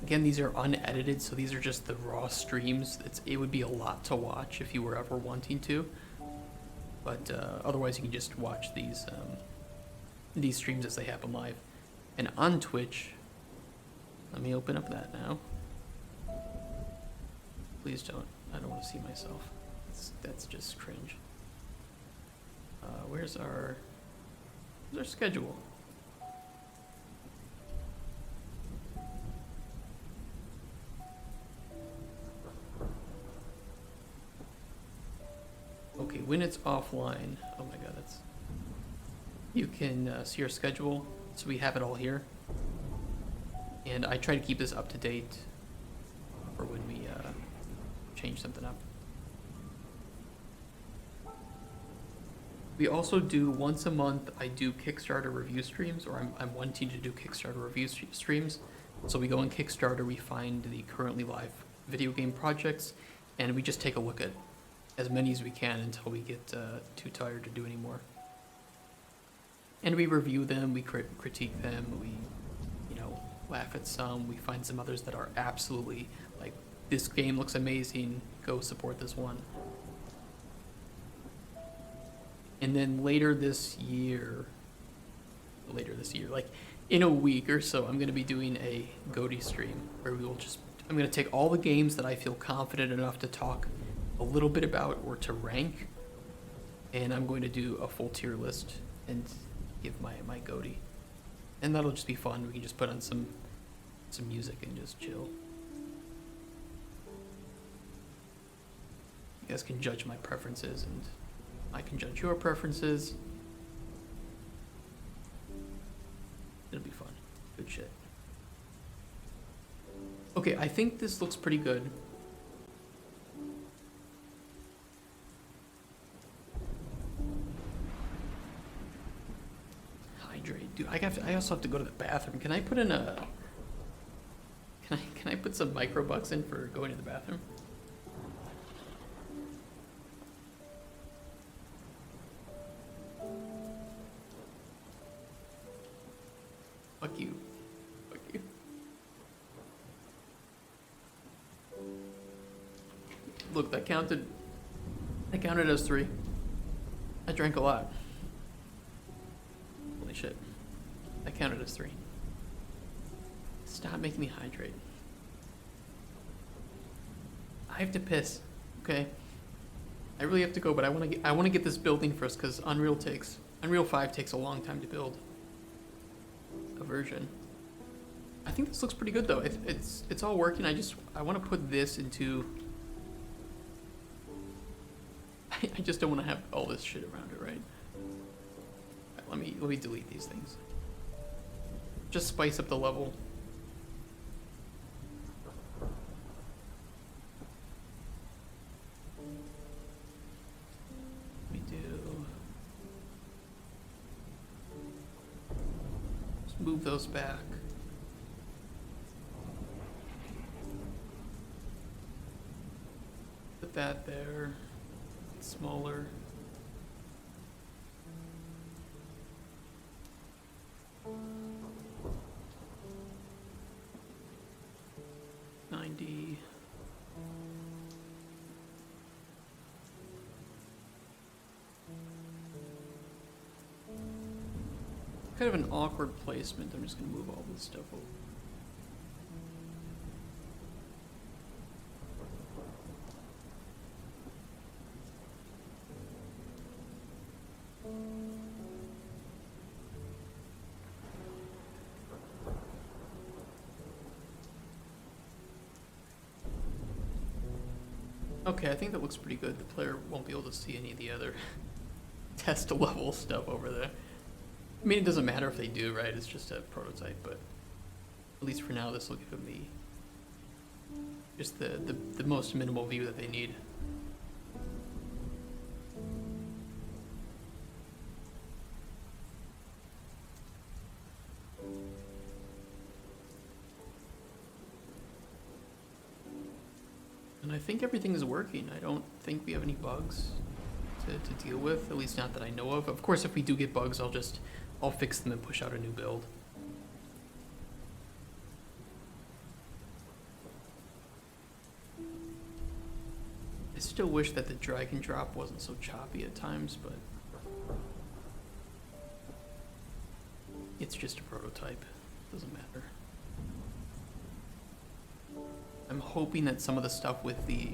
Again, these are unedited, so these are just the raw streams. It would be a lot to watch if you were ever wanting to, but otherwise you can just watch these streams as they happen live. And on Twitch, let me open up that now. Please don't. I don't want to see myself. That's just cringe. Where's our schedule? Okay, when it's offline, oh my god, you can see our schedule, so we have it all here. And I try to keep this up to date for when we change something up. We also do once a month, I do Kickstarter review streams, or I'm wanting to do Kickstarter review streams. So we go on Kickstarter, we find the currently live video game projects, and we just take a look at as many as we can until we get too tired to do anymore. And we review them, we critique them, we, laugh at some, we find some others that are absolutely, like, this game looks amazing, go support this one. And then later this year, like in a week or so, I'm going to be doing a GOTY stream where I'm going to take all the games that I feel confident enough to talk a little bit about or to rank, and I'm going to do a full tier list and give my GOTY. And that'll just be fun. We can just put on some music and just chill. You guys can judge my preferences and I can judge your preferences. It'll be fun. Good shit. Okay, I think this looks pretty good. Hydrate. Dude, I also have to go to the bathroom. Can I put in a... Can I put some micro bucks in for going to the bathroom? Look, that counted. That counted as 3. I drank a lot. Holy shit. That counted as 3. Stop making me hydrate. I have to piss. Okay. I really have to go, but I want to get this building first because Unreal 5 takes a long time to build a version. I think this looks pretty good though. It's all working. I want to put this into. I just don't want to have all this shit around it, right? Let me delete these things. Just spice up the level. Move those back. Put that there. Smaller. $90. Kind of an awkward placement. I'm just gonna move all this stuff over. Okay, I think that looks pretty good. The player won't be able to see any of the other test level stuff over there. I mean, it doesn't matter if they do, right? It's just a prototype, but at least for now, this will give them the most minimal view that they need. And I think everything is working. I don't think we have any bugs to deal with, at least not that I know of. Of course, if we do get bugs, I'll fix them and push out a new build. I still wish that the drag and drop wasn't so choppy at times, but it's just a prototype. Doesn't matter. I'm hoping that some of the stuff with the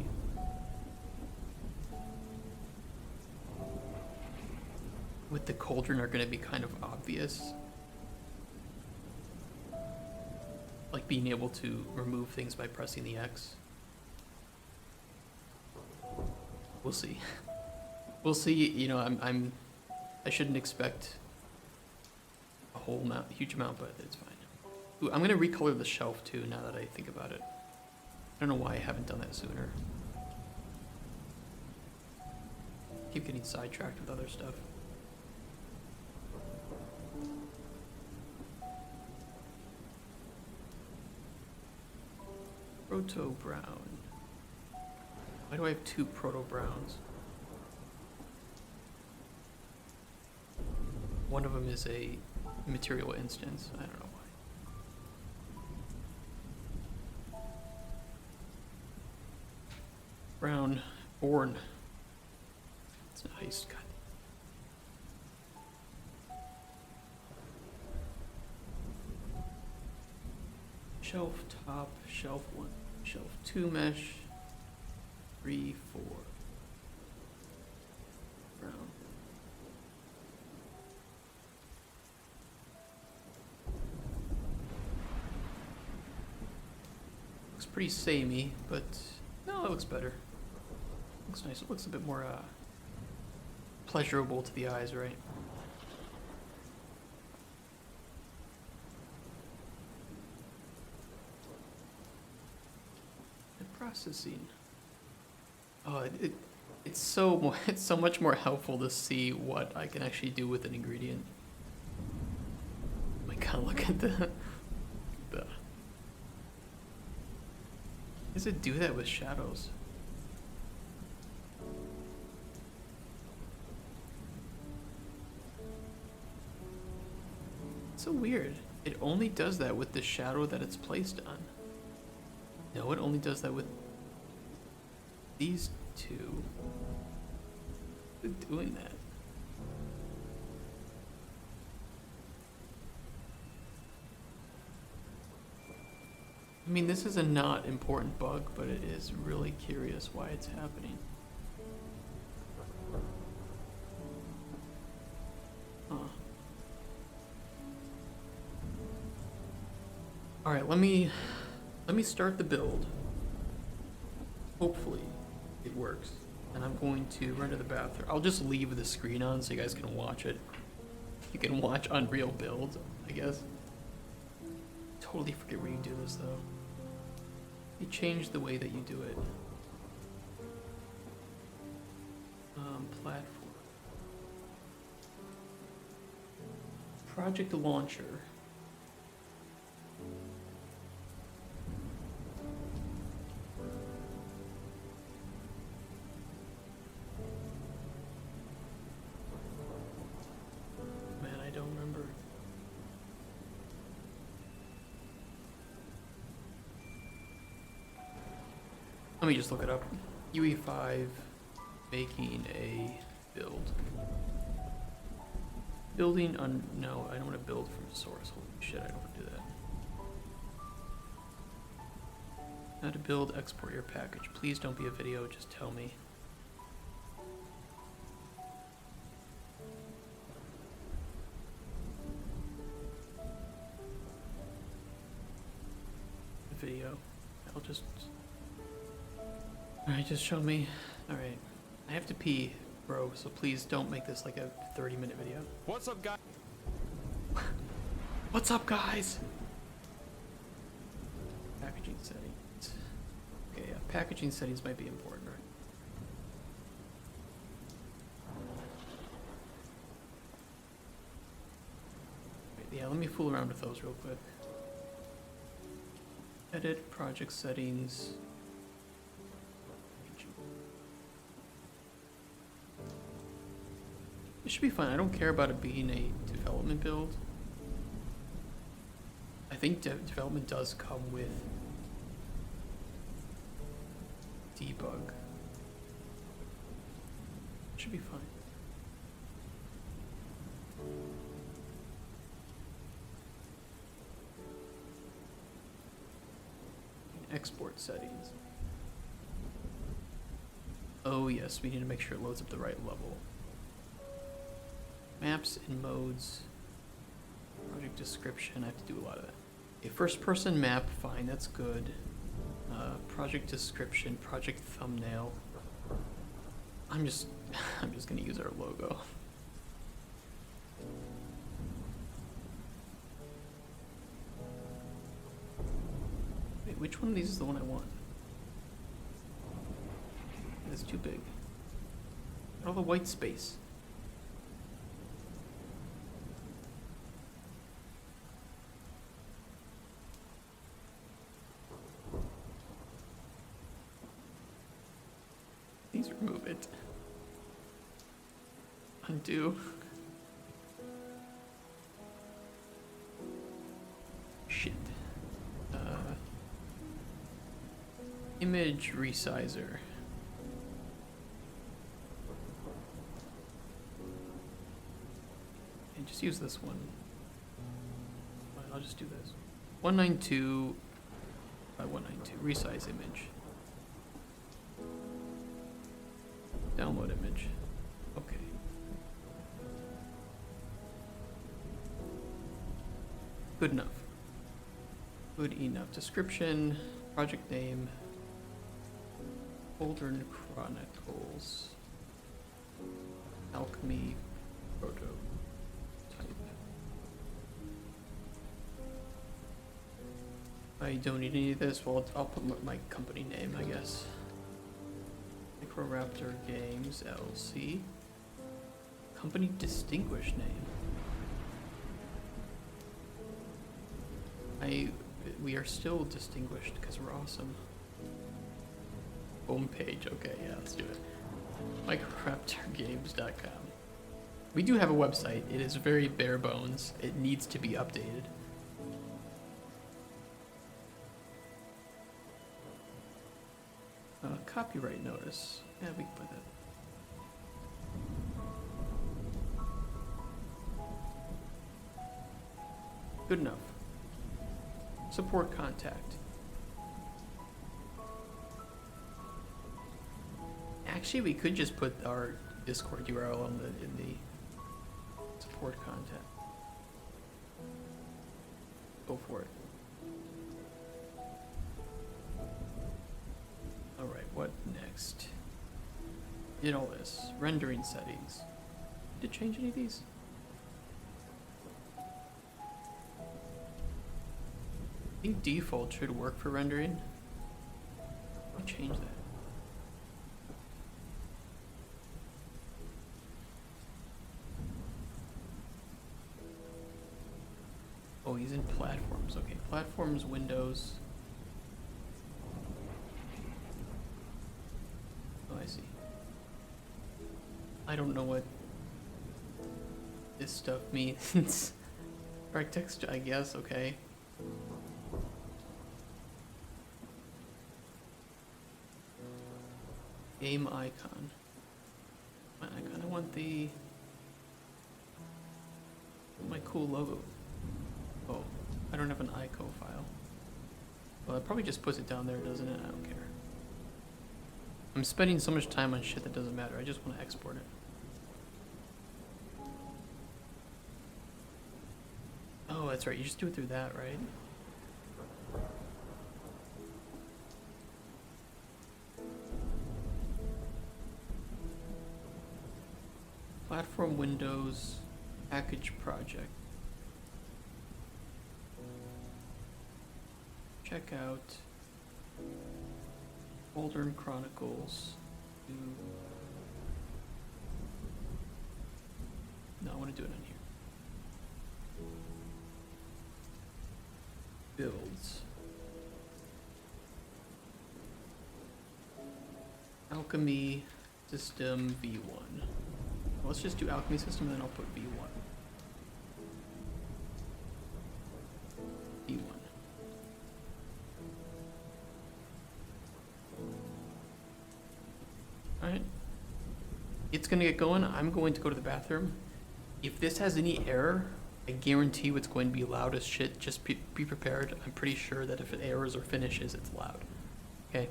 Cauldron are going to be kind of obvious. Like being able to remove things by pressing the X. We'll see. We'll see. You know, I shouldn't expect a huge amount, but it's fine. Ooh, I'm going to recolor the shelf too now that I think about it. I don't know why I haven't done that sooner. Keep getting sidetracked with other stuff. Proto brown. Why do I have 2 proto browns? One of them is a material instance. I don't know why. Brown born. It's nice. God. Shelf top, shelf 1, shelf 2 mesh, 3, 4. Brown. Looks pretty samey, but no, it looks better. Looks nice. It looks a bit more pleasurable to the eyes, right? Processing. Oh, it's so much more helpful to see what I can actually do with an ingredient. Oh my god, look at the does it do that with shadows? It's so weird. It only does that with the shadow that it's placed on. No, it only does that with... these two. They're doing that. I mean, this is a not important bug, but it is really curious why it's happening. Huh. Alright, let me start the build. Hopefully it works. And I'm going to run to the bathroom. I'll just leave the screen on so you guys can watch it. You can watch Unreal build, I guess. Totally forget where you do this though. You change the way that you do it. Platform. Project launcher. Man, I don't remember. Let me just look it up. UE5 making a build. Building on, no, I don't want to build from source. Holy shit, I don't want to do that. How to build, export your package. Please don't be a video, just tell me. Video. I'll just... Alright, just show me. Alright. I have to pee, bro, so please don't make this like a 30-minute video. What's up, guys? What's up, guys? Packaging settings. Okay, yeah, packaging settings might be important, right? Wait, yeah, let me fool around with those real quick. Edit project settings. It should be fine. I don't care about it being a development build. I think development does come with debug. It should be fine. Export settings. Oh yes, we need to make sure it loads up the right level. Maps and modes. Project description, I have to do a lot of that. A first person map, fine, that's good. Project description, project thumbnail. I'm just gonna use our logo. Wait, which one of these is the one I want? It's too big. All the white space. Please remove it. Undo. Shit. Image resizer. And just use this one. Fine, I'll just do this. 192 by 192. Resize image. Download image. Okay. Good enough. Good enough. Description. Project name. Cauldron Chronicles. Alchemy. Prototype. I don't need any of this. Well, I'll put my company name, I guess. Microraptor Games LLC. Company distinguished name. We are still distinguished because we're awesome. Homepage, okay, yeah, let's do it. Microraptorgames.com. We do have a website. It is very bare bones. It needs to be updated. Copyright notice. Yeah, we can put that. Good enough. Support contact. Actually, we could just put our Discord URL in the support contact. Go for it. Alright, what next? Did all this. Rendering settings. Did it change any of these? I think default should work for rendering. Let me change that. Oh, he's in platforms. Okay, platforms, Windows. Oh, I see. I don't know what this stuff means. Right text, I guess, okay. Game icon. My icon, I want my cool logo. Oh, I don't have an ICO file. Well, it probably just puts it down there, doesn't it? I don't care. I'm spending so much time on shit that doesn't matter. I just want to export it. Oh, that's right. You just do it through that, right? Platform Windows Package Project. Check out Cauldron Chronicles. No, I want to do it on here. Builds. Alchemy System V1. Let's just do Alchemy System, and then I'll put V1. V1. Alright. It's gonna get going. I'm going to go to the bathroom. If this has any error, I guarantee it's going to be loud as shit. Just be prepared. I'm pretty sure that if it errors or finishes, it's loud. Okay?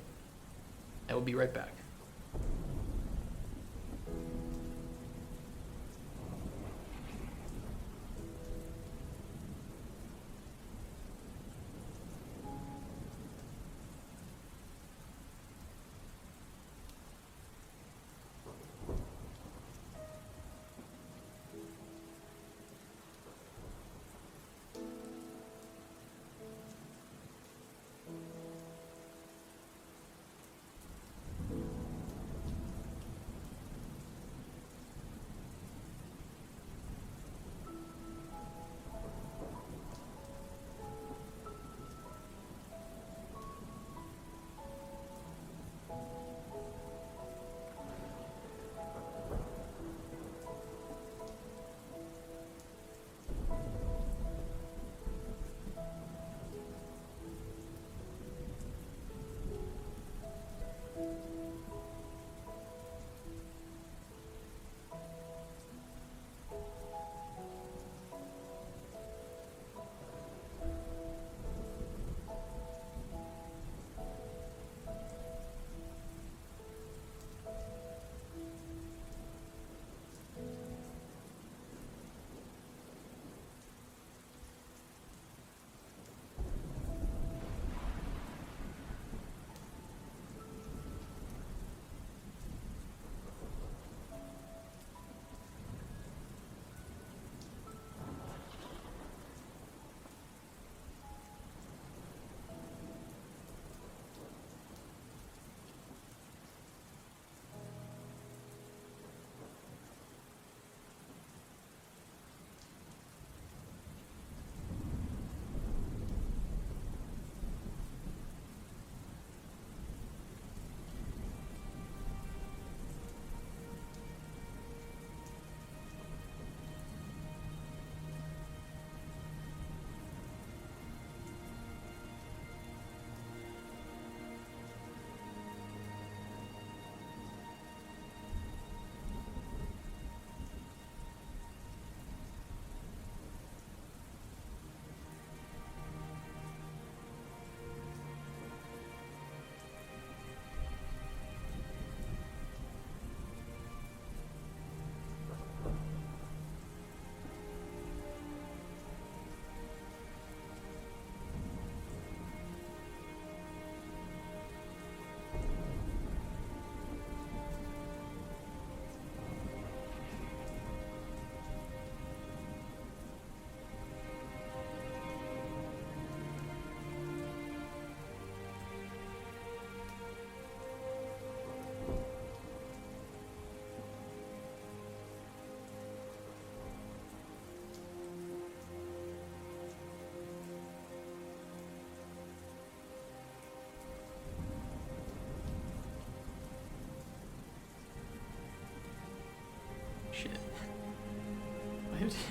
I will be right back.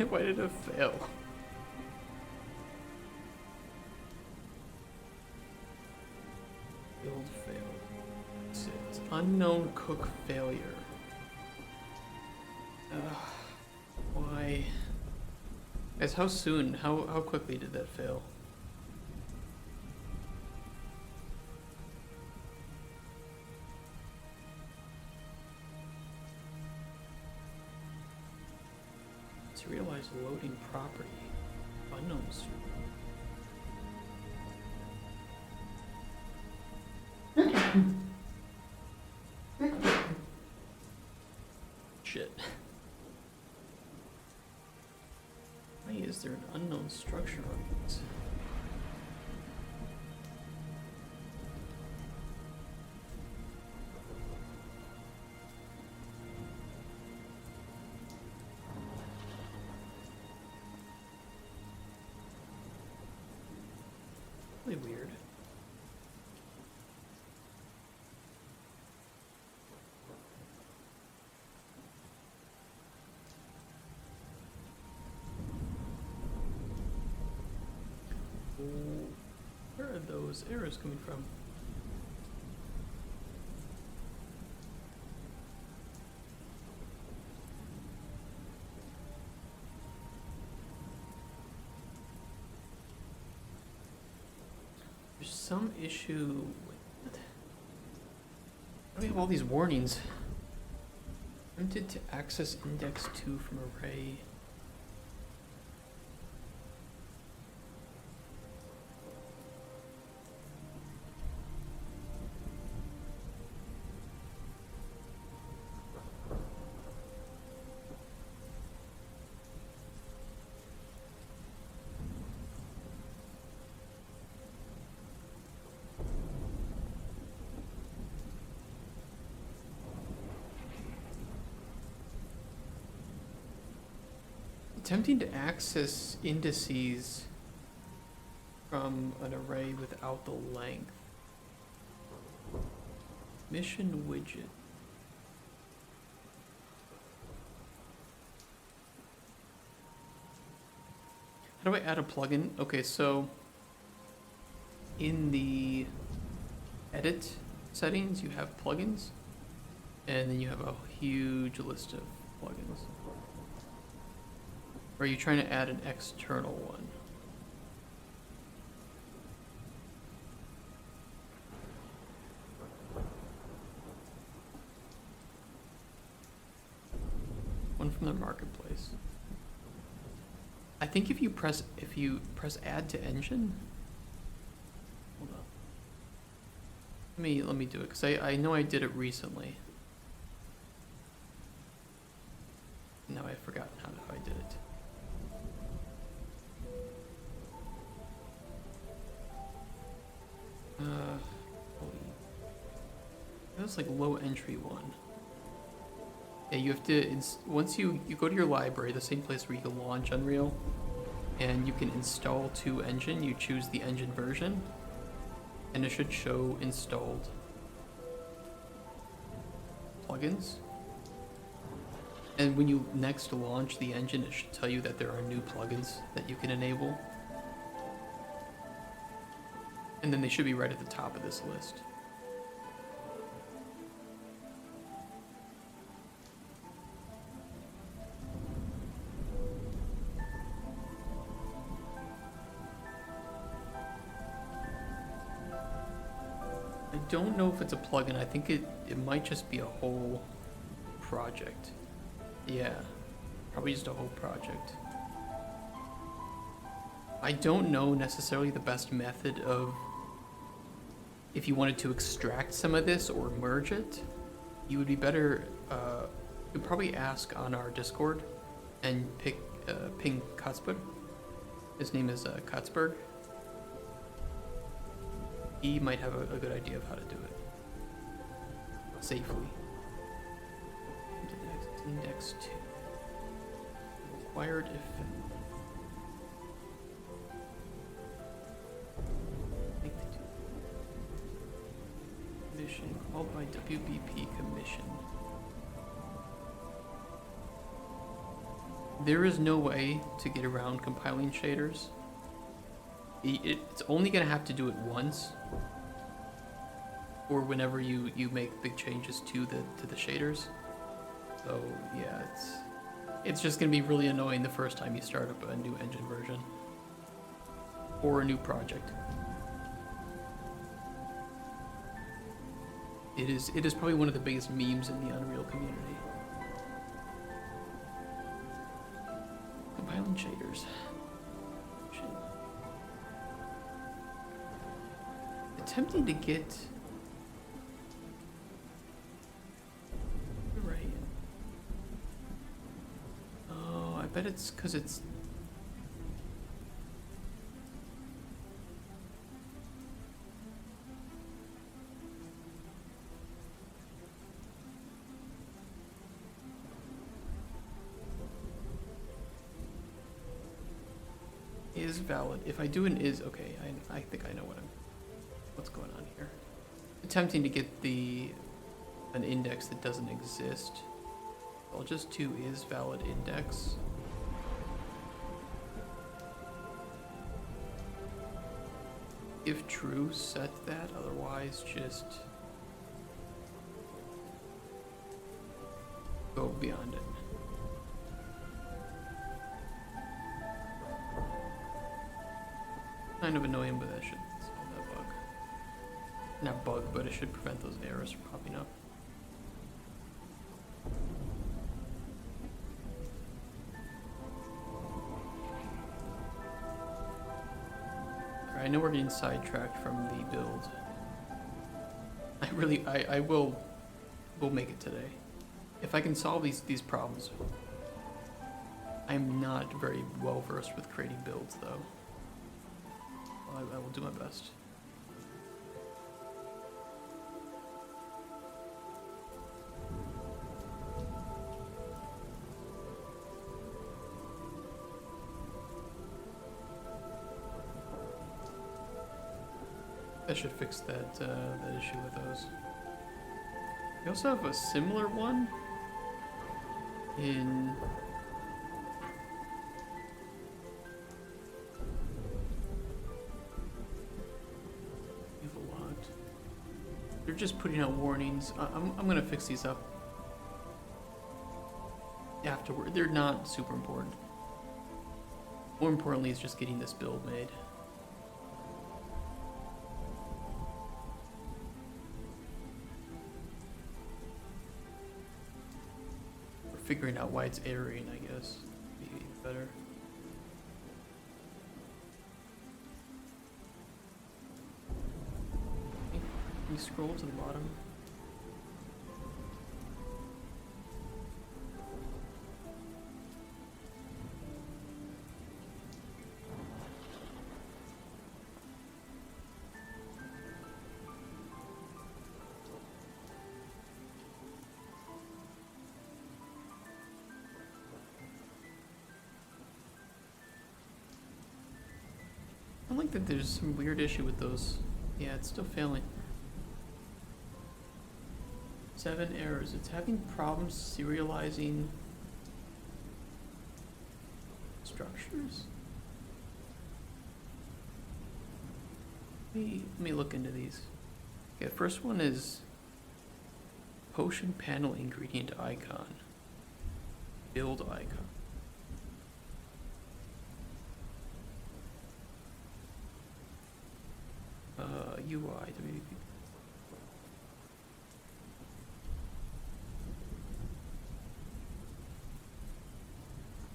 why did it fail? Build failed. It's unknown cook failure. Why? Guys, how soon? How quickly did that fail? Let's realize loading property. Unknown stream. Shit. Why is there an unknown structure on these? Really weird. Where are those arrows coming from? There's some issue with... Why do we have all these warnings? Attempted to access index 2 from array. Attempting to access indices from an array without the length. Mission widget. How do I add a plugin? Okay, so in the edit settings, you have plugins, and then you have a huge list of plugins. Or are you trying to add an external one? One from the marketplace. I think if you press add to engine. Hold on. Let me do it because I know I did it recently. Now I've forgotten how I did it. That's like low entry one. Yeah, you have to, once you go to your library, the same place where you can launch Unreal, and you can install to engine, you choose the engine version, and it should show installed plugins. And when you next launch the engine, it should tell you that there are new plugins that you can enable. And then they should be right at the top of this list. I don't know if it's a plugin. I think it might just be a whole project. Yeah, probably just a whole project. I don't know necessarily the best method of, if you wanted to extract some of this or merge it, you would be better, you'd probably ask on our Discord and ping Cutsberg. His name is Cutsberg. He might have a good idea of how to do it safely. Index 2. Required if... Commission called by WBP commission. there is no way to get around compiling shaders. It's only going to have to do it once, or whenever you make big changes to the shaders. So yeah, it's just going to be really annoying the first time you start up a new engine version or a new project. It is probably one of the biggest memes in the Unreal community. Compiling shaders. Shit. Attempting to get right. Oh, I bet it's because it's. Is valid. If I do an is, okay, I think I know what's going on here. Attempting to get an index that doesn't exist. I'll just do is valid index. If true, set that, otherwise just go beyond it. Kind of annoying, but that should solve that bug. Not bug, but it should prevent those errors from popping up. Alright, I know we're getting sidetracked from the build. I will make it today. If I can solve these problems. I'm not very well versed with creating builds though. I will do my best. I should fix that issue with those. We also have a similar one in they're just putting out warnings. I'm gonna fix these up afterward. They're not super important. More importantly is just getting this build made. Or figuring out why it's erroring, I guess, would be better. Can you scroll to the bottom? I like that there's some weird issue with those. Yeah, it's still failing. 7 errors. It's having problems serializing structures. Let me look into these. Okay, the first one is potion panel ingredient icon. Build icon. UI, WP.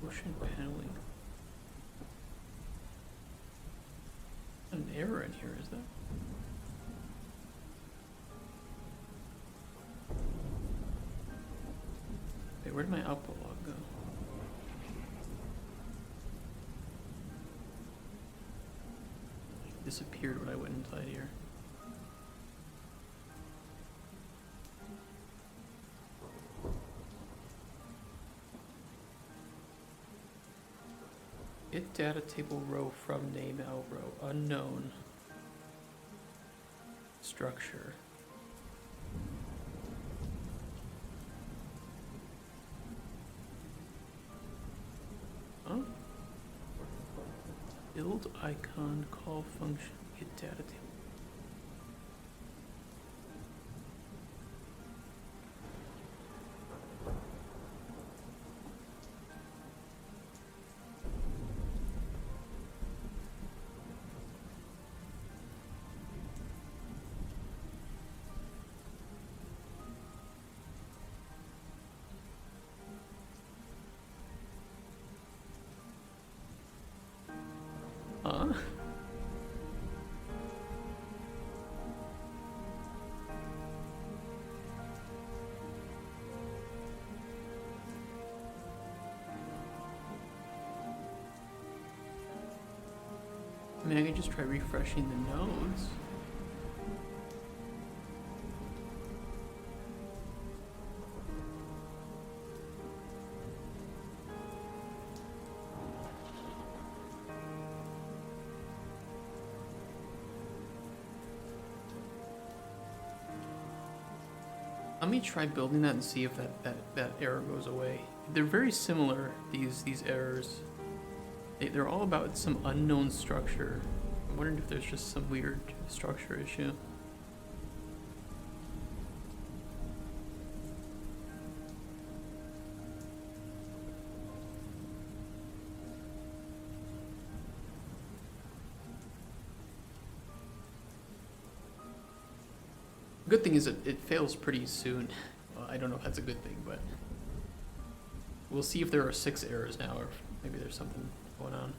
Potion paneling. An error in here, is that? Wait, where did my output log go? It disappeared when I went inside here. Get data table row from name L row. Unknown. Structure. build icon call function get data table. Huh? I mean, I can just try refreshing the nodes. Let me try building that and see if that error goes away. They're very similar, these errors. They're all about some unknown structure. I'm wondering if there's just some weird structure issue. The good thing is that it fails pretty soon. Well, I don't know if that's a good thing, but we'll see if there are 6 errors now, or if maybe there's something going on.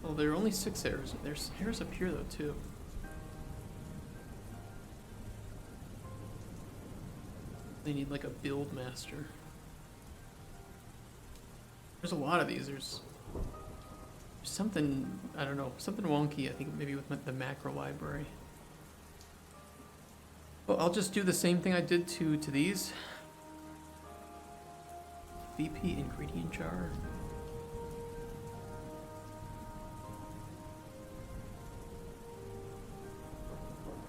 Well, there are only 6 errors. There's errors up here though too. They need like a build master. There's a lot of these. There's something, I don't know, something wonky, I think maybe with the macro library. Well, I'll just do the same thing I did to these. VP ingredient jar.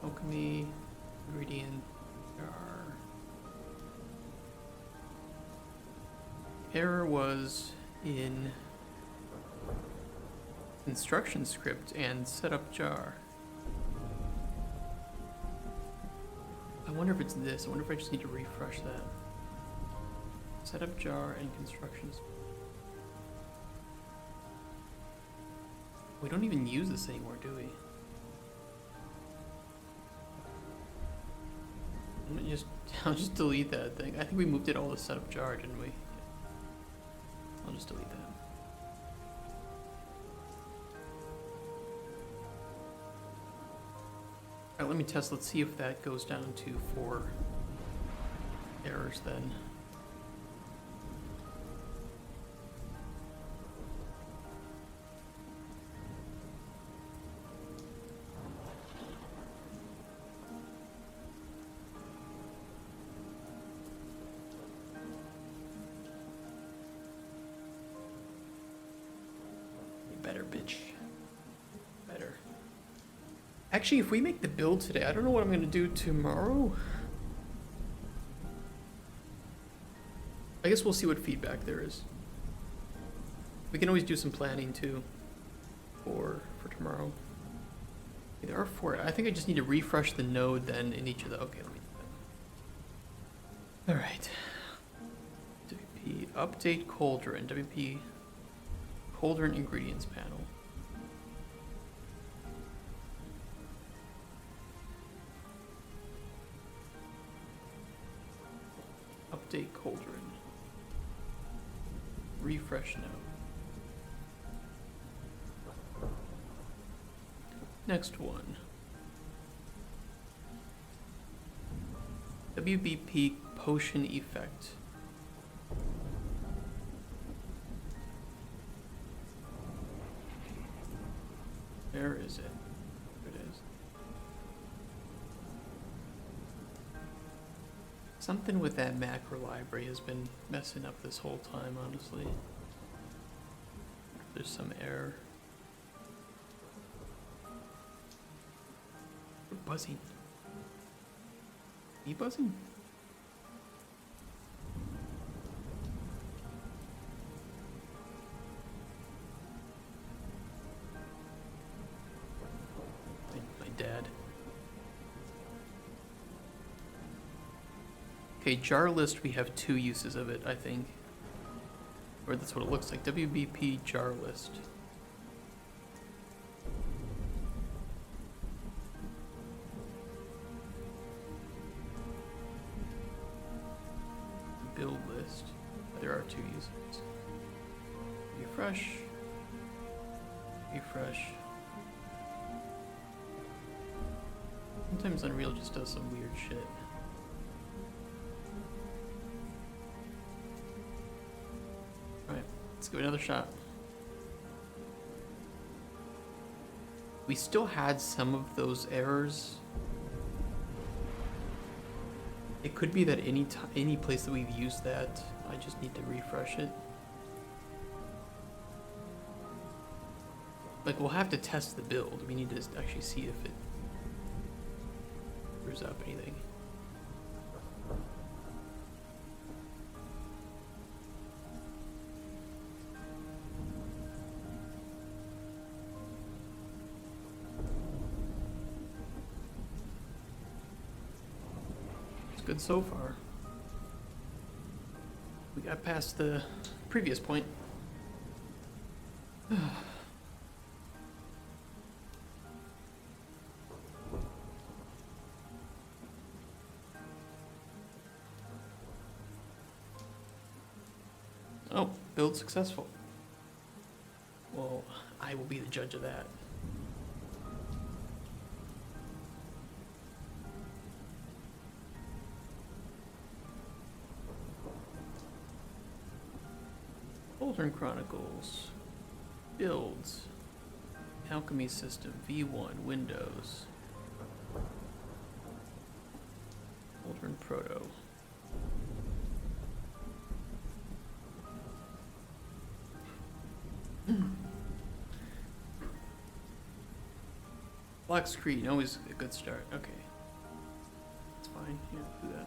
Alchemy ingredient jar. Error was in instruction script and setup jar. I wonder if it's this. I wonder if I just need to refresh that. Setup jar and constructions. We don't even use this anymore, do we? I'll just delete that thing. I think we moved it all to setup jar, didn't we? I'll just delete that. Alright, let me test. Let's see if that goes down to 4 errors then. Better, bitch. Better. Actually, if we make the build today, I don't know what I'm gonna do tomorrow. I guess we'll see what feedback there is. We can always do some planning too for tomorrow. Okay, there are 4. I think I just need to refresh the node then in each of the. Okay, let me do that. All right. WP update Cauldron. WP Cauldron ingredients panel. Update Cauldron. Refresh node. Next one. WBP potion effect. Where is it? There it is. Something with that macro library has been messing up this whole time, honestly. There's some error. We're buzzing. Me buzzing? My dad. Okay, jar list, we have 2 uses of it, I think. Or that's what it looks like. WBP jar list. Build list. There are 2 uses. Refresh. Refresh. Sometimes Unreal just does some weird shit. Alright, let's give it another shot. We still had some of those errors. It could be that any place that we've used that, I just need to refresh it. Like, we'll have to test the build. We need to actually see if it screws up anything. It's good so far. We got past the previous point. Oh, build successful. Well, I will be the judge of that. Cauldron Chronicles. Builds. Alchemy system. V1. Windows. Cauldron Proto. Black screen, always a good start. Okay. That's fine. Yeah, do that.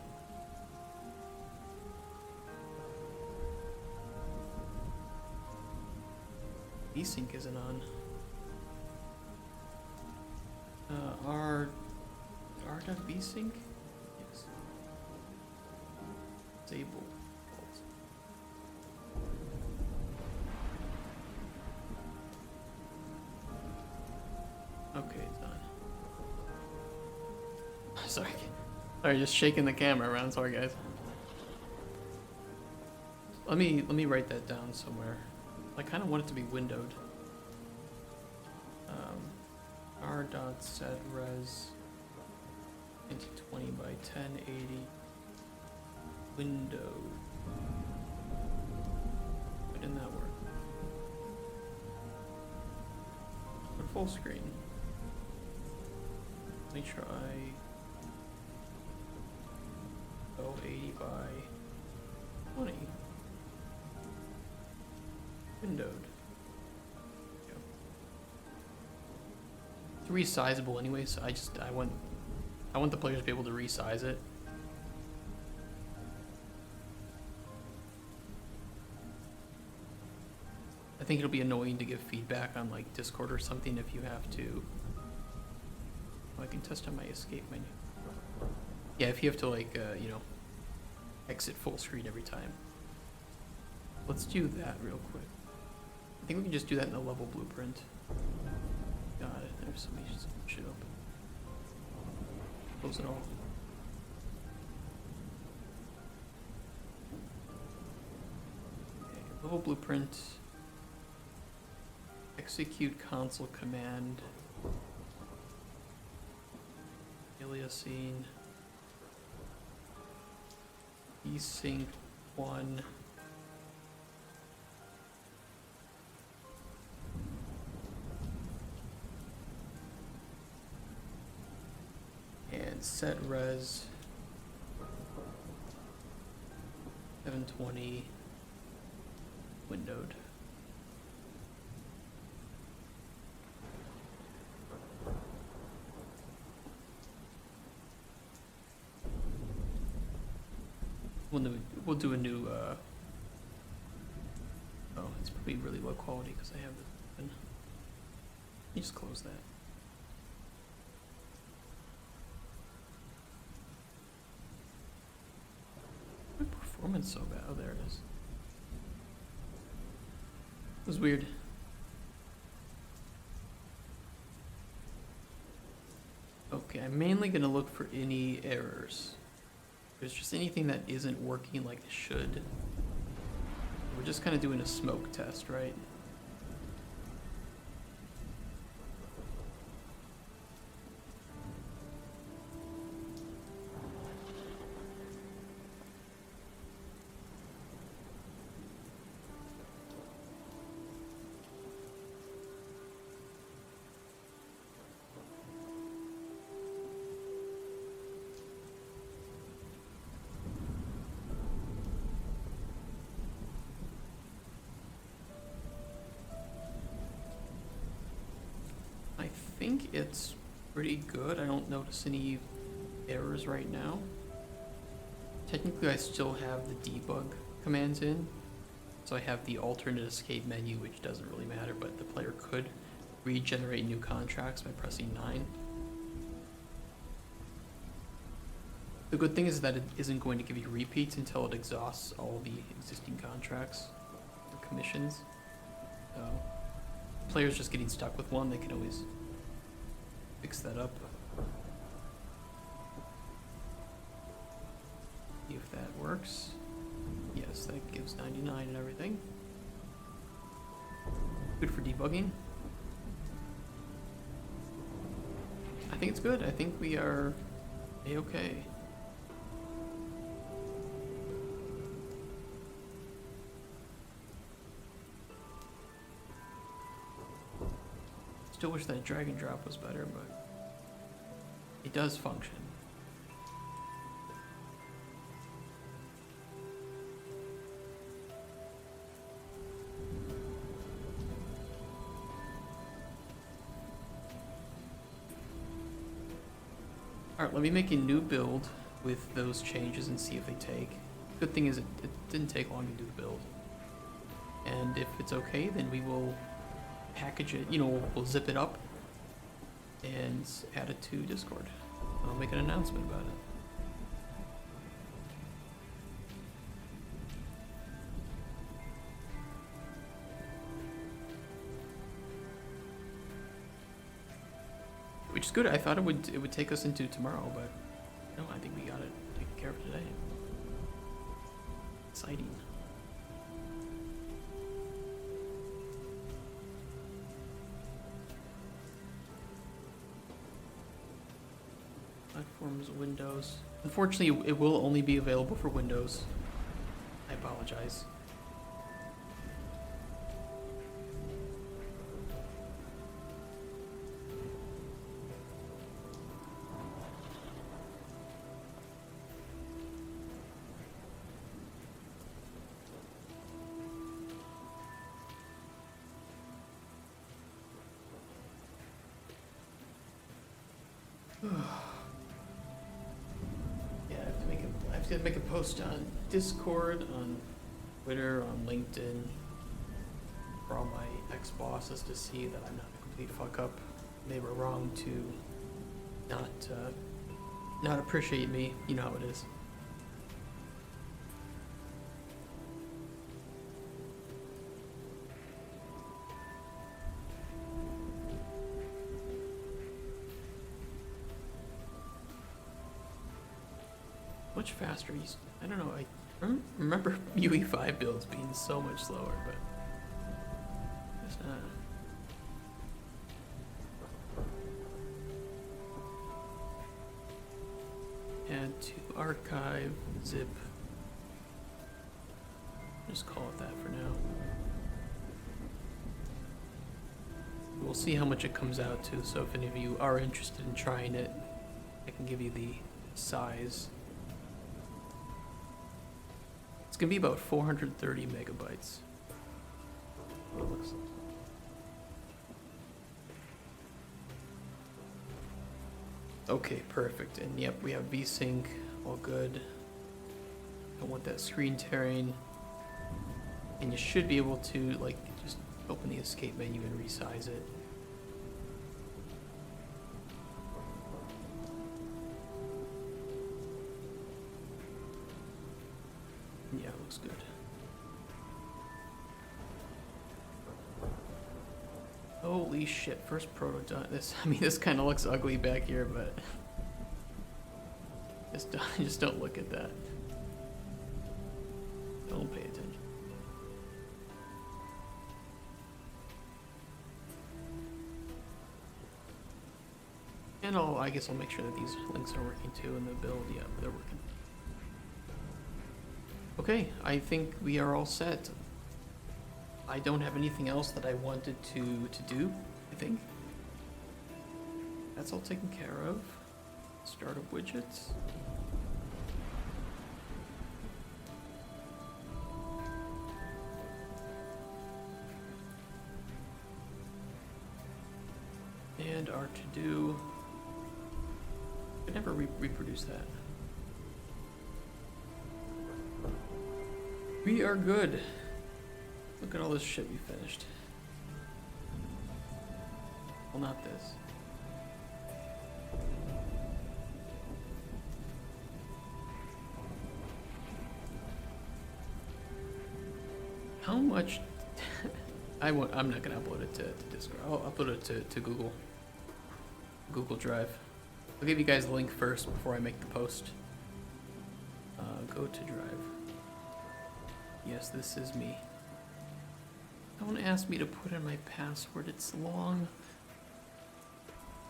Desync isn't on. R.vsync? Yes. Disable. Okay, it's done. Sorry. Sorry, just shaking the camera around. Sorry, guys. Let me write that down somewhere. I kind of want it to be windowed. R.set res into 20 by 1080 window. Why didn't that work? Put full screen. Let me try 80 by 20. Windowed. It's resizable anyway, so I want the players to be able to resize it. I think it'll be annoying to give feedback on like Discord or something if you have to. Oh, I can test on my escape menu. Yeah, if you have to like you know, exit full screen every time. Let's do that real quick. I think we can just do that in the level blueprint. Got it. There's some shit open. Close it all. Okay, level blueprint. Execute console command. Aliasing. Desync 1. And set res 720 windowed. We'll do a new, oh, it's probably really low quality because I have this open. You just close that. My performance so bad. Oh, there it is. It was weird. Okay, I'm mainly gonna look for any errors. If there's just anything that isn't working like it should. We're just kind of doing a smoke test, right? I think it's pretty good. I don't notice any errors right now. Technically, I still have the debug commands in. So I have the alternate escape menu, which doesn't really matter, but the player could regenerate new contracts by pressing 9. The good thing is that it isn't going to give you repeats until it exhausts all the existing contracts or commissions. So players just getting stuck with one, they can always fix that up. See if that works. Yes, that gives 99 and everything. Good for debugging. I think it's good. I think we are A-okay. Still wish that drag and drop was better, but it does function. Alright, let me make a new build with those changes and see if they take. Good thing is it didn't take long to do the build. And if it's okay, then we will package it, we'll zip it up and add it to Discord. I'll make an announcement about it. Which is good. I thought it would take us into tomorrow, but no, I think we got it taken care of today. Exciting. Platforms, Windows. Unfortunately, it will only be available for Windows. I apologize. I have to make a post on Discord, on Twitter, on LinkedIn, for all my ex-bosses to see that I'm not a complete fuck up. They were wrong to not appreciate me. You know how it is. Much faster. I don't know. I remember UE5 builds being so much slower, but it's not. Add to archive zip. Just call it that for now. We'll see how much it comes out to. So if any of you are interested in trying it, I can give you the size. It's gonna be about 430 megabytes. What it looks like. Okay, perfect. And yep, we have VSync, all good. Don't want that screen tearing. And you should be able to, like, just open the escape menu and resize it. Yeah, it looks good. Holy shit, first proto done. This, I mean, this kind of looks ugly back here, but just don't look at that. Don't pay attention. And I guess I'll make sure that these links are working too in the build. Yeah, they're working. Okay, I think we are all set. I don't have anything else that I wanted to do, I think. That's all taken care of. Startup widgets. And our to-do. I never reproduce that. We are good. Look at all this shit we finished. Well, not this. How much? I'm not gonna upload it to Discord. I'll upload it to Google Drive. I'll give you guys the link first before I make the post. Go to Drive. Yes, this is me. Don't ask me to put in my password, it's long.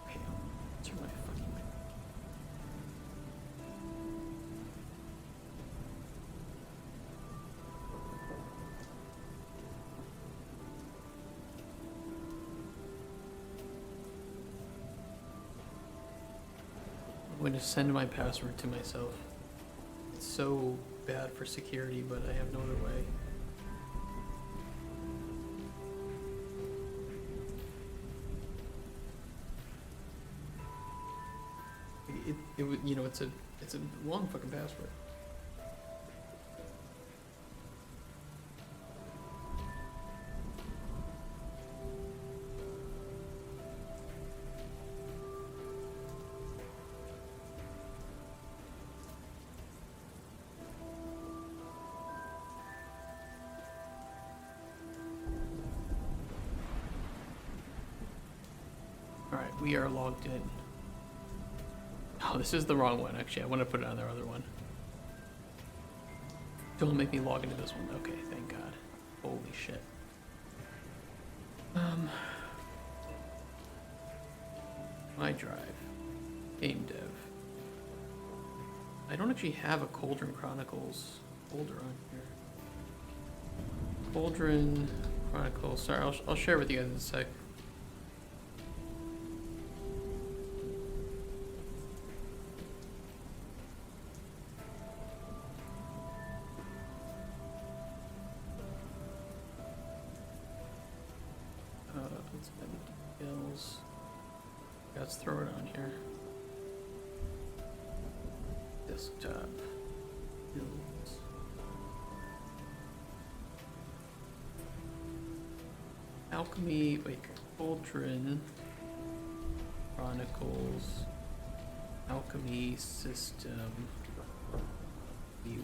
Okay, I'll turn my fucking mic. I'm going to send my password to myself. It's so bad for security, but I have no other way. It would, you know, it's a long fucking password. All right, we are logged in. Oh, this is the wrong one, actually. I want to put it on their other one. Don't make me log into this one. Okay, thank God. Holy shit. My drive. Game dev. I don't actually have a Cauldron Chronicles folder on here. Cauldron Chronicles. Sorry, I'll share with you guys in a sec. Let's add the details. Let's throw it on here. Desktop. Builds. Alchemy, wait, Cauldron, Chronicles, Alchemy System, V1.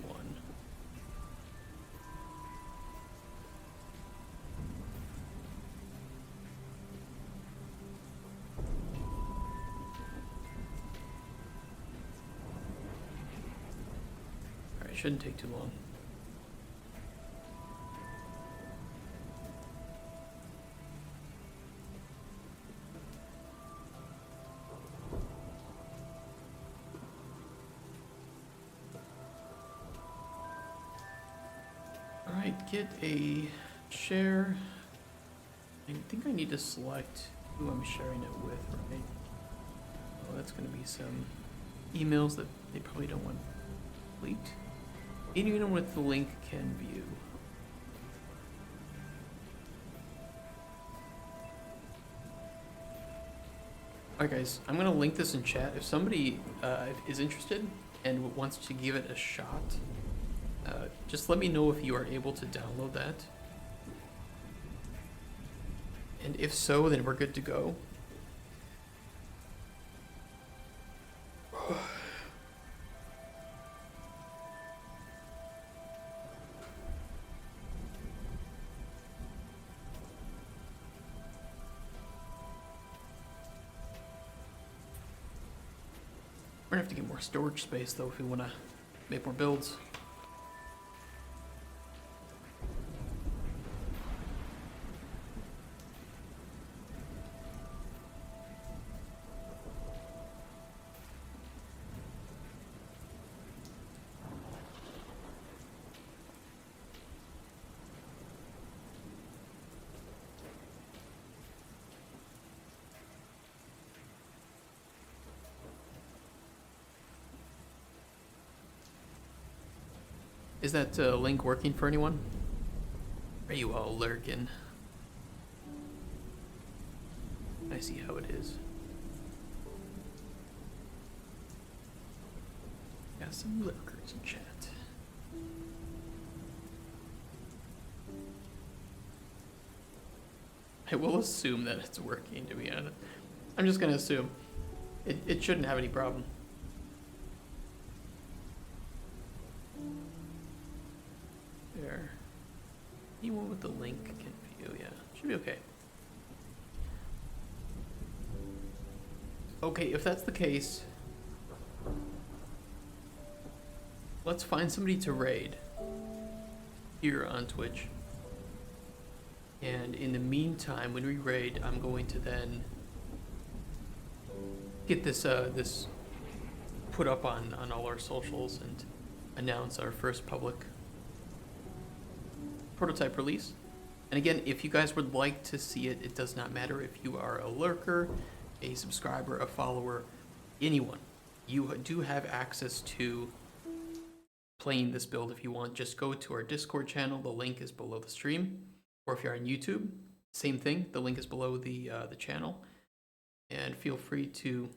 Alright, shouldn't take too long. Alright, get a share. I think I need to select who I'm sharing it with, right? Oh, that's going to be some emails that they probably don't want leaked. Anyone with the link can view. Alright guys, I'm gonna link this in chat. If somebody is interested and wants to give it a shot, just let me know if you are able to download that. And if so, then we're good to go. We're gonna have to get more storage space though if we wanna make more builds. Is that link working for anyone? Are you all lurking? I see how it is. Got some lurkers in chat. I will assume that it's working, to be honest. I'm just gonna assume. It shouldn't have any problem. There. Anyone with the link can view, yeah. Should be okay. Okay, if that's the case, let's find somebody to raid here on Twitch. And in the meantime, when we raid, I'm going to then get this this put up on all our socials and announce our first public prototype release. And again, if you guys would like to see it, it does not matter if you are a lurker, a subscriber, a follower, anyone. You do have access to playing this build if you want. Just go to our Discord channel. The link is below the stream. Or if you're on YouTube, same thing. The link is below the channel. And feel free to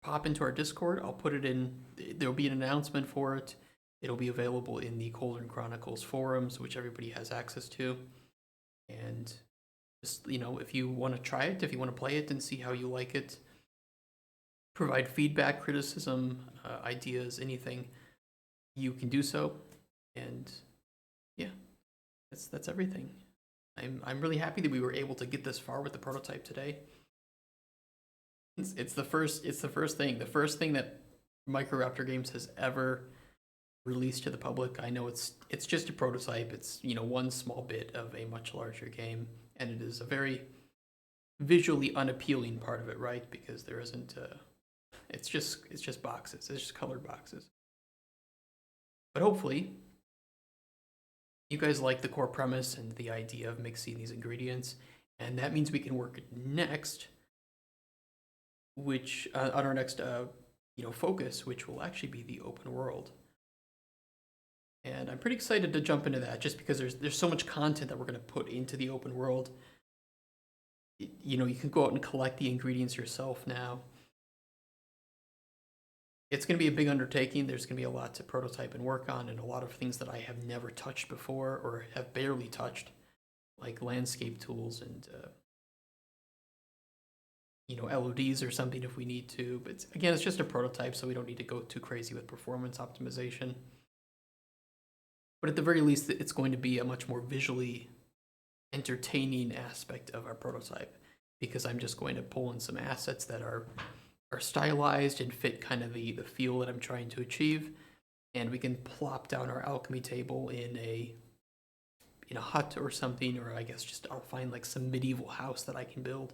pop into our Discord. I'll put it in. There'll be an announcement for it. It'll be available in the Cauldron Chronicles forums, which everybody has access to. And just, you know, if you want to try it, if you want to play it and see how you like it, provide feedback, criticism, ideas, anything, you can do so. And yeah, that's everything. I'm really happy that we were able to get this far with the prototype today. It's the first thing that Microraptor Games has ever released to the public. I know it's just a prototype. It's, you know, one small bit of a much larger game, and it is a very visually unappealing part of it, right? Because there isn't it's just boxes. It's just colored boxes. But hopefully you guys like the core premise and the idea of mixing these ingredients, and that means we can work next, which on our next focus, which will actually be the open world. And I'm pretty excited to jump into that, just because there's so much content that we're going to put into the open world. You know, you can go out and collect the ingredients yourself now. It's going to be a big undertaking. There's going to be a lot to prototype and work on, and a lot of things that I have never touched before or have barely touched, like landscape tools and LODs or something if we need to. But again, it's just a prototype, so we don't need to go too crazy with performance optimization. But at the very least, it's going to be a much more visually entertaining aspect of our prototype, because I'm just going to pull in some assets that are stylized and fit kind of the feel that I'm trying to achieve, and we can plop down our alchemy table in a hut or something, or I guess just I'll find like some medieval house that I can build.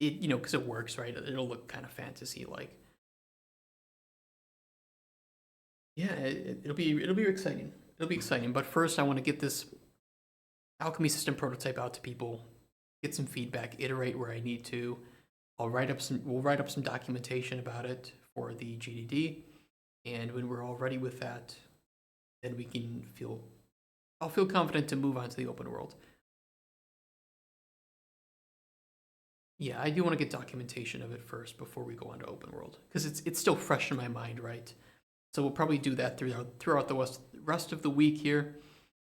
It, because it works, right? It'll look kind of fantasy like. Yeah, it'll be exciting. It'll be exciting. But first, I want to get this alchemy system prototype out to people, get some feedback, iterate where I need to. We'll write up some documentation about it for the GDD, And when we're all ready with that, then I'll feel confident to move on to the open world. Yeah, I do want to get documentation of it first before we go on to open world, because it's still fresh in my mind, right? So we'll probably do that throughout the rest of the week here.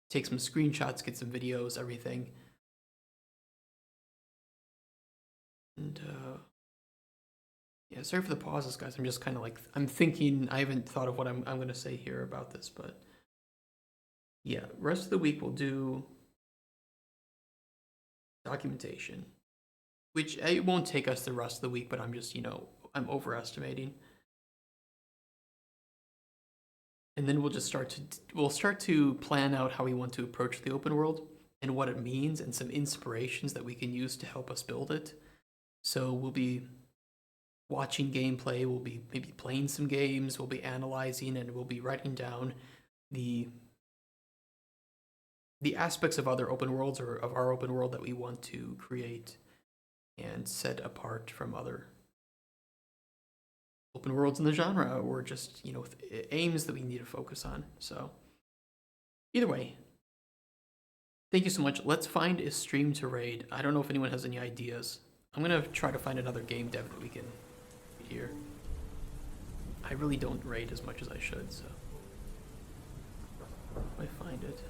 Take some screenshots, get some videos, everything. And yeah, sorry for the pauses, guys. I'm just kind of like, I'm thinking, I haven't thought of what I'm going to say here about this, but yeah, rest of the week we'll do documentation, which it won't take us the rest of the week, but I'm just, I'm overestimating. And then we'll start to plan out how we want to approach the open world and what it means and some inspirations that we can use to help us build it. So we'll be watching gameplay, we'll be maybe playing some games, we'll be analyzing, and we'll be writing down the aspects of other open worlds or of our open world that we want to create and set apart from other open worlds in the genre, or just, aims that we need to focus on. So either way, thank you so much. Let's find a stream to raid. I don't know if anyone has any ideas. I'm gonna try to find another game dev that we can here. I really don't raid as much as I should, so if I find it.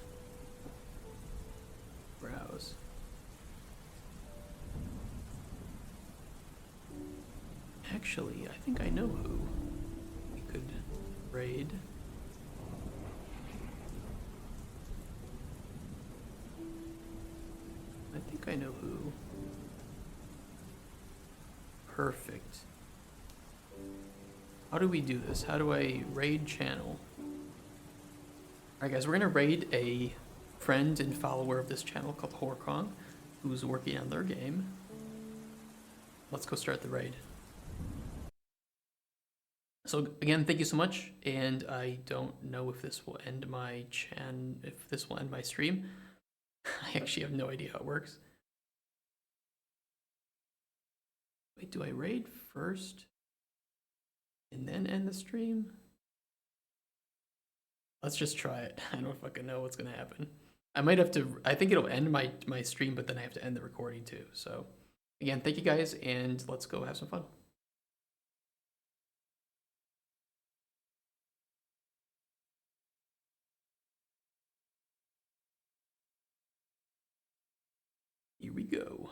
Browse. Actually, I think I know who we could raid. I think I know who. Perfect. How do we do this? How do I raid channel? Alright guys, we're gonna raid a friend and follower of this channel called Horkong, who's working on their game. Let's go start the raid. So again, thank you so much, and I don't know if this will end my stream. I actually have no idea how it works. Wait, do I raid first and then end the stream? Let's just try it. I don't fucking know what's gonna happen. I might have to, I think it'll end my stream, but then I have to end the recording too. So again, thank you guys, and let's go have some fun. Here we go.